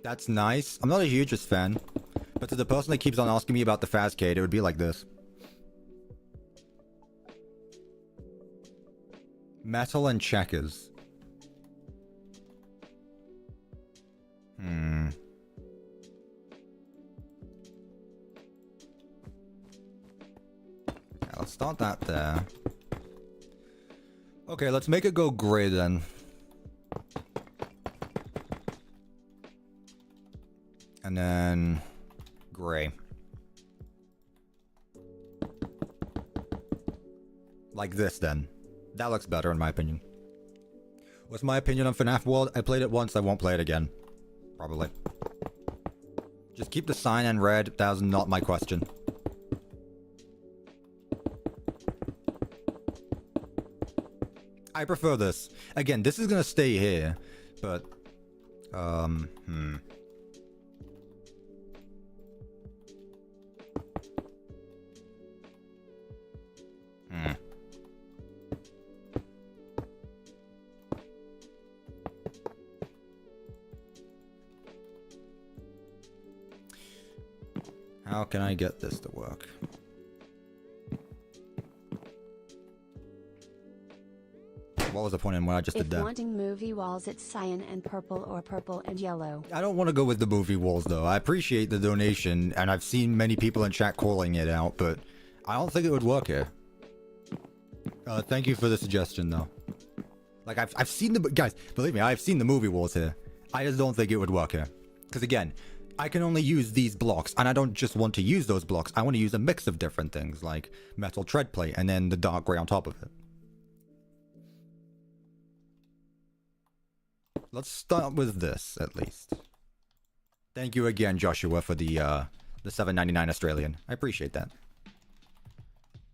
That's nice. I'm not a hugest fan. But to the person that keeps on asking me about the Fazcade, it would be like this. Metal and checkers. Let's start that there. Okay, let's make it go gray then. And then gray. Like this then. That looks better in my opinion. What's my opinion on FNAF World? I played it once, I won't play it again. Probably. Just keep the sign in red. That was not my question. I prefer this. Again, this is gonna stay here, but... How can I get this to work? What was the point in what I just did there? If wanting movie walls, it's cyan and purple or purple and yellow. I don't want to go with the movie walls though. I appreciate the donation, and I've seen many people in chat calling it out, but I don't think it would work here. Thank you for the suggestion though. Like I've seen the guys, believe me, I've seen the movie walls here. I just don't think it would work here. Because again, I can only use these blocks, and I don't just want to use those blocks. I want to use a mix of different things, like metal tread plate, and then the dark gray on top of it. Let's start with this, at least. Thank you again, Joshua, for the $7.99 Australian. I appreciate that.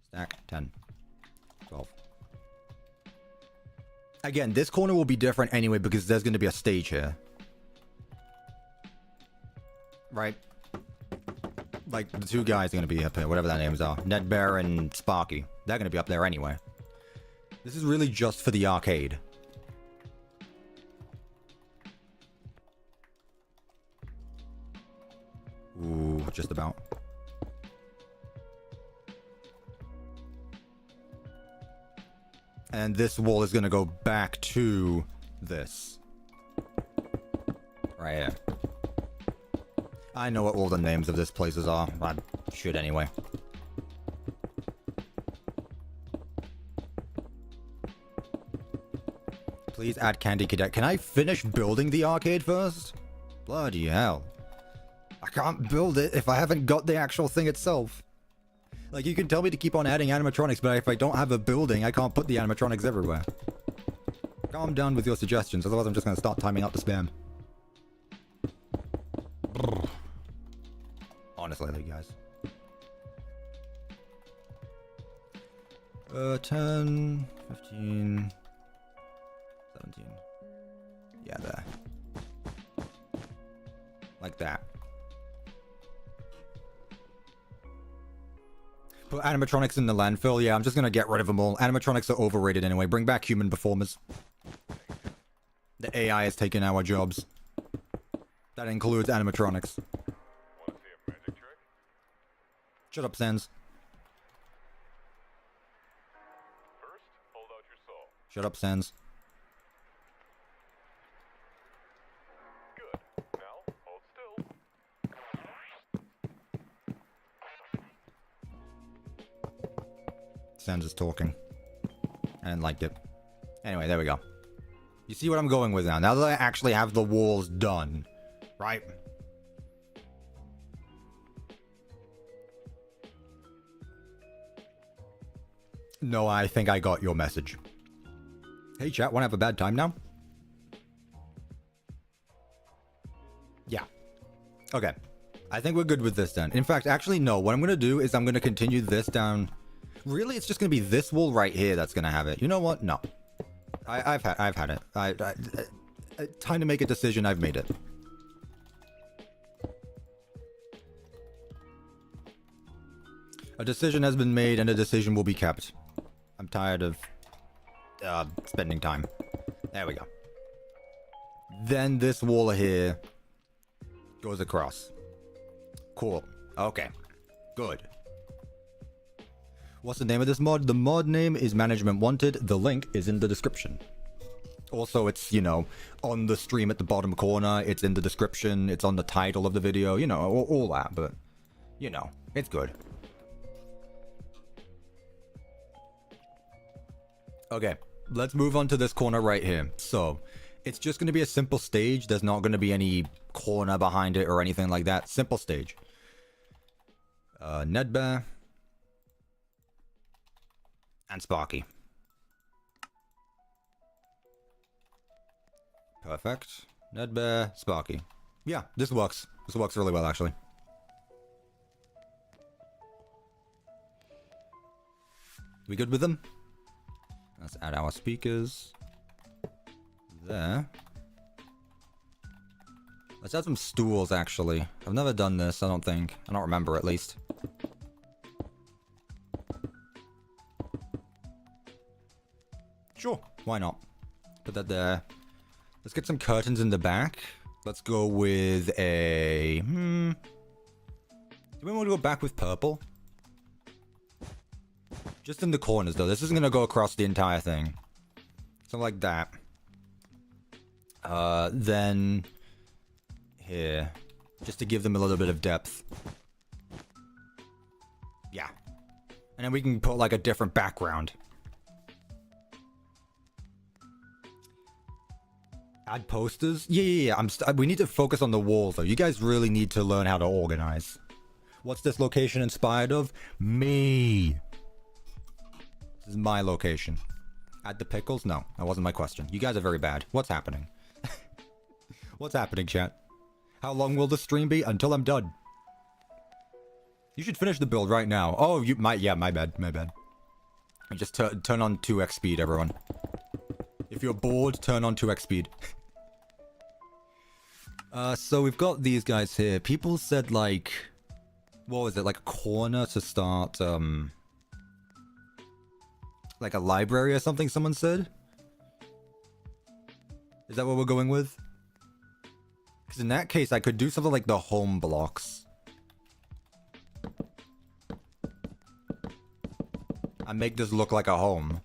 Stack 10. 12. Again, this corner will be different anyway because there's going to be a stage here. Right? Like, the two guys are going to be up here, whatever their names are. Nedbear and Sparky. They're going to be up there anyway. This is really just for the arcade. Ooh, just about. And this wall is gonna go back to this. Right here. I know what all the names of this places are. I should anyway. Please add Candy Cadet. Can I finish building the arcade first? Bloody hell. I can't build it if I haven't got the actual thing itself. Like, you can tell me to keep on adding animatronics, but if I don't have a building, I can't put the animatronics everywhere. Calm down with your suggestions, otherwise I'm just going to start timing out the spam. Brr. Honestly, though, guys. 10, 15, 17. Yeah, there. Like that. Put animatronics in the landfill. Yeah, I'm just gonna get rid of them all. Animatronics are overrated anyway. Bring back human performers. The AI has taken our jobs. That includes animatronics. Want to see a magic trick? Shut up, Sans. First, hold out your soul. Shut up, Sans. Good. Now, hold still. Sans is talking. I didn't like it. Anyway, there we go. You see what I'm going with now. Now that I actually have the walls done. Right? No, I think I got your message. Hey chat, wanna have a bad time now? Yeah. Okay. I think we're good with this then. In fact, actually no. What I'm gonna do is I'm gonna continue this down. Really, it's just gonna be this wall right here that's gonna have it. You know what? No. I've had it. Time to make a decision. I've made it. A decision has been made, and a decision will be kept. I'm tired of spending time. There we go. Then this wall here goes across. Cool. Okay. Good. What's the name of this mod? The mod name is Management Wanted. The link is in the description. Also, it's, you know, on the stream at the bottom corner. It's in the description. It's on the title of the video. You know, all that. But, you know, it's good. Okay, let's move on to this corner right here. So, it's just going to be a simple stage. There's not going to be any corner behind it or anything like that. Simple stage. Nedbear. And Sparky. Perfect. Nedbear, Sparky. Yeah, this works. This works really well, actually. We good with them? Let's add our speakers. There. Let's add some stools, actually. I've never done this, I don't think. I don't remember, at least. Sure, why not? Put that there. Let's get some curtains in the back. Let's go with a... Do we want to go back with purple? Just in the corners, though. This isn't going to go across the entire thing. Something like that. Then... here. Just to give them a little bit of depth. Yeah. And then we can put, like, a different background. Add posters? Yeah. We need to focus on the walls, though. You guys really need to learn how to organize. What's this location inspired of? Me. This is my location. Add the pickles? No, that wasn't my question. You guys are very bad. What's happening? What's happening, chat? How long will the stream be? Until I'm done. You should finish the build right now. Oh, you might. Yeah, my bad. Just turn on 2x speed, everyone. If you're bored, turn on 2x speed. So we've got these guys here. People said, like... what was it? Like a corner to start, like a library or something, someone said? Is that what we're going with? Because in that case, I could do something like the home blocks. And make this look like a home.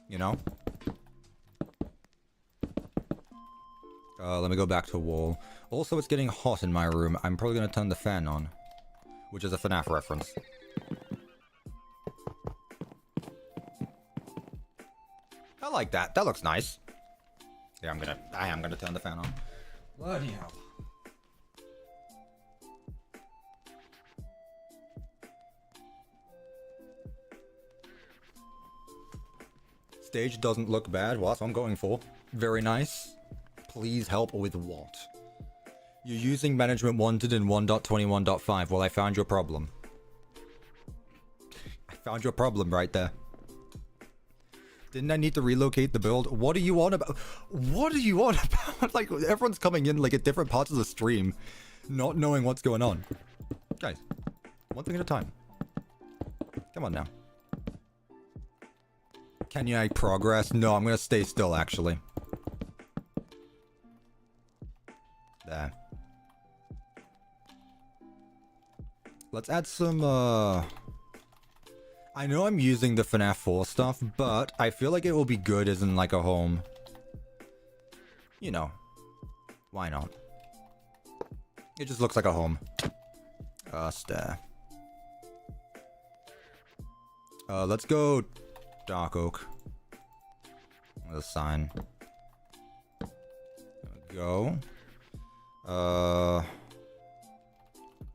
You know? Let me go back to a wall. Also, it's getting hot in my room. I'm probably going to turn the fan on. Which is a FNAF reference. I like that. That looks nice. Yeah, I am gonna turn the fan on. Bloody hell. Stage doesn't look bad. Well, that's what I'm going for. Very nice. Please help with what? You're using management wanted in 1.21.5. Well, I found your problem. I found your problem right there. Didn't I need to relocate the build? What are you on about? What are you on about? Like, everyone's coming in, like, at different parts of the stream, not knowing what's going on. Guys, one thing at a time. Come on now. Can I progress? No, I'm gonna stay still, actually. There. Let's add some, I know I'm using the FNAF 4 stuff, but I feel like it will be good as in, like, a home. You know. Why not? It just looks like a home. Stare. Let's go dark oak. The sign. There we go.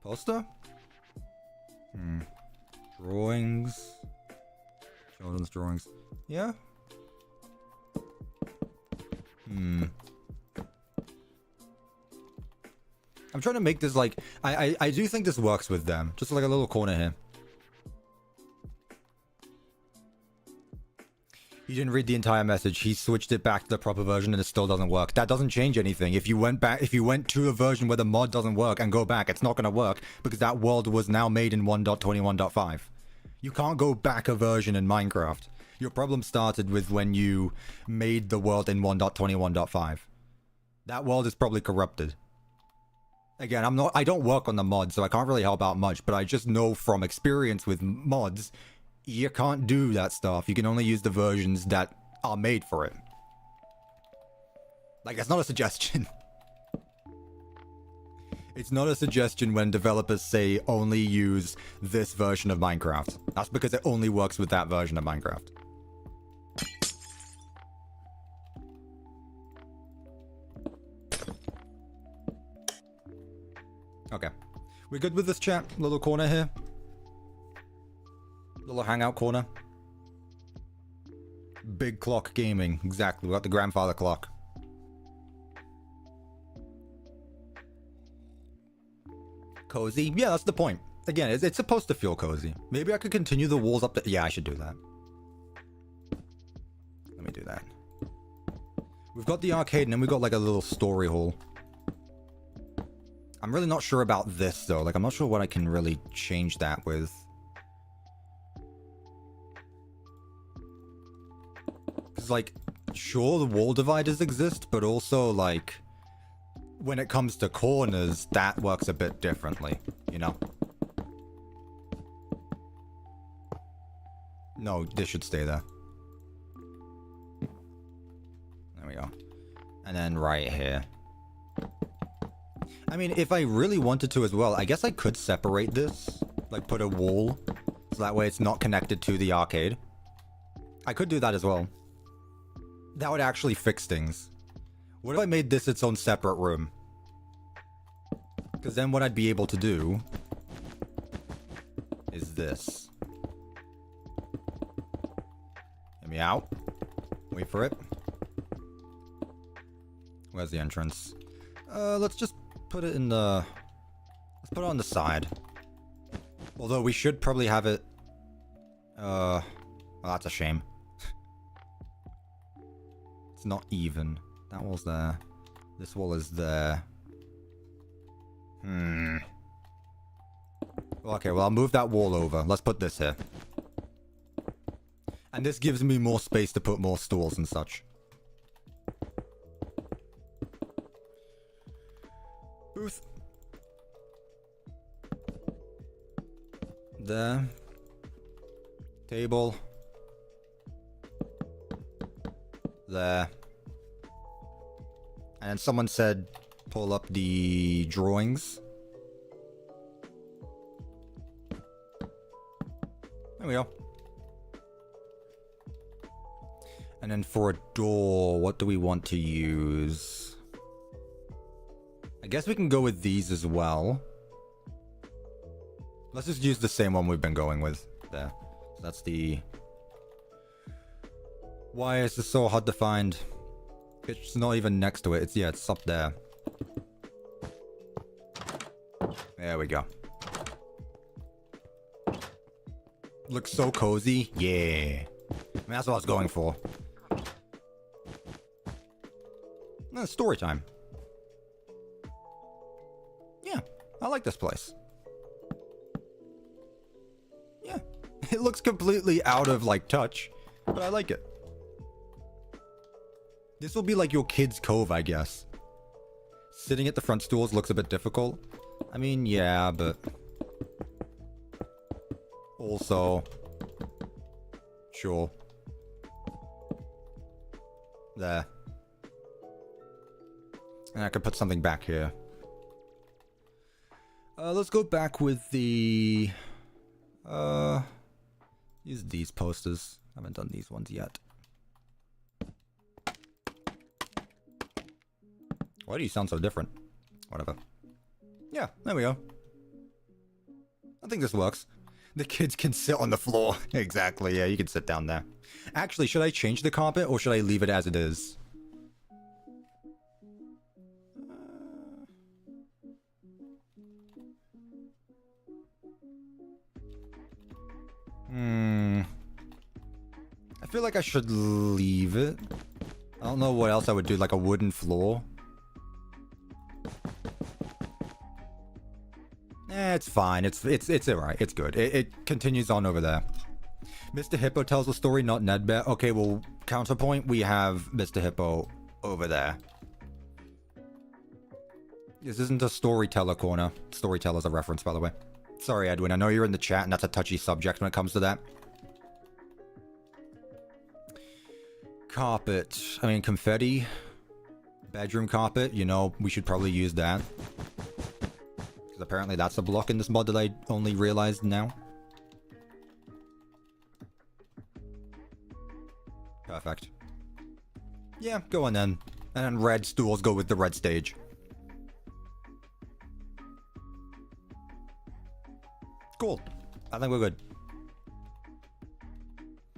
Poster? Drawings. Children's drawings. Yeah? I'm trying to make this like... I do think this works with them. Just like a little corner here. You didn't read the entire message. He switched it back to the proper version and it still doesn't work. That doesn't change anything. If you went to a version where the mod doesn't work and go back, it's not going to work because that world was now made in 1.21.5. You can't go back a version in Minecraft. Your problem started with when you made the world in 1.21.5. That world is probably corrupted. Again, I don't work on the mod, so I can't really help out much, but I just know from experience with mods, you can't do that stuff. You can only use the versions that are made for it. Like, that's not a suggestion. It's not a suggestion when developers say only use this version of Minecraft. That's because it only works with that version of Minecraft. Okay. We good with this chat? Little corner here? Little hangout corner? Big clock gaming. Exactly. We got the grandfather clock. Cozy? Yeah, that's the point. Again, it's supposed to feel cozy. Maybe I could continue the walls up to... Yeah, I should do that. Let me do that. We've got the arcade and then we've got like a little story hall. I'm really not sure about this though. Like, I'm not sure what I can really change that with. Because, like, sure, the wall dividers exist, but also, like, when it comes to corners, that works a bit differently, you know? No, this should stay there. There we go. And then right here. I mean, if I really wanted to as well, I guess I could separate this. Like, put a wall. So that way it's not connected to the arcade. I could do that as well. That would actually fix things. What if I made this its own separate room? Because then what I'd be able to do is this. Get me out. Wait for it. Where's the entrance? Let's just put it in the... Let's put it on the side. Although we should probably have it... Well, that's a shame. It's not even. That wall's there. This wall is there. Okay, well, I'll move that wall over. Let's put this here. And this gives me more space to put more stools and such. Booth. There. Table. There. And someone said, pull up the drawings. There we go. And then for a door, what do we want to use? I guess we can go with these as well. Let's just use the same one we've been going with. There. So that's the... Why is this so hard to find? It's not even next to it. It's, yeah, it's up there. There we go. Looks so cozy. Yeah. I mean, that's what I was going for. Story time. Yeah, I like this place. Yeah. It looks completely out of, like, touch, but I like it. This will be like your kid's cove, I guess. Sitting at the front stools looks a bit difficult. I mean, yeah, but... Also... Sure. There. And I could put something back here. Let's go back with the... Use these posters. I haven't done these ones yet. Why do you sound so different? Whatever. Yeah, there we go. I think this works. The kids can sit on the floor. Exactly, yeah, you can sit down there. Actually, should I change the carpet or should I leave it as it is? I feel like I should leave it. I don't know what else I would do, like a wooden floor. It's fine. It's alright. It's good. It continues on over there. Mr. Hippo tells the story, not Ned Bear. Okay, well, counterpoint, we have Mr. Hippo over there. This isn't a storyteller corner. Storyteller's a reference, by the way. Sorry, Edwin. I know you're in the chat, and that's a touchy subject when it comes to that. Carpet. I mean, confetti. Bedroom carpet. You know, we should probably use that. Because apparently that's a block in this mod that I only realized now. Perfect. Yeah, go on then. And then red stools go with the red stage. Cool. I think we're good.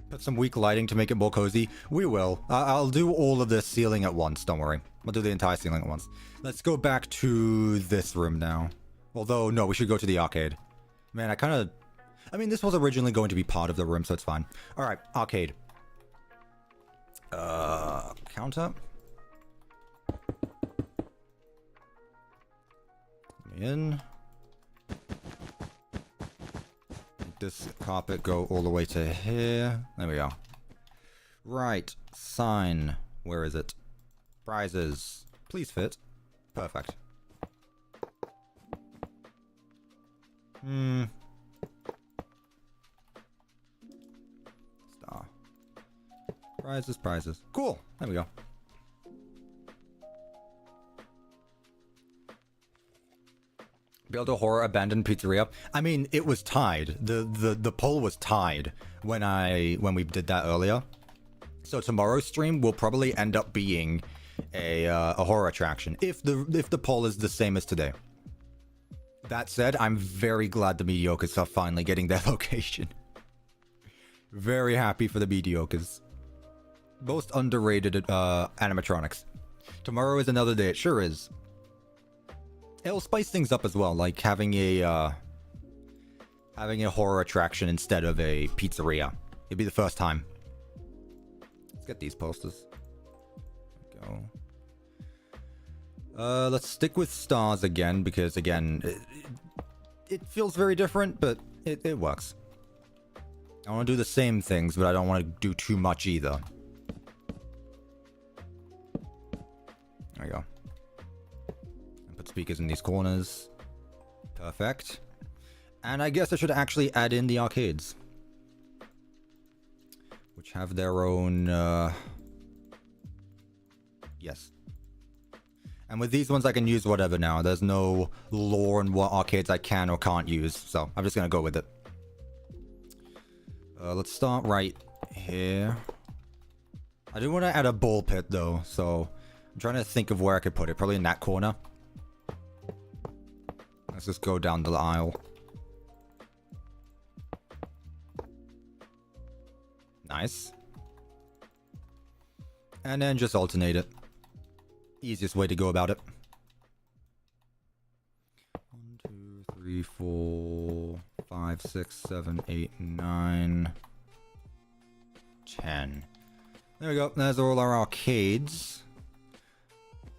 Put some weak lighting to make it more cozy. We will. I'll do all of this ceiling at once, don't worry. I'll do the entire ceiling at once. Let's go back to this room now. Although, no, we should go to the arcade. Man, I mean, this was originally going to be part of the room, so it's fine. Alright, arcade. Counter. In. This carpet go all the way to here. There we go. Right. Sign. Where is it? Prizes. Please fit. Perfect. Star. Prizes, prizes. Cool. There we go. Build a horror abandoned pizzeria. I mean, it was tied. The poll was tied when we did that earlier. So tomorrow's stream will probably end up being a horror attraction if the poll is the same as today. That said, I'm very glad the Mediocres are finally getting their location. Very happy for the Mediocres. Most underrated animatronics. Tomorrow is another day. It sure is. It'll spice things up as well, like having a horror attraction instead of a pizzeria. It'd be the first time. Let's get these posters. There we go. Let's stick with stars again, because again, it feels very different, but it works. I want to do the same things, but I don't want to do too much either. There we go. And put speakers in these corners. Perfect. And I guess I should actually add in the arcades, which have their own, yes. And with these ones, I can use whatever now. There's no lore on what arcades I can or can't use, so I'm just gonna go with it. Let's start right here. I do want to add a ball pit, though, so I'm trying to think of where I could put it. Probably in that corner. Let's just go down the aisle. Nice. And then just alternate it. Easiest way to go about it. 1, 2, 3, 4, 5, 6, 7, 8, 9, 10. There we go. There's all our arcades.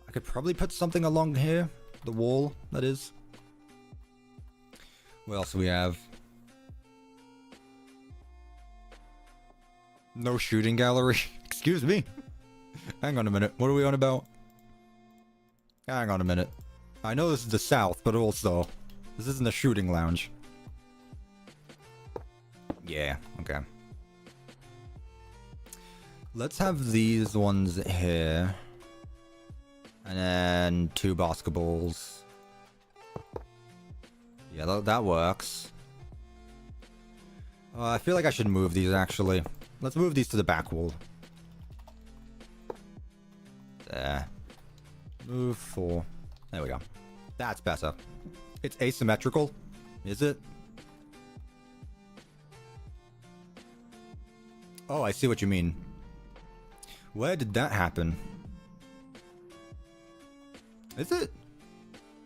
I could probably put something along here. The wall, that is. What else do we have? No shooting gallery. Excuse me. Hang on a minute. What are we on about? Hang on a minute. I know this is the south, but also, this isn't a shooting lounge. Yeah, okay. Let's have these ones here. And then 2 basketballs. Yeah, that works. I feel like I should move these, actually. Let's move these to the back wall. There. Move 4. There we go. That's better. It's asymmetrical. Is it? Oh, I see what you mean. Where did that happen? Is it?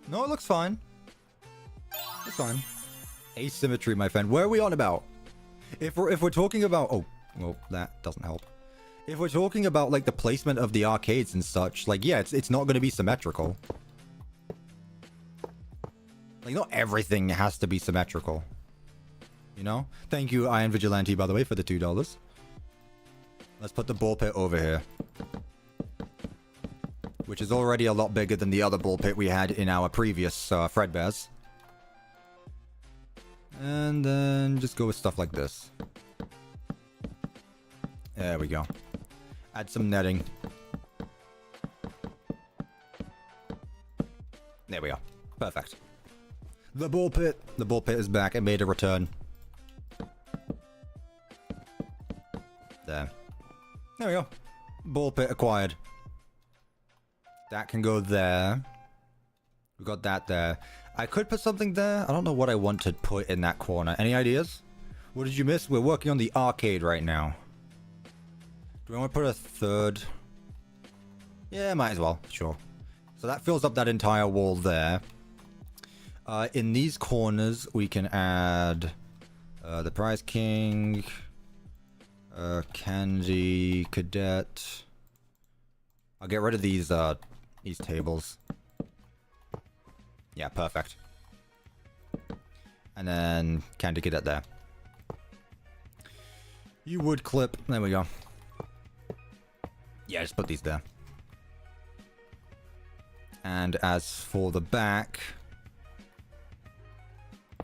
No, it looks fine. It's fine. Asymmetry, my friend. Where are we on about? If we're talking about... Oh, well, that doesn't help. If we're talking about, like, the placement of the arcades and such, like, yeah, it's not going to be symmetrical. Like, not everything has to be symmetrical. You know? Thank you, Iron Vigilante, by the way, for the $2. Let's put the ball pit over here. Which is already a lot bigger than the other ball pit we had in our previous Fredbears. And then just go with stuff like this. There we go. Add some netting. There we go. Perfect. The ball pit. The ball pit is back. It made a return. There. There we go. Ball pit acquired. That can go there. We got that there. I could put something there. I don't know what I want to put in that corner. Any ideas? What did you miss? We're working on the arcade right now. Do we want to put a third? Yeah, might as well. Sure. So that fills up that entire wall there. In these corners, we can add the Prize King, Candy, Cadet. I'll get rid of these tables. Yeah, perfect. And then Candy Cadet there. You would clip. There we go. Yeah, just put these there. And as for the back,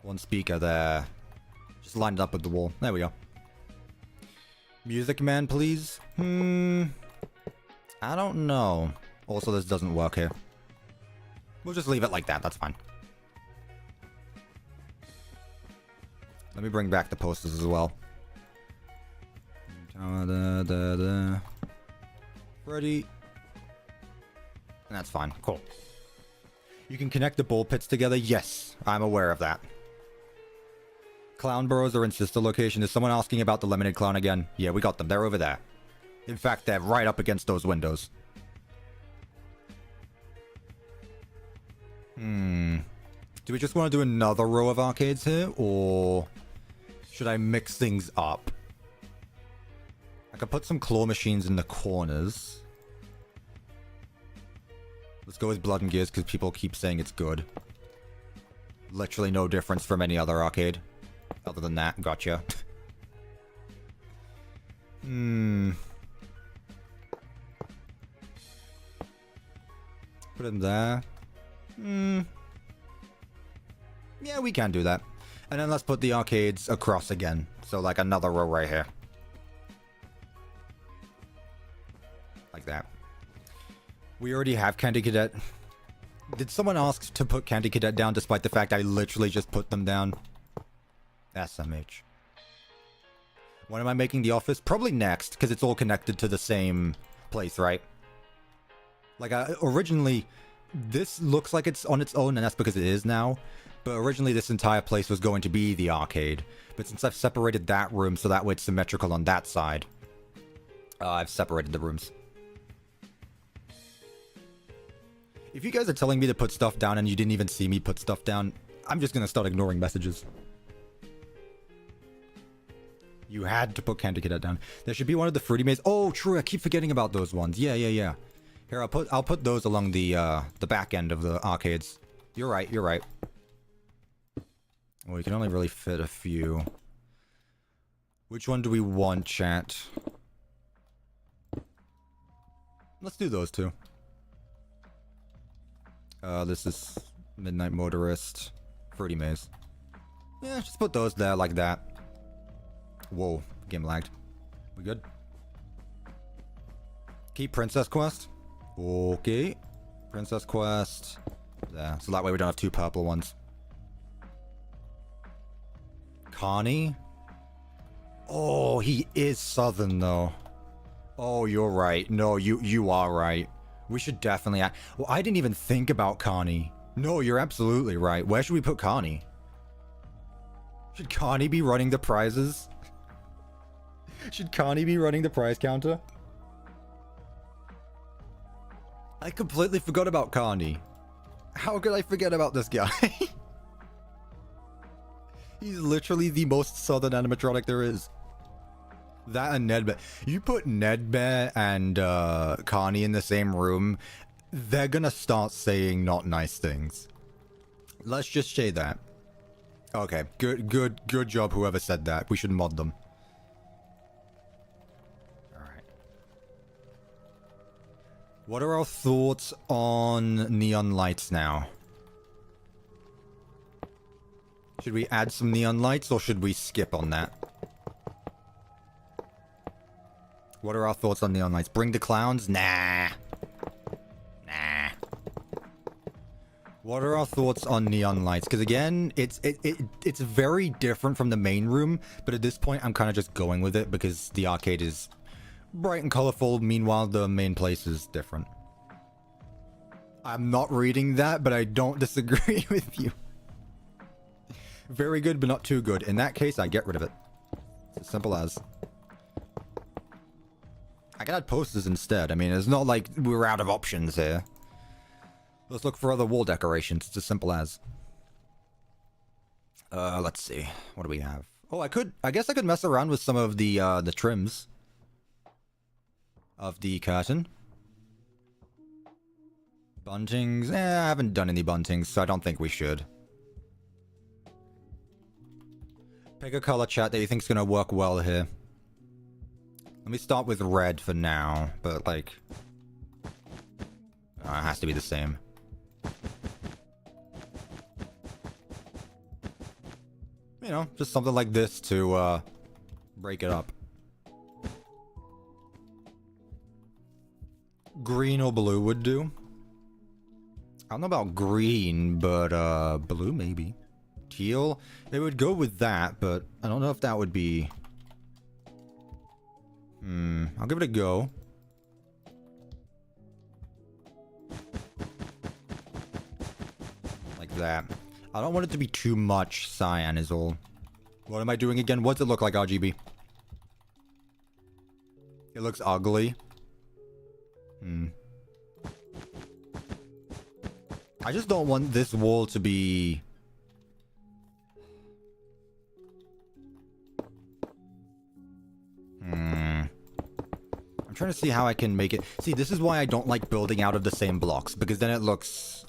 one speaker there. Just lined up with the wall. There we go. Music man, please? I don't know. Also, this doesn't work here. We'll just leave it like that. That's fine. Let me bring back the posters as well. Freddy. And that's fine. Cool. You can connect the ball pits together? Yes, I'm aware of that. Clown burrows are in sister location. Is someone asking about the Lemonade Clown again? Yeah, we got them. They're over there. In fact, they're right up against those windows. Do we just want to do another row of arcades here? Or should I mix things up? I could put some claw machines in the corners. Let's go with Blood and Gears because people keep saying it's good. Literally no difference from any other arcade. Other than that, gotcha. Put him there. Yeah, we can do that. And then let's put the arcades across again. So like another row right here. Like that. We already have Candy Cadet. Did someone ask to put Candy Cadet down despite the fact I literally just put them down? SMH. When am I making the office? Probably next, because it's all connected to the same place, right? Like, originally, this looks like it's on its own, and that's because it is now. But originally, this entire place was going to be the arcade. But since I've separated that room so that way it's symmetrical on that side, I've separated the rooms. If you guys are telling me to put stuff down and you didn't even see me put stuff down, I'm just going to start ignoring messages. You had to put Candy Cadet down. There should be one of the Fruity Maze. Oh, true. I keep forgetting about those ones. Yeah. Here, I'll put those along the back end of the arcades. You're right. Well, you can only really fit a few. Which one do we want, chat? Let's do those two. This is Midnight Motorist, Fruity Maze. Yeah, just put those there like that. Whoa, game lagged. We good? Keep Princess Quest. Okay. Princess Quest. There. So that way we don't have two purple ones. Connie? Oh, he is Southern though. Oh, you're right. No, you are right. We should definitely... Well, I didn't even think about Connie. No, you're absolutely right. Where should we put Connie? Should Connie be running the prizes? Should Connie be running the prize counter? I completely forgot about Connie. How could I forget about this guy? He's literally the most southern animatronic there is. That and Nedbear. You put Nedbear and Connie in the same room, they're gonna start saying not nice things. Let's just say that. Okay, good job whoever said that. We should mod them. Alright. What are our thoughts on neon lights now? Should we add some neon lights or should we skip on that? What are our thoughts on neon lights? Bring the clowns? Nah. What are our thoughts on neon lights? Because again, it's very different from the main room, but at this point I'm kind of just going with it because the arcade is bright and colorful, meanwhile the main place is different. I'm not reading that, but I don't disagree with you. Very good, but not too good. In that case, I get rid of it. It's as simple as. I can add posters instead. I mean, it's not like we're out of options here. Let's look for other wall decorations. It's as simple as. Let's see. What do we have? Oh, I guess I could mess around with some of the trims of the curtain. Buntings. I haven't done any buntings, so I don't think we should. Pick a color, chat, that you think's gonna work well here. Let me start with red for now, but like... it has to be the same. You know, just something like this to break it up. Green or blue would do. I don't know about green, but blue maybe. Teal, it would go with that, but I don't know if that would be... I'll give it a go. Like that. I don't want it to be too much cyan is all. What am I doing again? What's it look like, RGB? It looks ugly. I just don't want this wall to be... I'm trying to see how I can make it... See, this is why I don't like building out of the same blocks, because then it looks...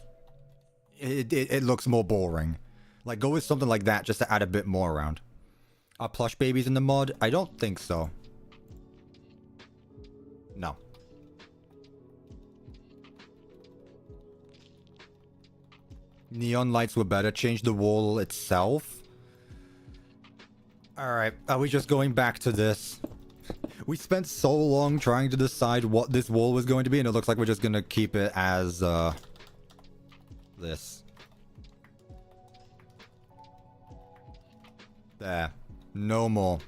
It looks more boring. Like, go with something like that just to add a bit more around. Are plush babies in the mod? I don't think so. No. Neon lights were better. Change the wall itself. Alright, are we just going back to this? We spent so long trying to decide what this wall was going to be, and it looks like we're just gonna keep it as, this. There. No more.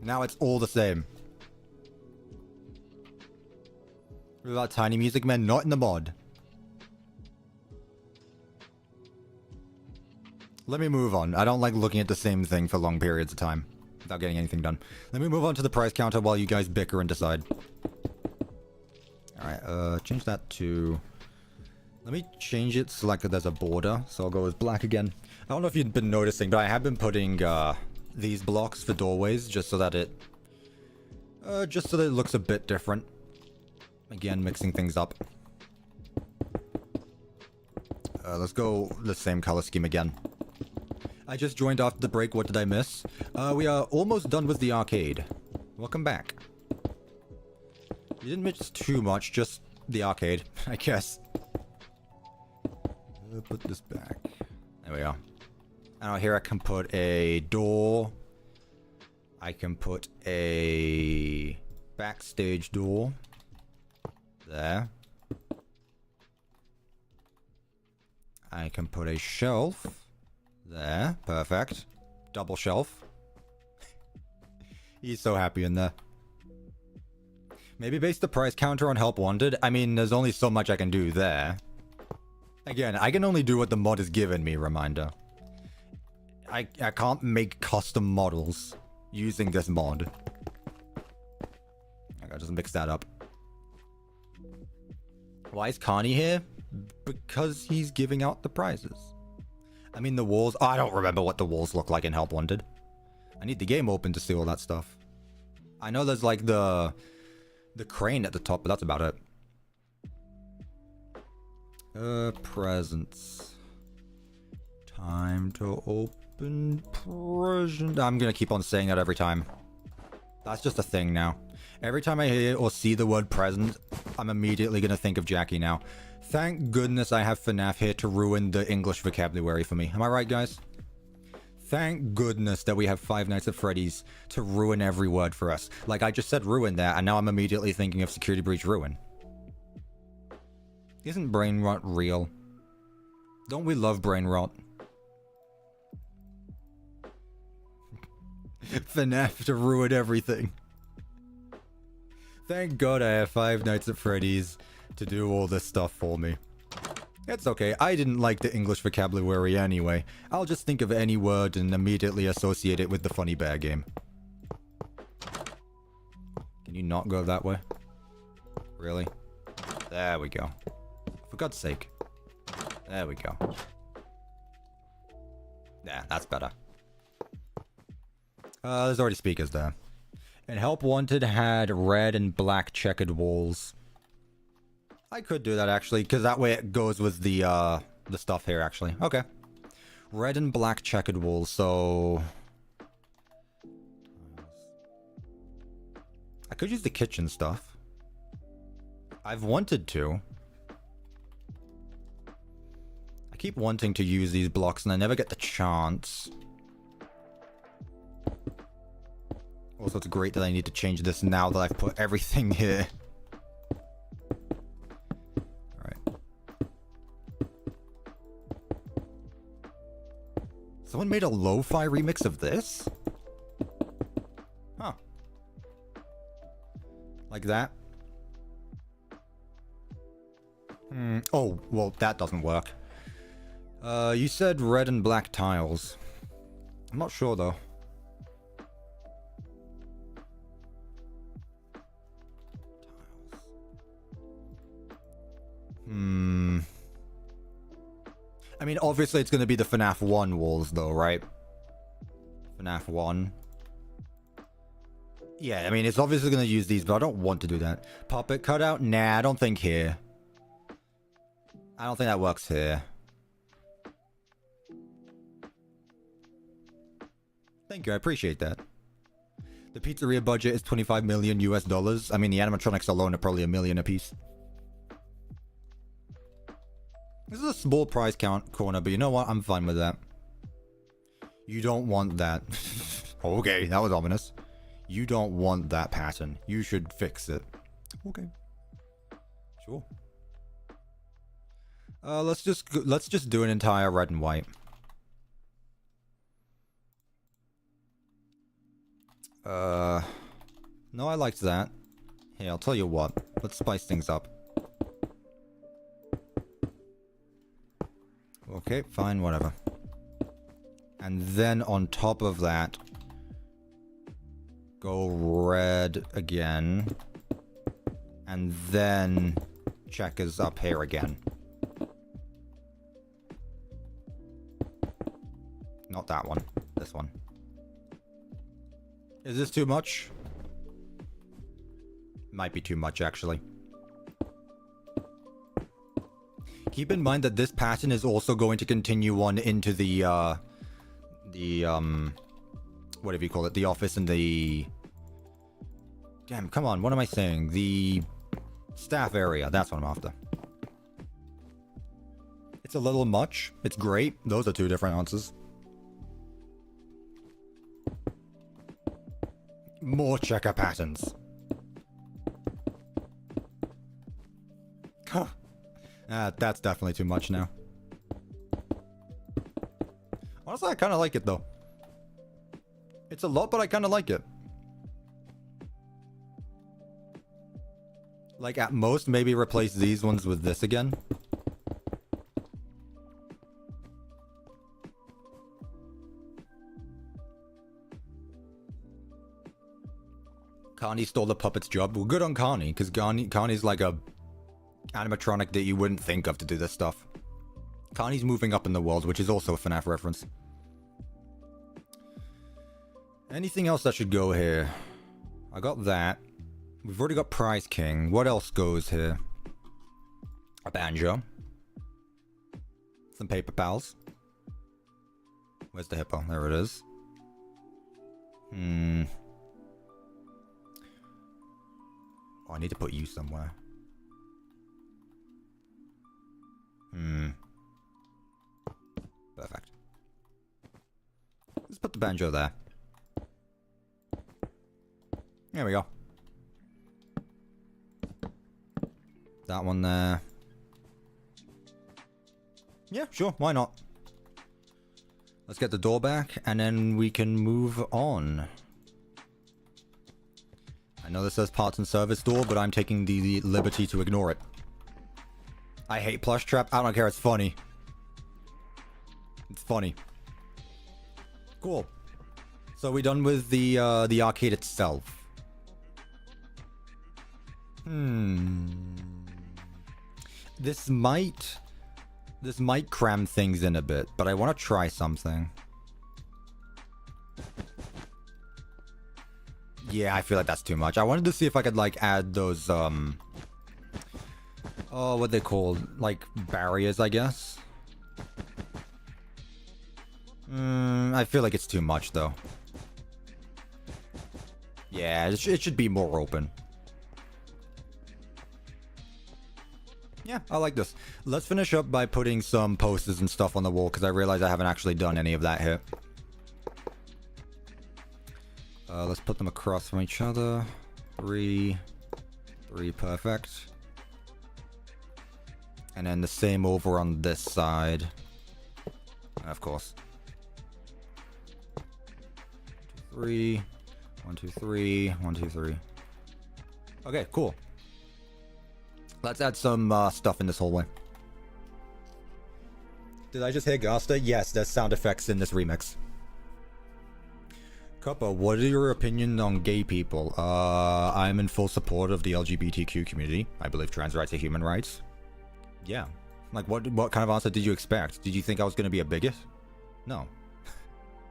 Now it's all the same. Without Tiny Music Man, not in the mod. Let me move on. I don't like looking at the same thing for long periods of time without getting anything done. Let me move on to the price counter while you guys bicker and decide. Alright, change that to... Let me change it selected as a border, so I'll go with black again. I don't know if you've been noticing, but I have been putting these blocks for doorways just so that it... just so that it looks a bit different. Again, mixing things up. Let's go the same color scheme again. I just joined after the break. What did I miss? We are almost done with the arcade. Welcome back. You didn't miss too much, just the arcade, I guess. Put this back. There we go. Now here I can put a door. I can put a backstage door. There. I can put a shelf. There. Perfect. Double shelf. He's so happy in there. Maybe base the price counter on help wanted. I mean, there's only so much I can do there. Again, I can only do what the mod has given me, reminder. I can't make custom models using this mod. I gotta just mix that up. Why is Connie here? Because he's giving out the prizes. I mean, the walls... Oh, I don't remember what the walls look like in Help Wanted. I need the game open to see all that stuff. I know there's like the crane at the top, but that's about it. Presents. Time to open present. I'm gonna keep on saying that every time. That's just a thing now. Every time I hear or see the word present, I'm immediately gonna think of Jackie now. Thank goodness I have FNAF here to ruin the English vocabulary for me. Am I right, guys? Thank goodness that we have Five Nights at Freddy's to ruin every word for us. Like, I just said ruin there, and now I'm immediately thinking of Security Breach Ruin. Isn't brain rot real? Don't we love brain rot? FNAF to ruin everything. Thank God I have Five Nights at Freddy's to do all this stuff for me. It's okay, I didn't like the English vocabulary anyway. I'll just think of any word and immediately associate it with the Funny Bear game. Can you not go that way? Really? There we go. For God's sake. There we go. Yeah, that's better. There's already speakers there. And Help Wanted had red and black checkered walls. I could do that actually, because that way it goes with the stuff here actually. Okay. Red and black checkered walls, so... I could use the kitchen stuff. I've wanted to. I keep wanting to use these blocks and I never get the chance. Also, it's great that I need to change this now that I've put everything here. Alright. Someone made a lo-fi remix of this? Huh. Like that? Oh, well, that doesn't work. You said red and black tiles. I'm not sure, though. I mean, obviously it's going to be the FNAF 1 walls, though, right? FNAF 1. Yeah, I mean, it's obviously going to use these, but I don't want to do that. Puppet cutout? Nah, I don't think here. I don't think that works here. Thank you, I appreciate that. The pizzeria budget is 25 million US dollars. I mean, the animatronics alone are probably $1 million apiece. This is a small price count corner, but you know what? I'm fine with that. You don't want that. Okay, that was ominous. You don't want that pattern. You should fix it. Okay. Sure. Let's just do an entire red and white. No, I liked that. Hey, I'll tell you what. Let's spice things up. Okay, fine, whatever. And then on top of that, go red again. And then checkers up here again. Not that one. This one. Is this too much? Might be too much, actually. Keep in mind that this pattern is also going to continue on into the whatever you call it, the office and the... Damn, come on, what am I saying? The staff area, that's what I'm after. It's a little much. It's great. Those are two different answers. More checker patterns. Huh. That's definitely too much now. Honestly, I kind of like it, though. It's a lot, but I kind of like it. Like, at most, maybe replace these ones with this again. Carney stole the puppet's job. Well, good on Carney, because Carney's like a animatronic that you wouldn't think of to do this stuff. Carney's moving up in the world, which is also a FNAF reference. Anything else that should go here? I got that. We've already got Prize King. What else goes here? A banjo. Some paper pals. Where's the hippo? There it is. Oh, I need to put you somewhere. Perfect. Let's put the banjo there. There we go. That one there. Yeah, sure, why not? Let's get the door back, and then we can move on. I know this says parts and service door, but I'm taking the liberty to ignore it. I hate plush trap. I don't care. It's funny. It's funny. Cool. So we done with the arcade itself. This might cram things in a bit, but I want to try something. Yeah, I feel like that's too much. I wanted to see if I could like add those oh, what they called? Like barriers, I guess. I feel like it's too much though. Yeah, it should be more open. Yeah, I like this. Let's finish up by putting some posters and stuff on the wall, because I realize I haven't actually done any of that here. Let's put them across from each other. 3, perfect. And then the same over on this side. Of course. 3. 1, 2, 3. 1, 2, 3. Okay, cool. Let's add some stuff in this hallway. Did I just hear Gasta? Yes, there's sound effects in this remix. Cuppa, what are your opinions on gay people? I'm in full support of the LGBTQ community. I believe trans rights are human rights. Yeah. Like, what kind of answer did you expect? Did you think I was going to be a bigot? No.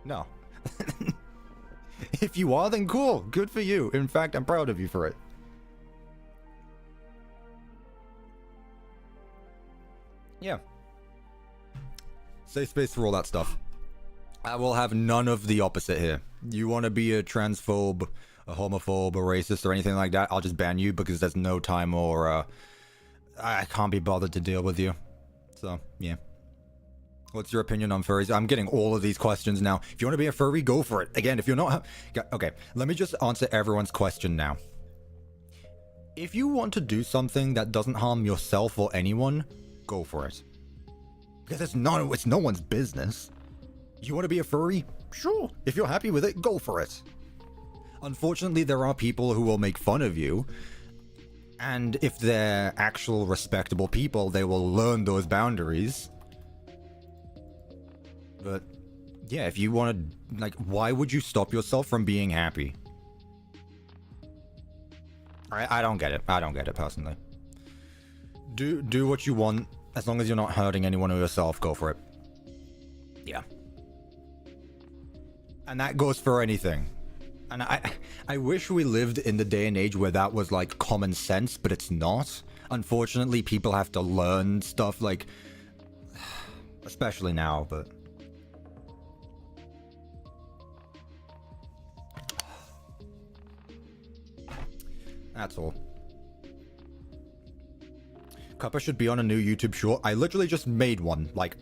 No. If you are, then cool. Good for you. In fact, I'm proud of you for it. Yeah. Safe space for all that stuff. I will have none of the opposite here. You want to be a transphobe, a homophobe, a racist, or anything like that, I'll just ban you because there's no time or, I can't be bothered to deal with you. So, yeah. What's your opinion on furries? I'm getting all of these questions now. If you want to be a furry, go for it. Again, if you're not... Okay, let me just answer everyone's question now. If you want to do something that doesn't harm yourself or anyone, go for it. Because it's no one's business. You want to be a furry? Sure. If you're happy with it, go for it. Unfortunately, there are people who will make fun of you. And if they're actual respectable people, they will learn those boundaries. But, yeah, if you want to... Like, why would you stop yourself from being happy? I don't get it. I don't get it, personally. Do what you want. As long as you're not hurting anyone or yourself, go for it. Yeah. And that goes for anything. And I wish we lived in the day and age where that was, like, common sense, but it's not. Unfortunately, people have to learn stuff, like... Especially now, but... That's all. Cuppa should be on a new YouTube short. I literally just made one, like,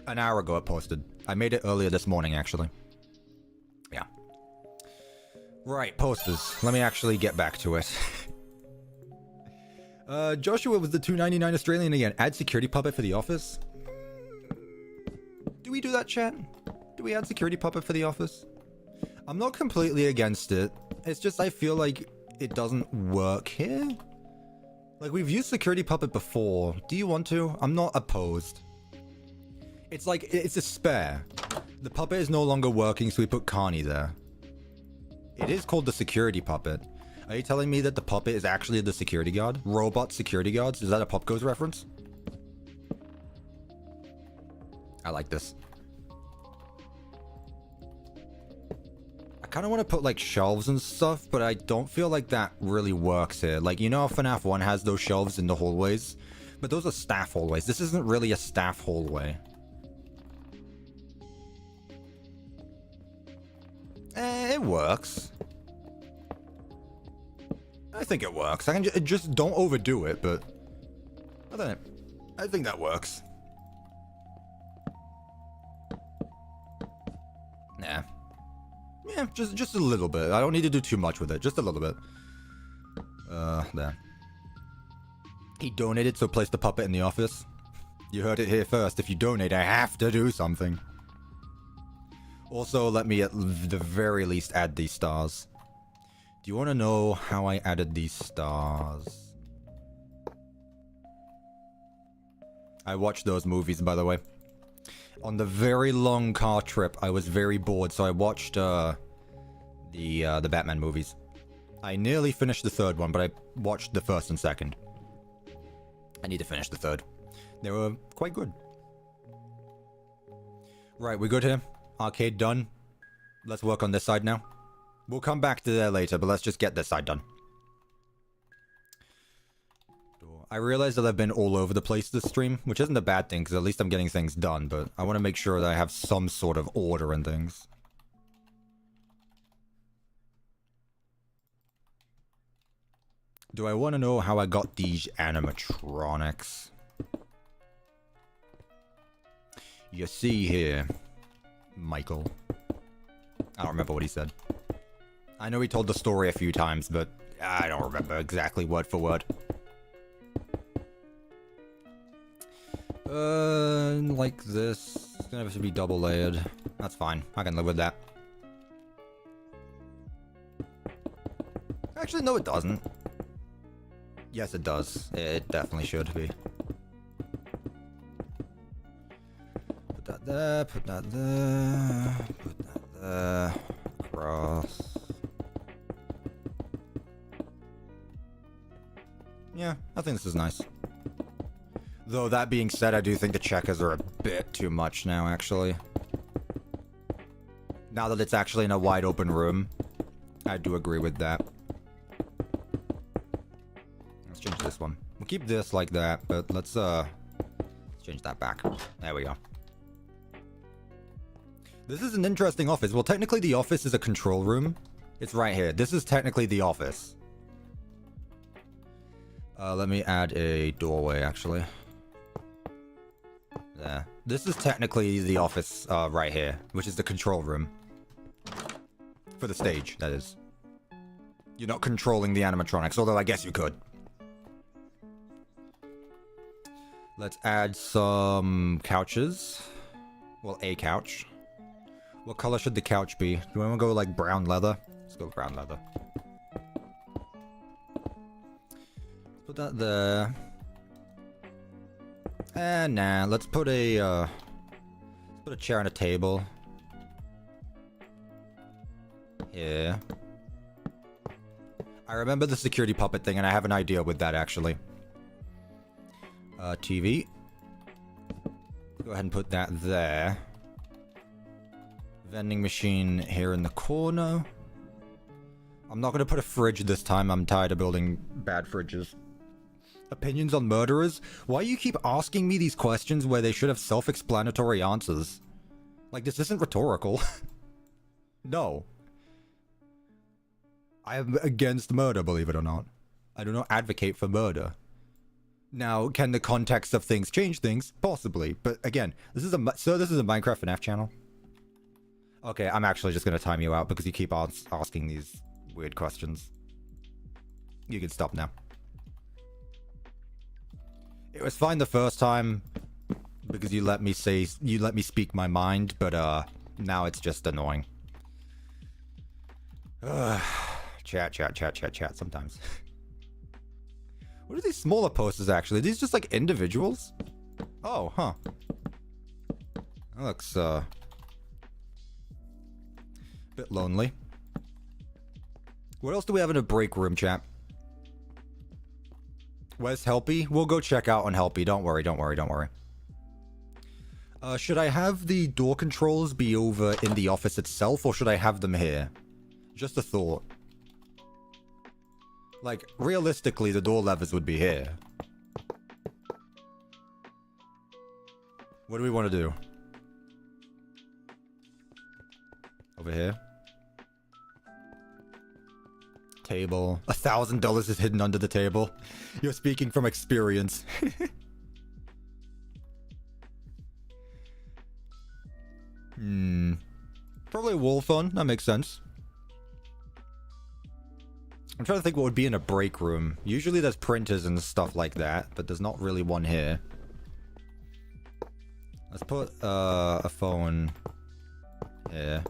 an hour ago it posted. I made it earlier this morning, actually. Yeah. Right, posters. Let me actually get back to it. Joshua was the $2.99 Australian again. Add security puppet for the office? Do we do that, chat? Do we add security puppet for the office? I'm not completely against it. It's just I feel like it doesn't work here. Like, we've used security puppet before. Do you want to? I'm not opposed. It's like, it's a spare. The puppet is no longer working, so we put Carney there. It is called the security puppet. Are you telling me that the puppet is actually the security guard? Robot security guards? Is that a Pop Goes reference? I like this. I kind of want to put, like, shelves and stuff, but I don't feel like that really works here. Like, you know how FNAF 1 has those shelves in the hallways? But those are staff hallways. This isn't really a staff hallway. It works. I think it works. I can just don't overdo it, but... I think that works. Nah. Yeah, just a little bit. I don't need to do too much with it. Just a little bit. There. He donated, so place the puppet in the office. You heard it here first. If you donate, I have to do something. Also, let me at the very least add these stars. Do you want to know how I added these stars? I watched those movies, by the way. On the very long car trip, I was very bored, so I watched the Batman movies. I nearly finished the third one, but I watched the first and second. I need to finish the third. They were quite good. Right, we good here? Arcade done. Let's work on this side now. We'll come back to there later, but let's just get this side done. I realize that I've been all over the place this stream, which isn't a bad thing, because at least I'm getting things done, but I want to make sure that I have some sort of order in things. Do I want to know how I got these animatronics? You see here, Michael. I don't remember what he said. I know he told the story a few times, but I don't remember exactly word for word. Like this. It's gonna have to be double layered. That's fine. I can live with that. Actually, no, it doesn't. Yes, it does. It definitely should be. Put that there, put that there, put that there. Cross. Yeah, I think this is nice. Though, that being said, I do think the checkers are a bit too much now, actually. Now that it's actually in a wide open room, I do agree with that. Let's change this one. We'll keep this like that, but let's change that back. There we go. This is an interesting office. Well, technically the office is a control room. It's right here. This is technically the office. Let me add a doorway, actually. There. This is technically the office right here, which is the control room. For the stage, that is. You're not controlling the animatronics, although I guess you could. Let's add some couches. Well, a couch. What color should the couch be? Do you want to go like brown leather? Let's go brown leather. Put that there. And nah, let's put a chair on a table. Yeah. I remember the security puppet thing, and I have an idea with that, actually. TV. Go ahead and put that there. Vending machine here in the corner. I'm not going to put a fridge this time. I'm tired of building bad fridges. Opinions on murderers? Why you keep asking me these questions where they should have self-explanatory answers? Like, this isn't rhetorical. No. I am against murder, believe it or not. I do not advocate for murder. Now, can the context of things change things? Possibly. But again, this is a Minecraft FNAF channel. Okay, I'm actually just going to time you out because you keep asking these weird questions. You can stop now. It was fine the first time because you let me speak my mind, but now it's just annoying. Chat sometimes. What are these smaller posters actually? Are these just like individuals? Oh, huh. That looks bit lonely. What else do we have in a break room, chat? Where's Helpy? We'll go check out on Helpy. Don't worry. Should I have the door controls be over in the office itself, or should I have them here? Just a thought. Like, realistically, the door levers would be here. What do we want to do? Over here. Table. $1,000 is hidden under the table. You're speaking from experience. Probably a wall phone. That makes sense. I'm trying to think what would be in a break room. Usually there's printers and stuff like that, but there's not really one here. Let's put a phone here.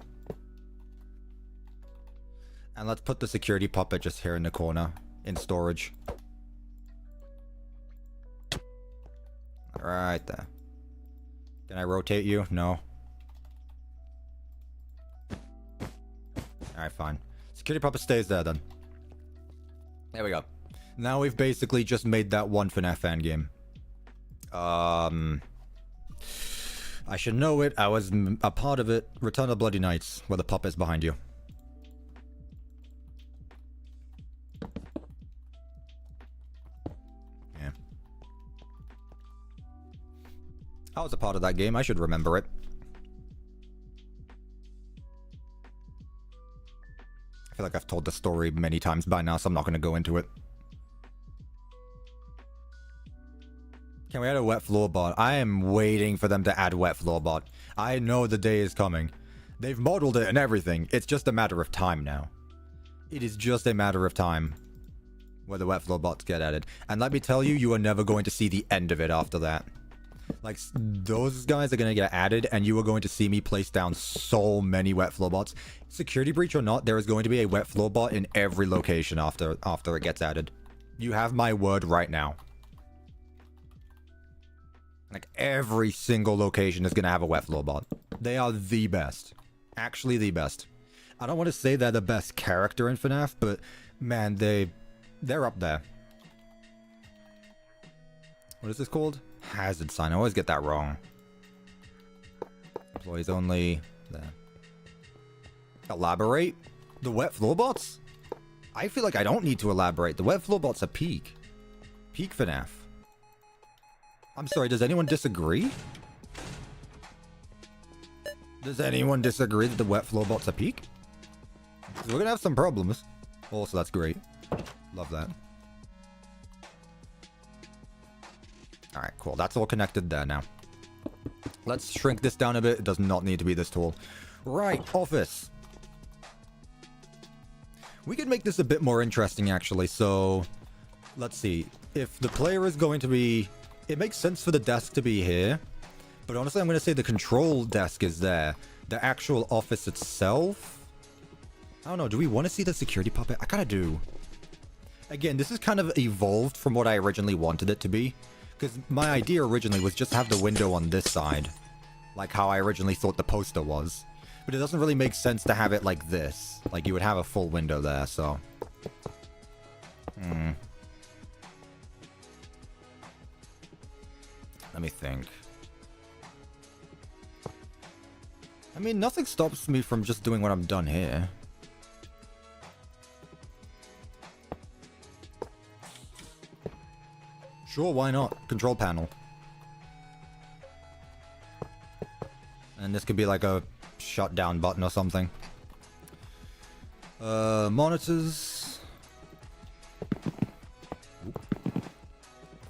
And let's put the security puppet just here in the corner, in storage. Right there. Can I rotate you? No. Alright, fine. Security puppet stays there then. There we go. Now we've basically just made that one FNAF fan game. I should know it. I was a part of it. Return of Bloody Nights, where the puppet's behind you. Yeah. I was a part of that game. I should remember it. I feel like I've told the story many times by now, so I'm not going to go into it. Can we add a wet floor bot? I am waiting for them to add wet floor bot. I know the day is coming. They've modeled it and everything. It's just a matter of time now. It is just a matter of time where the wet floor bots get added. And let me tell you, you are never going to see the end of it after that. Like, those guys are going to get added, and you are going to see me place down so many wet floor bots. Security breach or not, there is going to be a wet floor bot in every location after it gets added. You have my word right now. Like, every single location is going to have a wet floor bot. They are the best. Actually the best. I don't want to say they're the best character in FNAF, but man, they're up there. What is this called? Hazard sign. I always get that wrong. Employees only. There. Elaborate? The wet floor bots? I feel like I don't need to elaborate. The wet floor bots are peak. Peak FNAF. I'm sorry, does anyone disagree? Does anyone disagree that the wet floor bots are peak? 'Cause we're gonna have some problems. Also, that's great. Love that. Alright, cool. That's all connected there now. Let's shrink this down a bit. It does not need to be this tall. Right, office. We could make this a bit more interesting, actually. So, let's see. If the player is going to be... It makes sense for the desk to be here. But honestly, I'm going to say the control desk is there. The actual office itself... I don't know. Do we want to see the security puppet? I kind of do. Again, this is kind of evolved from what I originally wanted it to be. Because my idea originally was just have the window on this side. Like how I originally thought the poster was. But it doesn't really make sense to have it like this. Like you would have a full window there, so... Let me think. I mean, nothing stops me from just doing what I'm done here. Sure, why not? Control panel. And this could be like a shutdown button or something. Monitors.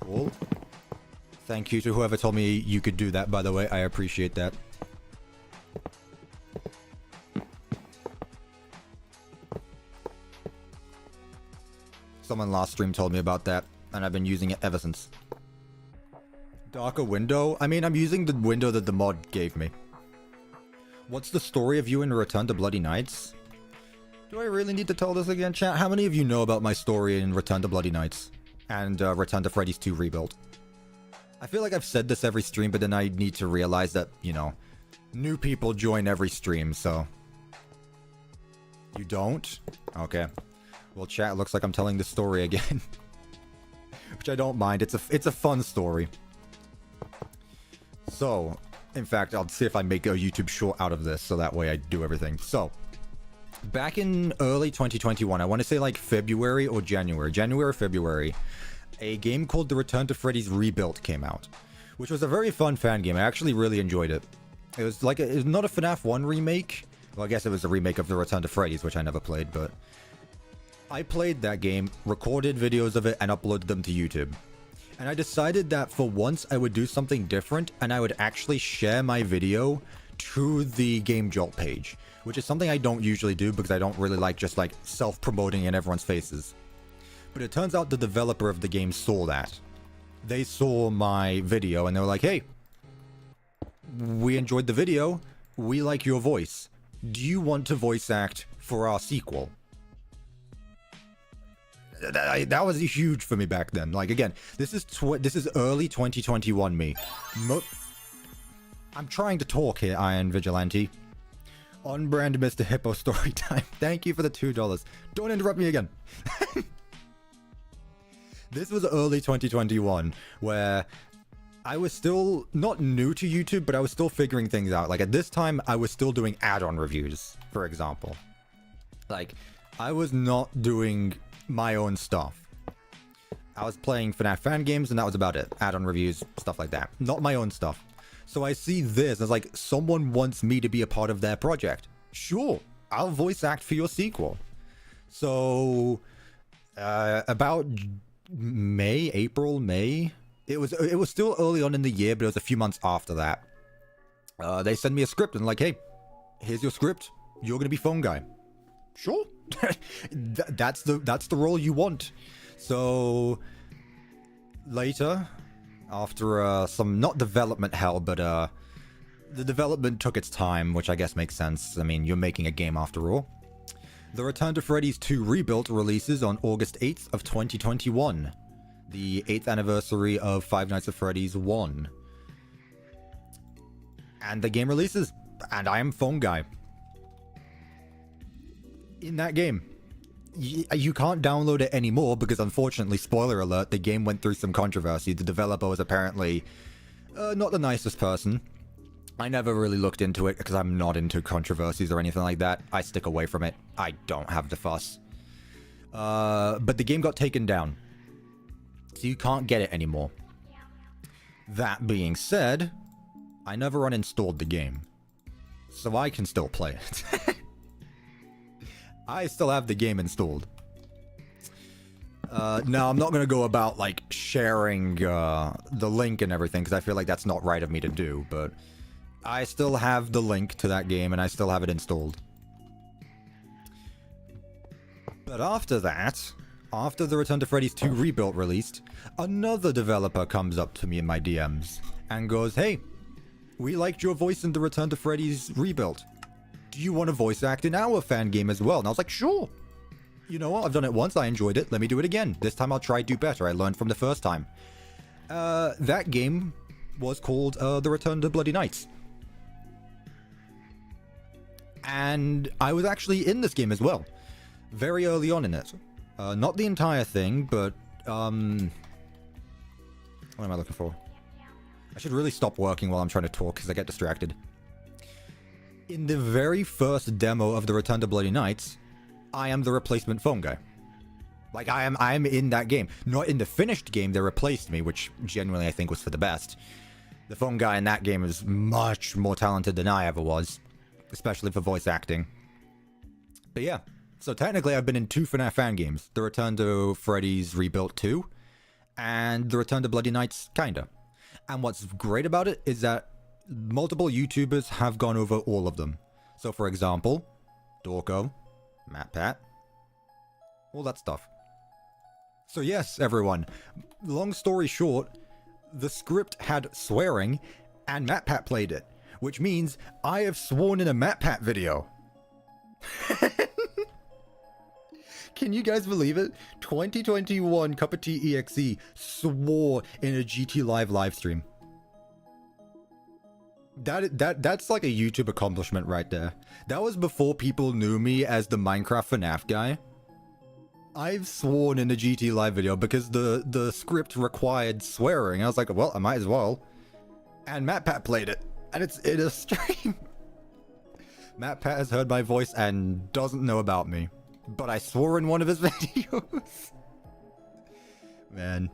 Cool. Thank you to whoever told me you could do that, by the way. I appreciate that. Someone last stream told me about that, and I've been using it ever since. Darker window? I mean, I'm using the window that the mod gave me. What's the story of you in Return to Bloody Nights? Do I really need to tell this again, chat? How many of you know about my story in Return to Bloody Nights? And Return to Freddy's 2 Rebuilt? I feel like I've said this every stream, but then I need to realize that, you know, new people join every stream, so... You don't? Okay. Well, chat, looks like I'm telling the story again. Which I don't mind. It's a fun story. So, in fact, I'll see if I make a YouTube short out of this, so that way I do everything. So, back in early 2021, I want to say like February or January. January or February, a game called The Return to Freddy's Rebuilt came out. Which was a very fun fan game. I actually really enjoyed it. It was like, it was not a FNAF 1 remake. Well, I guess it was a remake of The Return to Freddy's, which I never played, but... I played that game, recorded videos of it, and uploaded them to YouTube. And I decided that for once I would do something different, and I would actually share my video to the Game Jolt page. Which is something I don't usually do, because I don't really like just like self-promoting in everyone's faces. But it turns out the developer of the game saw that. They saw my video, and they were like, hey, we enjoyed the video, we like your voice. Do you want to voice act for our sequel? That was huge for me back then. Like, again, this is early 2021 me. I'm trying to talk here, Iron Vigilante. On brand Mr. Hippo story time. Thank you for the $2. Don't interrupt me again. This was early 2021, where I was still not new to YouTube, but I was still figuring things out. Like, at this time, I was still doing add-on reviews, for example. Like, I was not doing my own stuff. I was playing FNAF fan games, and that was about it. Add-on reviews, stuff like that. Not my own stuff. So I see this, and it's like, someone wants me to be a part of their project. Sure, I'll voice act for your sequel. So, about May, It was still early on in the year, but it was a few months after that. They send me a script and like, hey, here's your script. You're gonna be phone guy. Sure. That's the role you want. So later, after some not development hell, but the development took its time, which I guess makes sense. I mean, you're making a game after all. The Return to Freddy's 2 Rebuilt releases on August 8th of 2021, the 8th anniversary of Five Nights at Freddy's 1. And the game releases, and I am phone guy. In that game, you can't download it anymore because, unfortunately, spoiler alert, the game went through some controversy. The developer was apparently not the nicest person. I never really looked into it because I'm not into controversies or anything like that. I stick away from it. I don't have the fuss. But the game got taken down, so you can't get it anymore. That being said, I never uninstalled the game, so I can still play it. I still have the game installed. Now, I'm not going to go about, like, sharing the link and everything, because I feel like that's not right of me to do, but I still have the link to that game, and I still have it installed. But after that, after the Return to Freddy's 2 Rebuilt released, another developer comes up to me in my DMs and goes, hey, we liked your voice in the Return to Freddy's Rebuilt. Do you want to voice act in our fan game as well? And I was like, sure. You know what? I've done it once. I enjoyed it. Let me do it again. This time I'll try to do better. I learned from the first time. That game was called The Return to Bloody Nights. And I was actually in this game as well. Very early on in it. Not the entire thing, but... what am I looking for? I should really stop working while I'm trying to talk because I get distracted. In the very first demo of The Return to Bloody Nights, I am the replacement phone guy. Like, I am in that game. Not in the finished game, they replaced me, which genuinely I think was for the best. The phone guy in that game is much more talented than I ever was. Especially for voice acting. But yeah, so technically I've been in 2 FNAF fan games. The Return to Freddy's Rebuilt 2, and The Return to Bloody Nights, kinda. And what's great about it is that multiple YouTubers have gone over all of them. So for example, Dorko, MatPat, all that stuff. So yes, everyone, long story short, the script had swearing, and MatPat played it. Which means I have sworn in a MatPat video. Can you guys believe it? 2021 CuppaTeaExe swore in a GT Live livestream. That's like a YouTube accomplishment right there. That was before people knew me as the Minecraft FNAF guy. I've sworn in a GT Live video because the script required swearing. I was like, well, I might as well. And MatPat played it. And it's in a stream. MatPat has heard my voice and doesn't know about me. But I swore in one of his videos. Man.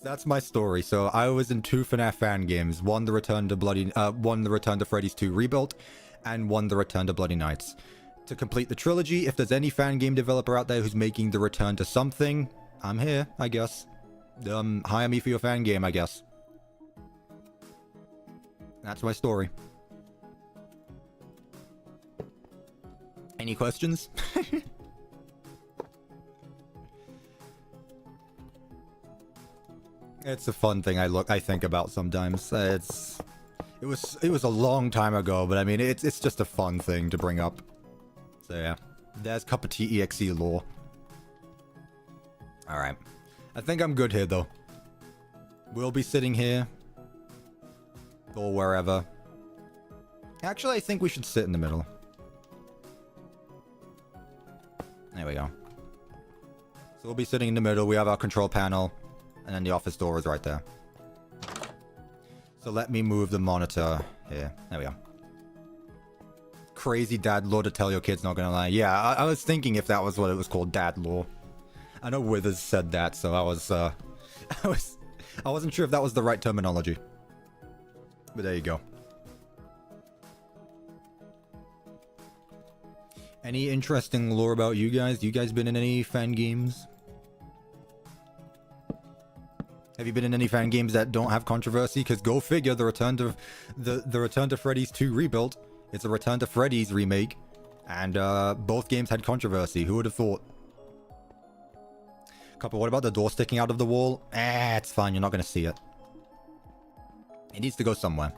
That's my story. So I was in 2 FNAF fan games. One the Return to Freddy's 2 Rebuilt, and one the Return to Bloody Nights. To complete the trilogy, if there's any fan game developer out there who's making the return to something, I'm here, I guess. Hire me for your fan game, I guess. That's my story. Any questions? It's a fun thing I think about sometimes. It was a long time ago, but I mean it's just a fun thing to bring up. So yeah, there's CuppaTeaExe lore. All right, I think I'm good here though. We'll be sitting here. Or wherever. Actually, I think we should sit in the middle. There we go. So we'll be sitting in the middle. We have our control panel. And then the office door is right there. So let me move the monitor here. There we go. Crazy dad lore to tell your kids, not gonna lie. Yeah, I was thinking if that was what it was called, dad lore. I know Withers said that, so I wasn't sure if that was the right terminology. But there you go. Any interesting lore about you guys? You guys been in any fan games? Have you been in any fan games that don't have controversy? Because go figure, the Return to Freddy's 2 rebuilt. It's a Return to Freddy's remake, and both games had controversy. Who would have thought? Cuppa, what about the door sticking out of the wall? It's fine. You're not going to see it. It needs to go somewhere.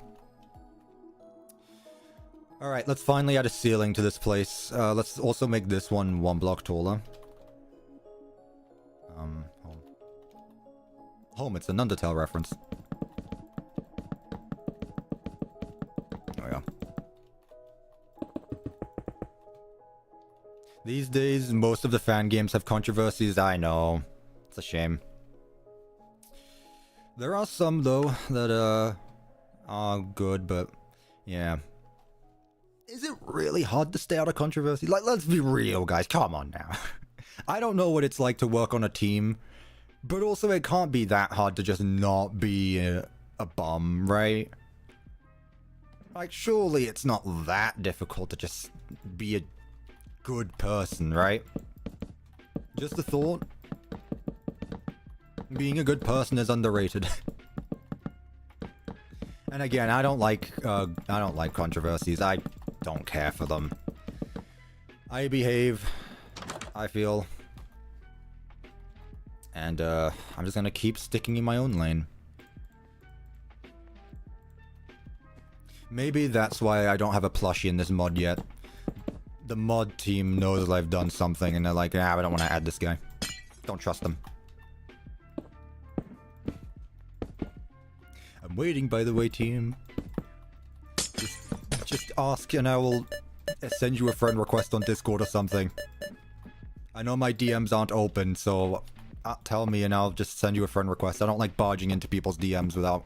Alright, let's finally add a ceiling to this place. Let's also make this one 1 block taller. Home, it's an Undertale reference. There we go. These days, most of the fan games have controversies. I know. It's a shame. There are some, though, that are good, but yeah. Is it really hard to stay out of controversy? Like, let's be real, guys. Come on now. I don't know what it's like to work on a team, but also it can't be that hard to just not be a bum, right? Like, surely it's not that difficult to just be a good person, right? Just a thought. Being a good person is underrated. And again, I don't like controversies. I don't care for them. I behave, I feel. And I'm just gonna keep sticking in my own lane. Maybe that's why I don't have a plushie in this mod yet. The mod team knows I've done something and they're like, ah, I don't want to add this guy. Don't trust them. I'm waiting, by the way, team. Just ask and I will send you a friend request on Discord or something. I know my DMs aren't open, so tell me and I'll just send you a friend request. I don't like barging into people's DMs without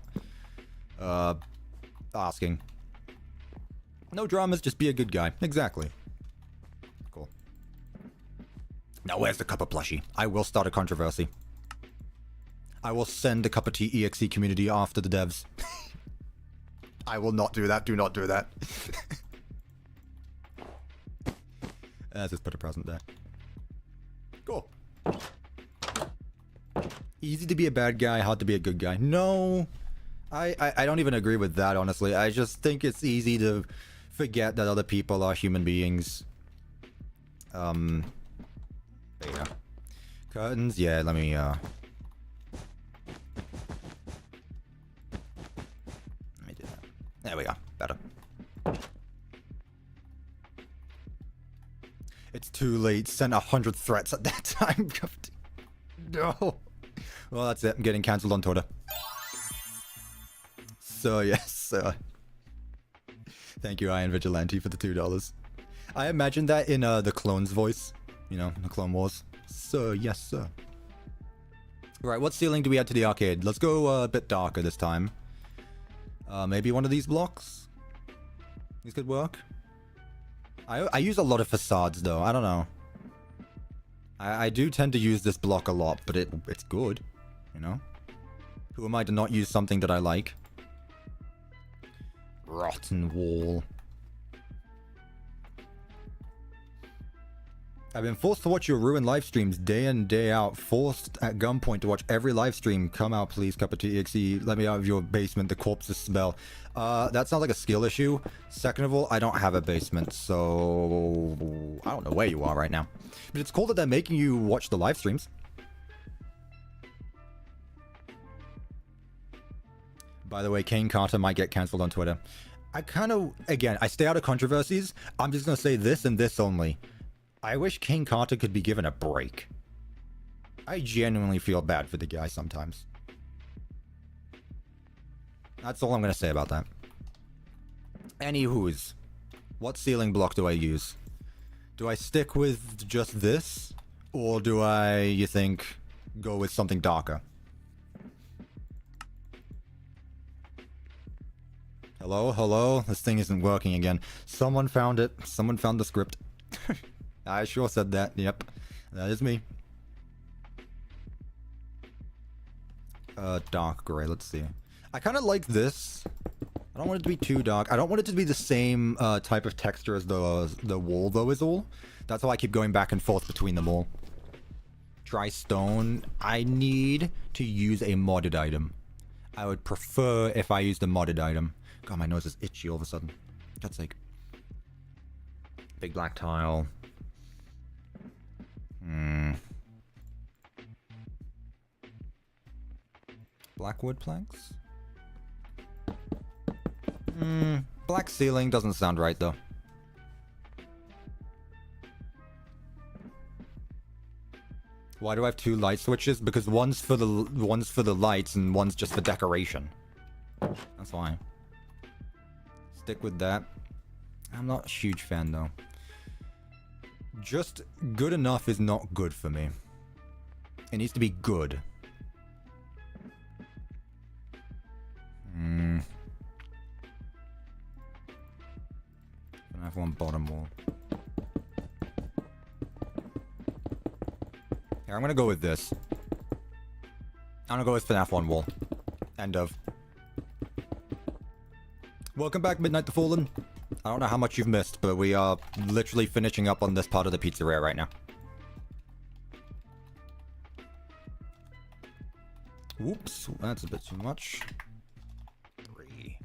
asking. No dramas, just be a good guy. Exactly. Cool. Now where's the Cuppa plushie? I will start a controversy. I will send the CuppaTeaExe community after the devs. I will not do that. Do not do that. Let's just put a present there. Cool. Easy to be a bad guy, hard to be a good guy. No. I don't even agree with that, honestly. I just think it's easy to forget that other people are human beings. There you go. Curtains, yeah, let me, there we go. Better. It's too late. Sent 100 threats at that time. No. Well, that's it. I'm getting cancelled on Twitter. So, yes. Thank you, Iron Vigilante, for the $2. I imagine that in the clone's voice. You know, the Clone Wars. So, yes, sir. Right, what ceiling do we add to the arcade? Let's go a bit darker this time. Maybe one of these blocks? These could work. I use a lot of facades, though. I don't know. I do tend to use this block a lot, but it's good. You know? Who am I to not use something that I like? Rotten wall. I've been forced to watch your ruined live streams day in, day out. Forced at gunpoint to watch every live stream. Come out, please, CuppaTeaExe. Let me out of your basement. The corpses smell. That sounds like a skill issue. Second of all, I don't have a basement, so I don't know where you are right now. But it's cool that they're making you watch the live streams. By the way, Kane Carter might get cancelled on Twitter. I kind of, again, I stay out of controversies. I'm just going to say this and this only. I wish Kane Carter could be given a break. I genuinely feel bad for the guy sometimes. That's all I'm going to say about that. Anywho's, what ceiling block do I use? Do I stick with just this? Or do I, you think, go with something darker? Hello? Hello? This thing isn't working again. Someone found it. Someone found the script. I sure said that. Yep. That is me. Dark gray. Let's see. I kind of like this. I don't want it to be too dark. I don't want it to be the same type of texture as the wall, though, is all. That's why I keep going back and forth between them all. Dry stone. I need to use a modded item. I would prefer if I used a modded item. God, my nose is itchy all of a sudden. God's sake. Big black tile. Black wood planks? Black ceiling doesn't sound right though. Why do I have two light switches? Because one's for the lights and one's just for decoration. That's why. Stick with that. I'm not a huge fan though. Just good enough is not good for me. It needs to be good. I have one bottom wall. Here, I'm gonna go with this. I'm gonna go with FNAF 1 wall. End of. Welcome back, Midnight the Fallen. I don't know how much you've missed, but we are literally finishing up on this part of the pizzeria right now. Whoops, that's a bit too much. 3.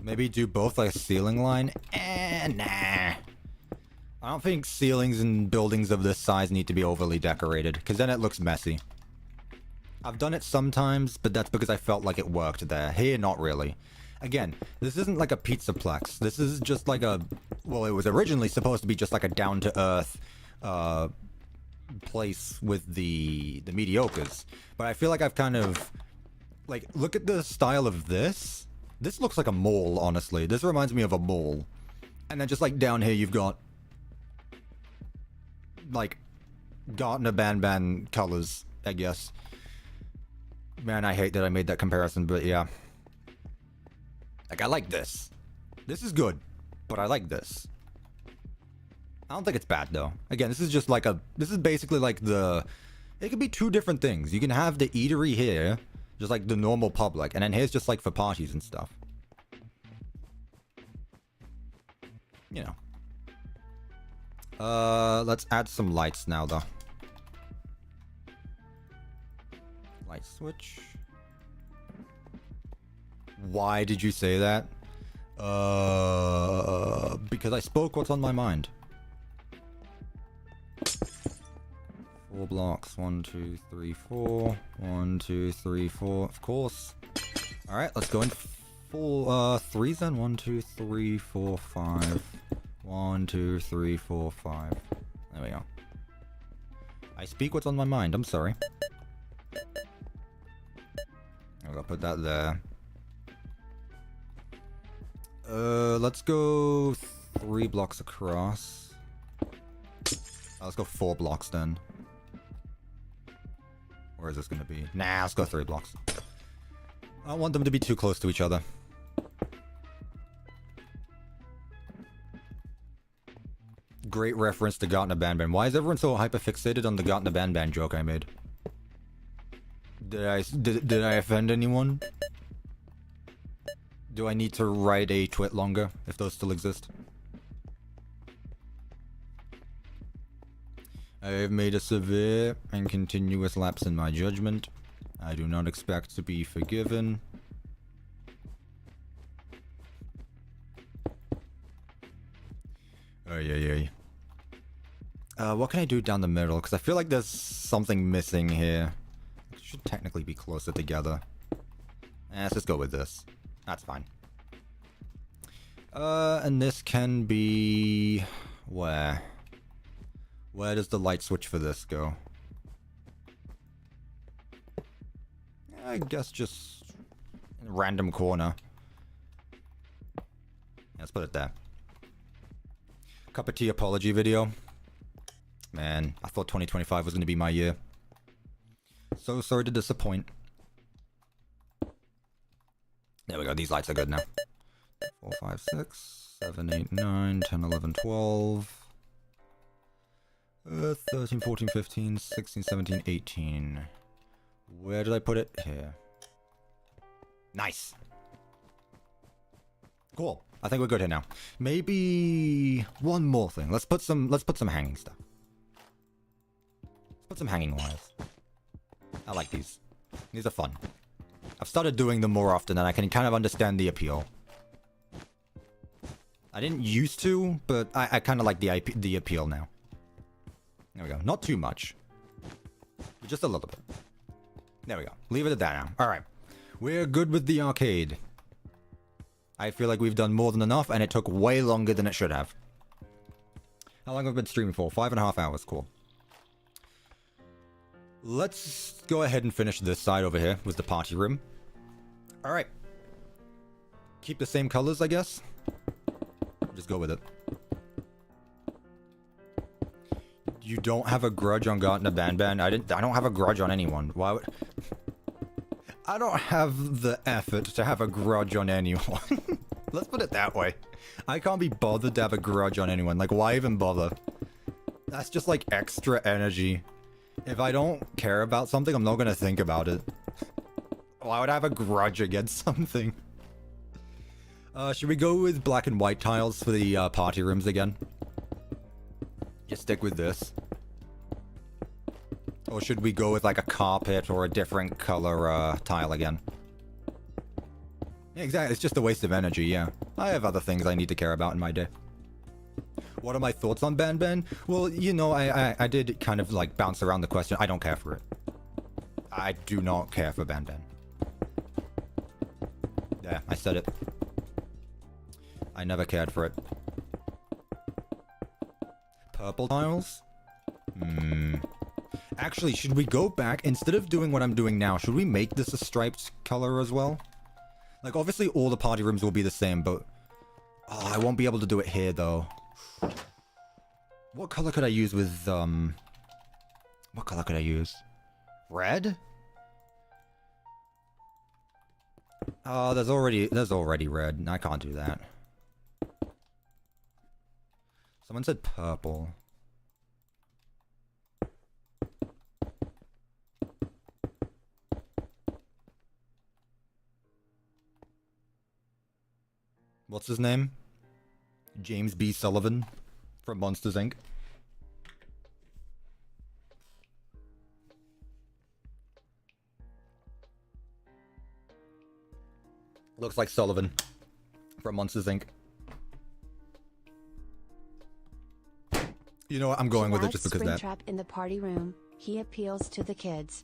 Maybe do both like a ceiling line? Nah. I don't think ceilings and buildings of this size need to be overly decorated, because then it looks messy. I've done it sometimes, but that's because I felt like it worked there. Here, not really. Again, this isn't like a pizzaplex. This is just like a... Well, it was originally supposed to be just like a down-to-earth place with the mediocres. But I feel like I've kind of... Like, look at the style of this. This looks like a mall, honestly. This reminds me of a mall. And then just like down here, you've got... Like, Gartner Banban colors, I guess. Man, I hate that I made that comparison, but yeah. Like, I like this. This is good, but I like this. I don't think it's bad, though. Again, this is just like a... This is basically like the... It could be two different things. You can have the eatery here, just like the normal public, and then here's just like for parties and stuff. You know. Let's add some lights now, though. Light switch. Why did you say that? Because I spoke what's on my mind. 4 blocks. 1, 2, 3, 4. 1, 2, 3, 4. Of course. Alright, let's go in full 3 then. 1, 2, 3, 4, 5. 1, 2, 3, 4, 5. There we go. I speak what's on my mind. I'm sorry. I'm gonna put that there. Let's go 3 blocks across. Let's go 4 blocks then. Where is this gonna be? Nah, let's go 3 blocks. I don't want them to be too close to each other. Great reference to Gartner Banban. Why is everyone so hyperfixated on the Gartner Banban joke I made? Did I offend anyone? Do I need to write a twit longer, if those still exist? I have made a severe and continuous lapse in my judgment. I do not expect to be forgiven. Ay. What can I do down the middle? Because I feel like there's something missing here. It should technically be closer together. Let's just go with this. That's fine. And this can be... Where? Where does the light switch for this go? I guess just... in a random corner. Let's put it there. Cup of tea apology video. Man, I thought 2025 was going to be my year. So sorry to disappoint. There we go, these lights are good now. 4, 5, 6, 7, 8, 9, 10, 11, 12... 13, 14, 15, 16, 17, 18... Where did I put it? Here. Nice! Cool. I think we're good here now. Maybe one more thing. Let's put some hanging stuff. Let's put some hanging wires. I like these. These are fun. I've started doing them more often and I can kind of understand the appeal. I didn't used to, but I kind of like the appeal now. There we go. Not too much. But just a little bit. There we go. Leave it at that now. Alright. We're good with the arcade. I feel like we've done more than enough, and it took way longer than it should have. How long have I been streaming for? 5.5 hours. Cool. Let's go ahead and finish this side over here with the party room. Alright. Keep the same colors, I guess. Just go with it. You don't have a grudge on Gartner Banban? I don't have a grudge on anyone. Why would... I don't have the effort to have a grudge on anyone. Let's put it that way. I can't be bothered to have a grudge on anyone. Like, why even bother? That's just like extra energy. If I don't care about something, I'm not gonna think about it. Why would I have a grudge against something? Should we go with black and white tiles for the party rooms again? Just stick with this. Or should we go with like a carpet or a different color tile again? Yeah, exactly. It's just a waste of energy, yeah. I have other things I need to care about in my day. What are my thoughts on Banban? Well, you know, I did kind of like bounce around the question. I don't care for it. I do not care for Banban. Yeah, I said it. I never cared for it. Purple tiles? Actually, should we go back? Instead of doing what I'm doing now, should we make this a striped color as well? Like, obviously all the party rooms will be the same, but... Oh, I won't be able to do it here, though. What color could I use with, What color could I use? Red? Oh, there's already red. I can't do that. Someone said purple. What's his name? James B. Sullivan from Monsters, Inc. Looks like Sullivan from Monsters, Inc. You know what? I'm going with it just because that. Springtrap in the party room. He appeals to the kids.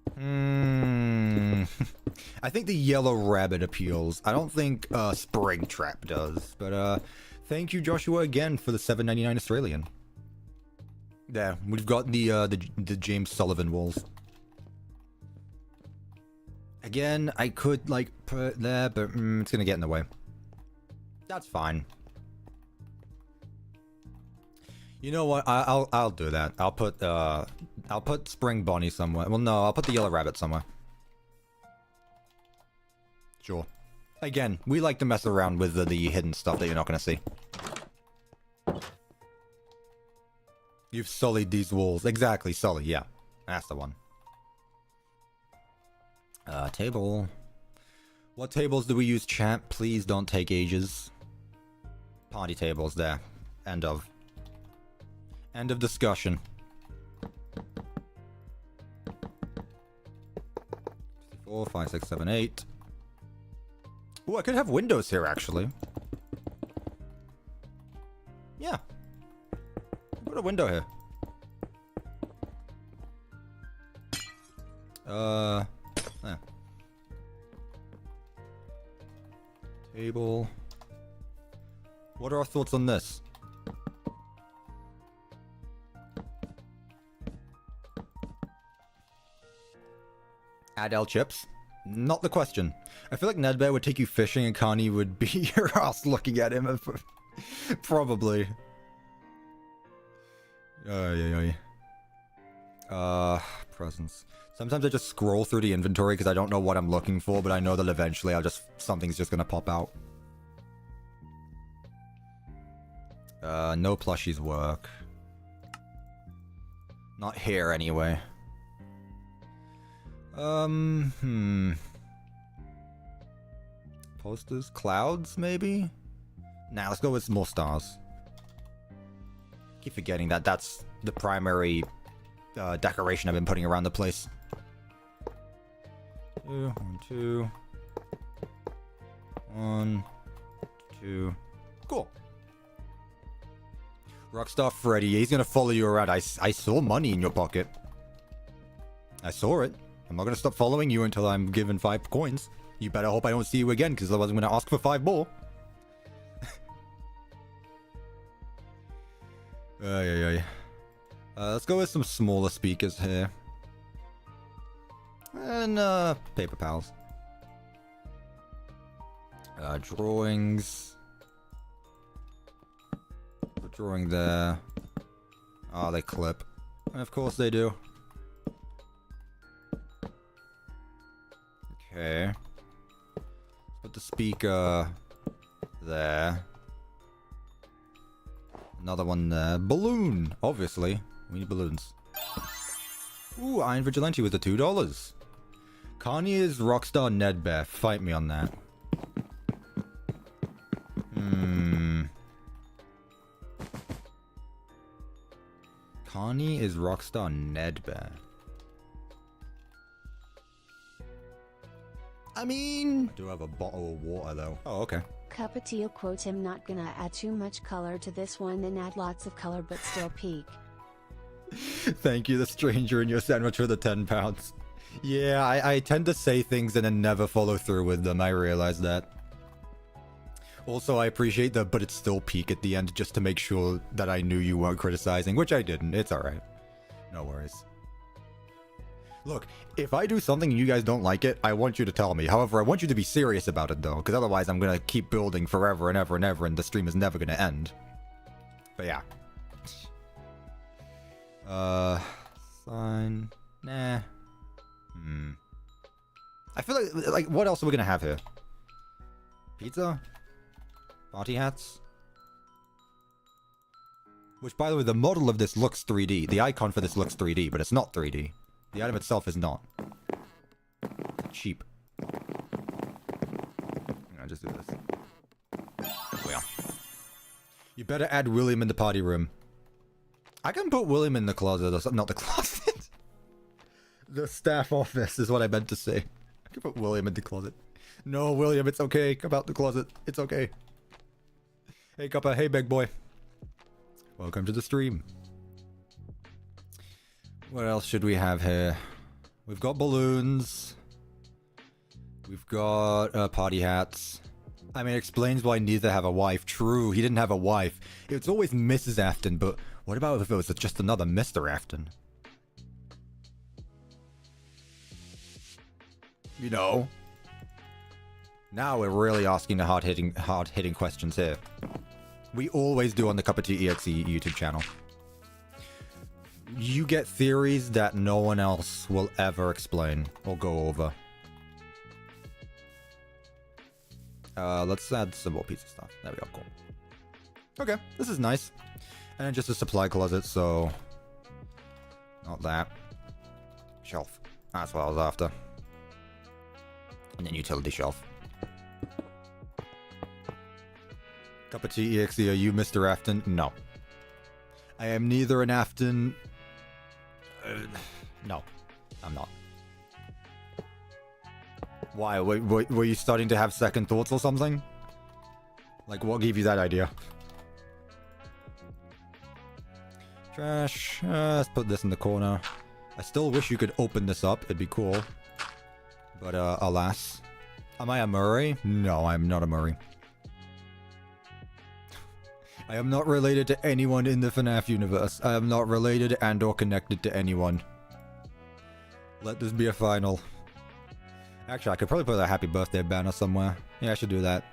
I think the yellow rabbit appeals. I don't think Springtrap does. But thank you, Joshua, again for the $7.99 Australian. There, we've got the James Sullivan walls. Again, I could like put it there, but it's gonna get in the way. That's fine. You know what? I'll do that. I'll put Spring Bonnie somewhere. Well, no, I'll put the yellow rabbit somewhere. Sure. Again, we like to mess around with the hidden stuff that you're not gonna see. You've sullied these walls. Exactly, sully. Yeah, that's the one. Table. What tables do we use, chat? Please don't take ages. Party tables there. End of. End of discussion. 4, 5, 6, 7, 8. Oh, I could have windows here, actually. Yeah. Put a window here. Yeah. Table. What are our thoughts on this? Adele chips? Not the question. I feel like Nedbear would take you fishing and Connie would be your ass looking at him. Probably. Presents. Sometimes I just scroll through the inventory because I don't know what I'm looking for, but I know that eventually something's just gonna pop out. No plushies work. Not here anyway. Posters? Clouds, maybe? Now let's go with some more stars. Keep forgetting that that's the primary decoration I've been putting around the place. 2, 1, 2. 1, 2. Cool. Rockstar Freddy, he's gonna follow you around. I saw money in your pocket. I saw it. I'm not gonna stop following you until I'm given 5 coins. You better hope I don't see you again, because otherwise I'm gonna ask for 5 more. Let's go with some smaller speakers here. And, paper pals. Drawings. Put drawing there. Oh, they clip. And of course they do. Okay. Put the speaker there. Another one there. Balloon! Obviously. We need balloons. Ooh, Iron Vigilante with the $2. Connie is Rockstar Nedbear. Fight me on that. Connie is Rockstar Nedbear. I mean... do have a bottle of water though. Oh, okay. CuppaTeaExe quotes him, not gonna add too much color to this one, then add lots of color but still peak. Thank you, the stranger in your sandwich, for the 10 pounds. Yeah, I tend to say things and then never follow through with them. I realize that. Also, I appreciate the but it's still peak at the end, just to make sure that I knew you weren't criticizing, which I didn't. It's alright. No worries. Look, if I do something and you guys don't like it, I want you to tell me. However, I want you to be serious about it, though, because otherwise I'm gonna keep building forever and ever and ever, and the stream is never gonna end. But yeah. Sign. Nah. I feel like, what else are we gonna have here? Pizza? Party hats? Which, by the way, the model of this looks 3D. The icon for this looks 3D, but it's not 3D. The item itself is not. Cheap. I'll just do this. Well. You better add William in the party room. I can put William in the closet, or not the closet. The staff office is what I meant to say. I can put William in the closet. No, William, it's okay. Come out the closet. It's okay. Hey, Cuppa. Hey, big boy. Welcome to the stream. What else should we have here? We've got balloons. We've got party hats. I mean, it explains why neither have a wife. True, he didn't have a wife. It's always Mrs. Afton, but what about if it was just another Mr. Afton? You know? Now we're really asking the hard-hitting questions here. We always do on the CuppaTeaExe YouTube channel. You get theories that no one else will ever explain or go over. Let's add some more pizza stuff. There we go, cool. Okay, this is nice. And just a supply closet, so... not that. Shelf. That's what I was after. And then utility shelf. CuppaTeaExe, are you Mr. Afton? No. I am neither an Afton... no, I'm not. Why? Were you starting to have second thoughts or something? Like, what gave you that idea? Trash. Let's put this in the corner. I still wish you could open this up. It'd be cool. But, alas. Am I a Murray? No, I'm not a Murray. I am not related to anyone in the FNAF universe. I am not related and or connected to anyone. Let this be a final. Actually, I could probably put a happy birthday banner somewhere. Yeah, I should do that.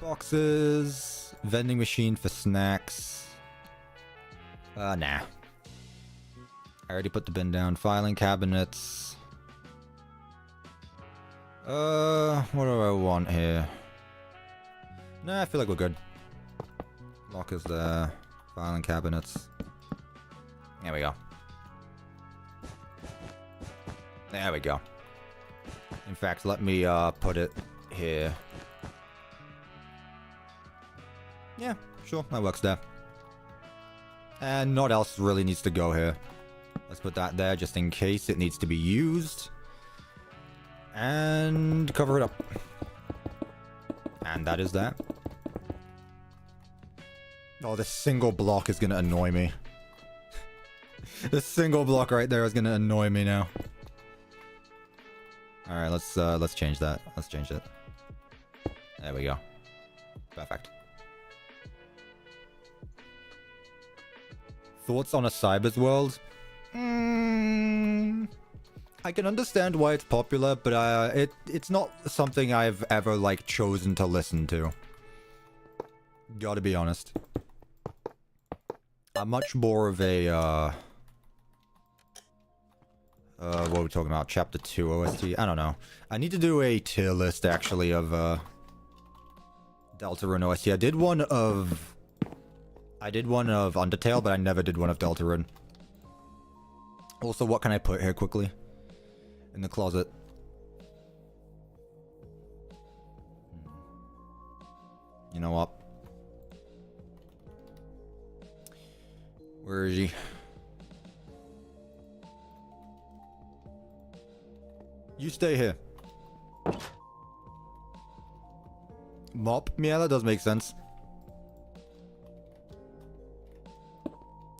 Boxes. Vending machine for snacks. Nah. I already put the bin down. Filing cabinets. What do I want here? Nah, I feel like we're good. Lockers there. Filing cabinets. There we go. There we go. In fact, let me put it here. Yeah, sure, that works there. And not else really needs to go here. Let's put that there just in case it needs to be used. And cover it up. And that is that. Oh, this single block is gonna annoy me. This single block right there is gonna annoy me now. Alright, let's change that. Let's change it. There we go. Perfect. Thoughts on a Cyber's world? I can understand why it's popular, but it's not something I've ever like chosen to listen to. Gotta be honest. I'm much more of a what are we talking about? Chapter 2 OST? I don't know. I need to do a tier list actually of Deltarune OST. I did one of Undertale, but I never did one of Deltarune. Also, what can I put here quickly? In the closet. You know what? Where is he? You stay here. Mop? Yeah, that does make sense.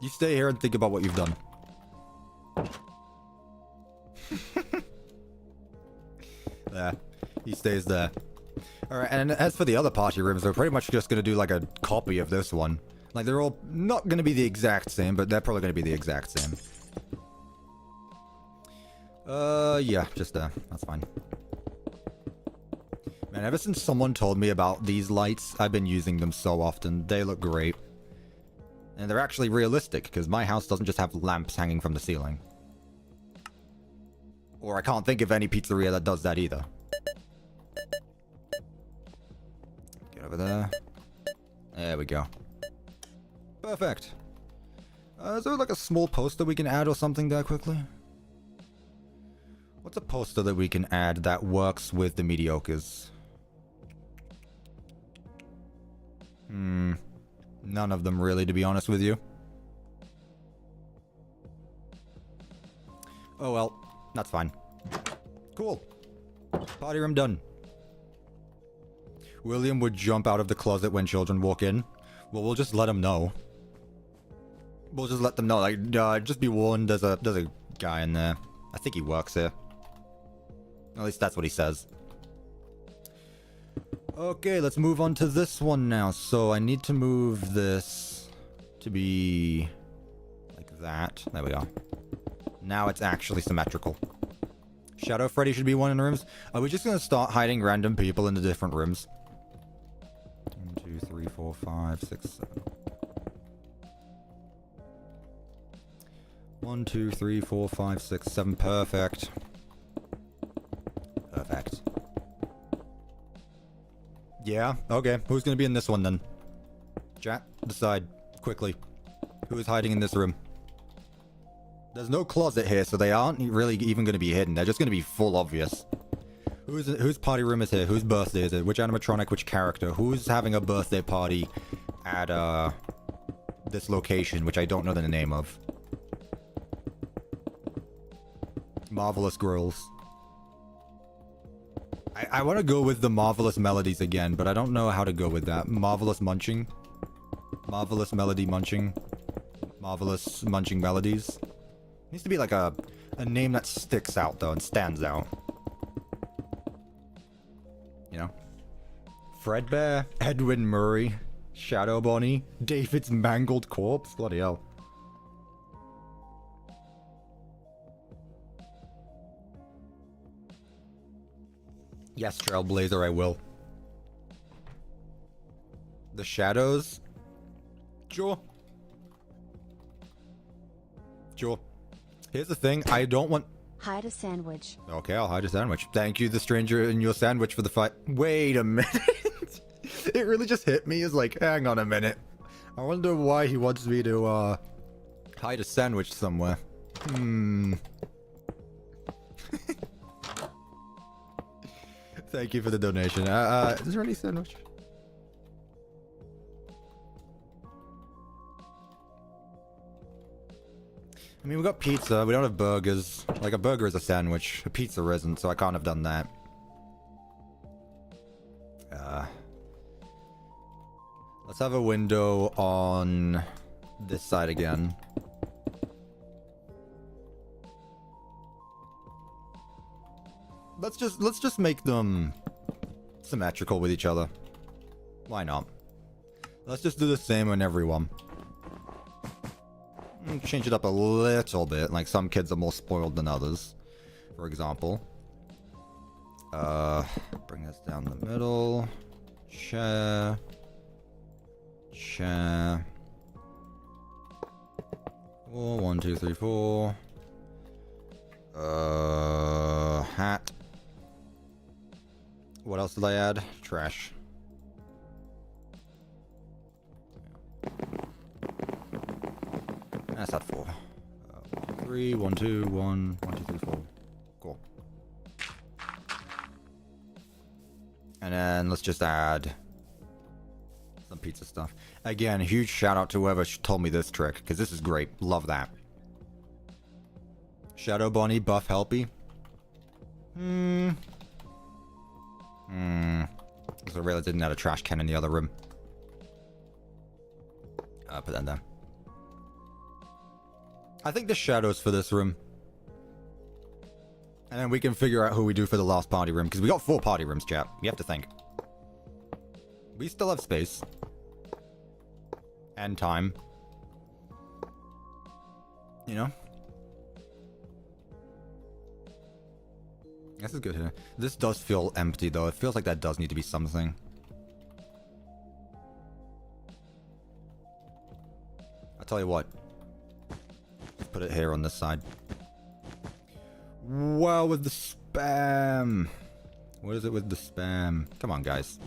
You stay here and think about what you've done. There. He stays there. Alright, and as for the other party rooms, they're pretty much just gonna do like a copy of this one. Like, they're all not gonna be the exact same, but they're probably gonna be the exact same. Yeah, just there. That's fine. Man, ever since someone told me about these lights, I've been using them so often. They look great. And they're actually realistic, because my house doesn't just have lamps hanging from the ceiling. Or I can't think of any pizzeria that does that either. Get over there. There we go. Perfect. Is there like a small poster we can add or something there quickly? What's a poster that we can add that works with the Mediocres? None of them really, to be honest with you. Oh well, that's fine. Cool. Party room done. William would jump out of the closet when children walk in. Well, we'll just let him know. We'll just let them know, like, just be warned, there's a guy in there. I think he works here. At least that's what he says. Okay, let's move on to this one now. So I need to move this to be like that. There we go. Now it's actually symmetrical. Shadow Freddy should be one in the rooms. Are we just going to start hiding random people in the different rooms? 1, 2, 3, 4, 5, 6, 7. 1, 2, 3, 4, 5, 6, 7. Perfect. Perfect. Yeah, okay. Who's gonna be in this one then? Chat, decide. Quickly. Who is hiding in this room? There's no closet here, so they aren't really even gonna be hidden. They're just gonna be full obvious. Whose party room is here? Whose birthday is it? Which animatronic, which character? Who's having a birthday party at, this location, which I don't know the name of? Marvelous Grills. I want to go with the Marvelous Melodies again, but I don't know how to go with that. Marvelous Munching? Marvelous Melody Munching? Marvelous Munching Melodies? Needs to be like a name that sticks out, though, and stands out. You know? Fredbear, Edwin Murray, Shadow Bonnie, David's Mangled Corpse? Bloody hell. Yes, Trailblazer, I will. The Shadows? Sure. Sure. Here's the thing, I don't want... Hide a sandwich. Okay, I'll hide a sandwich. Thank you, the stranger in your sandwich, for the fight. Wait a minute. It really just hit me as like, hang on a minute. I wonder why he wants me to, hide a sandwich somewhere. Thank you for the donation. Is there any sandwich? I mean, we got pizza. We don't have burgers. Like, a burger is a sandwich. A pizza isn't, so I can't have done that. Let's have a window on this side again. Let's just make them symmetrical with each other. Why not? Let's just do the same on everyone. Change it up a little bit. Like, some kids are more spoiled than others, for example. Bring this down the middle. Share. Share. 4, 1, 2, 3, 4. Hat. What else did I add? Trash. That's not 4. 3, 1, 2, 1, 1, 2, 3, 4. Cool. And then let's just add some pizza stuff. Again, huge shout out to whoever told me this trick, because this is great. Love that. Shadow Bunny, buff Helpy. Because I realized I didn't have a trash can in the other room. Put that down. I think the shadows for this room. And then we can figure out who we do for the last party room. Because we got 4 party rooms, chat. You have to think. We still have space. And time. You know? This is good here. This does feel empty, though. It feels like that does need to be something. I'll tell you what. Let's put it here on this side. Wow, with the spam. What is it with the spam? Come on, guys.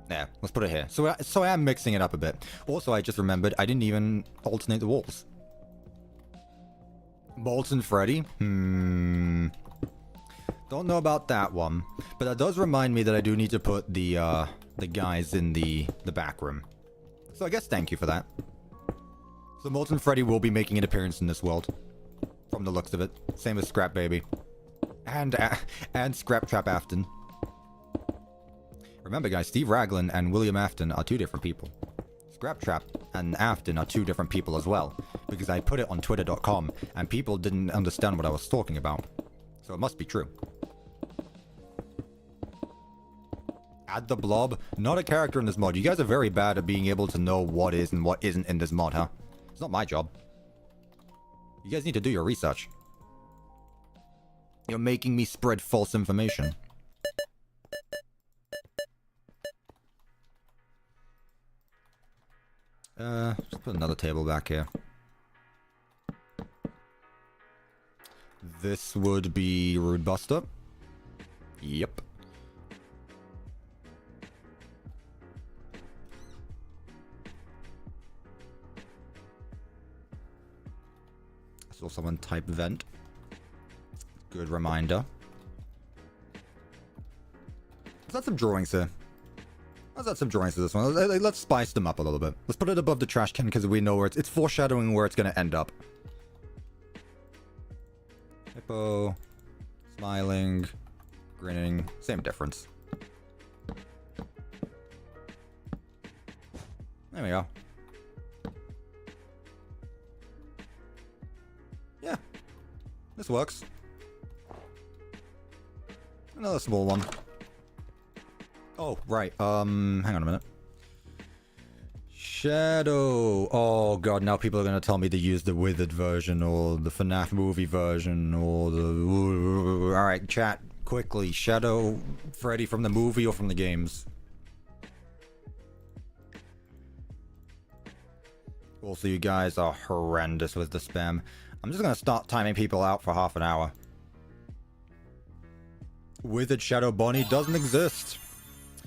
Yeah, let's put it here. So I am mixing it up a bit. Also, I just remembered I didn't even alternate the walls. Bolts and Freddy? Don't know about that one. But that does remind me that I do need to put the guys in the back room. So I guess thank you for that. So Molten Freddy will be making an appearance in this world. From the looks of it. Same as Scrap Baby. And Scrap Trap Afton. Remember guys, Steve Raglan and William Afton are 2 different people. Scrap Trap and Afton are 2 different people as well. Because I put it on twitter.com and people didn't understand what I was talking about. So it must be true. Add the blob. Not a character in this mod. You guys are very bad at being able to know what is and what isn't in this mod, huh? It's not my job. You guys need to do your research. You're making me spread false information. Just put another table back here. This would be Rude Buster. Yep. I saw someone type vent. Good reminder. Let's add some drawings here. Let's add some drawings to this one. Let's spice them up a little bit. Let's put it above the trash can because we know where it's foreshadowing where it's going to end up. Hippo. Smiling. Grinning. Same difference. There we go. Yeah. This works. Another small one. Oh, right. Hang on a minute. Shadow. Oh, God. Now people are going to tell me to use the withered version or the FNAF movie version or the... Alright, chat. Quickly. Shadow Freddy from the movie or from the games? Also, you guys are horrendous with the spam. I'm just going to start timing people out for half an hour. Withered Shadow Bonnie doesn't exist.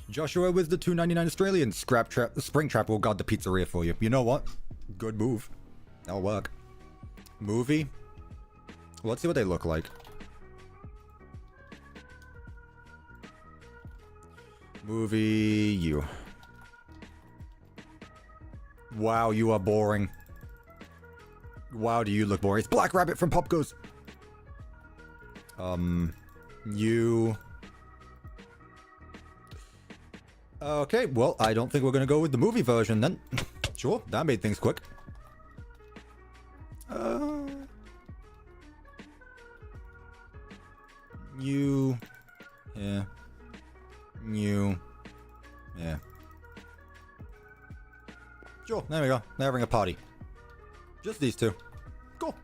Joshua with the $2.99 Australian. Spring Trap will guard the pizzeria for you. You know what? Good move. That'll work. Movie. Let's see what they look like. Movie. You. Wow, you are boring. Wow, do you look boring. It's Black Rabbit from Pop Goes. You... Okay, well, I don't think we're gonna go with the movie version then. Sure, that made things quick. You... Yeah. You... Yeah. Sure, there we go. They're having a party. Just these two. Cool.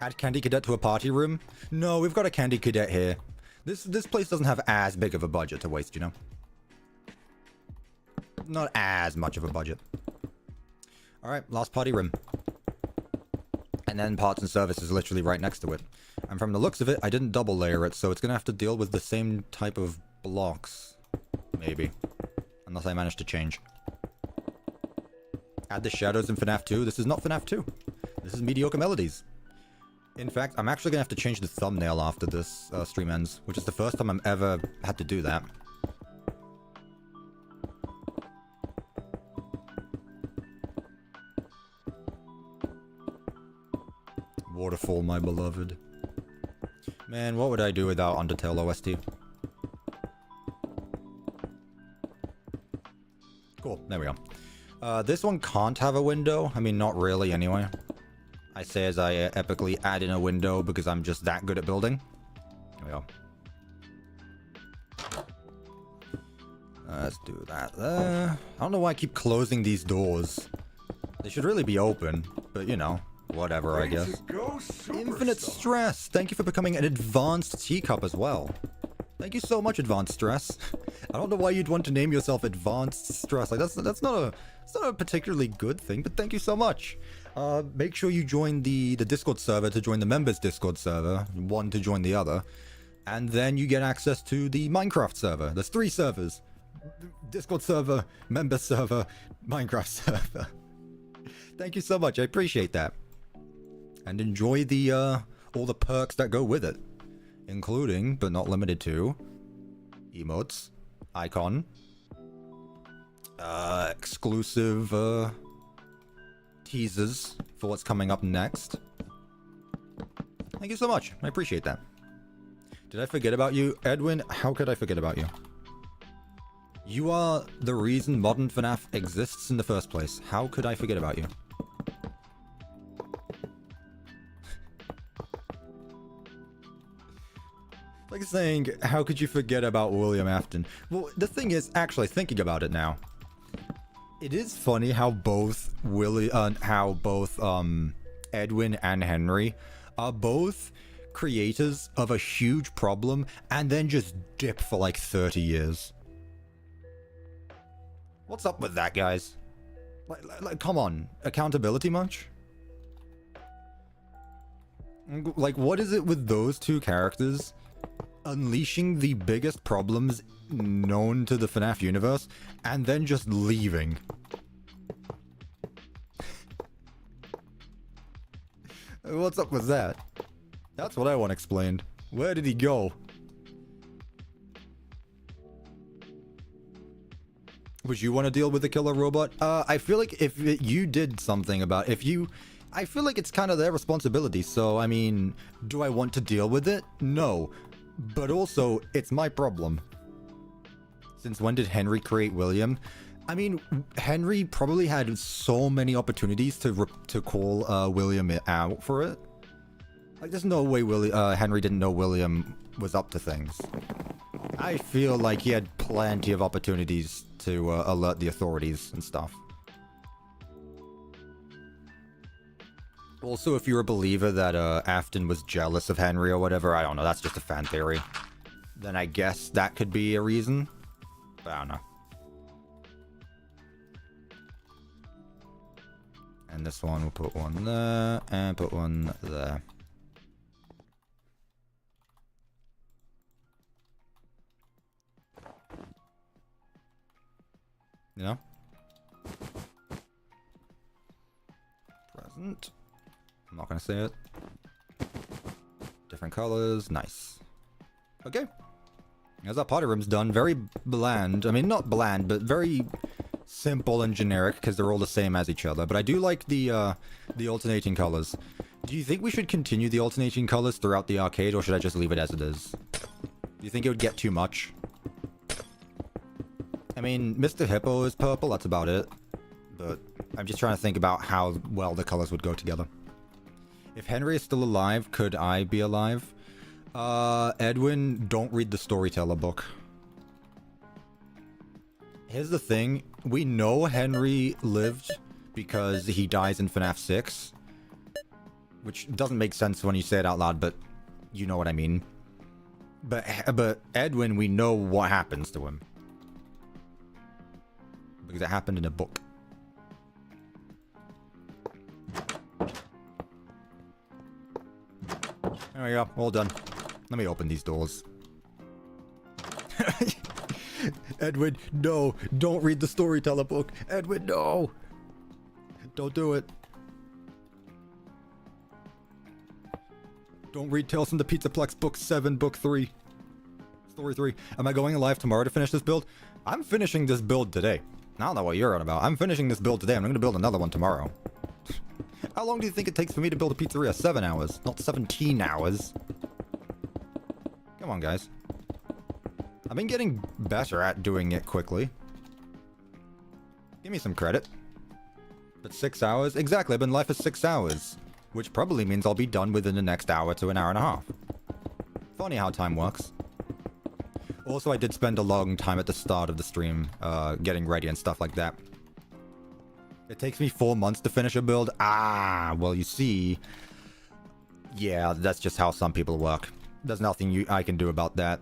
Add Candy Cadet to a party room? No, we've got a Candy Cadet here. This place doesn't have as big of a budget to waste, you know? Not as much of a budget. Alright, last party room. And then parts and service is literally right next to it. And from the looks of it, I didn't double layer it, so it's gonna have to deal with the same type of blocks. Maybe. Unless I manage to change. Add the shadows in FNAF 2. This is not FNAF 2. This is Mediocre Melodies. In fact, I'm actually gonna have to change the thumbnail after this stream ends, which is the first time I've ever had to do that. Waterfall, my beloved. Man, what would I do without Undertale OST? Cool, there we go. This one can't have a window. I mean, not really anyway. I say as I epically add in a window because I'm just that good at building. There we go. Let's do that there. I don't know why I keep closing these doors. They should really be open, but you know, whatever, I guess. Infinite Stress! Thank you for becoming an advanced teacup as well. Thank you so much, Advanced Stress. I don't know why you'd want to name yourself Advanced Stress. Like, that's not a particularly good thing, but thank you so much. Make sure you join the Discord server to join the members Discord server, one to join the other, and then you get access to the Minecraft server. There's 3 servers. Discord server, member server, Minecraft server. Thank you so much, I appreciate that. And enjoy the all the perks that go with it, including, but not limited to, emotes, icon, exclusive teasers for what's coming up next. Thank you so much. I appreciate that. Did I forget about you? Edwin, how could I forget about you? You are the reason modern FNAF exists in the first place. How could I forget about you? Like saying, how could you forget about William Afton? Well, the thing is, actually thinking about it now, it is funny how both Edwin and Henry are both creators of a huge problem and then just dip for like 30 years. What's up with that, guys? Like, come on, accountability much? Like, what is it with those two characters unleashing the biggest problems known to the FNAF universe and then just leaving? What's up with that? That's what I want explained. Where did he go? Would you want to deal with the killer robot? I feel like if you did something about... I feel like it's kind of their responsibility, so, I mean... Do I want to deal with it? No. But also, it's my problem. Since when did Henry create William? I mean, Henry probably had so many opportunities to call William out for it. Like, there's no way Henry didn't know William was up to things. I feel like he had plenty of opportunities to alert the authorities and stuff. Also, if you're a believer that Afton was jealous of Henry or whatever, I don't know, that's just a fan theory. Then I guess that could be a reason. But I don't know. And this one, we'll put one there, and put one there. You know? Present. I'm not gonna say it. Different colors, nice. Okay. As our party room's done, very bland. I mean, not bland, but very simple and generic because they're all the same as each other. But I do like the alternating colors. Do you think we should continue the alternating colors throughout the arcade, or should I just leave it as it is? Do you think it would get too much? I mean, Mr. Hippo is purple, that's about it. But I'm just trying to think about how well the colors would go together. If Henry is still alive, could I be alive? Edwin, don't read the Storyteller book. Here's the thing. We know Henry lived because he dies in FNAF 6. Which doesn't make sense when you say it out loud, but you know what I mean. But Edwin, we know what happens to him. Because it happened in a book. There we go, all done. Let me open these doors. Edwin, no, don't read the Storyteller book. Edwin, no. Don't do it. Don't read Tales from the Pizzaplex Book 7, Book 3. Story 3. Am I going live tomorrow to finish this build? I'm finishing this build today. I don't know what you're on about. I'm finishing this build today. I'm going to build another one tomorrow. How long do you think it takes for me to build a pizzeria? 7 hours, not 17 hours. Come on, guys. I've been getting better at doing it quickly. Give me some credit. But 6 hours? Exactly, I've been live for 6 hours. Which probably means I'll be done within the next hour to an hour and a half. Funny how time works. Also, I did spend a long time at the start of the stream, getting ready and stuff like that. It takes me 4 months to finish a build. Ah, well, you see... Yeah, that's just how some people work. There's nothing I can do about that.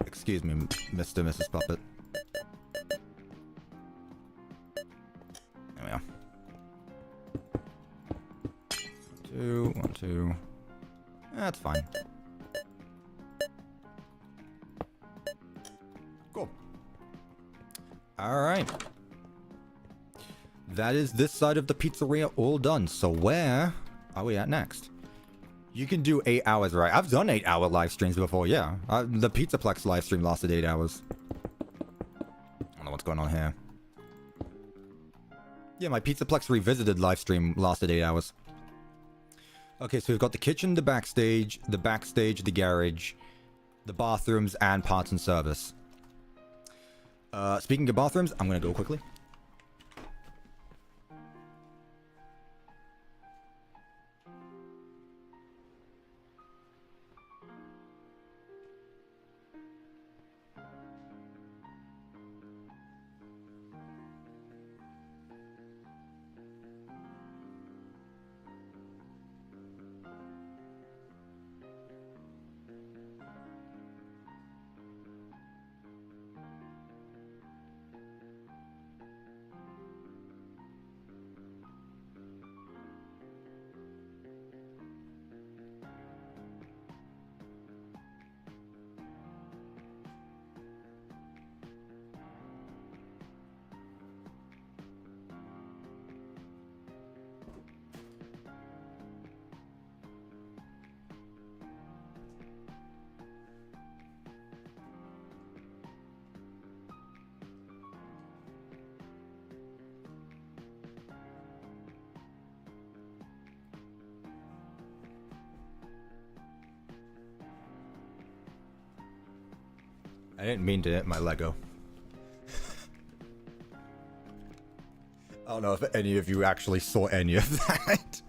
Excuse me, Mr. and Mrs. Puppet. There we go. 1, 2. That's fine. Cool. Alright. That is this side of the pizzeria all done. So where are we at next? You can do 8 hours, right? I've done 8-hour live streams before, yeah. The Pizzaplex live stream lasted 8 hours. I don't know what's going on here. Yeah, my Pizzaplex Revisited live stream lasted 8 hours. Okay, so we've got the kitchen, the backstage, the garage, the bathrooms, and parts and service. Speaking of bathrooms, I'm gonna go quickly. I didn't mean to hit my Lego. I don't know if any of you actually saw any of that.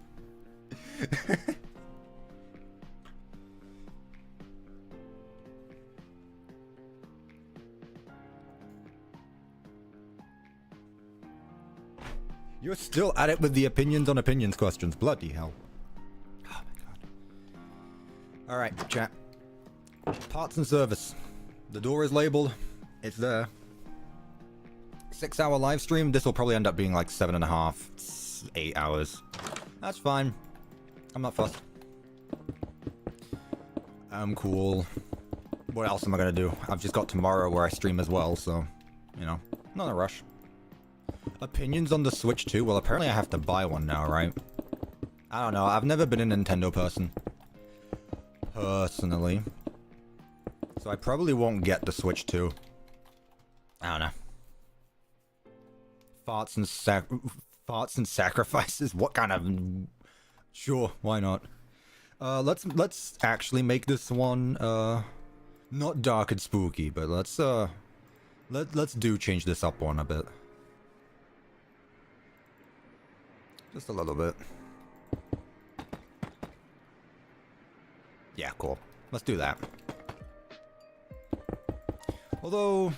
You're still at it with the opinions on opinions questions. Bloody hell. Oh my god. Alright, chat. Parts and service. The door is labeled. It's there. 6-hour live stream. This will probably end up being like 7.5, 8 hours. That's fine. I'm not fussed. I'm cool. What else am I gonna do? I've just got tomorrow where I stream as well, so, you know, not in a rush. Opinions on the Switch 2? Well, apparently I have to buy one now, right? I don't know. I've never been a Nintendo person. Personally. So I probably won't get the Switch 2. I don't know. Farts and sacrifices? What kind of... Sure, why not? Let's actually make this one, not dark and spooky, but let's change this up one a bit. Just a little bit. Yeah, cool. Let's do that. Although,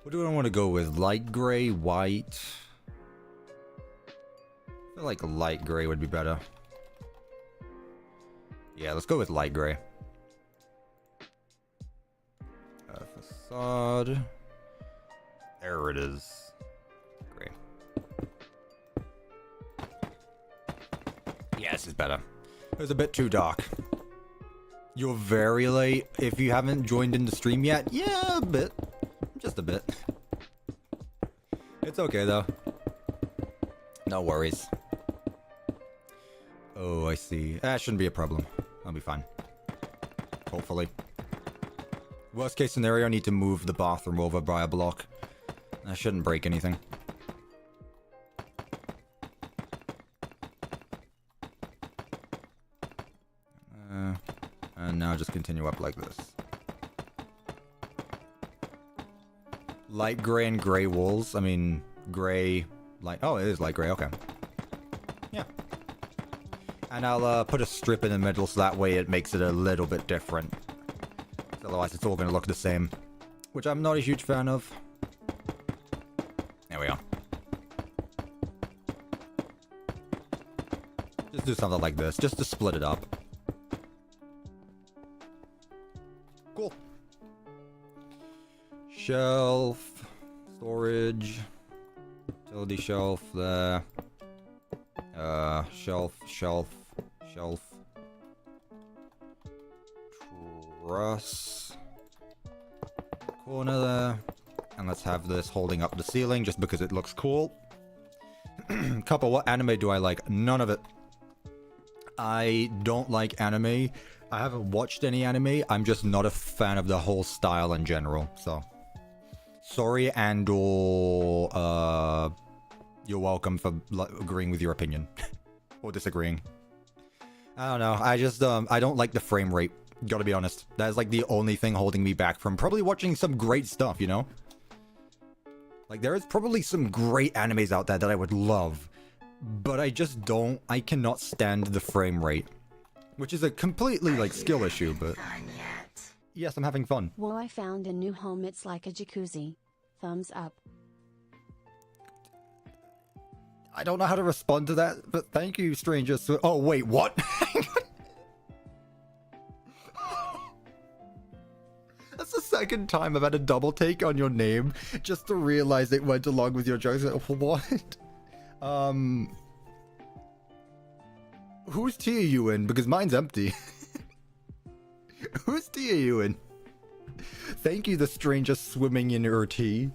what do I want to go with? Light gray, white? I feel like light gray would be better. Yeah, let's go with light gray. Facade. There it is. Gray. Yeah, this is better. It was a bit too dark. You're very late. If you haven't joined in the stream yet, yeah, a bit. Just a bit. It's okay, though. No worries. Oh, I see. That shouldn't be a problem. I'll be fine. Hopefully. Worst case scenario, I need to move the bathroom over by a block. That shouldn't break anything. And now just continue up like this. Light gray and gray walls. I mean, gray, light. Oh, it is light gray. Okay. Yeah. And I'll put a strip in the middle so that way it makes it a little bit different. Otherwise, it's all going to look the same. Which I'm not a huge fan of. There we are. Just do something like this, just to split it up. Cool. Shelf. Storage. Utility shelf there. Shelf. Truss. Corner there. And let's have this holding up the ceiling just because it looks cool. Cuppa, what anime do I like? None of it. I don't like anime. I haven't watched any anime. I'm just not a fan of the whole style in general, so... Sorry and or... You're welcome for agreeing with your opinion. Or disagreeing. I don't know. I just, I don't like the frame rate. Gotta be honest. That is like the only thing holding me back from probably watching some great stuff, you know? Like, there is probably some great animes out there that I would love. But I just don't... I cannot stand the frame rate. Which is a completely, like, skill issue, but... Yes, I'm having fun. Well, I found a new home. It's like a jacuzzi. Thumbs up. I don't know how to respond to that, but thank you, stranger. Oh, wait, what? That's the second time I've had a double take on your name just to realize it went along with your jokes. What? Whose tea are you in? Because mine's empty. Whose tea are you in? Thank you, the stranger swimming in her tea.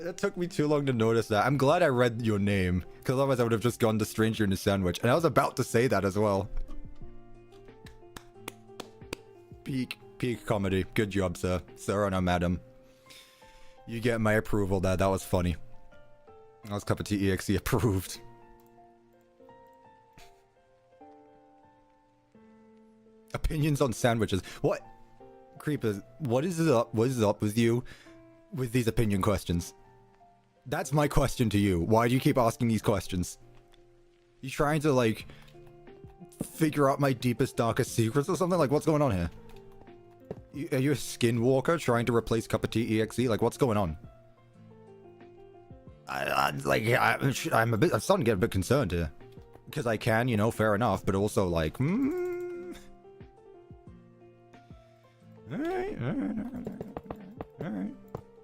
It took me too long to notice that. I'm glad I read your name, because otherwise I would have just gone to stranger in a sandwich. And I was about to say that as well. Peak comedy. Good job, sir. Sir and madam. You get my approval there. That was funny. That was CuppaTeaExe approved. Opinions on sandwiches. What? Creepers, what is up with you with these opinion questions? That's my question to you. Why do you keep asking these questions? You trying to, like, figure out my deepest, darkest secrets or something? Like, what's going on here? Are you a skinwalker trying to replace CuppaTeaExe? Like, what's going on? I'm starting to get a bit concerned here. Because I can, you know, fair enough, but also, like,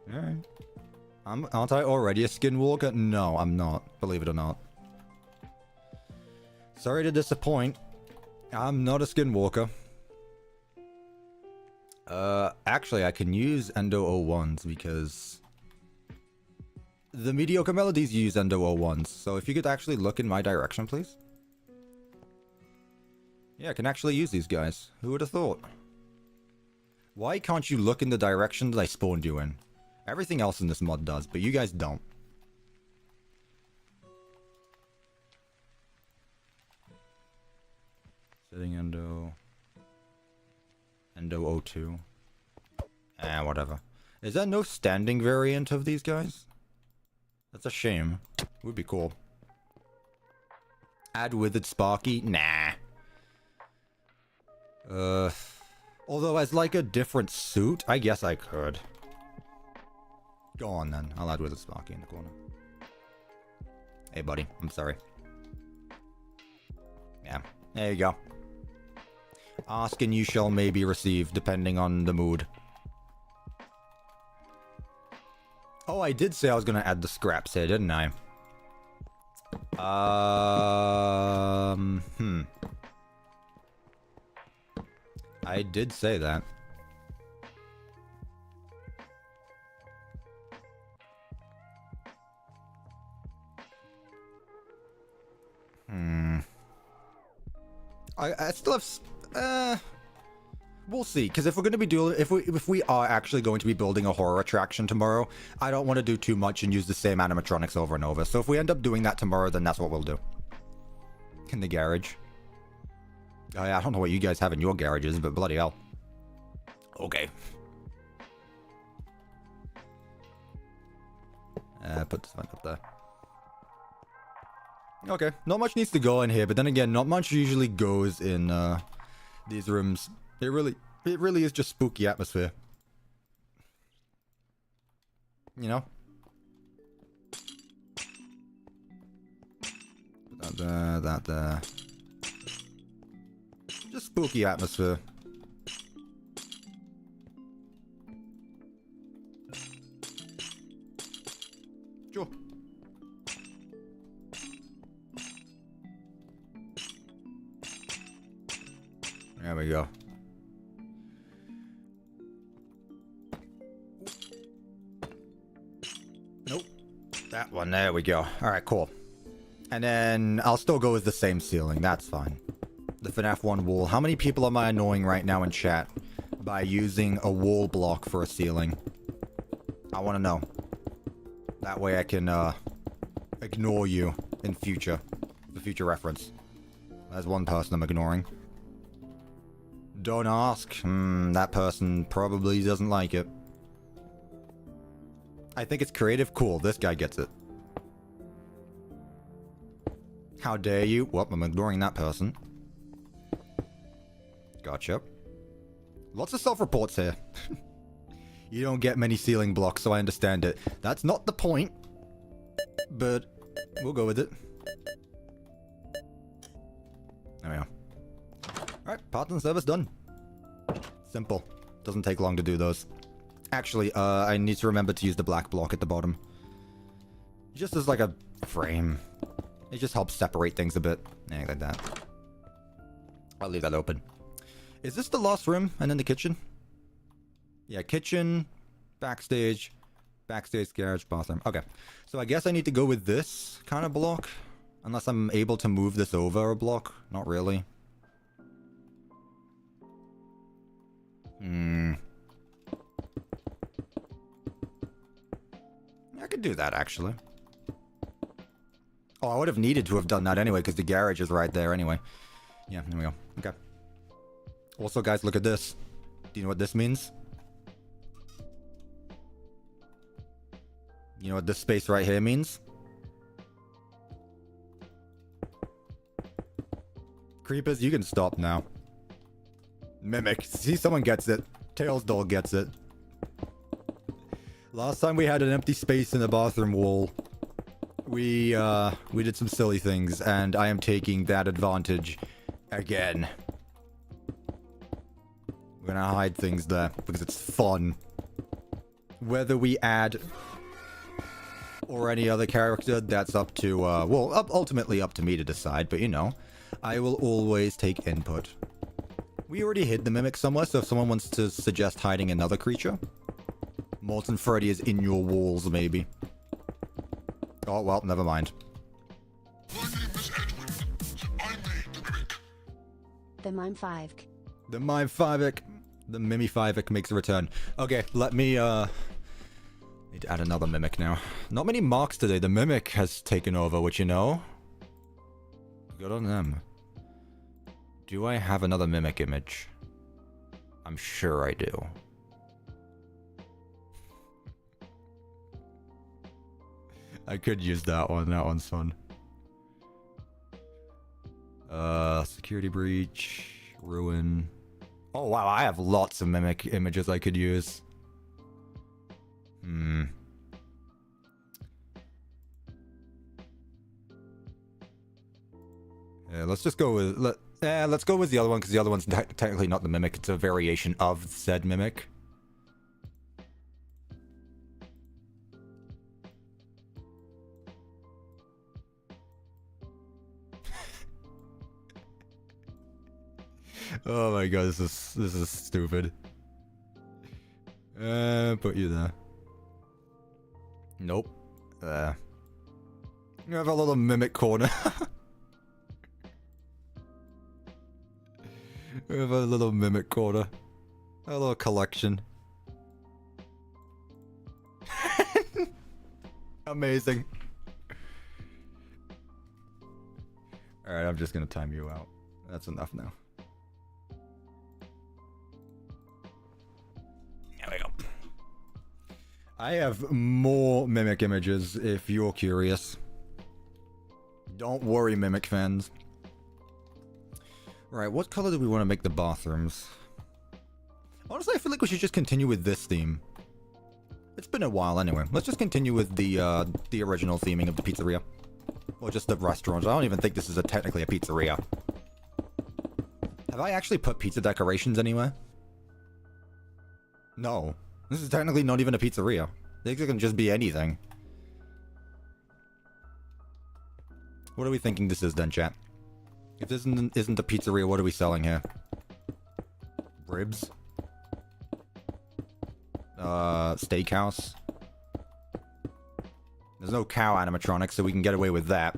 Alright. Aren't I already a skinwalker? No, I'm not. Believe it or not. Sorry to disappoint. I'm not a skinwalker. Actually, I can use Endo 01s because... the mediocre melodies use Endo 01s. So if you could actually look in my direction, please. Yeah, I can actually use these guys. Who would have thought? Why can't you look in the direction that I spawned you in? Everything else in this mod does, but you guys don't. Sitting endo... Endo O2. Whatever. Is there no standing variant of these guys? That's a shame. Would be cool. Add withered Sparky? Nah. Although as like a different suit, I guess I could. Go on then. I'll add withered Sparky in the corner. Hey buddy, I'm sorry. Yeah, there you go. Ask and you shall maybe receive, depending on the mood. Oh, I did say I was gonna add the scraps here, didn't I? I did say that. I still have... We'll see, because if we're going to be doing... If we are actually going to be building a horror attraction tomorrow, I don't want to do too much and use the same animatronics over and over. So if we end up doing that tomorrow, then that's what we'll do. In the garage. I don't know what you guys have in your garages, but bloody hell. Okay. Put this one up there. Okay, not much needs to go in here, but then again, not much usually goes in these rooms. It really is just spooky atmosphere. You know? Put that there, that there. Just spooky atmosphere. Sure. There we go. Nope. That one. There we go. Alright, cool. And then I'll still go with the same ceiling. That's fine. The FNAF 1 wall. How many people am I annoying right now in chat by using a wall block for a ceiling? I want to know. That way I can ignore you in future. For future reference. There's one person I'm ignoring. Don't ask. That person probably doesn't like it. I think it's creative. Cool. This guy gets it. How dare you? Well, I'm ignoring that person. Gotcha. Lots of self-reports here. You don't get many ceiling blocks, so I understand it. That's not the point. But we'll go with it. There we go. Alright, parts and service done. Simple. Doesn't take long to do those. Actually, I need to remember to use the black block at the bottom. Just as like a frame. It just helps separate things a bit. Yeah, like that. I'll leave that open. Is this the last room and then the kitchen? Yeah, kitchen, backstage, garage, bathroom. Okay. So I guess I need to go with this kind of block. Unless I'm able to move this over a block. Not really. I could do that, actually. Oh, I would have needed to have done that anyway, because the garage is right there anyway. Yeah, there we go. Okay. Also, guys, look at this. Do you know what this means? You know what this space right here means? Creepers, you can stop now. Mimic. See, someone gets it. Tails doll gets it. Last time we had an empty space in the bathroom wall. We did some silly things, and I am taking that advantage again. We're gonna hide things there, because it's fun. Whether we add or any other character, that's up to, ultimately up to me to decide, but you know, I will always take input. We already hid the Mimic somewhere, so if someone wants to suggest hiding another creature, Molten Freddy is in your walls, maybe. Oh, well, never mind. My name is Edwin. I made the Mimic. The Mime 5. The Mime 5ic. The Mimi 5ic makes a return. Okay, let me, need to add another Mimic now. Not many marks today. The Mimic has taken over, which you know. Good on them. Do I have another Mimic image? I'm sure I do. I could use that one. That one's fun. Security breach, ruin. Oh wow, I have lots of Mimic images I could use. Yeah, let's just go with let's go with the other one because the other one's technically not the Mimic. It's a variation of said Mimic. Oh my god, this is stupid. Put you there. Nope. You have a little Mimic corner. We have a little Mimic corner. A little collection. Amazing. Alright, I'm just gonna time you out. That's enough now. There we go. I have more Mimic images if you're curious. Don't worry, Mimic fans. Right, what color do we want to make the bathrooms? Honestly, I feel like we should just continue with this theme. It's been a while anyway. Let's just continue with the original theming of the pizzeria. Or just the restaurant. I don't even think this is technically a pizzeria. Have I actually put pizza decorations anywhere? No. This is technically not even a pizzeria. It can just be anything. What are we thinking this is then, chat? If this isn't a pizzeria, what are we selling here? Ribs? Steakhouse? There's no cow animatronics, so we can get away with that.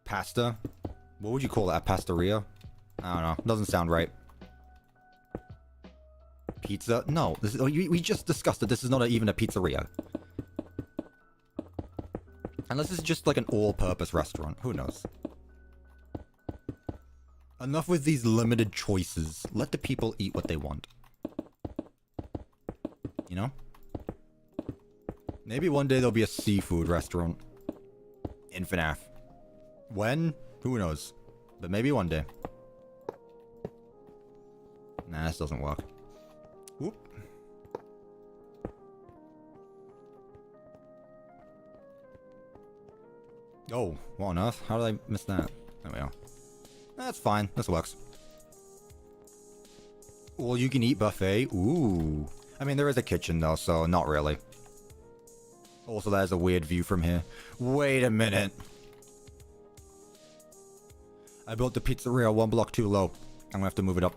Pasta? What would you call that? Pastaria? I don't know. Doesn't sound right. Pizza? No. We just discussed that this is not even a pizzeria. Unless this is just like an all-purpose restaurant. Who knows? Enough with these limited choices. Let the people eat what they want. You know? Maybe one day there'll be a seafood restaurant. In FNAF. When? Who knows? But maybe one day. Nah, this doesn't work. Whoop. Oh, what on earth? How did I miss that? There we go. That's fine. This works. Well, you can eat buffet. Ooh. I mean, there is a kitchen though, so not really. Also, there's a weird view from here. Wait a minute. I built the pizzeria one block too low. I'm gonna have to move it up.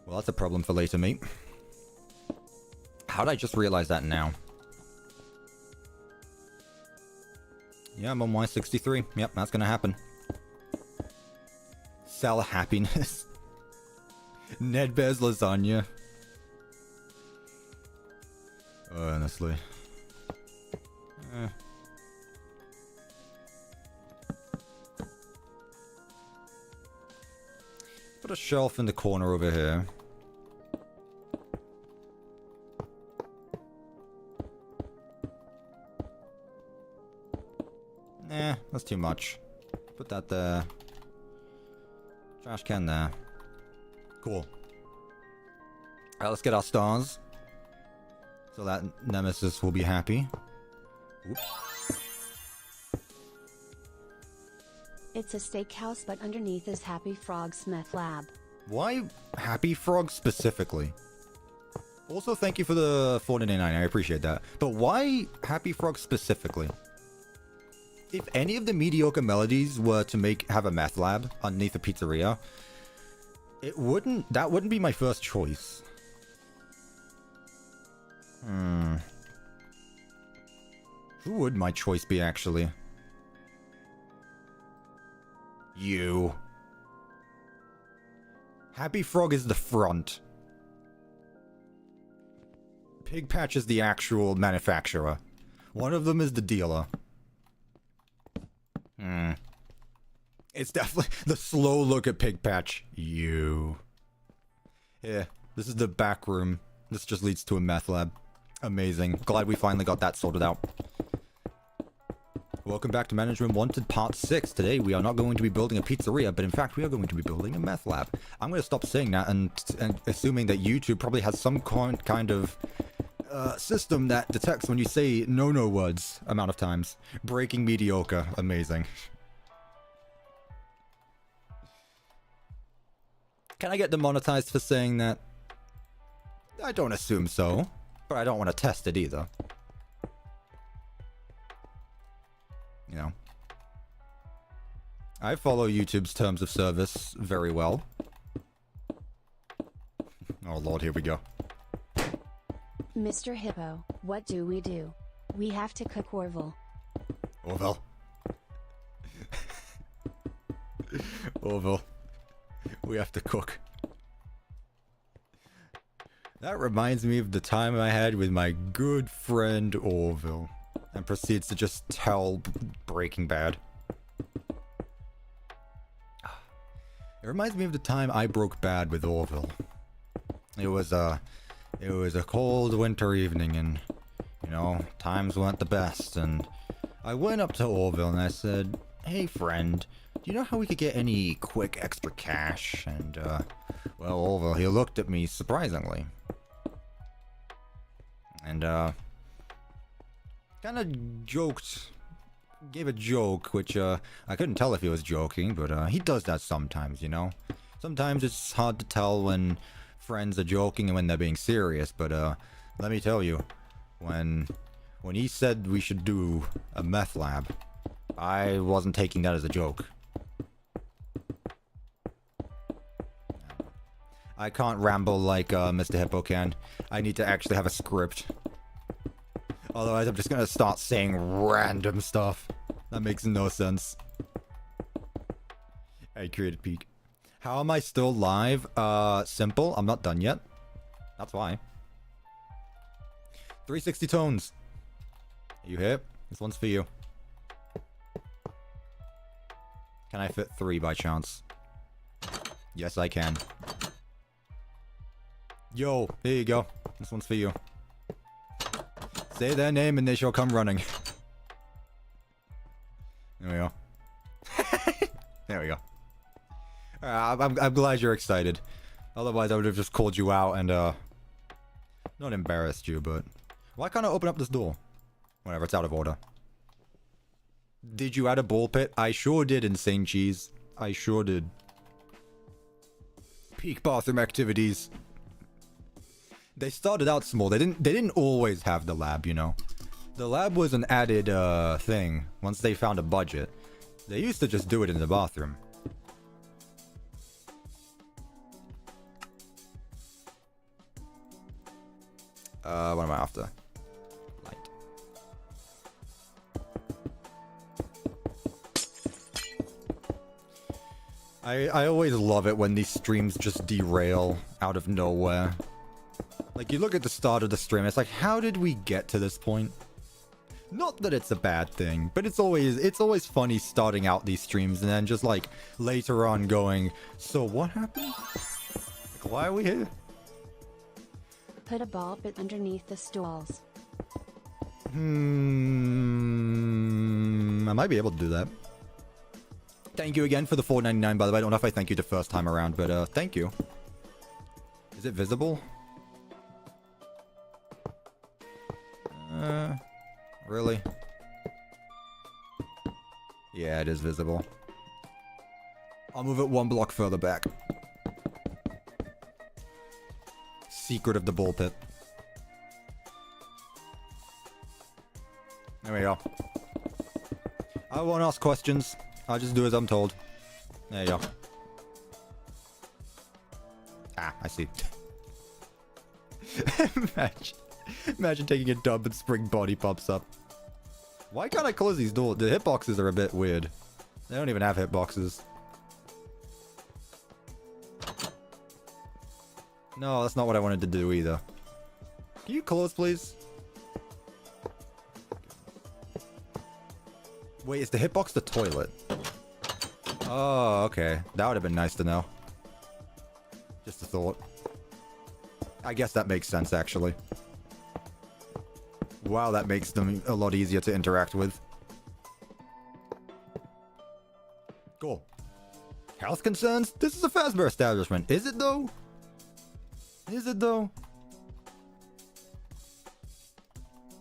Well, that's a problem for later, mate. How did I just realize that now? Yeah, I'm on Y63. Yep, that's gonna happen. Sell happiness. Ned Bear's lasagna. Honestly. Put a shelf in the corner over here. That's too much. Put that there. Trash can there. Cool. Alright, let's get our stars. So that Nemesis will be happy. Oop. It's a steakhouse, but underneath is Happy Frog's meth lab. Why Happy Frog specifically? Also, thank you for the $4.99. I appreciate that. But why Happy Frog specifically? If any of the mediocre melodies were to have a meth lab underneath a pizzeria, that wouldn't be my first choice. Who would my choice be, actually? You. Happy Frog is the front. Pig Patch is the actual manufacturer. One of them is the dealer. It's definitely the slow look at Pig Patch. You. Yeah, this is the back room. This just leads to a meth lab. Amazing. Glad we finally got that sorted out. Welcome back to Management Wanted Part 6. Today we are not going to be building a pizzeria, but in fact we are going to be building a meth lab. I'm going to stop saying that and assuming that YouTube probably has some kind of system that detects when you say no words amount of times. Breaking mediocre. Amazing. Can I get demonetized for saying that? I don't assume so, but I don't want to test it either. You know. I follow YouTube's terms of service very well. Oh lord, here we go. Mr. Hippo, what do? We have to cook Orville. Orville. Orville. We have to cook. That reminds me of the time I had with my good friend Orville. And proceeds to just tell Breaking Bad. It reminds me of the time I broke bad with Orville. It was a cold winter evening and, you know, times weren't the best. And I went up to Orville and I said, "Hey friend, do you know how we could get any quick extra cash?" And, well, Orville, he looked at me surprisingly. And, kind of joked, gave a joke, which, I couldn't tell if he was joking, but, he does that sometimes, you know? Sometimes it's hard to tell when friends are joking and when they're being serious, but, let me tell you, when he said we should do a meth lab, I wasn't taking that as a joke. I can't ramble like, Mr. Hippo can. I need to actually have a script. Otherwise, I'm just gonna start saying random stuff. That makes no sense. I created peak. How am I still live? Simple. I'm not done yet. That's why. 360 tones. You hip? This one's for you. Can I fit 3 by chance? Yes, I can. Yo, here you go. This one's for you. Say their name and they shall come running. There we go. There we go. I'm glad you're excited. Otherwise, I would have just called you out and, not embarrassed you, but... Why can't I open up this door? Whatever, it's out of order. Did you add a ball pit? I sure did, Insane Cheese. I sure did. Peak bathroom activities. They started out small. They didn't always have the lab, you know. The lab was an added thing once they found a budget. They used to just do it in the bathroom. What am I after? Light. I always love it when these streams just derail out of nowhere. Like, you look at the start of the stream, it's like, how did we get to this point? Not that it's a bad thing, but it's always funny starting out these streams and then just, like, later on going, so what happened? Like, why are we here? Put a ball pit underneath the stools. I might be able to do that. Thank you again for the $4.99, by the way. I don't know if I thank you the first time around, but, thank you. Is it visible? Really? Yeah, it is visible. I'll move it 1 block further back. Secret of the ball pit. There we go. I won't ask questions. I'll just do as I'm told. There you go. Ah, I see. Imagine taking a dump and spring body pops up. Why can't I close these doors? The hitboxes are a bit weird. They don't even have hitboxes. No, that's not what I wanted to do either. Can you close, please? Wait, is the hitbox the toilet? Oh, okay. That would have been nice to know. Just a thought. I guess that makes sense, actually. Wow, that makes them a lot easier to interact with. Cool. Health concerns? This is a Fazbear establishment. Is it, though? Is it, though?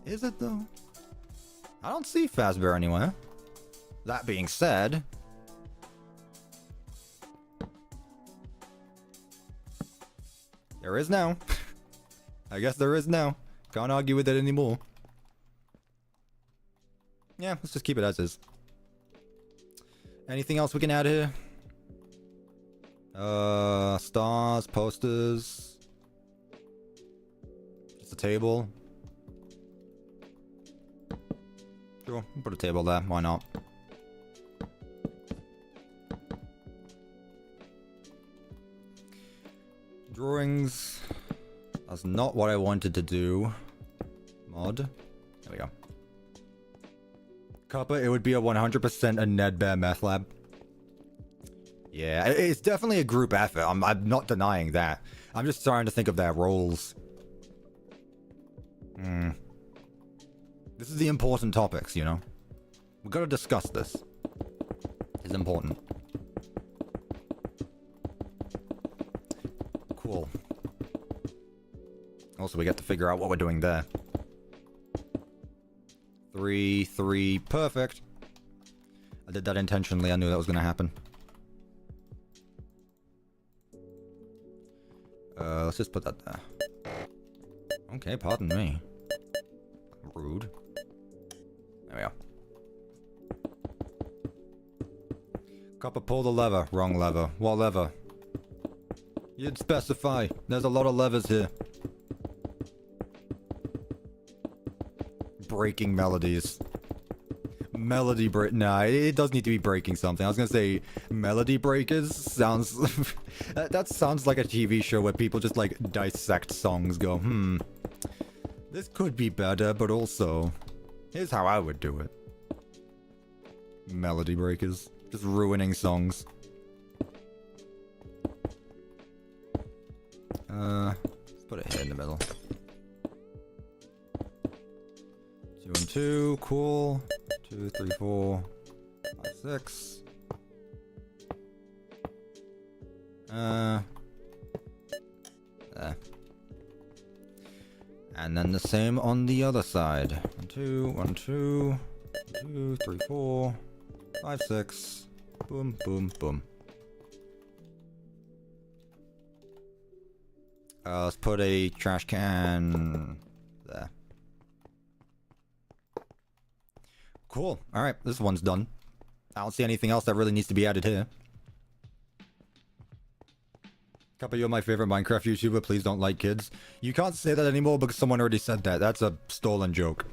Is it, though? I don't see Fazbear anywhere. That being said... there is now. I guess there is now. Can't argue with it anymore. Yeah, let's just keep it as is. Anything else we can add here? Stars, posters. Just a table. Sure, put a table there, why not? Drawings. That's not what I wanted to do. Mod. There we go. Cuppa, it would be a 100% a Ned Bear meth lab. Yeah, it's definitely a group effort. I'm not denying that. I'm just trying to think of their roles. This is the important topics, you know? We've got to discuss this. It's important. Cool. Also, we get to figure out what we're doing there. 3, 3, perfect. I did that intentionally. I knew that was going to happen. Let's just put that there. Okay, pardon me. Rude. There we go. Cuppa, pull the lever. Wrong lever. What lever? You'd specify. There's a lot of levers here. Breaking melodies. Melody break. Nah, it does need to be breaking something. I was gonna say melody breakers sounds. that sounds like a TV show where people just like dissect songs. Go, this could be better, but also, here's how I would do it. Melody breakers, just ruining songs. Let's put it here in the middle. 2 and 2, cool. 2, 3, 4, 5, 6. There. And then the same on the other side. 1, 2, 1, 2, 2, 3, 4, 5, 6. Boom, boom, boom. Let's put a trash can there. Cool. Alright, this one's done. I don't see anything else that really needs to be added here. Cuppa, you're my favorite Minecraft YouTuber. Please don't like kids. You can't say that anymore because someone already said that. That's a stolen joke.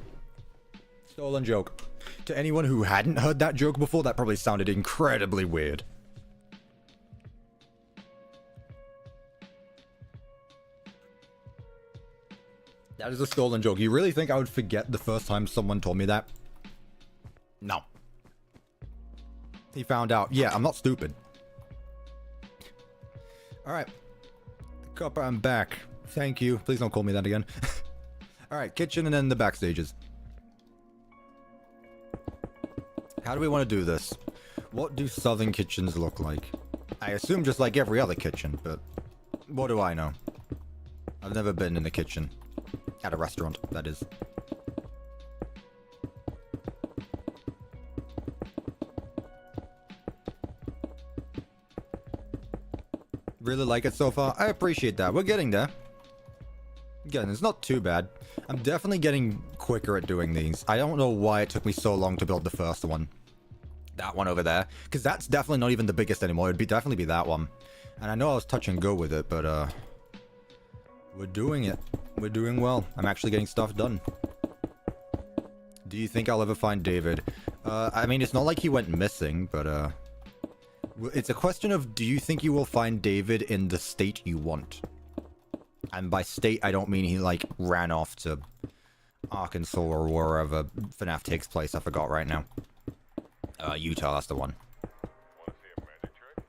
Stolen joke. To anyone who hadn't heard that joke before, that probably sounded incredibly weird. That is a stolen joke. You really think I would forget the first time someone told me that? No. He found out. Yeah, I'm not stupid. Alright. Cuppa, I'm back. Thank you. Please don't call me that again. Alright, kitchen and then the backstages. How do we want to do this? What do southern kitchens look like? I assume just like every other kitchen, but what do I know? I've never been in a kitchen. At a restaurant, that is. Really like it so far? I appreciate that. We're getting there. Again, it's not too bad. I'm definitely getting quicker at doing these. I don't know why it took me so long to build the first one. That one over there. Because that's definitely not even the biggest anymore. It'd definitely be that one. And I know I was touch and go with it, but we're doing it. We're doing well. I'm actually getting stuff done. Do you think I'll ever find David? I mean, it's not like he went missing, but it's a question of, do you think you will find David in the state you want? And by state, I don't mean he, like, ran off to Arkansas or wherever FNAF takes place. I forgot right now. Utah, that's the one.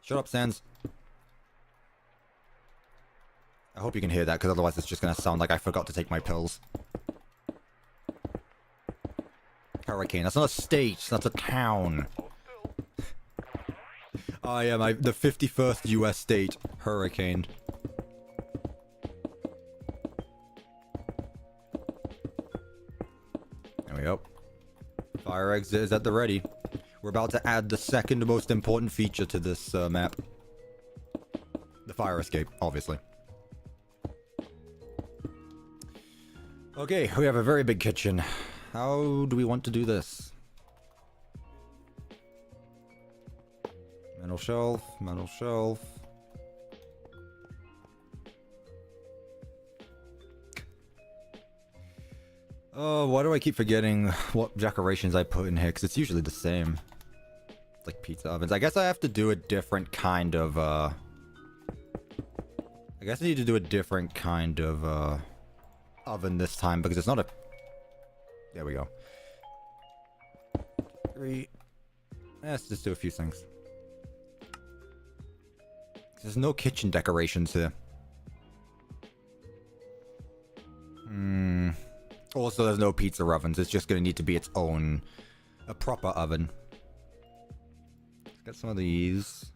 Shut up, Sans. I hope you can hear that, because otherwise it's just going to sound like I forgot to take my pills. Hurricane. That's not a state. That's a town. Oh, yeah, the 51st U.S. state. Hurricane. There we go. Fire exit is at the ready. We're about to add the second most important feature to this map. The fire escape, obviously. Okay, we have a very big kitchen. How do we want to do this? Metal shelf, metal shelf. Oh, why do I keep forgetting what decorations I put in here? Because it's usually the same. It's like pizza ovens. I guess I have to do a different kind of, I guess I need to do a different kind of, oven this time, because it's not a... There we go. 3. Let's just do a few things. There's no kitchen decorations here. Also, there's no pizza ovens. It's just going to need to be its own... a proper oven. Let's get some of these.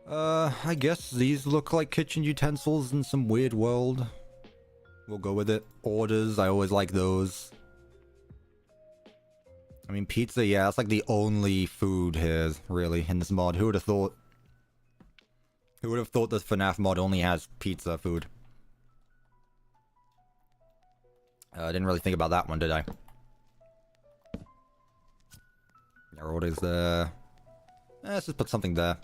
I guess these look like kitchen utensils in some weird world. We'll go with it. Orders, I always like those. I mean, pizza, yeah, that's like the only food here, really, in this mod. Who would have thought? Who would have thought this FNAF mod only has pizza food? I didn't really think about that one, did I? Our orders there. Let's just put something there.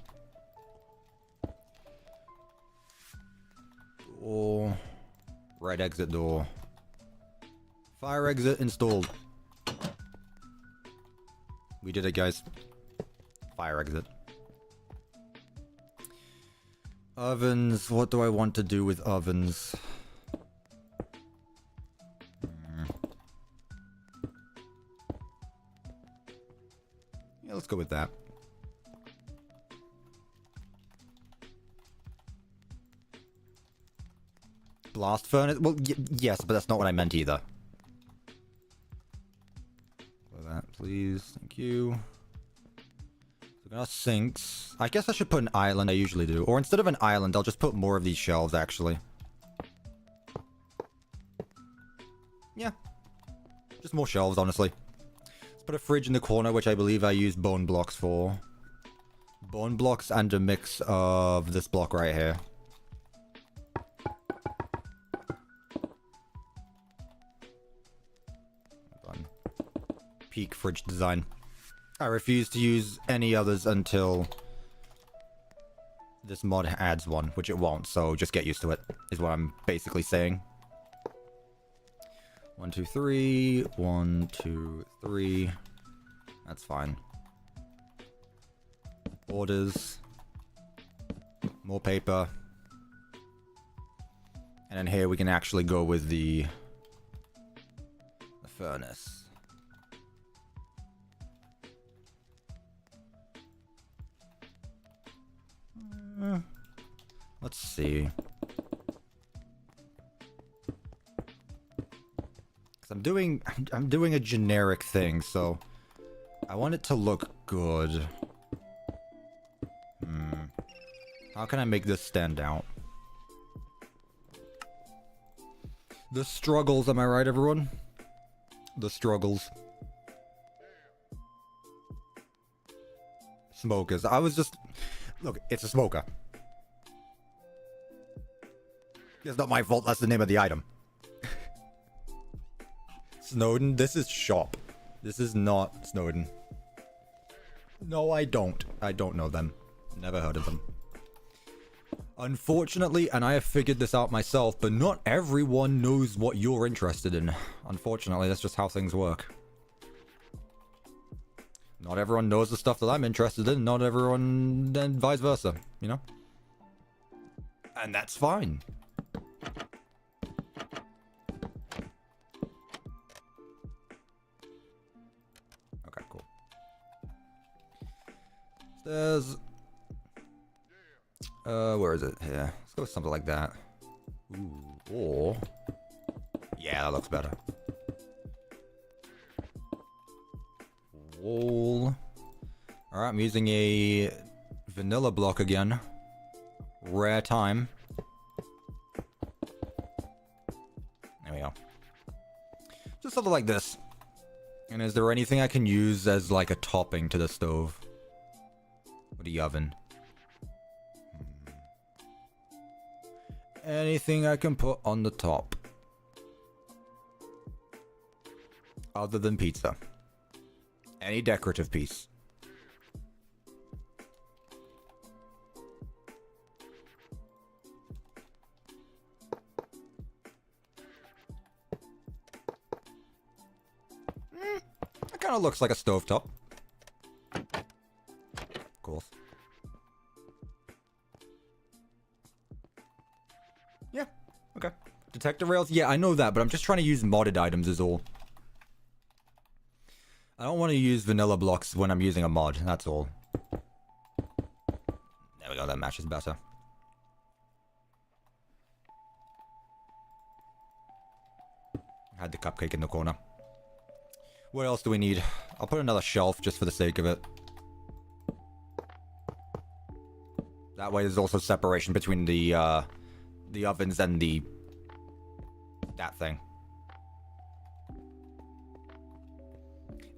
Or... Right exit door. Fire exit installed. We did it, guys. Fire exit. Ovens. What do I want to do with ovens? Yeah, let's go with that. Blast furnace? Well, yes, but that's not what I meant either. For that, please. Thank you. So we got sinks. I guess I should put an island. I usually do. Or instead of an island, I'll just put more of these shelves, actually. Yeah. Just more shelves, honestly. Let's put a fridge in the corner, which I believe I use bone blocks for. Bone blocks and a mix of this block right here. Peak fridge design. I refuse to use any others until this mod adds one, which it won't, so just get used to it, is what I'm basically saying. 1, 2, 3. 1, 2, 3. That's fine. Orders. More paper. And then here we can actually go with the furnace. Let's see. Cause I'm doing a generic thing, so I want it to look good. How can I make this stand out? The struggles, am I right, everyone? The struggles. Smokers. I was just... Look, it's a smoker. It's not my fault, that's the name of the item. Snowden, this is shop. This is not Snowden. No, I don't. I don't know them. Never heard of them. Unfortunately, and I have figured this out myself, but not everyone knows what you're interested in. Unfortunately, that's just how things work. Not everyone knows the stuff that I'm interested in, not everyone, and vice versa, you know? And that's fine. Okay, cool. Stairs. Where is it? Here. Let's go with something like that. Ooh, or... Yeah, that looks better. Wall. Alright, I'm using a vanilla block again. Rare time. There we go. Just something like this. And is there anything I can use as like a topping to the stove? Or the oven? Anything I can put on the top. Other than pizza. Any decorative piece. It kind of looks like a stovetop. Of course. Yeah, okay. Detector rails? Yeah, I know that, but I'm just trying to use modded items is all. I don't want to use vanilla blocks when I'm using a mod, that's all. There we go, that matches better. Had the cupcake in the corner. What else do we need? I'll put another shelf just for the sake of it. That way there's also separation between the ovens and that thing.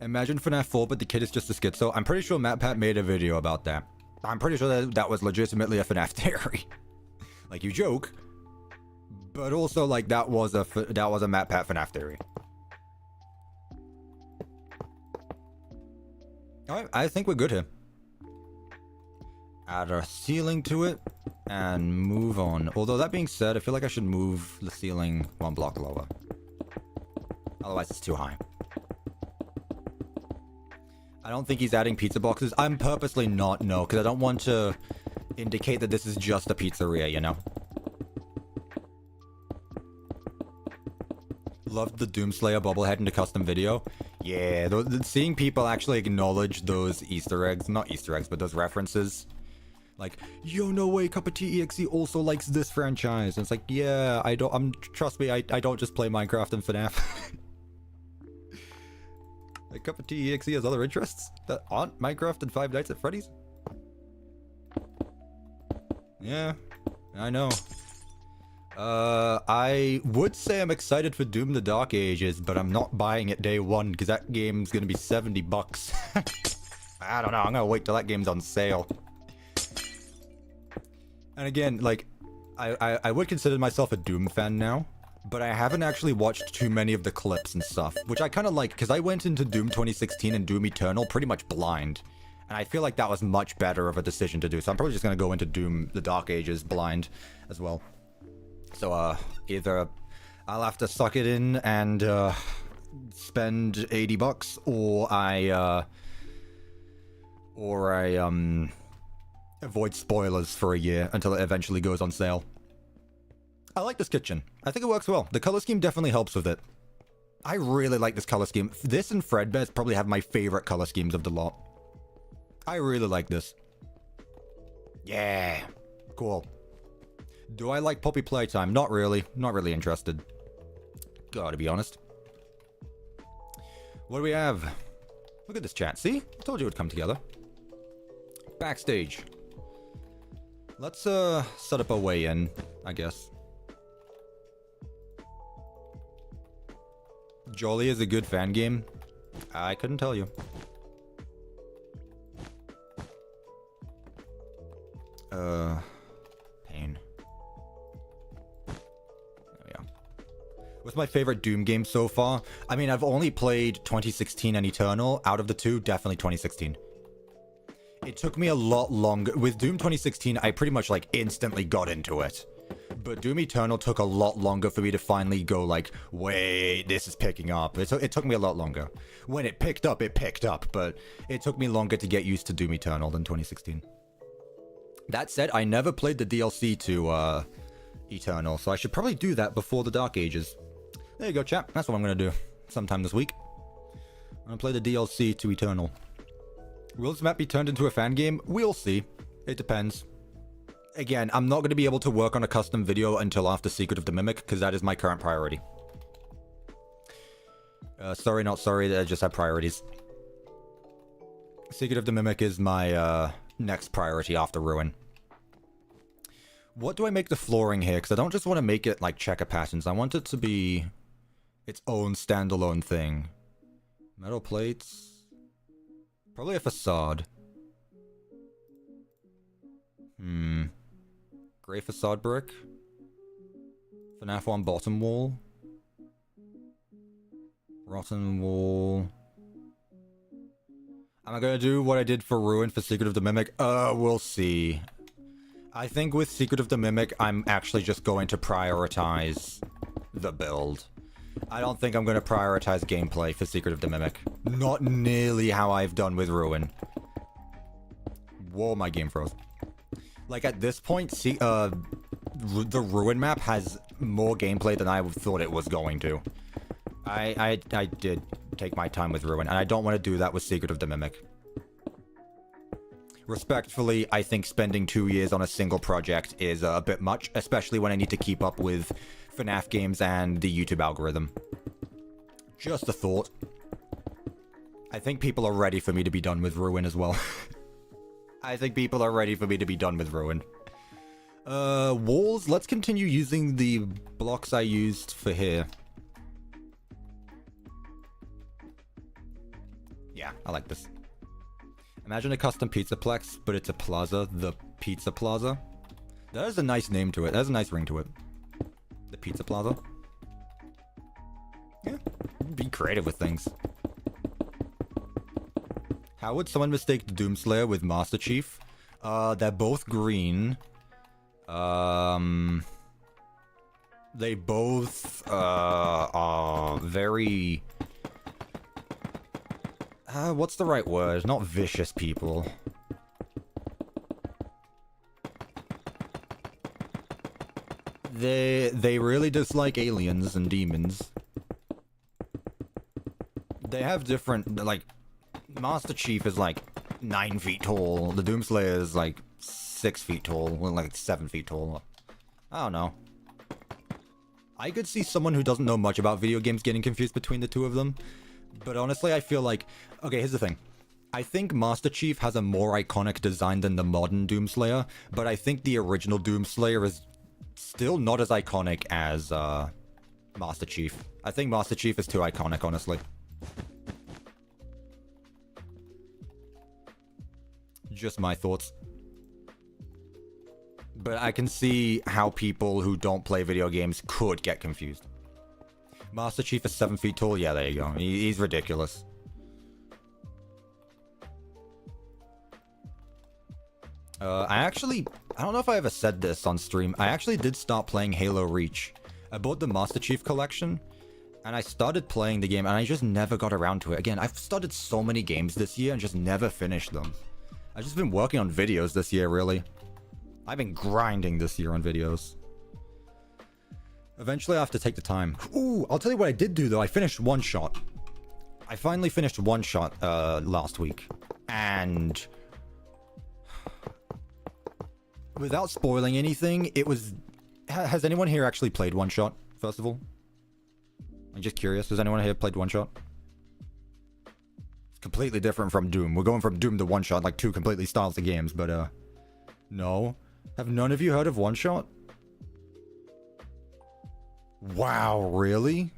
Imagine FNAF 4, but the kid is just a schizo. I'm pretty sure MatPat made a video about that. I'm pretty sure that was legitimately a FNAF theory. Like, you joke, but also, like, that was a MatPat FNAF theory. Alright, I think we're good here. Add a ceiling to it, and move on. Although, that being said, I feel like I should move the ceiling one block lower. Otherwise, it's too high. I don't think he's adding pizza boxes. I'm purposely not, no, because I don't want to indicate that this is just a pizzeria, you know? Loved the Doomslayer bobblehead in the custom video. Yeah, seeing people actually acknowledge those Easter eggs, not Easter eggs, but those references. Like, yo, no way, CuppaTeaExe also likes this franchise. And it's like, yeah, trust me, I don't just play Minecraft and FNAF. Like, CuppaTeaExe has other interests that aren't Minecraft and Five Nights at Freddy's? Yeah, I know. I would say I'm excited for Doom the Dark Ages, but I'm not buying it day one, because that game's gonna be $70. I don't know, I'm gonna wait till that game's on sale. And again, like, I would consider myself a Doom fan now, but I haven't actually watched too many of the clips and stuff, which I kind of like, because I went into Doom 2016 and Doom Eternal pretty much blind, and I feel like that was much better of a decision to do, so I'm probably just going to go into Doom the Dark Ages blind as well. So, either I'll have to suck it in and, spend $80, or I avoid spoilers for a year until it eventually goes on sale. I like this kitchen. I think it works well. The color scheme definitely helps with it. I really like this color scheme. This and Fredbear probably have my favorite color schemes of the lot. I really like this. Yeah. Cool. Do I like Poppy Playtime? Not really. Not really interested. Gotta be honest. What do we have? Look at this chat. See? I told you it would come together. Backstage. Let's set up a way in, I guess. Jolly is a good fan game? I couldn't tell you. Pain. There we go. What's my favorite Doom game so far? I mean, I've only played 2016 and Eternal. Out of the two, definitely 2016. It took me a lot longer. With Doom 2016, I pretty much, like, instantly got into it. But Doom Eternal took a lot longer for me to finally go, like, wait, this is picking up. It took me a lot longer. When it picked up, but it took me longer to get used to Doom Eternal than 2016. That said, I never played the DLC to Eternal, so I should probably do that before the Dark Ages. There you go, chat. That's what I'm going to do sometime this week. I'm going to play the DLC to Eternal. Will this map be turned into a fan game? We'll see. It depends. Again, I'm not going to be able to work on a custom video until after Secret of the Mimic, because that is my current priority. Sorry, not sorry, I just have priorities. Secret of the Mimic is my next priority after Ruin. What do I make the flooring here? Because I don't just want to make it like checker patterns. I want it to be its own standalone thing. Metal plates. Probably a facade. Grey facade brick. FNAF 1 bottom wall. Rotten wall. Am I gonna do what I did for Ruin for Secret of the Mimic? We'll see. I think with Secret of the Mimic, I'm actually just going to prioritize the build. I don't think I'm going to prioritize gameplay for Secret of the Mimic. Not nearly how I've done with Ruin. Whoa, my game froze. Like, at this point, the Ruin map has more gameplay than I thought it was going to. I did take my time with Ruin, and I don't want to do that with Secret of the Mimic. Respectfully, I think spending 2 years on a single project is a bit much, especially when I need to keep up with FNAF games and the YouTube algorithm. Just a thought. I think people are ready for me to be done with Ruin as well. I think people are ready for me to be done with Ruin. Walls, let's continue using the blocks I used for here. Yeah, I like this. Imagine a custom pizzaplex, but it's a plaza, the Pizza Plaza. That has a nice name to it. That has a nice ring to it. The Pizza Plaza. Yeah, be creative with things. How would someone mistake the Doomslayer with Master Chief? They're both green. They both are very... what's the right word? Not vicious people. They really dislike aliens and demons. They have different, like, Master Chief is like 9 feet tall. The Doomslayer is like 6 feet tall. Well, like 7 feet tall. I don't know. I could see someone who doesn't know much about video games getting confused between the two of them. But honestly, I feel like... Okay, here's the thing. I think Master Chief has a more iconic design than the modern Doomslayer, but I think the original Doomslayer is still not as iconic as Master Chief. I think Master Chief is too iconic, honestly. Just my thoughts. But I can see how people who don't play video games could get confused. Master Chief is 7 feet tall? Yeah, there you go. He's ridiculous. I don't know if I ever said this on stream. I actually did start playing Halo Reach. I bought the Master Chief collection, and I started playing the game, and I just never got around to it. Again, I've started so many games this year and just never finished them. I've just been working on videos this year, really. I've been grinding this year on videos. Eventually, I have to take the time. Ooh, I'll tell you what I did do, though. I finished One Shot. I finally finished One Shot last week. And... without spoiling anything, it was... Has anyone here actually played One Shot, first of all? I'm just curious. Has anyone here played One Shot? It's completely different from Doom. We're going from Doom to One Shot, like two completely styles of games, but, no. Have none of you heard of One Shot? Wow, really?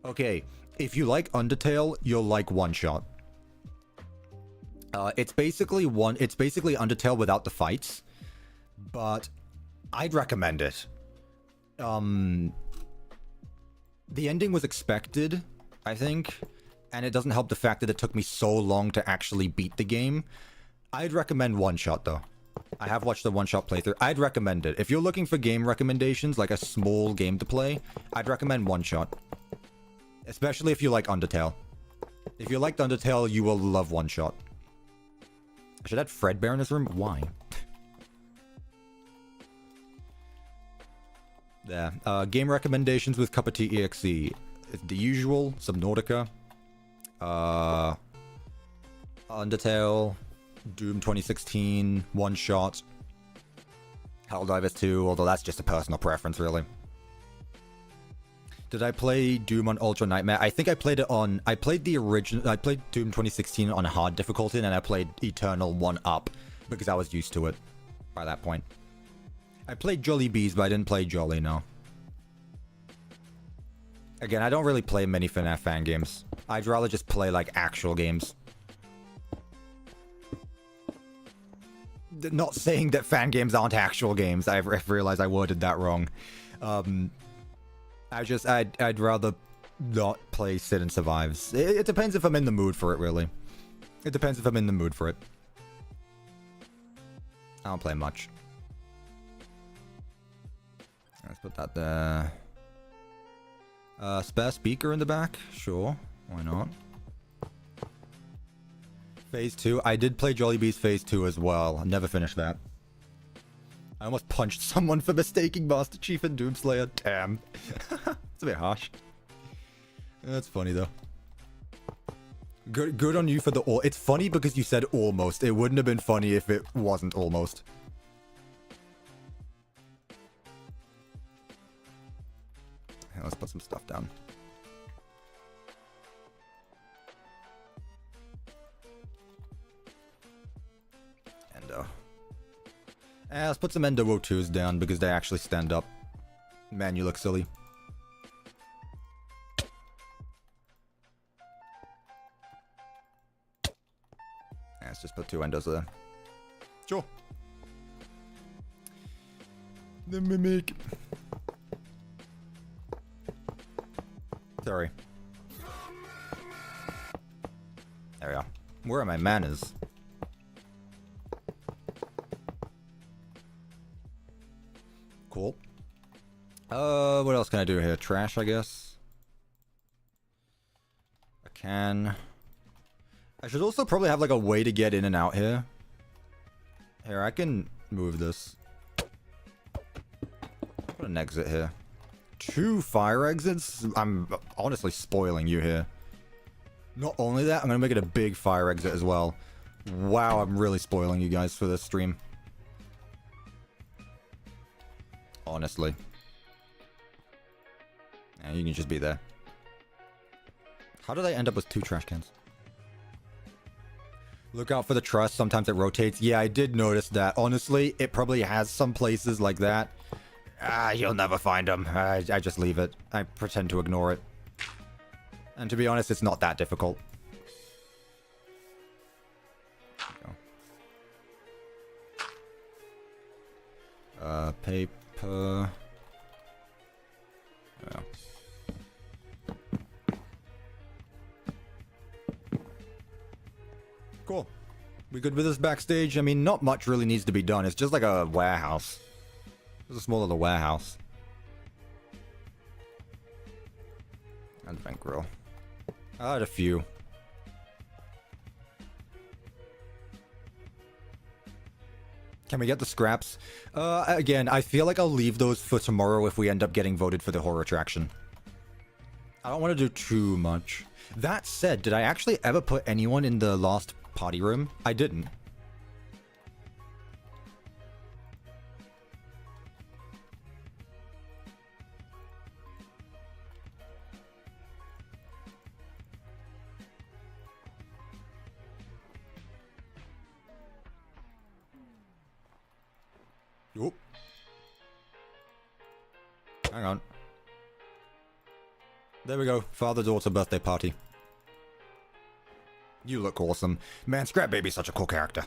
Okay, if you like Undertale, you'll like One Shot. It's basically Undertale without the fights, but I'd recommend it. The ending was expected, I think, and it doesn't help the fact that it took me so long to actually beat the game. I'd recommend One Shot, though. I have watched the One Shot playthrough. I'd recommend it. If you're looking for game recommendations, like a small game to play, I'd recommend One Shot. Especially if you like Undertale. If you liked Undertale, you will love One Shot. I should add Fredbear in this room? Why? There. Game recommendations with CuppaTeaExe. It's the usual. Subnautica. Undertale. Doom 2016. One Shot. Helldivers 2, although that's just a personal preference, really. Did I play Doom on Ultra Nightmare? I think I played it on... I played the original... I played Doom 2016 on hard difficulty, and then I played Eternal 1 up, because I was used to it by that point. I played Jolly Bees, but I didn't play Jolly, no. Again, I don't really play many FNAF fan games. I'd rather just play, like, actual games. Not saying that fan games aren't actual games. I've realized I worded that wrong. I'd rather not play Sit and Survives. It depends if I'm in the mood for it, really. It depends if I'm in the mood for it. I don't play much. Let's put that there. Spare speaker in the back? Sure. Why not? Phase 2. I did play Jollibee's Phase 2 as well. I never finished that. I almost punched someone for mistaking Master Chief and Doomslayer. Damn. It's a bit harsh. That's funny, though. Good on you for the... It's funny because you said almost. It wouldn't have been funny if it wasn't almost. Okay, let's put some stuff down. Let's put some Endo O2s down because they actually stand up. Man, you look silly. Let's just put 2 Endos there. Sure. The Mimic. Sorry. There we go. Where are my manners? Cool. What else can I do here? Trash, I guess. I can. I should also probably have like a way to get in and out here. Here, I can move this. Put an exit here. 2 fire exits? I'm honestly spoiling you here. Not only that, I'm gonna make it a big fire exit as well. Wow, I'm really spoiling you guys for this stream. Honestly. Yeah, you can just be there. How did I end up with 2 trash cans? Look out for the truss. Sometimes it rotates. Yeah, I did notice that. Honestly, it probably has some places like that. You'll never find them. I just leave it. I pretend to ignore it. And to be honest, it's not that difficult. Paper. Oh. Cool. We good with this backstage? I mean, not much really needs to be done. It's just like a warehouse. It's a small little warehouse. And vent grill. I had a few. Can we get the scraps? Again, I feel like I'll leave those for tomorrow if we end up getting voted for the horror attraction. I don't want to do too much. That said, did I actually ever put anyone in the last party room? I didn't. Oop. Hang on. There we go. Father-daughter birthday party. You look awesome. Man, Scrap Baby's such a cool character.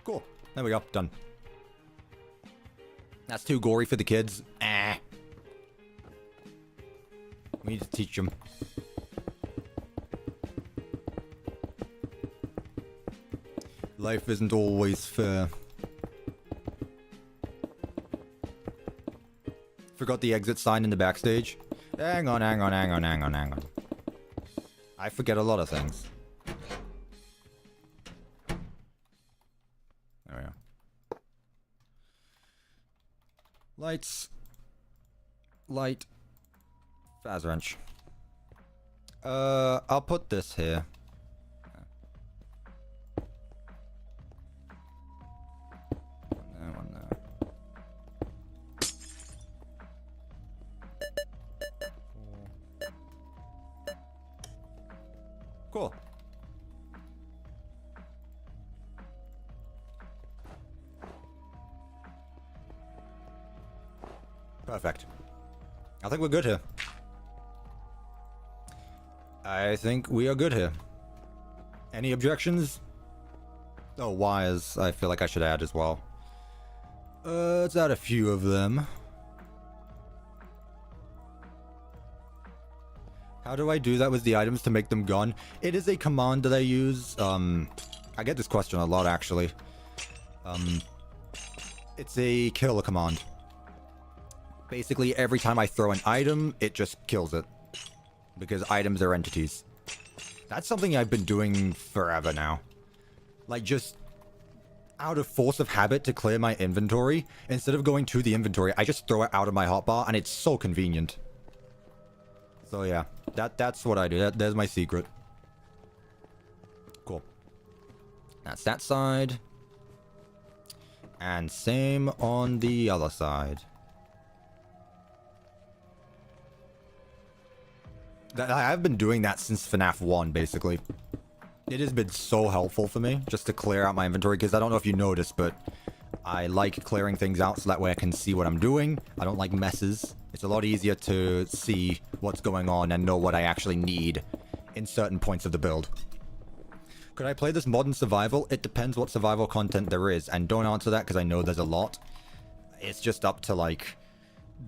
Cool. There we go. Done. That's too gory for the kids. We need to teach them. Life isn't always fair. Forgot the exit sign in the backstage. Hang on. I forget a lot of things. There we go. Lights. light, Faz wrench. I'll put this here. One there. Cool. Perfect. I think we're good here. I think we are good here. Any objections? Oh, wires. I feel like I should add as well. Let's add a few of them. How do I do that with the items to make them gone? It is a command that I use. I get this question a lot, actually. It's a kill command. Basically, every time I throw an item, it just kills it. Because items are entities. That's something I've been doing forever now. Like, just out of force of habit to clear my inventory, instead of going to the inventory, I just throw it out of my hotbar, and it's so convenient. So yeah, that's what I do. There's my secret. Cool. That's that side. And same on the other side. I've been doing that since FNAF 1, basically. It has been so helpful for me, just to clear out my inventory, because I don't know if you noticed, but I like clearing things out so that way I can see what I'm doing. I don't like messes. It's a lot easier to see what's going on and know what I actually need in certain points of the build. Could I play this modern survival? It depends what survival content there is, and don't answer that because I know there's a lot. It's just up to, like,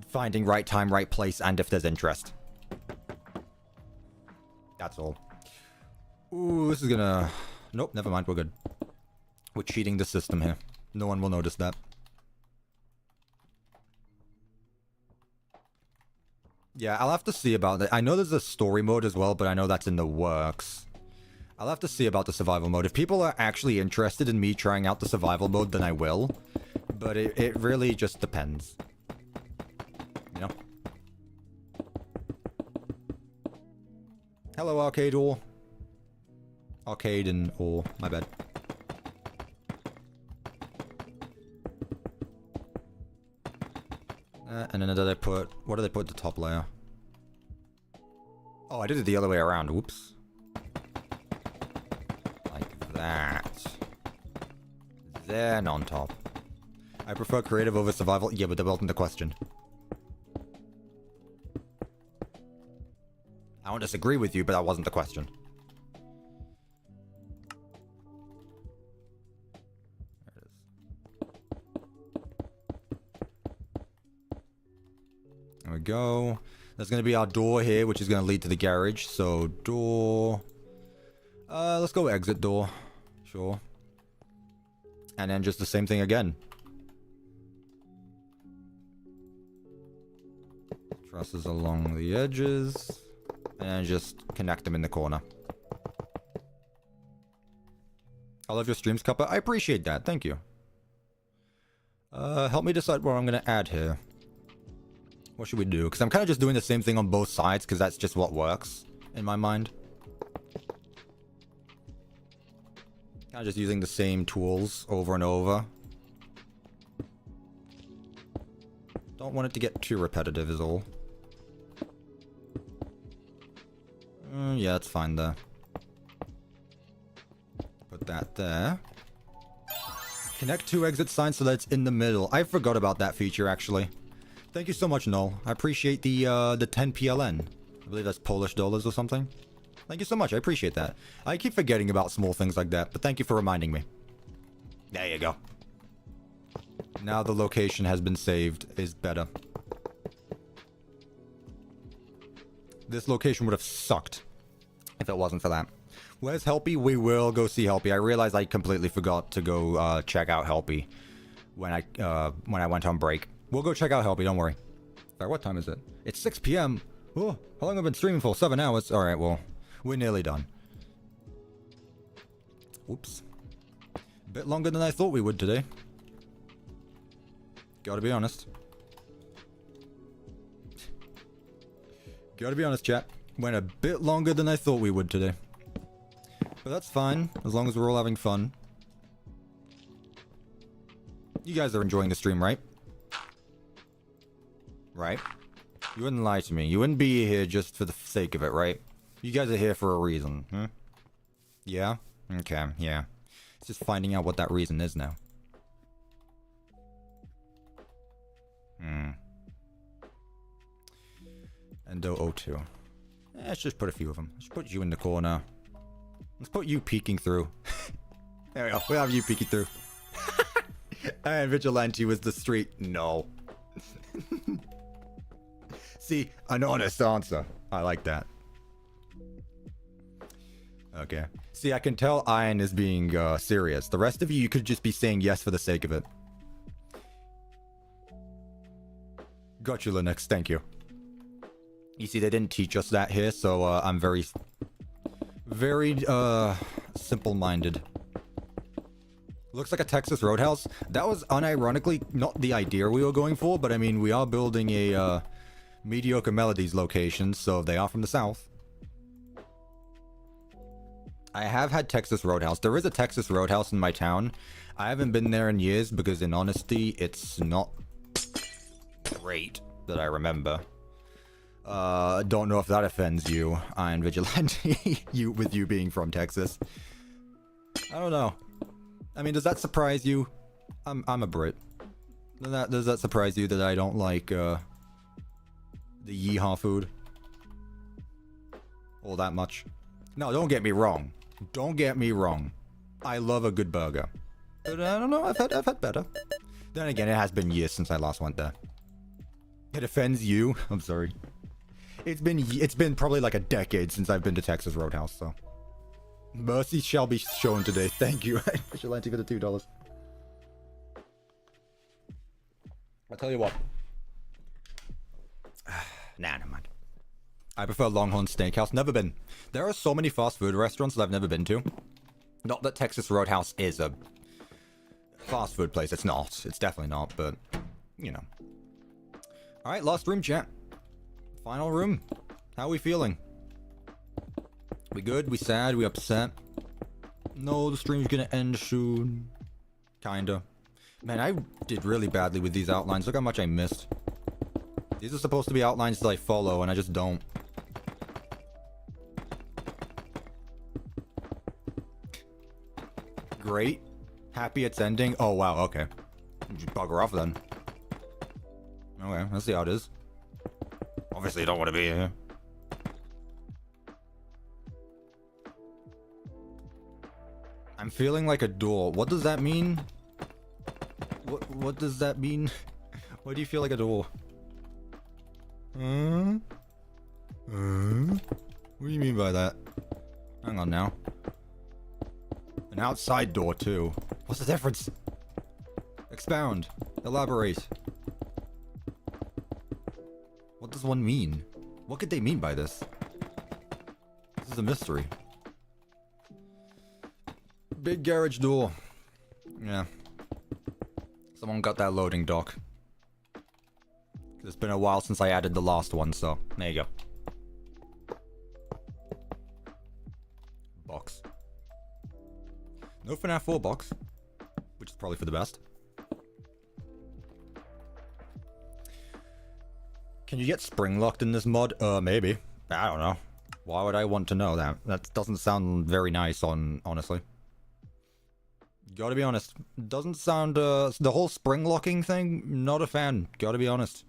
finding right time, right place, and if there's interest. That's all. Ooh, this is gonna... Nope, never mind, we're good. We're cheating the system here. No one will notice that. Yeah, I'll have to see about that. I know there's a story mode as well, but I know that's in the works. I'll have to see about the survival mode. If people are actually interested in me trying out the survival mode, then I will. But it really just depends. You know? Hello, Arcade Ore. Arcade and Ore, my bad. And then did I put... What did I put the top layer? Oh, I did it the other way around. Whoops. Like that. Then on top. I prefer creative over survival. Yeah, but that wasn't the question. I don't disagree with you, but that wasn't the question. There it is. There we go. There's going to be our door here, which is going to lead to the garage. So, door. Let's go exit door. Sure. And then just the same thing again. Trusses along the edges. And just connect them in the corner. I love your streams, Cuppa. I appreciate that. Thank you. Help me decide what I'm going to add here. What should we do? Because I'm kind of just doing the same thing on both sides, because that's just what works in my mind. Kind of just using the same tools over and over. Don't want it to get too repetitive is all. Yeah, it's fine there. Put that there. Connect two exit signs so that it's in the middle. I forgot about that feature, actually. Thank you so much, Noel. I appreciate the 10 PLN. I believe that's Polish dollars or something. Thank you so much. I appreciate that. I keep forgetting about small things like that, but thank you for reminding me. There you go. Now the location has been saved is better. This location would have sucked if it wasn't for that. Where's Helpy? We will go see Helpy. I realized I completely forgot to go check out Helpy when I went on break. We'll go check out Helpy, don't worry. Sorry, what time is it? It's 6 p.m. Oh, how long have I been streaming for? 7 hours? Alright, well, we're nearly done. Oops. A bit longer than I thought we would today. Gotta be honest. Gotta be honest, chat. Went a bit longer than I thought we would today. But that's fine, as long as we're all having fun. You guys are enjoying the stream, right? Right? You wouldn't lie to me. You wouldn't be here just for the sake of it, right? You guys are here for a reason, huh? Yeah? Okay, yeah. It's just finding out what that reason is now. Endo O2. Let's just put a few of them. Let's put you in the corner. Let's put you peeking through. There we go. We'll have you peeking through. And Vigilante was the street. No. See, an honest answer. I like that. Okay. See, I can tell Iron is being serious. The rest of you could just be saying yes for the sake of it. Got you, Linux. Thank you. You see, they didn't teach us that here, so I'm very simple-minded. Looks like a Texas Roadhouse. That was unironically not the idea we were going for, but I mean, we are building a Mediocre Melodies location, so they are from the South. I have had Texas Roadhouse. There is a Texas Roadhouse in my town. I haven't been there in years because, in honesty, it's not great that I remember. Don't know if that offends you, Iron Vigilante, with you being from Texas. I don't know. I mean, does that surprise you? I'm a Brit. Does that surprise you that I don't like the yeehaw food all that much? No, don't get me wrong. Don't get me wrong. I love a good burger, but I don't know. I've had better. Then again, it has been years since I last went there. It offends you. I'm sorry. It's been probably like a decade since I've been to Texas Roadhouse, so. Mercy shall be shown today. Thank you, Vigilante, for the $2. I'll tell you what. Nah, never mind. I prefer Longhorn Steakhouse. Never been. There are so many fast food restaurants that I've never been to. Not that Texas Roadhouse is a fast food place. It's not. It's definitely not, but, you know. Alright, last room, chat. Final room. How are we feeling? We good? We sad? We upset? No, the stream's gonna end soon. Kinda. Man, I did really badly with these outlines. Look how much I missed. These are supposed to be outlines that I follow, and I just don't. Great. Happy it's ending. Oh, wow, okay. Just bugger off then. Okay, let's see how it is. Obviously, you don't want to be here. I'm feeling like a door. What does that mean? What does that mean? Why do you feel like a door? What do you mean by that? Hang on now. An outside door too. What's the difference? Expound. Elaborate. What does one mean? What could they mean by this? This is a mystery. Big garage door. Yeah. Someone got that loading dock. It's been a while since I added the last one, so there you go. Box. No FNAF 4 box, which is probably for the best. Can you get spring locked in this mod? Maybe. I don't know. Why would I want to know that? That doesn't sound very nice, honestly. Gotta be honest. Doesn't sound, the whole spring locking thing, not a fan. Gotta be honest.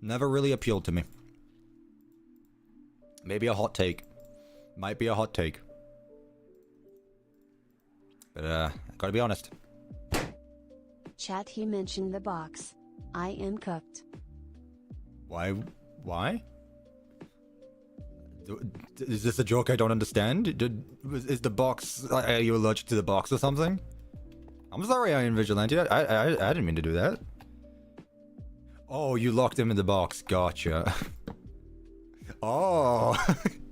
Never really appealed to me. Maybe a hot take. Might be a hot take. But, gotta be honest. Chat, he mentioned the box. I am cooked. Why? Is this a joke I don't understand? Is the box... Are you allergic to the box or something? I'm sorry, Iron Vigilante. I didn't mean to do that. Oh, you locked him in the box. Gotcha. Oh,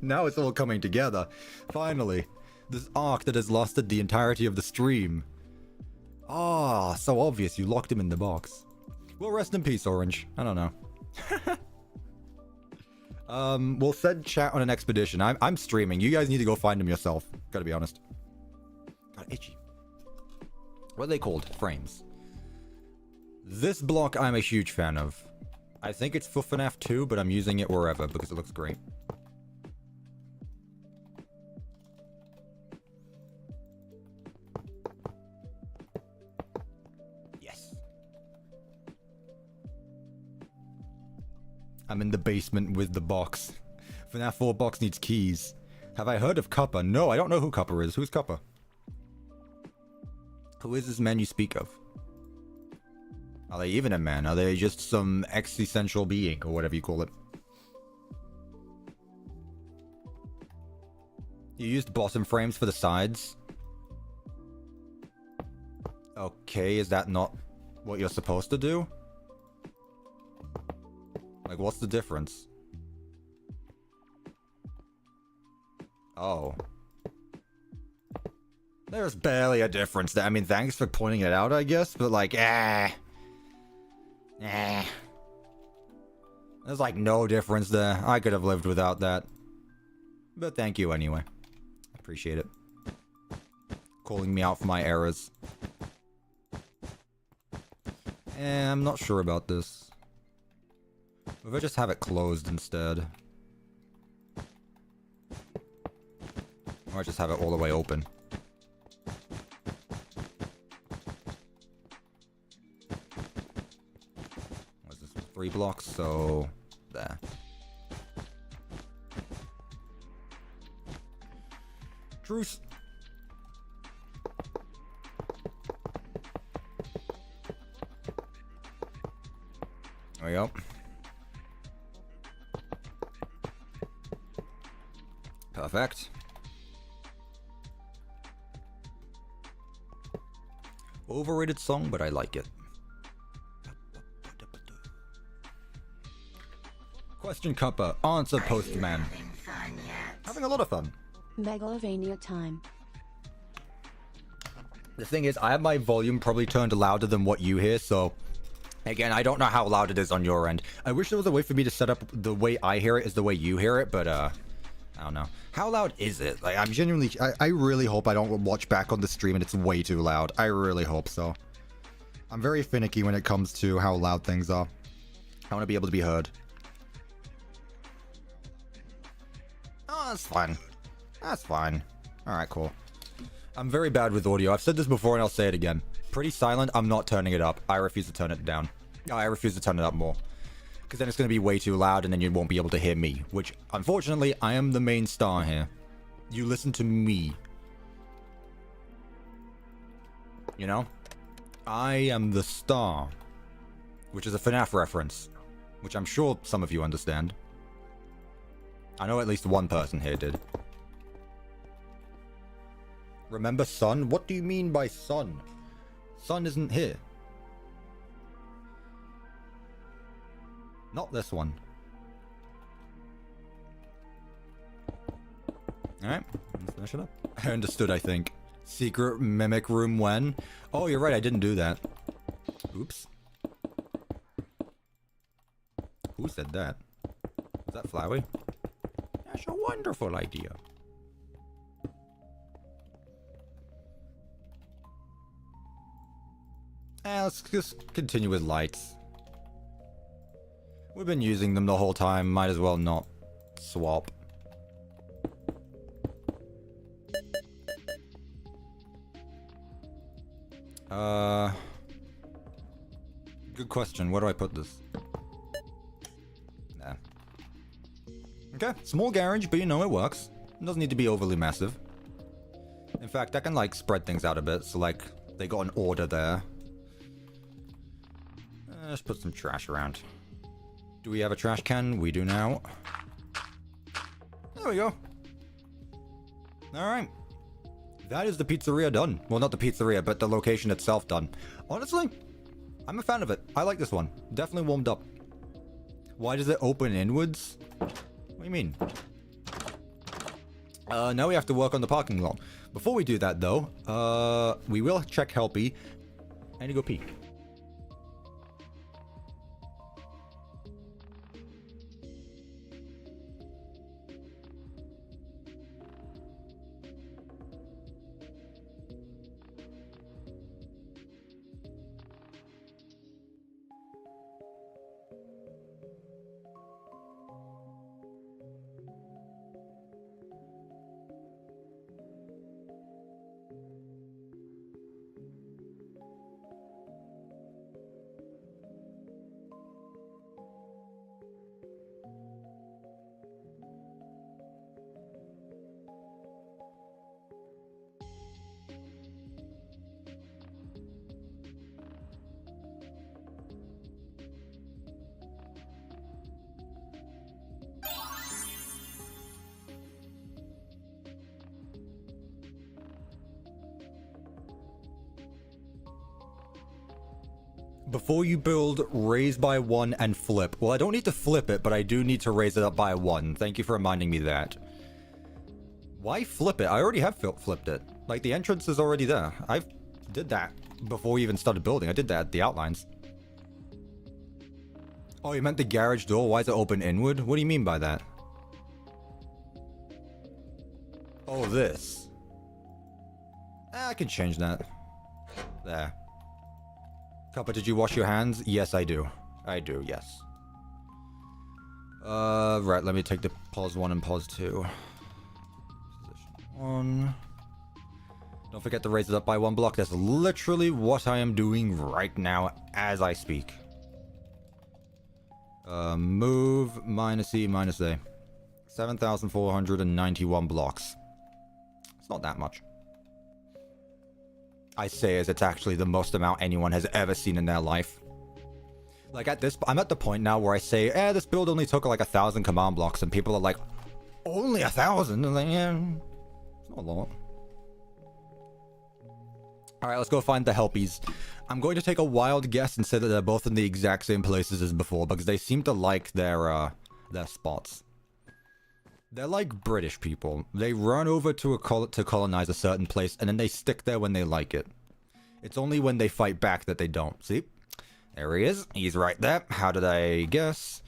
now it's all coming together. Finally. This arc that has lasted the entirety of the stream. Ah, so obvious you locked him in the box. Well, rest in peace, Orange. I don't know. We'll send chat on an expedition. I'm streaming. You guys need to go find them yourself. Gotta be honest. God, itchy. What are they called? Frames. This block I'm a huge fan of. I think it's for FNAF 2, but I'm using it wherever because it looks great. Yes. I'm in the basement with the box. FNAF 4 box needs keys. Have I heard of Cuppa? No, I don't know who Cuppa is. Who's Cuppa? Who is this man you speak of? Are they even a man? Are they just some existential being, or whatever you call it? You used bottom frames for the sides? Okay, is that not what you're supposed to do? Like, what's the difference? Oh. There's barely a difference there. I mean, thanks for pointing it out, I guess, but like, there's like no difference there. I could have lived without that. But thank you anyway. Appreciate it. Calling me out for my errors. I'm not sure about this. If I just have it closed instead. Or I just have it all the way open. What's this? 3 blocks, so there. Truce. There we go. Perfect. Overrated song, but I like it. Question Cuppa. Answer Postman. Having a lot of fun. Megalovania time. The thing is, I have my volume probably turned louder than what you hear, so... Again, I don't know how loud it is on your end. I wish there was a way for me to set up the way I hear it is the way you hear it, but, I don't know. How loud is it? Like, I'm genuinely... I really hope I don't watch back on the stream and it's way too loud. I really hope so. I'm very finicky when it comes to how loud things are. I want to be able to be heard. Oh, that's fine. That's fine. Alright, cool. I'm very bad with audio. I've said this before and I'll say it again. Pretty silent, I'm not turning it up. I refuse to turn it down. I refuse to turn it up more. Because then it's going to be way too loud and then you won't be able to hear me. Which, unfortunately, I am the main star here. You listen to me. You know? I am the star. Which is a FNAF reference. Which I'm sure some of you understand. I know at least one person here did. Remember Sun? What do you mean by Sun? Sun isn't here. Not this one. Alright, let's finish it up. I understood, I think. Secret mimic room when? Oh, you're right, I didn't do that. Oops. Who said that? Is that Flowey? That's a wonderful idea. Let's just continue with lights. We've been using them the whole time, might as well not swap. Good question. Where do I put this? Nah. Okay, small garage, but you know it works. It doesn't need to be overly massive. In fact, I can like spread things out a bit, so like they got an order there. Let's put some trash around. Do we have a trash can? We do now. There we go. Alright. That is the pizzeria done. Well, not the pizzeria, but the location itself done. Honestly, I'm a fan of it. I like this one. Definitely warmed up. Why does it open inwards? What do you mean? Now we have to work on the parking lot. Before we do that, though, we will check Helpy. I need to go pee. Before you build, raise by 1 and flip. Well, I don't need to flip it, but I do need to raise it up by 1. Thank you for reminding me that. Why flip it? I already have flipped it. Like, the entrance is already there. I did that before we even started building. I did that at the outlines. Oh, you meant the garage door? Why is it open inward? What do you mean by that? Oh, this. I can change that. There. Cuppa, did you wash your hands? Yes, I do. I do, yes. Right, let me take the pause 1 and pause 2. Position 1. Don't forget to raise it up by 1 block. That's literally what I am doing right now as I speak. Move minus E minus A. 7,491 blocks. It's not that much. I say as it's actually the most amount anyone has ever seen in their life. Like I'm at the point now where I say, this build only took like 1,000 command blocks, and people are like, only 1,000? I'm like, yeah, it's not a lot. Alright, let's go find the helpies. I'm going to take a wild guess and say that they're both in the exact same places as before, because they seem to like their spots. They're like British people. They run over to colonize a certain place, and then they stick there when they like it. It's only when they fight back that they don't. See? There he is. He's right there. How did I guess?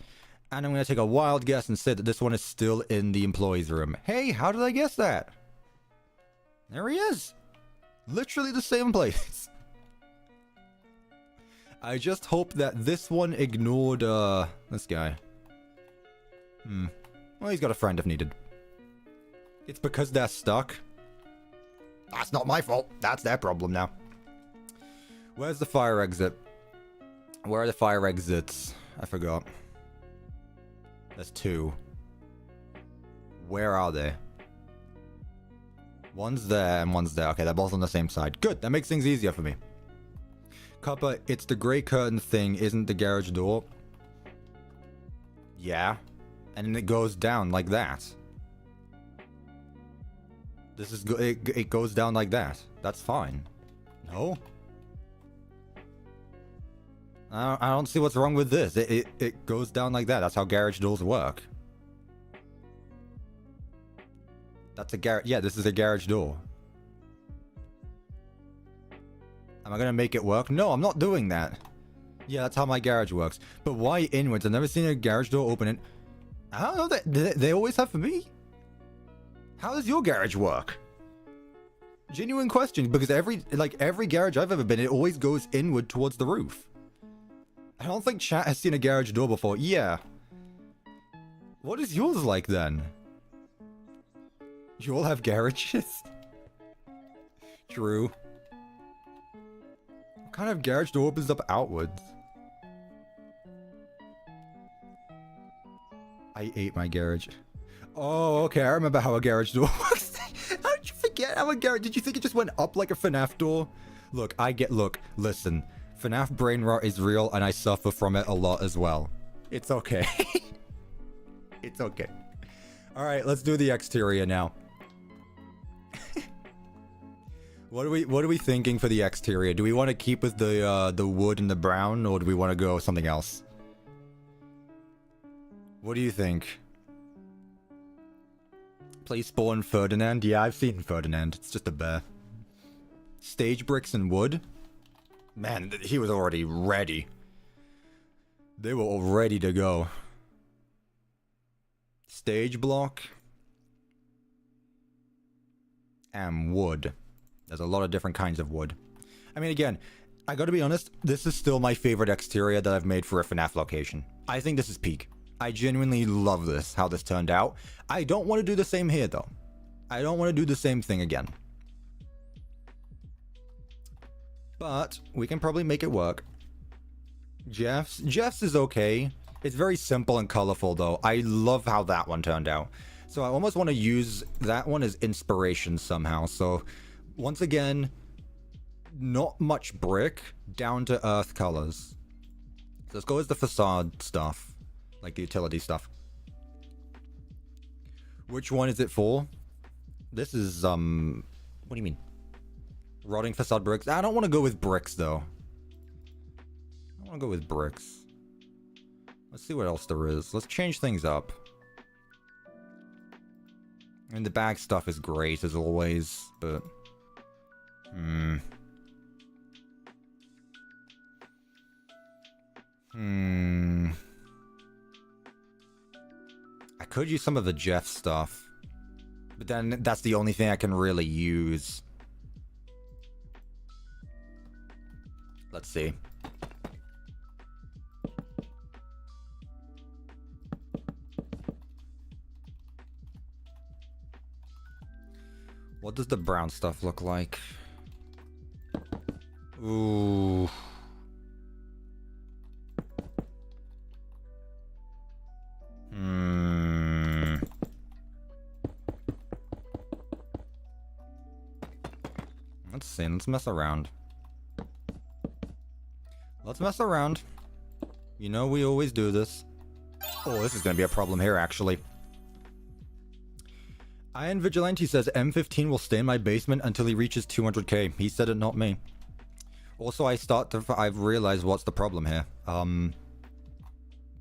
And I'm going to take a wild guess and say that this one is still in the employees' room. Hey, how did I guess that? There he is. Literally the same place. I just hope that this one ignored, this guy. Well, he's got a friend if needed. It's because they're stuck. That's not my fault. That's their problem now. Where's the fire exit? Where are the fire exits? I forgot. There's 2. Where are they? One's there and one's there. Okay, they're both on the same side. Good, that makes things easier for me. Cuppa, it's the grey curtain thing, isn't the garage door? Yeah. And then it goes down like that. This is it goes down like that. That's fine. No? I don't see what's wrong with this. It goes down like that. That's how garage doors work. That's a garage. Yeah, this is a garage door. Am I gonna make it work? No, I'm not doing that. Yeah, that's how my garage works. But why inwards? I've never seen a garage door open in... I don't know, they always have for me. How does your garage work? Genuine question, because every garage I've ever been in, it always goes inward towards the roof. I don't think chat has seen a garage door before. Yeah. What is yours like then? You all have garages? True. What kind of garage door opens up outwards? I ate my garage. Oh, okay. I remember how a garage door works. How did you forget how a garage... Did you think it just went up like a FNAF door? Look, listen. FNAF brain rot is real, and I suffer from it a lot as well. It's okay. It's okay. Alright, let's do the exterior now. What are we thinking for the exterior? Do we want to keep with the wood and the brown, or do we want to go something else? What do you think? Play Spawn Ferdinand? Yeah, I've seen Ferdinand. It's just a bear. Stage bricks and wood? Man, he was already ready. They were all ready to go. Stage block. And wood. There's a lot of different kinds of wood. I mean, again, I gotta be honest, this is still my favorite exterior that I've made for a FNAF location. I think this is peak. I genuinely love this, how this turned out. I don't want to do the same here, though. I don't want to do the same thing again. But we can probably make it work. Jeff's is okay. It's very simple and colorful, though. I love how that one turned out. So I almost want to use that one as inspiration somehow. So once again, not much brick, down to earth colors. So let's go as the facade stuff. Like the utility stuff. Which one is it for? This is, what do you mean? Rotting facade bricks? I don't want to go with bricks, though. I want to go with bricks. Let's see what else there is. Let's change things up. I mean, the bag stuff is great as always, but... I could use some of the Jeff stuff. But then that's the only thing I can really use. Let's see. What does the brown stuff look like? Ooh. Let's see. Let's mess around. Let's mess around. You know we always do this. Oh, this is going to be a problem here, actually. Iron Vigilante says M15 will stay in my basement until he reaches 200k. He said it, not me. Also, I've realized what's the problem here.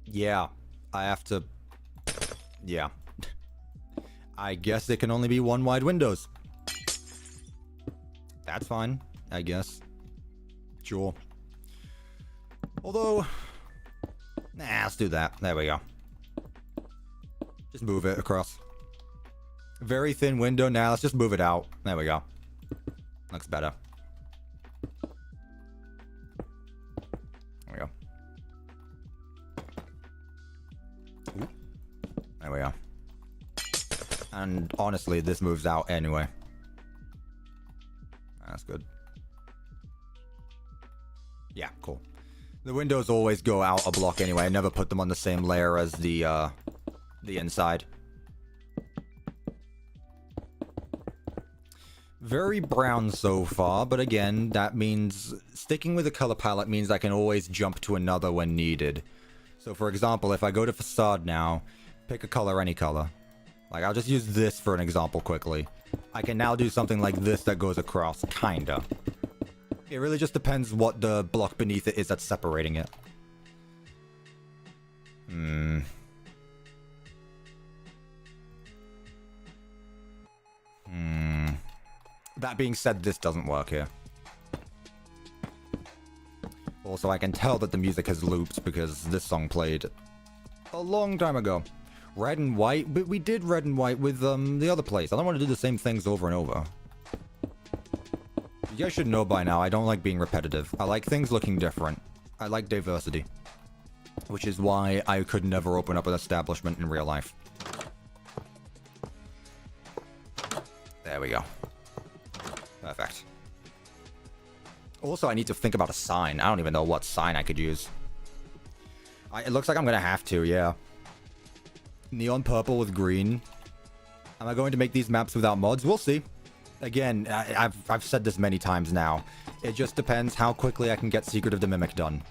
Yeah. I have to... Yeah. I guess there can only be one wide windows. That's fine, I guess. Sure. Although... Nah, let's do that. There we go. Just move it across. Very thin window. Now let's just move it out. There we go. Looks better. There we go. Ooh. There we go. And honestly, this moves out anyway. That's good. Yeah, cool. The windows always go out a block anyway. I never put them on the same layer as the inside. Very brown so far, but again, that means sticking with the color palette means I can always jump to another when needed. So for example, if I go to facade now, pick a color, any color. Like, I'll just use this for an example quickly. I can now do something like this that goes across, kinda. It really just depends what the block beneath it is that's separating it. That being said, this doesn't work here. Also, I can tell that the music has looped because this song played a long time ago. Red and white, but we did red and white with the other place. I don't want to do the same things over and over. You guys should know by now, I don't like being repetitive. I like things looking different. I like diversity. Which is why I could never open up an establishment in real life. There we go. Perfect. Also, I need to think about a sign. I don't even know what sign I could use. It looks like I'm gonna have to, yeah. Neon purple with green. Am I going to make these maps without mods? We'll see. Again, I've said this many times now. It just depends how quickly I can get Secret of the Mimic done.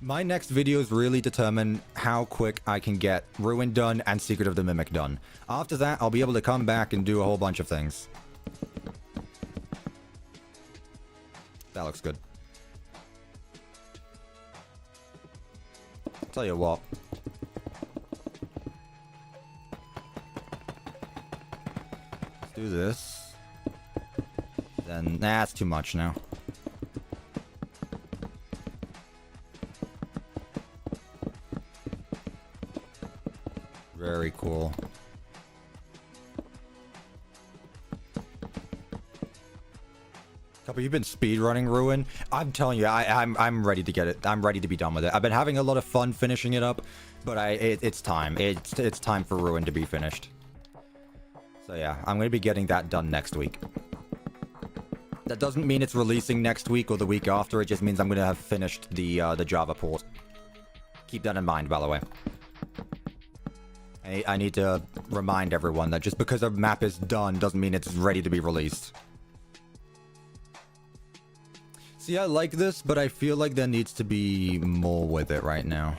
My next videos really determine how quick I can get Ruin done and Secret of the Mimic done. After that, I'll be able to come back and do a whole bunch of things. That looks good. Tell you what. Let's do this. Then, nah, that's too much now. Very cool. Cuppa, you've been speedrunning Ruin. I'm telling you, I'm ready to get it. I'm ready to be done with it. I've been having a lot of fun finishing it up, but it's time. It's time for Ruin to be finished. So yeah, I'm going to be getting that done next week. That doesn't mean it's releasing next week or the week after. It just means I'm going to have finished the Java port. Keep that in mind, by the way. I need to remind everyone that just because a map is done doesn't mean it's ready to be released. See, I like this, but I feel like there needs to be more with it right now.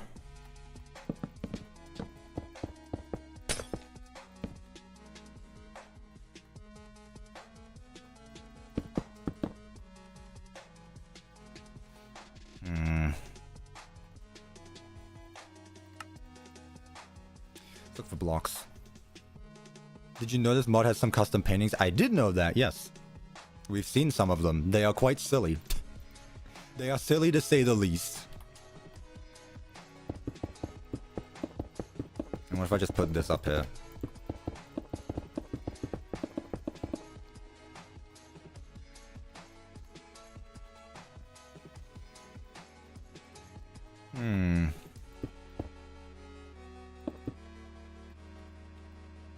for blocks. Did you know this mod has some custom paintings? I did know that, yes. We've seen some of them. They are quite silly. They are silly to say the least. And what if I just put this up here?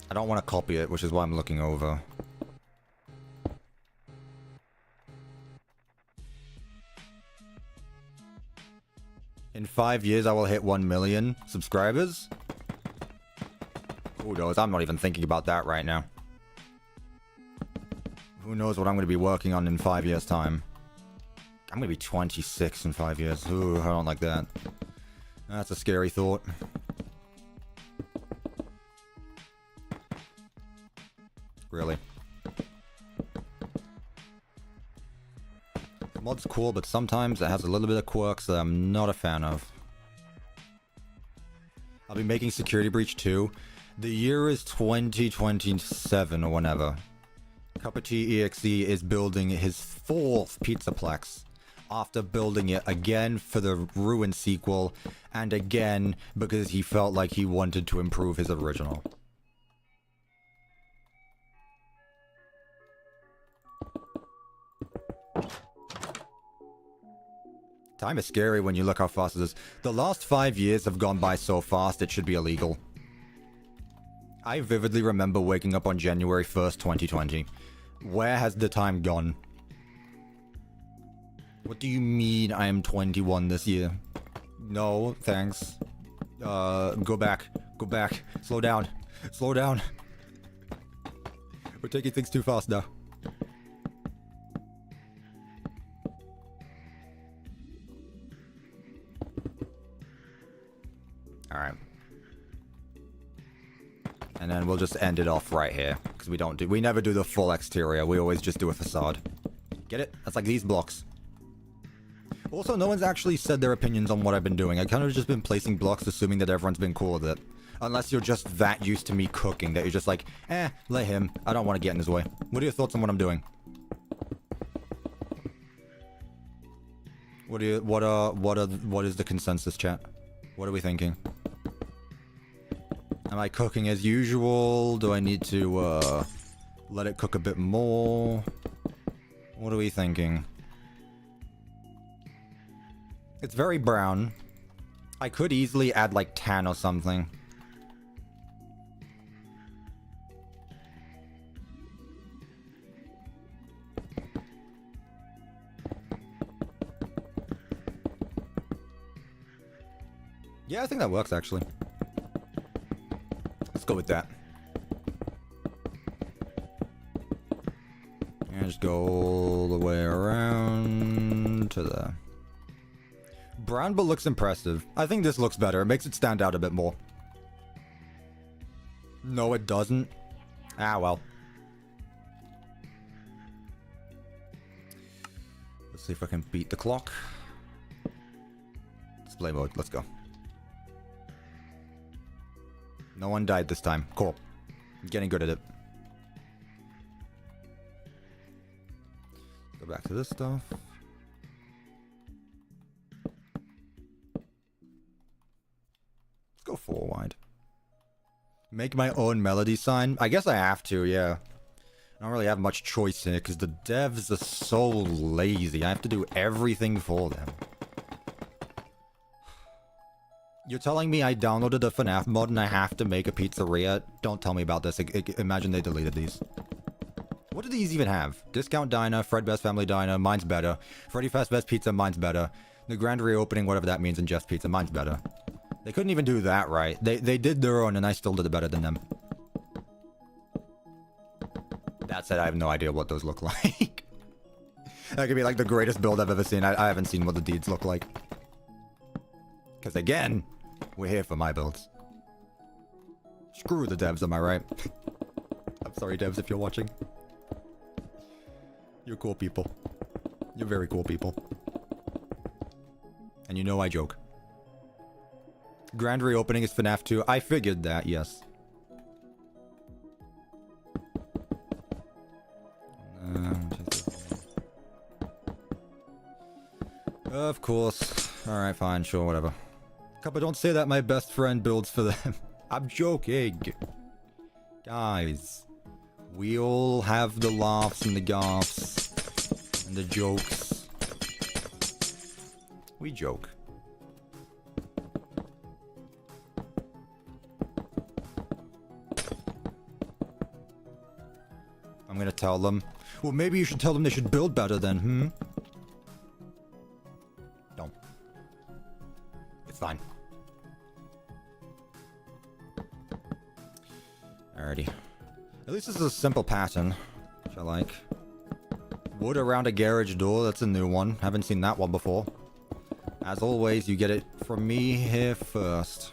I don't want to copy it, which is why I'm looking over. In 5 years, I will hit 1 million subscribers. Who knows? I'm not even thinking about that right now. Who knows what I'm going to be working on in 5 years' time? I'm going to be 26 in 5 years. Ooh, I don't like that. That's a scary thought. Really. The mod's cool, but sometimes it has a little bit of quirks that I'm not a fan of. I'll be making Security Breach 2. The year is 2027 or whenever. CuppaTeaExe is building his 4th Pizzaplex. After building it again for the Ruin sequel, and again because he felt like he wanted to improve his original. Time is scary when you look how fast it is. The last 5 years have gone by so fast it should be illegal. I vividly remember waking up on January 1st, 2020. Where has the time gone? What do you mean I am 21 this year? No, thanks. Go back. Go back. Slow down. Slow down. We're taking things too fast now. Alright. And then we'll just end it off right here. Because we never do the full exterior. We always just do a facade. Get it? That's like these blocks. Also, no one's actually said their opinions on what I've been doing. I kind of just been placing blocks assuming that everyone's been cool with it. Unless you're just that used to me cooking that you're just like, let him. I don't want to get in his way. What are your thoughts on what I'm doing? What is the consensus, chat? What are we thinking? Am I cooking as usual? Do I need to, let it cook a bit more? What are we thinking? It's very brown. I could easily add, like, tan or something. Yeah, I think that works, actually. Let's go with that. And just go all the way around to there. Brown but looks impressive. I think this looks better. It makes it stand out a bit more. No, it doesn't. Ah, well. Let's see if I can beat the clock. Display mode. Let's go. No one died this time. Cool. I'm getting good at it. Go back to this stuff. Let's go 4 wide. Make my own melody sign? I guess I have to, yeah. I don't really have much choice in it because the devs are so lazy. I have to do everything for them. You're telling me I downloaded a FNAF mod and I have to make a pizzeria? Don't tell me about this. Imagine they deleted these. What do these even have? Discount Diner, Fredbear's Family Diner, mine's better. Freddy Fazbear's Pizza, mine's better. The Grand Reopening, whatever that means, and Jeff's Pizza, mine's better. They couldn't even do that right. They did their own and I still did it better than them. That said, I have no idea what those look like. That could be like the greatest build I've ever seen. I haven't seen what the deeds look like. Because again, we're here for my builds. Screw the devs, am I right? I'm sorry, devs, if you're watching. You're cool people. You're very cool people. And you know I joke. Grand Reopening is FNAF 2. I figured that, yes. Of course. Alright, fine, sure, whatever. Cuppa, don't say that my best friend builds for them. I'm joking. Guys. We all have the laughs and the gaffs. And the jokes. We joke. I'm gonna tell them. Well, maybe you should tell them they should build better then, Don't. It's fine. Alrighty. At least this is a simple pattern, which I like. Wood around a garage door, that's a new one. Haven't seen that one before. As always, you get it from me here first.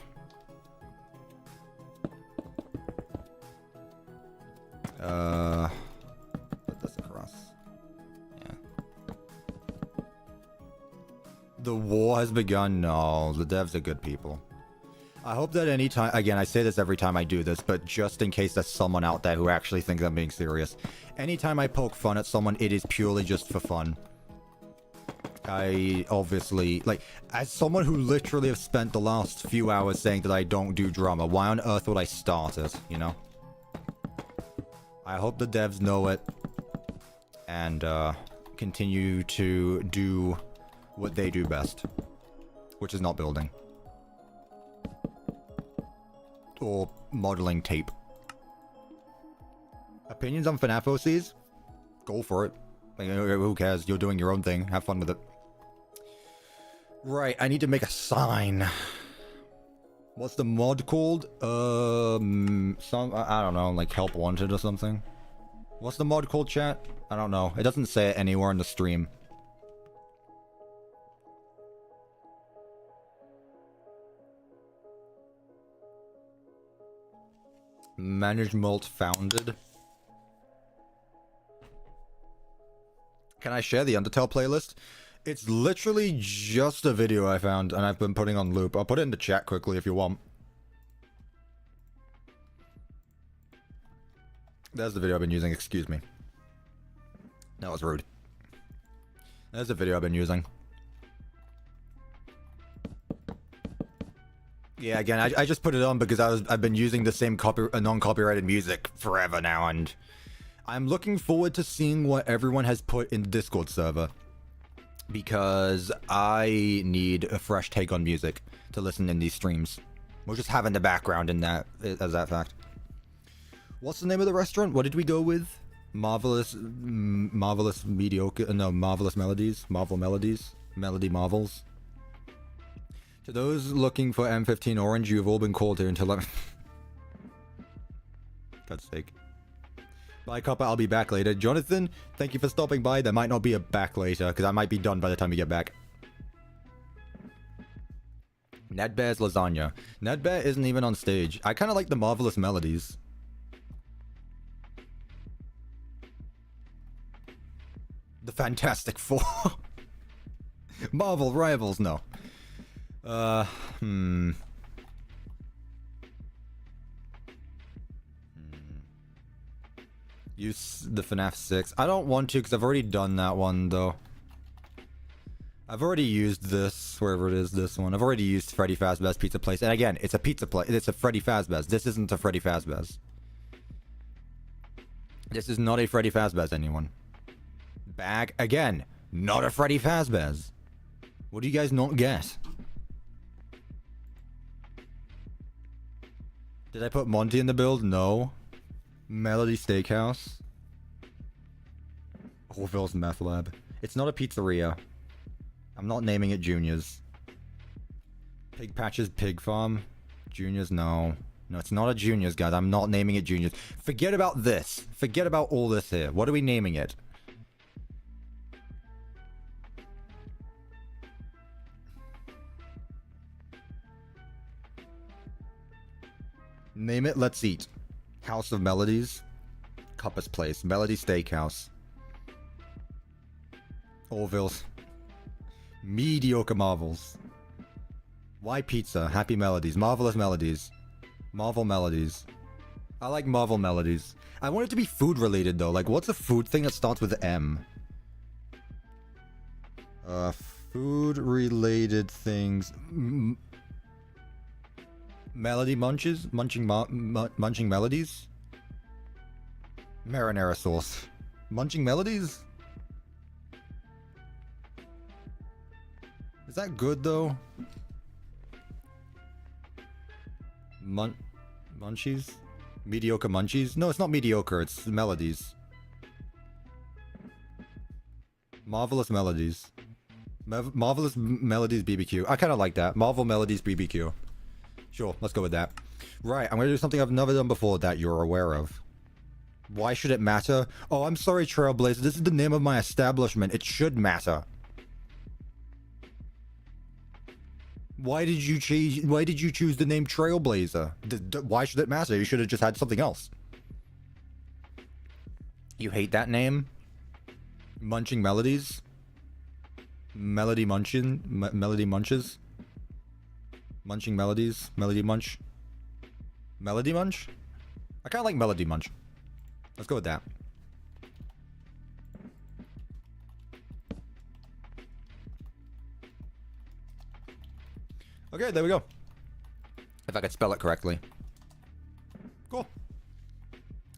Put this across. Yeah. The war has begun? No, the devs are good people. I hope that anytime, again, I say this every time I do this, but just in case there's someone out there who actually thinks I'm being serious. Anytime I poke fun at someone, it is purely just for fun. I obviously, like, as someone who literally have spent the last few hours saying that I don't do drama, why on earth would I start it, you know? I hope the devs know it and continue to do what they do best, which is not building. Or modeling tape. Opinions on FNAF OCs? Go for it. Like, who cares? You're doing your own thing. Have fun with it. Right, I need to make a sign. What's the mod called? I don't know, like help wanted or something. What's the mod called, chat? I don't know. It doesn't say it anywhere in the stream. Management founded. Can I share the Undertale playlist? It's literally just a video I found and I've been putting on loop. I'll put it in the chat quickly if you want. There's the video I've been using, excuse me. That was rude. There's the video I've been using. Yeah, again, I just put it on because I've been using the same non-copyrighted music forever now, and I'm looking forward to seeing what everyone has put in the Discord server. Because I need a fresh take on music to listen in these streams. We'll just have in the background in that, as that fact. What's the name of the restaurant? What did we go with? Marvelous Mediocre, no, Marvelous Melodies? Marvel Melodies? Melody Marvels? To those looking for M15 Orange, you've all been called here until God's sake. Bye, Cuppa, I'll be back later. Jonathan, thank you for stopping by. There might not be a back later, because I might be done by the time you get back. Nedbear's Lasagna. Nedbear isn't even on stage. I kind of like the Marvelous Melodies. The Fantastic Four. Marvel Rivals, no. Use the FNAF 6. I don't want to because I've already done that one though. I've already used this, wherever it is, this one. I've already used Freddy Fazbear's Pizza Place. And again, it's a pizza place. It's a Freddy Fazbear's. This isn't a Freddy Fazbear's. This is not a Freddy Fazbear's, anyone. Bag, again, not a Freddy Fazbear's. What do you guys not get? Did I put Monty in the build? No. Melody Steakhouse. Orville's Meth Lab. It's not a pizzeria. I'm not naming it Junior's. Pig Patch's Pig Farm. Junior's, no. No, it's not a Junior's, guys. I'm not naming it Junior's. Forget about this. Forget about all this here. What are we naming it? Name it, let's eat. House of Melodies. Cuppa's Place. Melody Steakhouse. Orville's. Mediocre Marvels. Why Pizza? Happy Melodies. Marvelous Melodies. Marvel Melodies. I like Marvel Melodies. I want it to be food related though. Like, what's a food thing that starts with M? Food-related things. Melody munches? Munching melodies? Marinara sauce. Munching melodies? Is that good though? Munchies? Mediocre munchies? No, it's not mediocre, it's melodies. Marvelous melodies. Marvelous melodies BBQ. I kind of like that. Marvel melodies BBQ. Sure, let's go with that. Right, I'm going to do something I've never done before that you're aware of. Why should it matter? Oh, I'm sorry, Trailblazer. This is the name of my establishment. It should matter. Why did you choose the name Trailblazer? Why should it matter? You should have just had something else. You hate that name? Munching Melodies? Melody Munches? Munching Melodies? Melody Munch? Melody Munch? I kind of like Melody Munch. Let's go with that. Okay, there we go. If I could spell it correctly. Cool.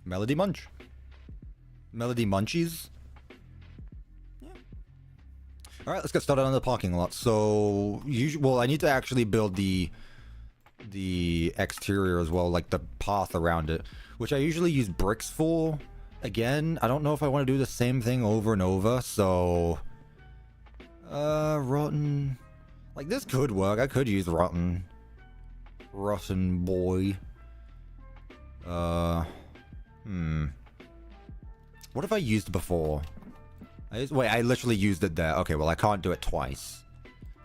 Melody Munch. Melody Munchies. Yeah. Alright, let's get started on the parking lot. So, well, I need to actually build the exterior as well, like the path around it, which I usually use bricks for. Again, I don't know if I want to do the same thing over and over, so... rotten... Like, this could work. I could use rotten. Rotten boy. What have I used before? Wait, I literally used it there. Okay, well, I can't do it twice.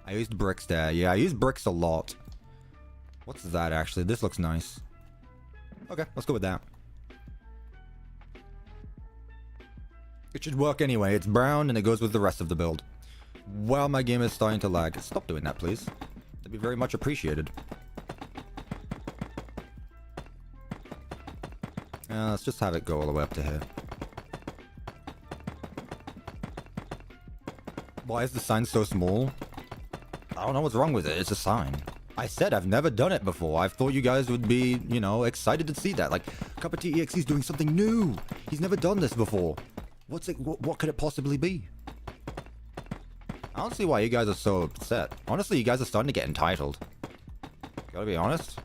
I used bricks there. Yeah, I use bricks a lot. What's that, actually? This looks nice. Okay, let's go with that. It should work anyway. It's brown, and it goes with the rest of the build. Wow, my game is starting to lag. Stop doing that, please. That'd be very much appreciated. Let's just have it go all the way up to here. Why is the sign so small? I don't know what's wrong with it. It's a sign. I said I've never done it before. I thought you guys would be, you know, excited to see that. Like, CuppaTeaExe is doing something new. He's never done this before. What could it possibly be? I don't see why you guys are so upset. Honestly, you guys are starting to get entitled. Gotta be honest.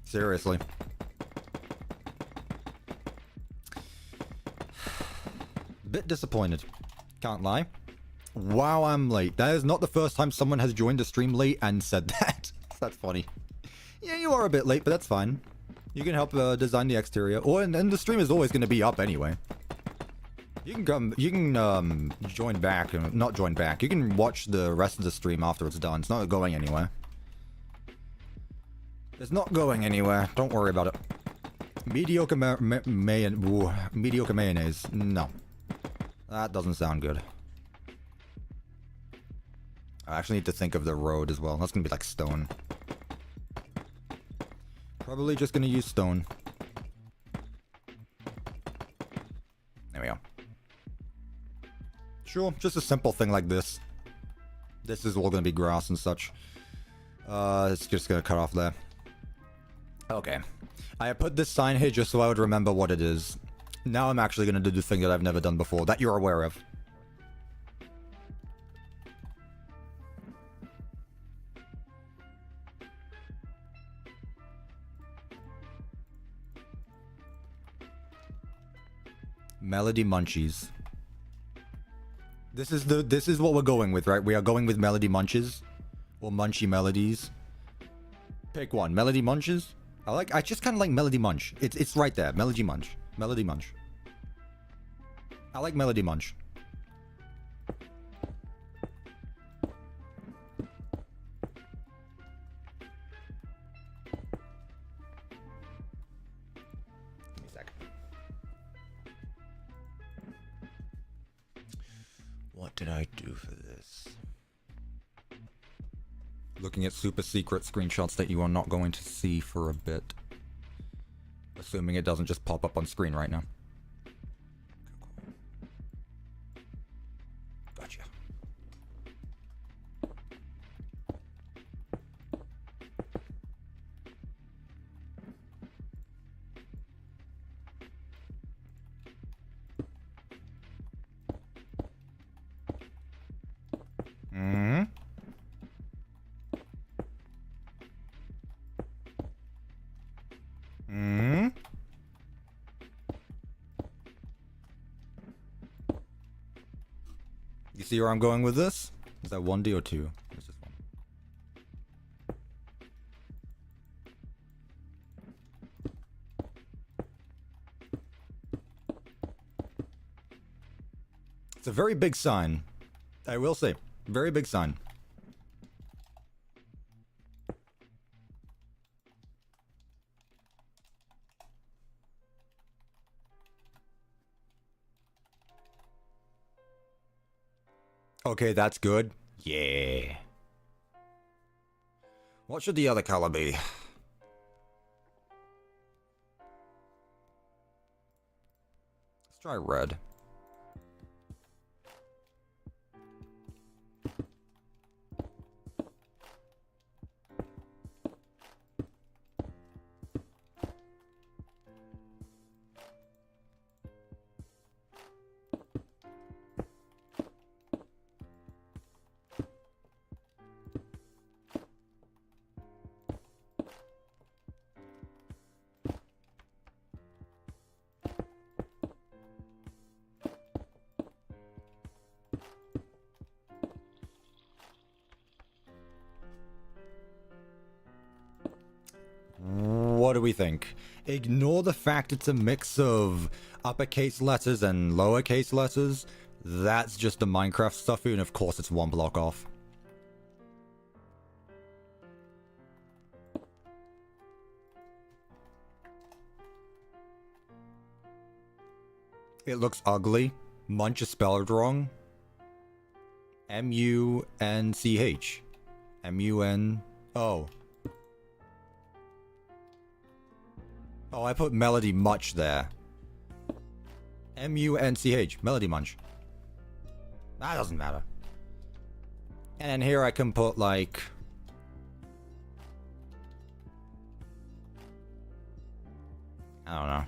Seriously. Bit disappointed. Can't lie. Wow, I'm late. That is not the first time someone has joined the stream late and said that. That's funny. Yeah, you are a bit late, but that's fine. You can help design the exterior, and the stream is always going to be up anyway. You can join back, not join back. You can watch the rest of the stream after it's done. It's not going anywhere. It's not going anywhere. Don't worry about it. Mediocre mediocre mayonnaise. No, that doesn't sound good. I actually need to think of the road as well. That's gonna be like stone. Probably just gonna use stone. There we go. Sure, just a simple thing like this. This is all gonna be grass and such. It's just gonna cut off there. Okay. I put this sign here just so I would remember what it is. Now I'm actually gonna do the thing that I've never done before, that you're aware of. Melody Munchies. This is what we're going with, right? We are going with Melody Munches or Munchy Melodies. Pick one. Melody Munches. I just kind of like Melody Munch. It's right there. Melody Munch. Melody Munch. I like Melody Munch. What did I do for this? Looking at super secret screenshots that you are not going to see for a bit. Assuming it doesn't just pop up on screen right now. see where I'm going with this? Is that 1D or 2? It's just 1. It's a very big sign. I will say. Very big sign. Okay, that's good. Yeah. What should the other color be? Let's try red. What do we think? Ignore the fact it's a mix of uppercase letters and lowercase letters. That's just the Minecraft stuff, and of course it's one block off. It looks ugly. Munch is spelled wrong. M-U-N-C-H. M-U-N... Oh. Oh, I put Melody Much there. M-U-N-C-H. Melody Munch. That doesn't matter. And then here I can put, like... I don't know.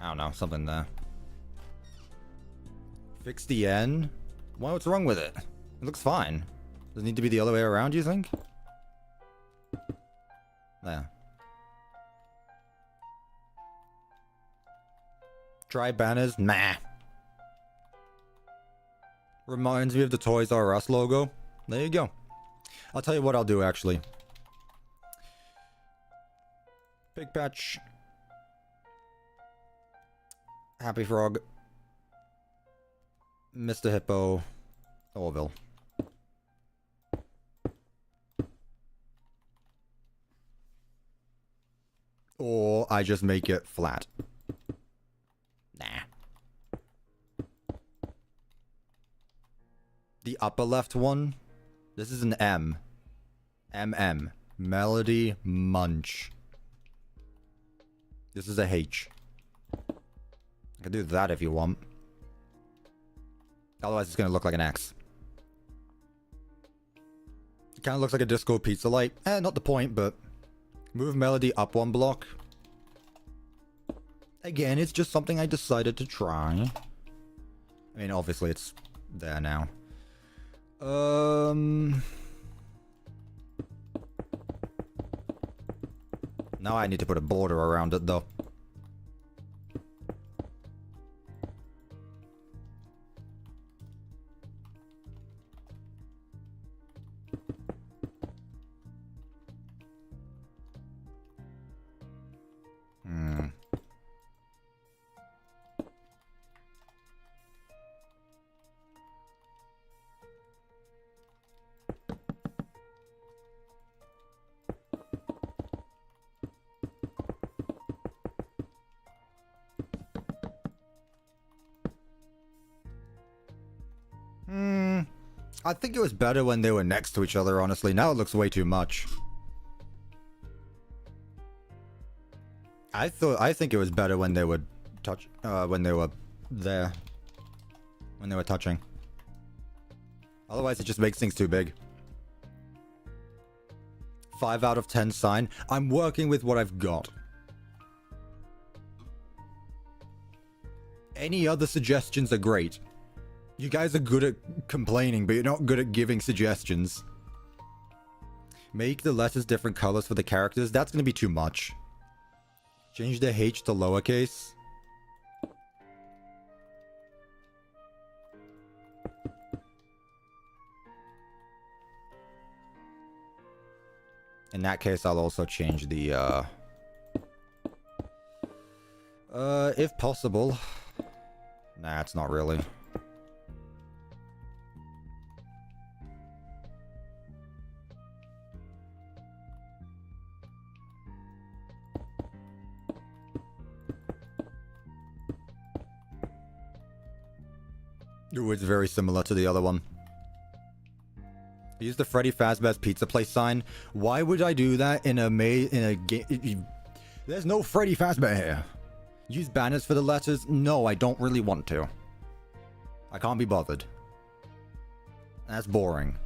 I don't know, something there. Fix the N? Why, what's wrong with it? It looks fine. Does it need to be the other way around, you think? There. Try banners? Nah. Reminds me of the Toys R Us logo. There you go. I'll tell you what I'll do, actually. Big Patch. Happy Frog. Mr. Hippo. Orville. Or I just make it flat. Nah. The upper left one. This is an M. MM. Melody Munch. This is a H. I can do that if you want. Otherwise it's gonna look like an X. It kinda looks like a disco pizza light. Not the point, but... Move Melody up one block. Again, it's just something I decided to try. I mean, obviously it's there now. Now I need to put a border around it, though. I think it was better when they were next to each other, honestly. Now it looks way too much. I think it was better when they would touch, when they were there. When they were touching. Otherwise it just makes things too big. 5 out of 10 sign. I'm working with what I've got. Any other suggestions are great. You guys are good at complaining, but you're not good at giving suggestions. Make the letters different colors for the characters. That's gonna be too much. Change the H to lowercase. In that case, I'll also change the, if possible. Nah, it's not really. Ooh, it's very similar to the other one. Use the Freddy Fazbear's Pizza Place sign. Why would I do that in a game? There's no Freddy Fazbear here. Use banners for the letters? No, I don't really want to. I can't be bothered. That's boring.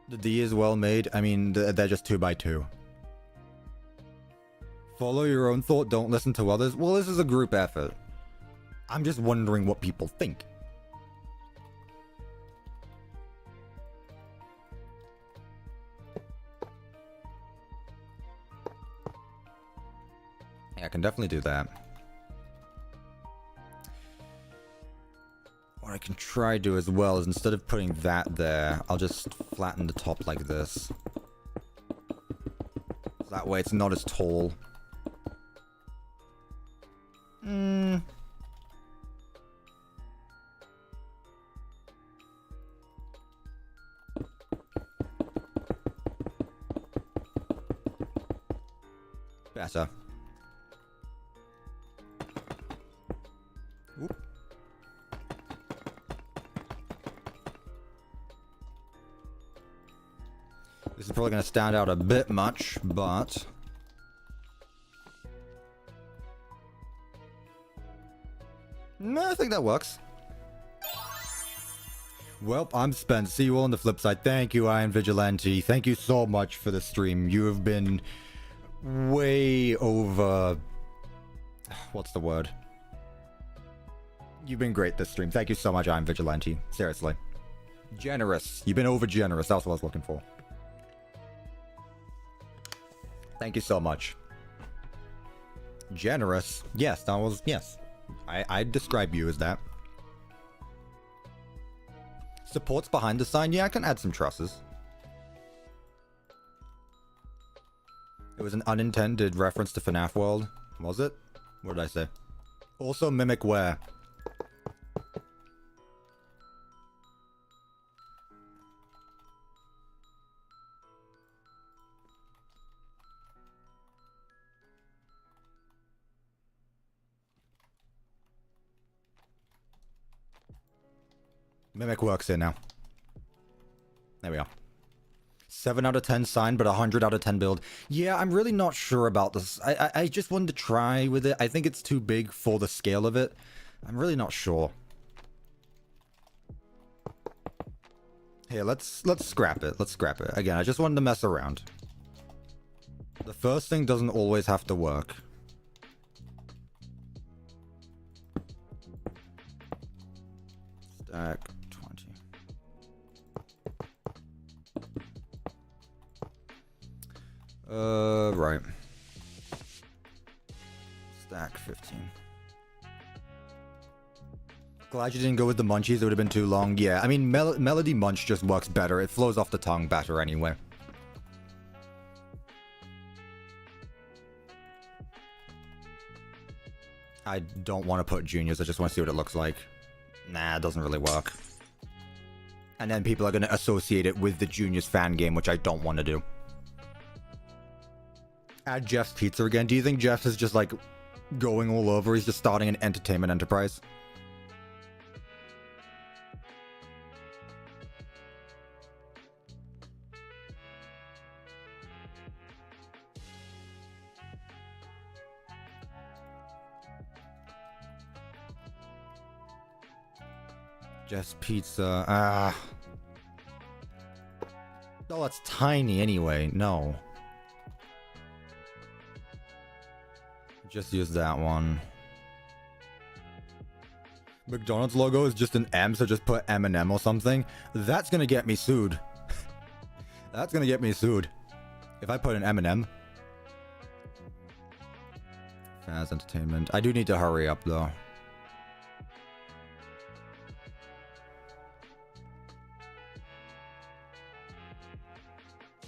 The D is well made. I mean, they're just 2x2. Follow your own thought, don't listen to others. Well, this is a group effort. I'm just wondering what people think. Yeah, I can definitely do that. What I can try to do as well is instead of putting that there, I'll just flatten the top like this. That way it's not as tall. Better. Oop. This is probably going to stand out a bit much, but... No, I think that works. Well, I'm spent. See you all on the flip side. Thank you, Iron Vigilante. Thank you so much for the stream. You have been way over... What's the word? You've been great this stream. Thank you so much, Iron Vigilante. Seriously. Generous. You've been over generous. That's what I was looking for. Thank you so much. Generous? Yes, that was... Yes. I'd describe you as that. Supports behind the sign? Yeah, I can add some trusses. It was an unintended reference to FNAF World. Was it? What did I say? Also mimic where? Mimic works here now. There we are. 7 out of 10 sign, but 100 out of 10 build. Yeah, I'm really not sure about this. I just wanted to try with it. I think it's too big for the scale of it. I'm really not sure. Here, let's scrap it. Let's scrap it. Again, I just wanted to mess around. The first thing doesn't always have to work. Stack 20. Right. Stack 15. Glad you didn't go with the munchies, it would have been too long. Yeah, I mean, Melody Munch just works better. It flows off the tongue better anyway. I don't want to put juniors, I just want to see what it looks like. Nah, it doesn't really work. And then people are going to associate it with the juniors fan game, which I don't want to do. Add Jeff's Pizza again. Do you think Jeff is just like going all over? He's just starting an entertainment enterprise? Jeff's Pizza. Oh, that's tiny anyway. No. Just use that one. McDonald's logo is just an M, so just put M&M or something. That's gonna get me sued. That's gonna get me sued. If I put an M&M. Faz Entertainment. I do need to hurry up, though.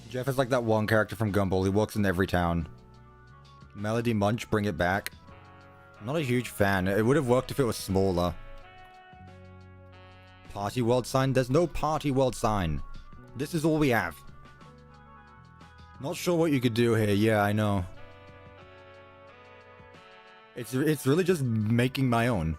Jeff is like that one character from Gumball. He works in every town. Melody Munch, bring it back. I'm not a huge fan. It would have worked if it was smaller. Party world sign? There's no party world sign. This is all we have. Not sure what you could do here. Yeah, I know. It's really just making my own.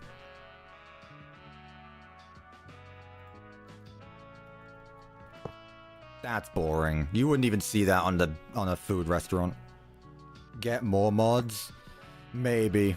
That's boring. You wouldn't even see that on a food restaurant. Get more mods? Maybe.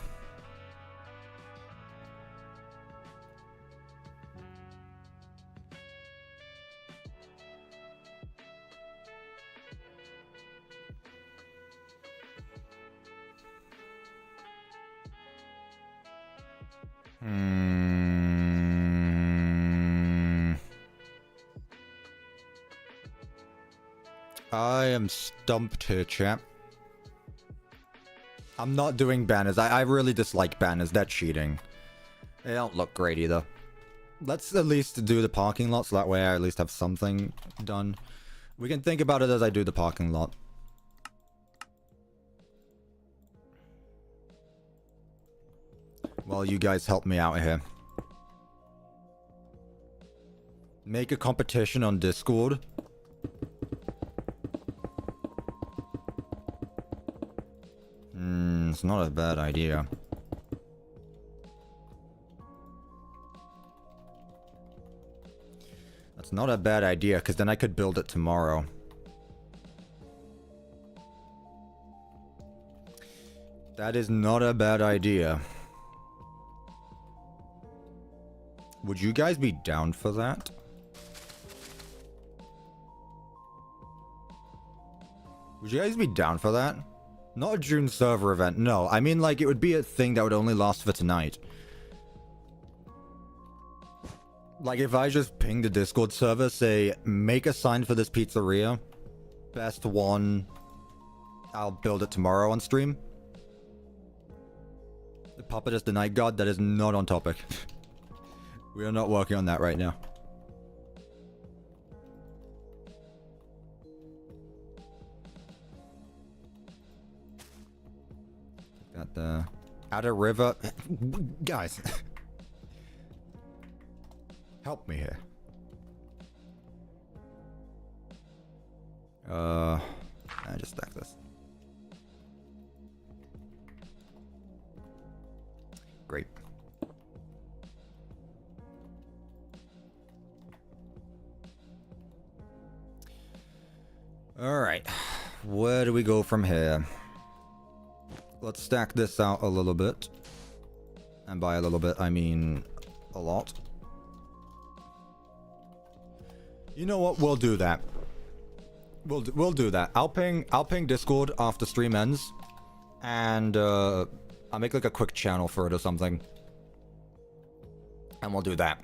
I am stumped here, chap. I'm not doing banners. I really dislike banners. They're cheating. They don't look great either. Let's at least do the parking lot, so that way I at least have something done. We can think about it as I do the parking lot. Well, you guys help me out here. Make a competition on Discord. It's not a bad idea. That's not a bad idea, because then I could build it tomorrow. That is not a bad idea. Would you guys be down for that? Would you guys be down for that? Not a June server event, no. I mean, like, it would be a thing that would only last for tonight. Like, if I just ping the Discord server, say, make a sign for this pizzeria. Best one. I'll build it tomorrow on stream. The puppet is the night god. That is not on topic. We are not working on that right now. Got the Outer River. Guys. Help me here. I just stack this. Great. Alright. Where do we go from here? Let's stack this out a little bit. And by a little bit, I mean a lot. You know what? We'll do that. We'll do that. I'll ping Discord after stream ends. And I'll make like a quick channel for it or something. And we'll do that.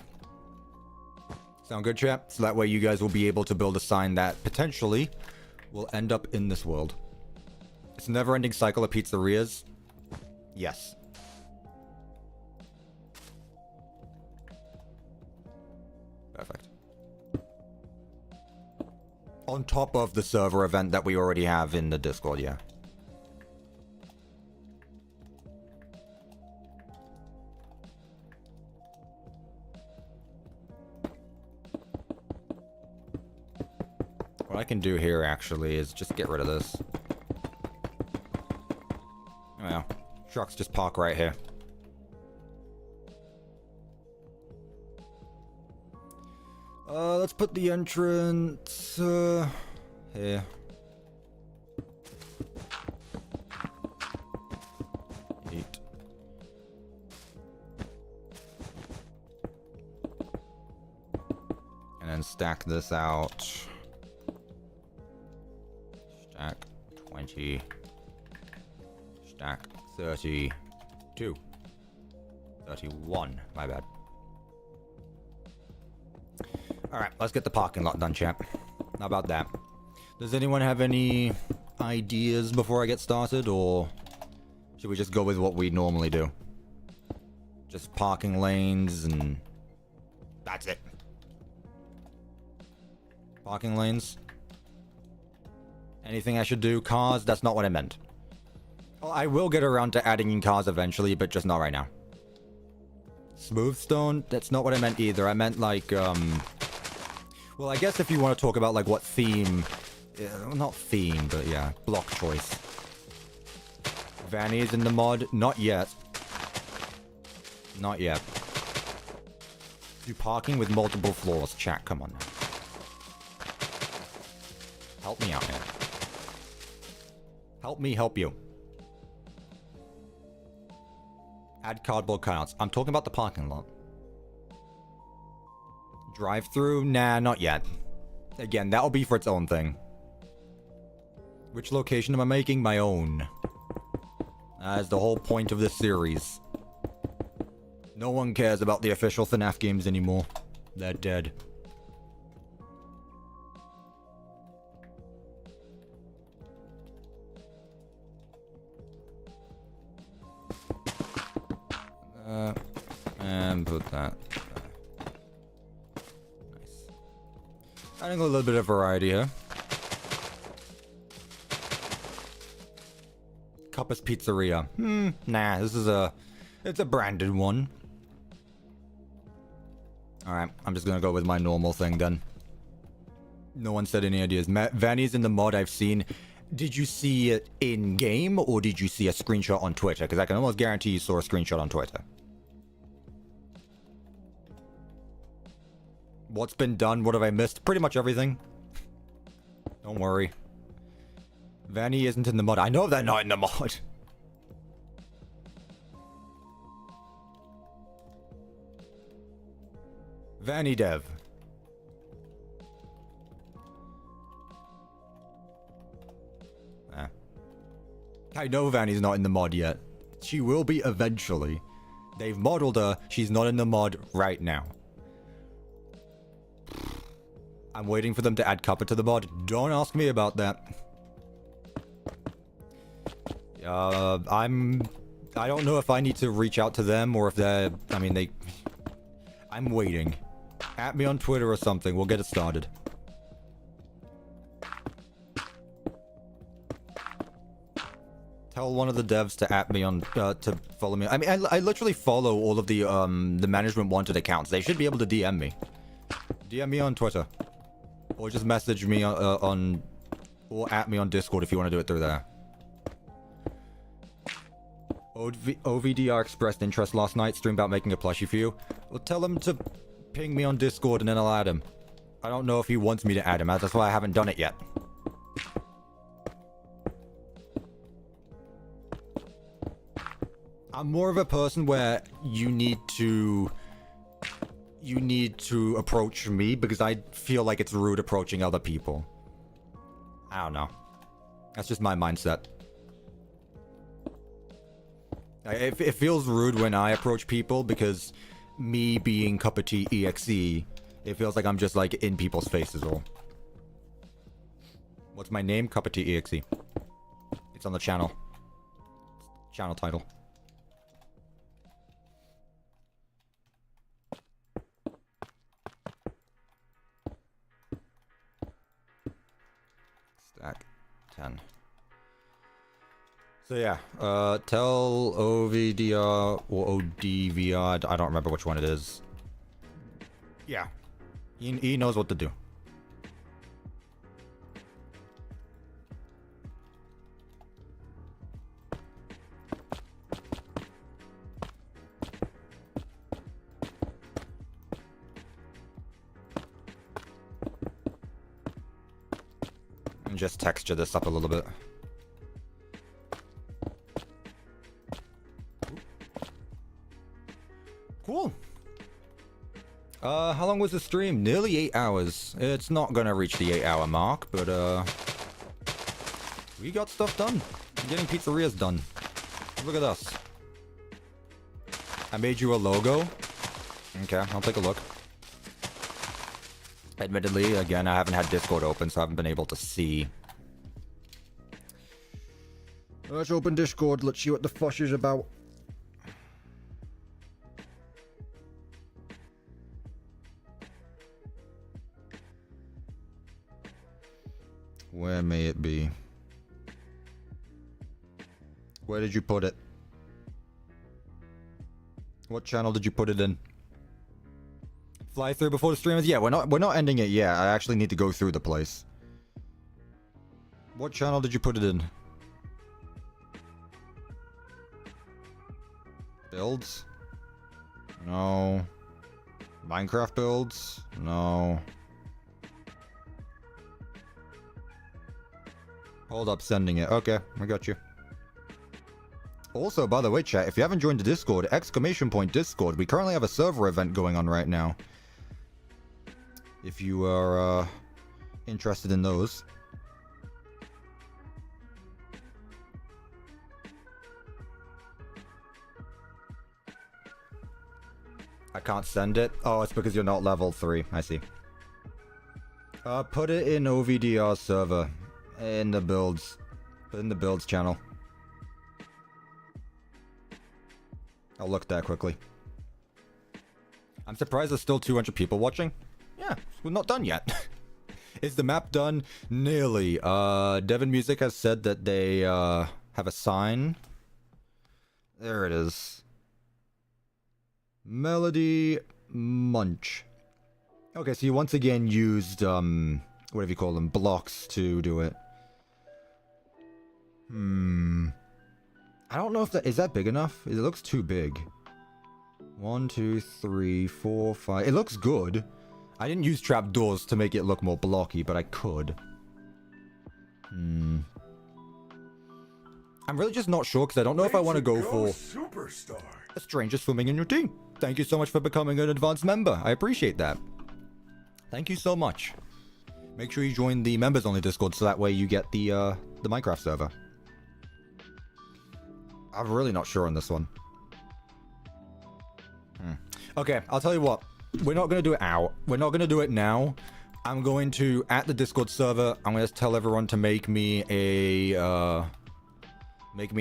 Sound good, chat? So that way you guys will be able to build a sign that potentially will end up in this world. It's a never-ending cycle of pizzerias. Yes. Perfect. On top of the server event that we already have in the Discord, yeah. What I can do here, actually, is just get rid of this. Well, trucks just park right here. Let's put the entrance, here. Neat. And then stack this out. Stack 20. Stack 32. 31. My bad. Alright, let's get the parking lot done, champ. How about that? Does anyone have any ideas before I get started, or should we just go with what we normally do? Just parking lanes and that's it. Parking lanes. Anything I should do? Cars? That's not what I meant. Well, I will get around to adding in cars eventually, but just not right now. Smooth stone? That's not what I meant either. I meant like, well, I guess if you want to talk about like what theme... not theme, but yeah, block choice. Vanny is in the mod? Not yet. Not yet. Do parking with multiple floors. Chat, come on now. Help me out, man. Help me help you. Add cardboard cutouts. I'm talking about the parking lot. Drive-through? Nah, not yet. Again, that'll be for its own thing. Which location am I making? My own. That's the whole point of this series. No one cares about the official FNAF games anymore. They're dead. And put that there. Nice. Adding a little bit of variety here. Cuppa's Pizzeria. Nah, this is it's a branded one. Alright, I'm just gonna go with my normal thing then. No one said any ideas. Vanny's in the mod I've seen. Did you see it in-game, or did you see a screenshot on Twitter? Because I can almost guarantee you saw a screenshot on Twitter. What's been done? What have I missed? Pretty much everything. Don't worry. Vanny isn't in the mod. I know they're not in the mod. Vanny Dev. I know Vanny's not in the mod yet. She will be eventually. They've modeled her. She's not in the mod right now. I'm waiting for them to add Cuppa to the mod. Don't ask me about that. I don't know if I need to reach out to them or if they're... I mean, they... I'm waiting. At me on Twitter or something. We'll get it started. Tell one of the devs to at me on... to follow me. I mean, I literally follow all of the management wanted accounts. They should be able to DM me. DM me on Twitter. Or just message me on... Or at me on Discord if you want to do it through there. OVDR expressed interest last night. Stream about making a plushie for you. Well, tell him to ping me on Discord and then I'll add him. I don't know if he wants me to add him. That's why I haven't done it yet. I'm more of a person where you need to approach me because I feel like it's rude approaching other people. I don't know. That's just my mindset. It feels rude when I approach people because me being CuppaTeaExe, it feels like I'm just like in people's faces all. What's my name? CuppaTeaExe. It's on the channel. Channel title. Stack 10. So yeah, tell OVDR or ODVR, I don't remember which one it is. Yeah, he knows what to do. And just texture this up a little bit. Cool. How long was the stream? Nearly 8 hours. It's not gonna reach the 8-hour mark, but we got stuff done. We're getting pizzerias done. Look at us. I made you a logo. Okay, I'll take a look. Admittedly, again, I haven't had Discord open, so I haven't been able to see. Let's open Discord. Let's see what the fuss is about. Where may it be? Where did you put it? What channel did you put it in? Fly through before the streamers? Yeah, we're not ending it yet. I actually need to go through the place. What channel did you put it in? Builds? No. Minecraft builds? No. Hold up, sending it. Okay, I got you. Also, by the way, chat, if you haven't joined the Discord, !Discord, we currently have a server event going on right now. If you are interested in those. I can't send it? Oh, it's because you're not level 3. I see. Put it in OVDR server. In the builds. Put in the builds channel. I'll look that quickly. I'm surprised there's still 200 people watching. Yeah, we're not done yet. Is the map done? Nearly. Devon Music has said that they have a sign. There it is. Melody Munch. Okay, so you once again used, whatever you call them, blocks to do it. I don't know if that... Is that big enough? It looks too big. 1, 2, 3, 4, 5... It looks good. I didn't use trapdoors to make it look more blocky, but I could. I'm really just not sure, because I don't know if I want to go for... Superstar. A stranger swimming in your team. Thank you so much for becoming an advanced member. I appreciate that. Thank you so much. Make sure you join the members-only Discord, so that way you get the Minecraft server. I'm really not sure on this one. Okay, I'll tell you what. We're not going to do it out. We're not going to do it now. I'm going to, at the Discord server, I'm going to tell everyone to make me a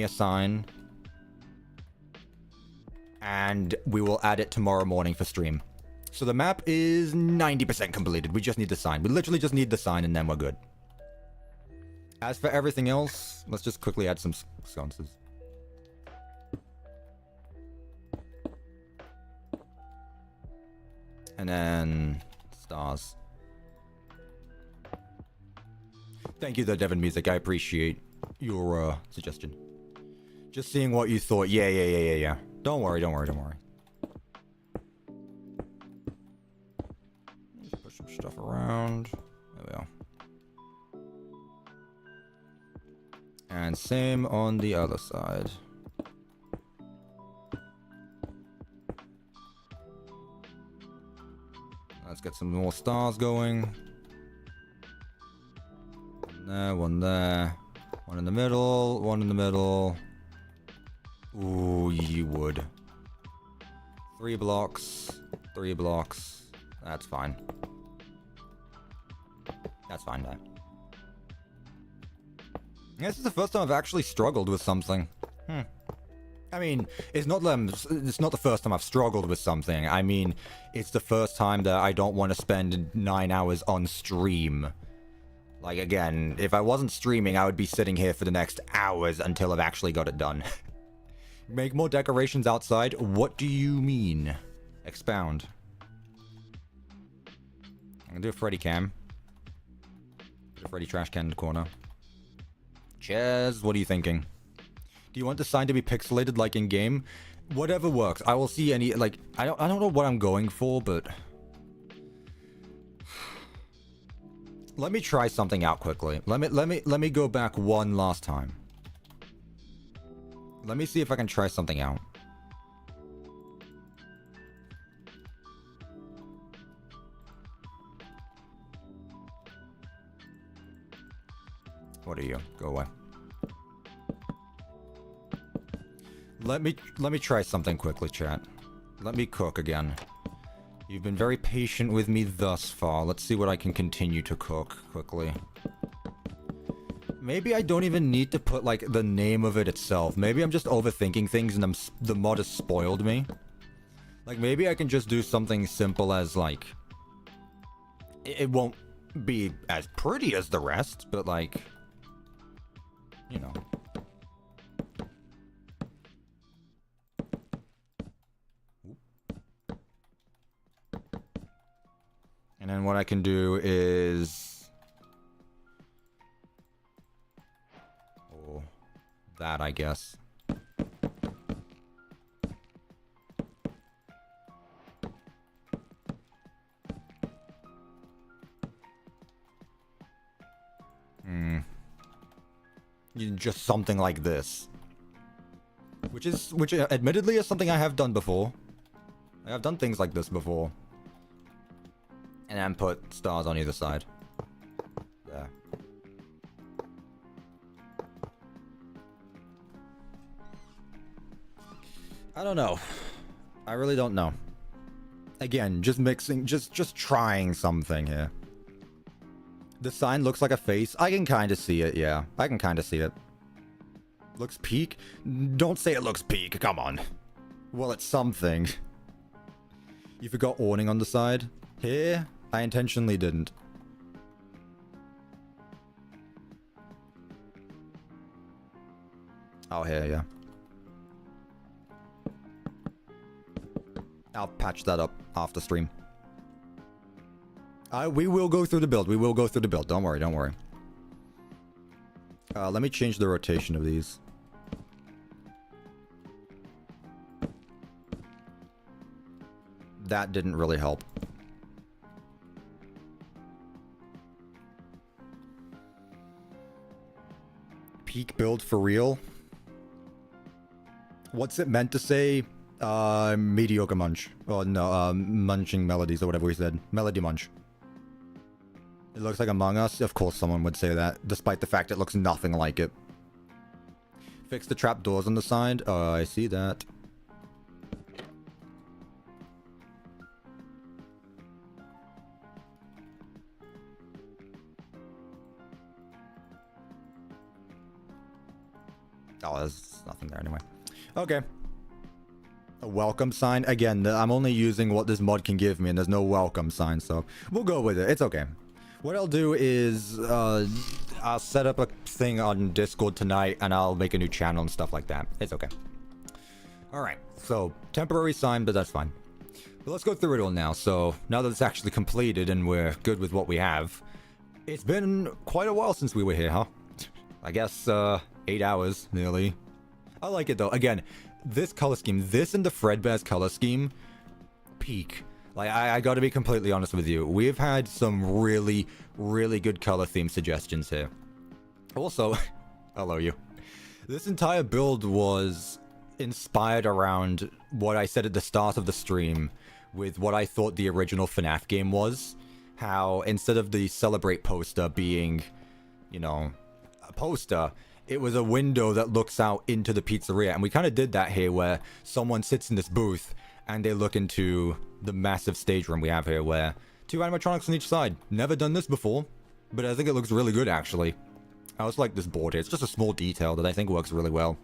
sign. And we will add it tomorrow morning for stream. So the map is 90% completed. We just need the sign. We literally just need the sign and then we're good. As for everything else, let's just quickly add some sconces. And then stars. Thank you though, Devon Music. I appreciate your suggestion. Just seeing what you thought. Yeah. Don't worry. Just push some stuff around. There we go. And same on the other side. Let's get some more stars going. One there. One in the middle. One in the middle. Ooh, you would. 3 blocks. 3 blocks. That's fine. That's fine, though. This is the first time I've actually struggled with something. I mean, it's not the first time I've struggled with something. I mean, it's the first time that I don't want to spend 9 hours on stream. Like, again, if I wasn't streaming, I would be sitting here for the next hours until I've actually got it done. Make more decorations outside? What do you mean? Expound. I'm gonna do a Freddy cam. Put a Freddy trash can in the corner. Cheers, what are you thinking? Do you want the sign to be pixelated like in game? Whatever works. I will see any, like, I don't know what I'm going for, but let me try something out quickly. Let me go back one last time. Let me see if I can try something out. What are you? Go away. Let me try something quickly, chat. Let me cook again. You've been very patient with me thus far. Let's see what I can continue to cook quickly. Maybe I don't even need to put, like, the name of it itself. Maybe I'm just overthinking things and the mod has spoiled me. Like, maybe I can just do something simple as, like... It won't be as pretty as the rest, but, like... You know. And then what I can do is... Oh, that, I guess. Just something like this. Which admittedly is something I have done before. I have done things like this before. And then put stars on either side. There. I don't know. I really don't know. Again, just mixing, just trying something here. The sign looks like a face. I can kind of see it, yeah. I can kind of see it. Looks peak? Don't say it looks peak, come on. Well, it's something. You forgot awning on the side? Here? I intentionally didn't. Oh, here, yeah. I'll patch that up after stream. We will go through the build. We will go through the build. Don't worry, don't worry. Let me change the rotation of these. That didn't really help. Peak build for real? What's it meant to say? Mediocre munch. Oh no, munching melodies or whatever we said. Melody munch. It looks like Among Us. Of course someone would say that, despite the fact it looks nothing like it. Fix the trapdoors on the side. Oh, I see that. Oh, there's nothing there anyway. Okay. A welcome sign. Again, I'm only using what this mod can give me, and there's no welcome sign, so we'll go with it. It's okay. What I'll do is, I'll set up a thing on Discord tonight, and I'll make a new channel and stuff like that. It's okay. Alright, so, temporary sign, but that's fine. But let's go through it all now. So, now that it's actually completed and we're good with what we have, it's been quite a while since we were here, huh? I guess, 8 hours, nearly. I like it, though. Again, this color scheme, this and the Fredbear's color scheme, peak. Like, I gotta be completely honest with you. We've had some really, really good color theme suggestions here. Also, hello you. This entire build was inspired around what I said at the start of the stream with what I thought the original FNAF game was. How, instead of the Celebrate poster being, you know, a poster, it was a window that looks out into the pizzeria. And we kind of did that here where someone sits in this booth and they look into the massive stage room we have here where 2 animatronics on each side. Never done this before, but I think it looks really good actually. I also like this board here. It's just a small detail that I think works really well.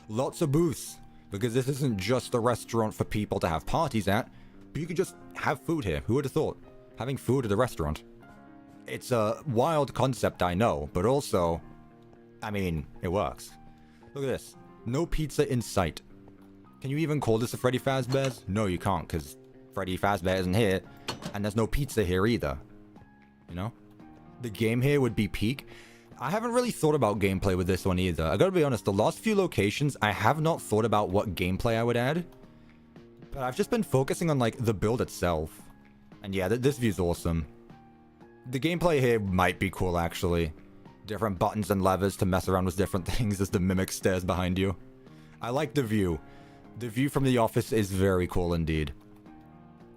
Lots of booths, because this isn't just a restaurant for people to have parties at, but you can just have food here. Who would have thought? Having food at a restaurant. It's a wild concept, I know, but also, I mean, it works. Look at this. No pizza in sight. Can you even call this a Freddy Fazbear's? No, you can't, because Freddy Fazbear isn't here, and there's no pizza here either. You know? The game here would be peak. I haven't really thought about gameplay with this one either. I gotta be honest, the last few locations, I have not thought about what gameplay I would add. But I've just been focusing on, like, the build itself. And yeah, this view's awesome. The gameplay here might be cool, actually. Different buttons and levers to mess around with different things as the mimic stares behind you. I like the view. The view from the office is very cool indeed.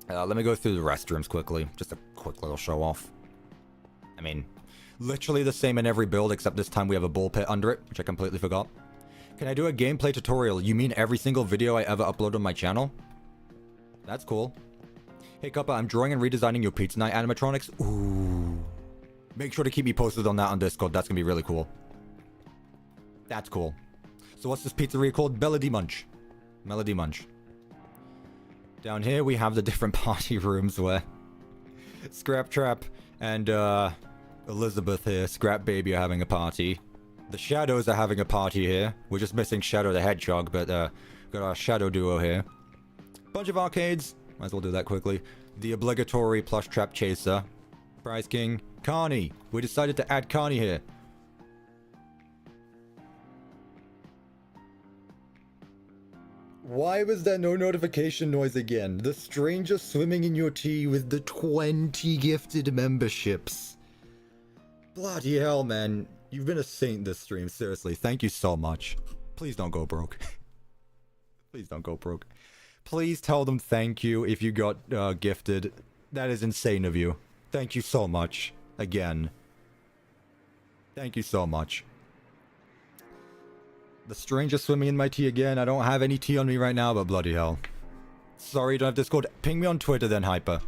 Let me go through the restrooms quickly. Just a quick little show off. I mean, literally the same in every build, except this time we have a ball pit under it, which I completely forgot. Can I do a gameplay tutorial? You mean every single video I ever upload on my channel? That's cool. Hey, Cuppa, I'm drawing and redesigning your pizza night animatronics. Ooh. Make sure to keep me posted on that on Discord. That's gonna be really cool. That's cool. So what's this pizzeria called? Melody Munch. Melody Munch. Down here we have the different party rooms where Scrap Trap and Elizabeth here, Scrap Baby, are having a party. The Shadows are having a party here. We're just missing Shadow the Hedgehog, but got our Shadow duo here. Bunch of arcades. Might as well do that quickly. The obligatory plush trap chaser. Prize King. Carney. We decided to add Carney here. Why was there no notification noise again? The stranger swimming in your tea with the 20 gifted memberships. Bloody hell, man. You've been a saint this stream, seriously. Thank you so much. Please don't go broke. Please don't go broke. Please tell them thank you if you got gifted. That is insane of you. Thank you so much. Again. Thank you so much. The stranger swimming in my tea again. I don't have any tea on me right now, but bloody hell. Sorry, you don't have Discord. Ping me on Twitter then, Hyper.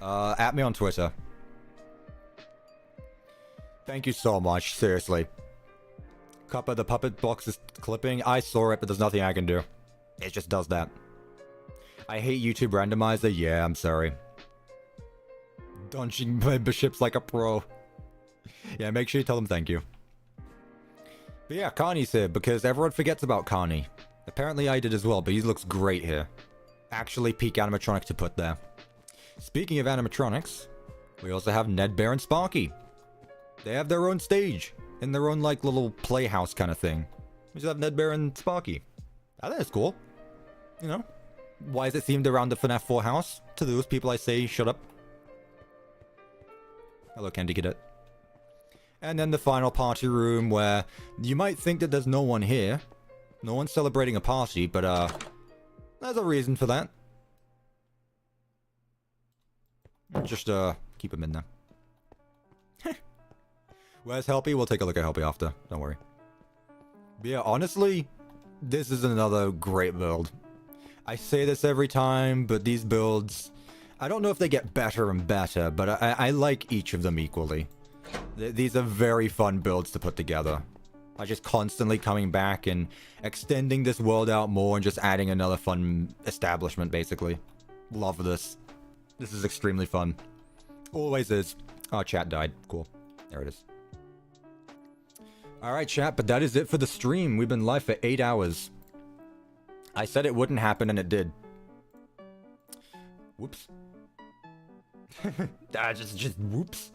At me on Twitter. Thank you so much, seriously. Cuppa, the puppet box is clipping. I saw it, but there's nothing I can do. It just does that. I hate YouTube randomizer. Yeah, I'm sorry. Dungeon memberships like a pro. Yeah, make sure you tell them thank you. But yeah, Carney's here because everyone forgets about Carney. Apparently I did as well, but he looks great here. Actually peak animatronic to put there. Speaking of animatronics, we also have Ned, Bear, and Sparky. They have their own stage in their own like little playhouse kind of thing. We just have Ned, Bear, and Sparky. I think it's cool. You know? Why is it themed around the FNAF 4 house? To those people I say, shut up. Hello, Candy Cadet. And then the final party room where you might think that there's no one here. No one's celebrating a party, but there's a reason for that. Just keep him in there. Where's Helpy? We'll take a look at Helpy after. Don't worry. But yeah, honestly, this is another great build. I say this every time, but these builds, I don't know if they get better and better, but I like each of them equally. These are very fun builds to put together. I just constantly coming back and extending this world out more and just adding another fun establishment, basically. Love this. This is extremely fun. Always is. Oh, chat died. Cool. There it is. Alright, chat, but that is it for the stream. We've been live for 8 hours. I said it wouldn't happen, and it did. Whoops. just whoops.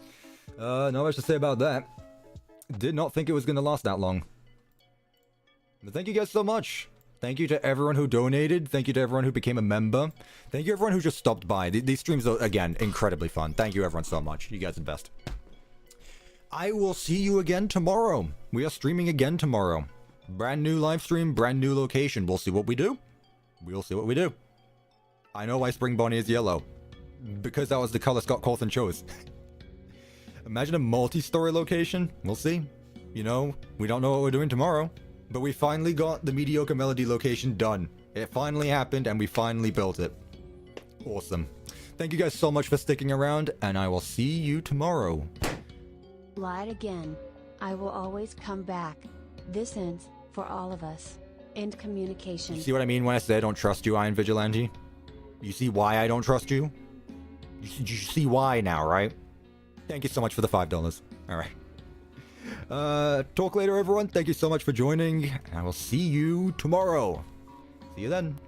Not much to say about that. Did not think it was going to last that long. But thank you guys so much. Thank you to everyone who donated. Thank you to everyone who became a member. Thank you everyone who just stopped by. These streams are, again, incredibly fun. Thank you everyone so much. You guys are the best. I will see you again tomorrow. We are streaming again tomorrow. Brand new live stream, brand new location. We'll see what we do. We'll see what we do. I know why Spring Bonnie is yellow. Because that was the color Scott Cawthon chose. Imagine a multi-story location. We'll see. You know, we don't know what we're doing tomorrow. But we finally got the Mediocre Melody location done. It finally happened and we finally built it. Awesome. Thank you guys so much for sticking around, and I will see you tomorrow. Lied again. I will always come back. This ends, for all of us, end communication. You see what I mean when I say I don't trust you, Iron Vigilante? You see why I don't trust you? You see why now, right? Thank you so much for the $5. Alright. Talk later, everyone. Thank you so much for joining. I will see you tomorrow. See you then.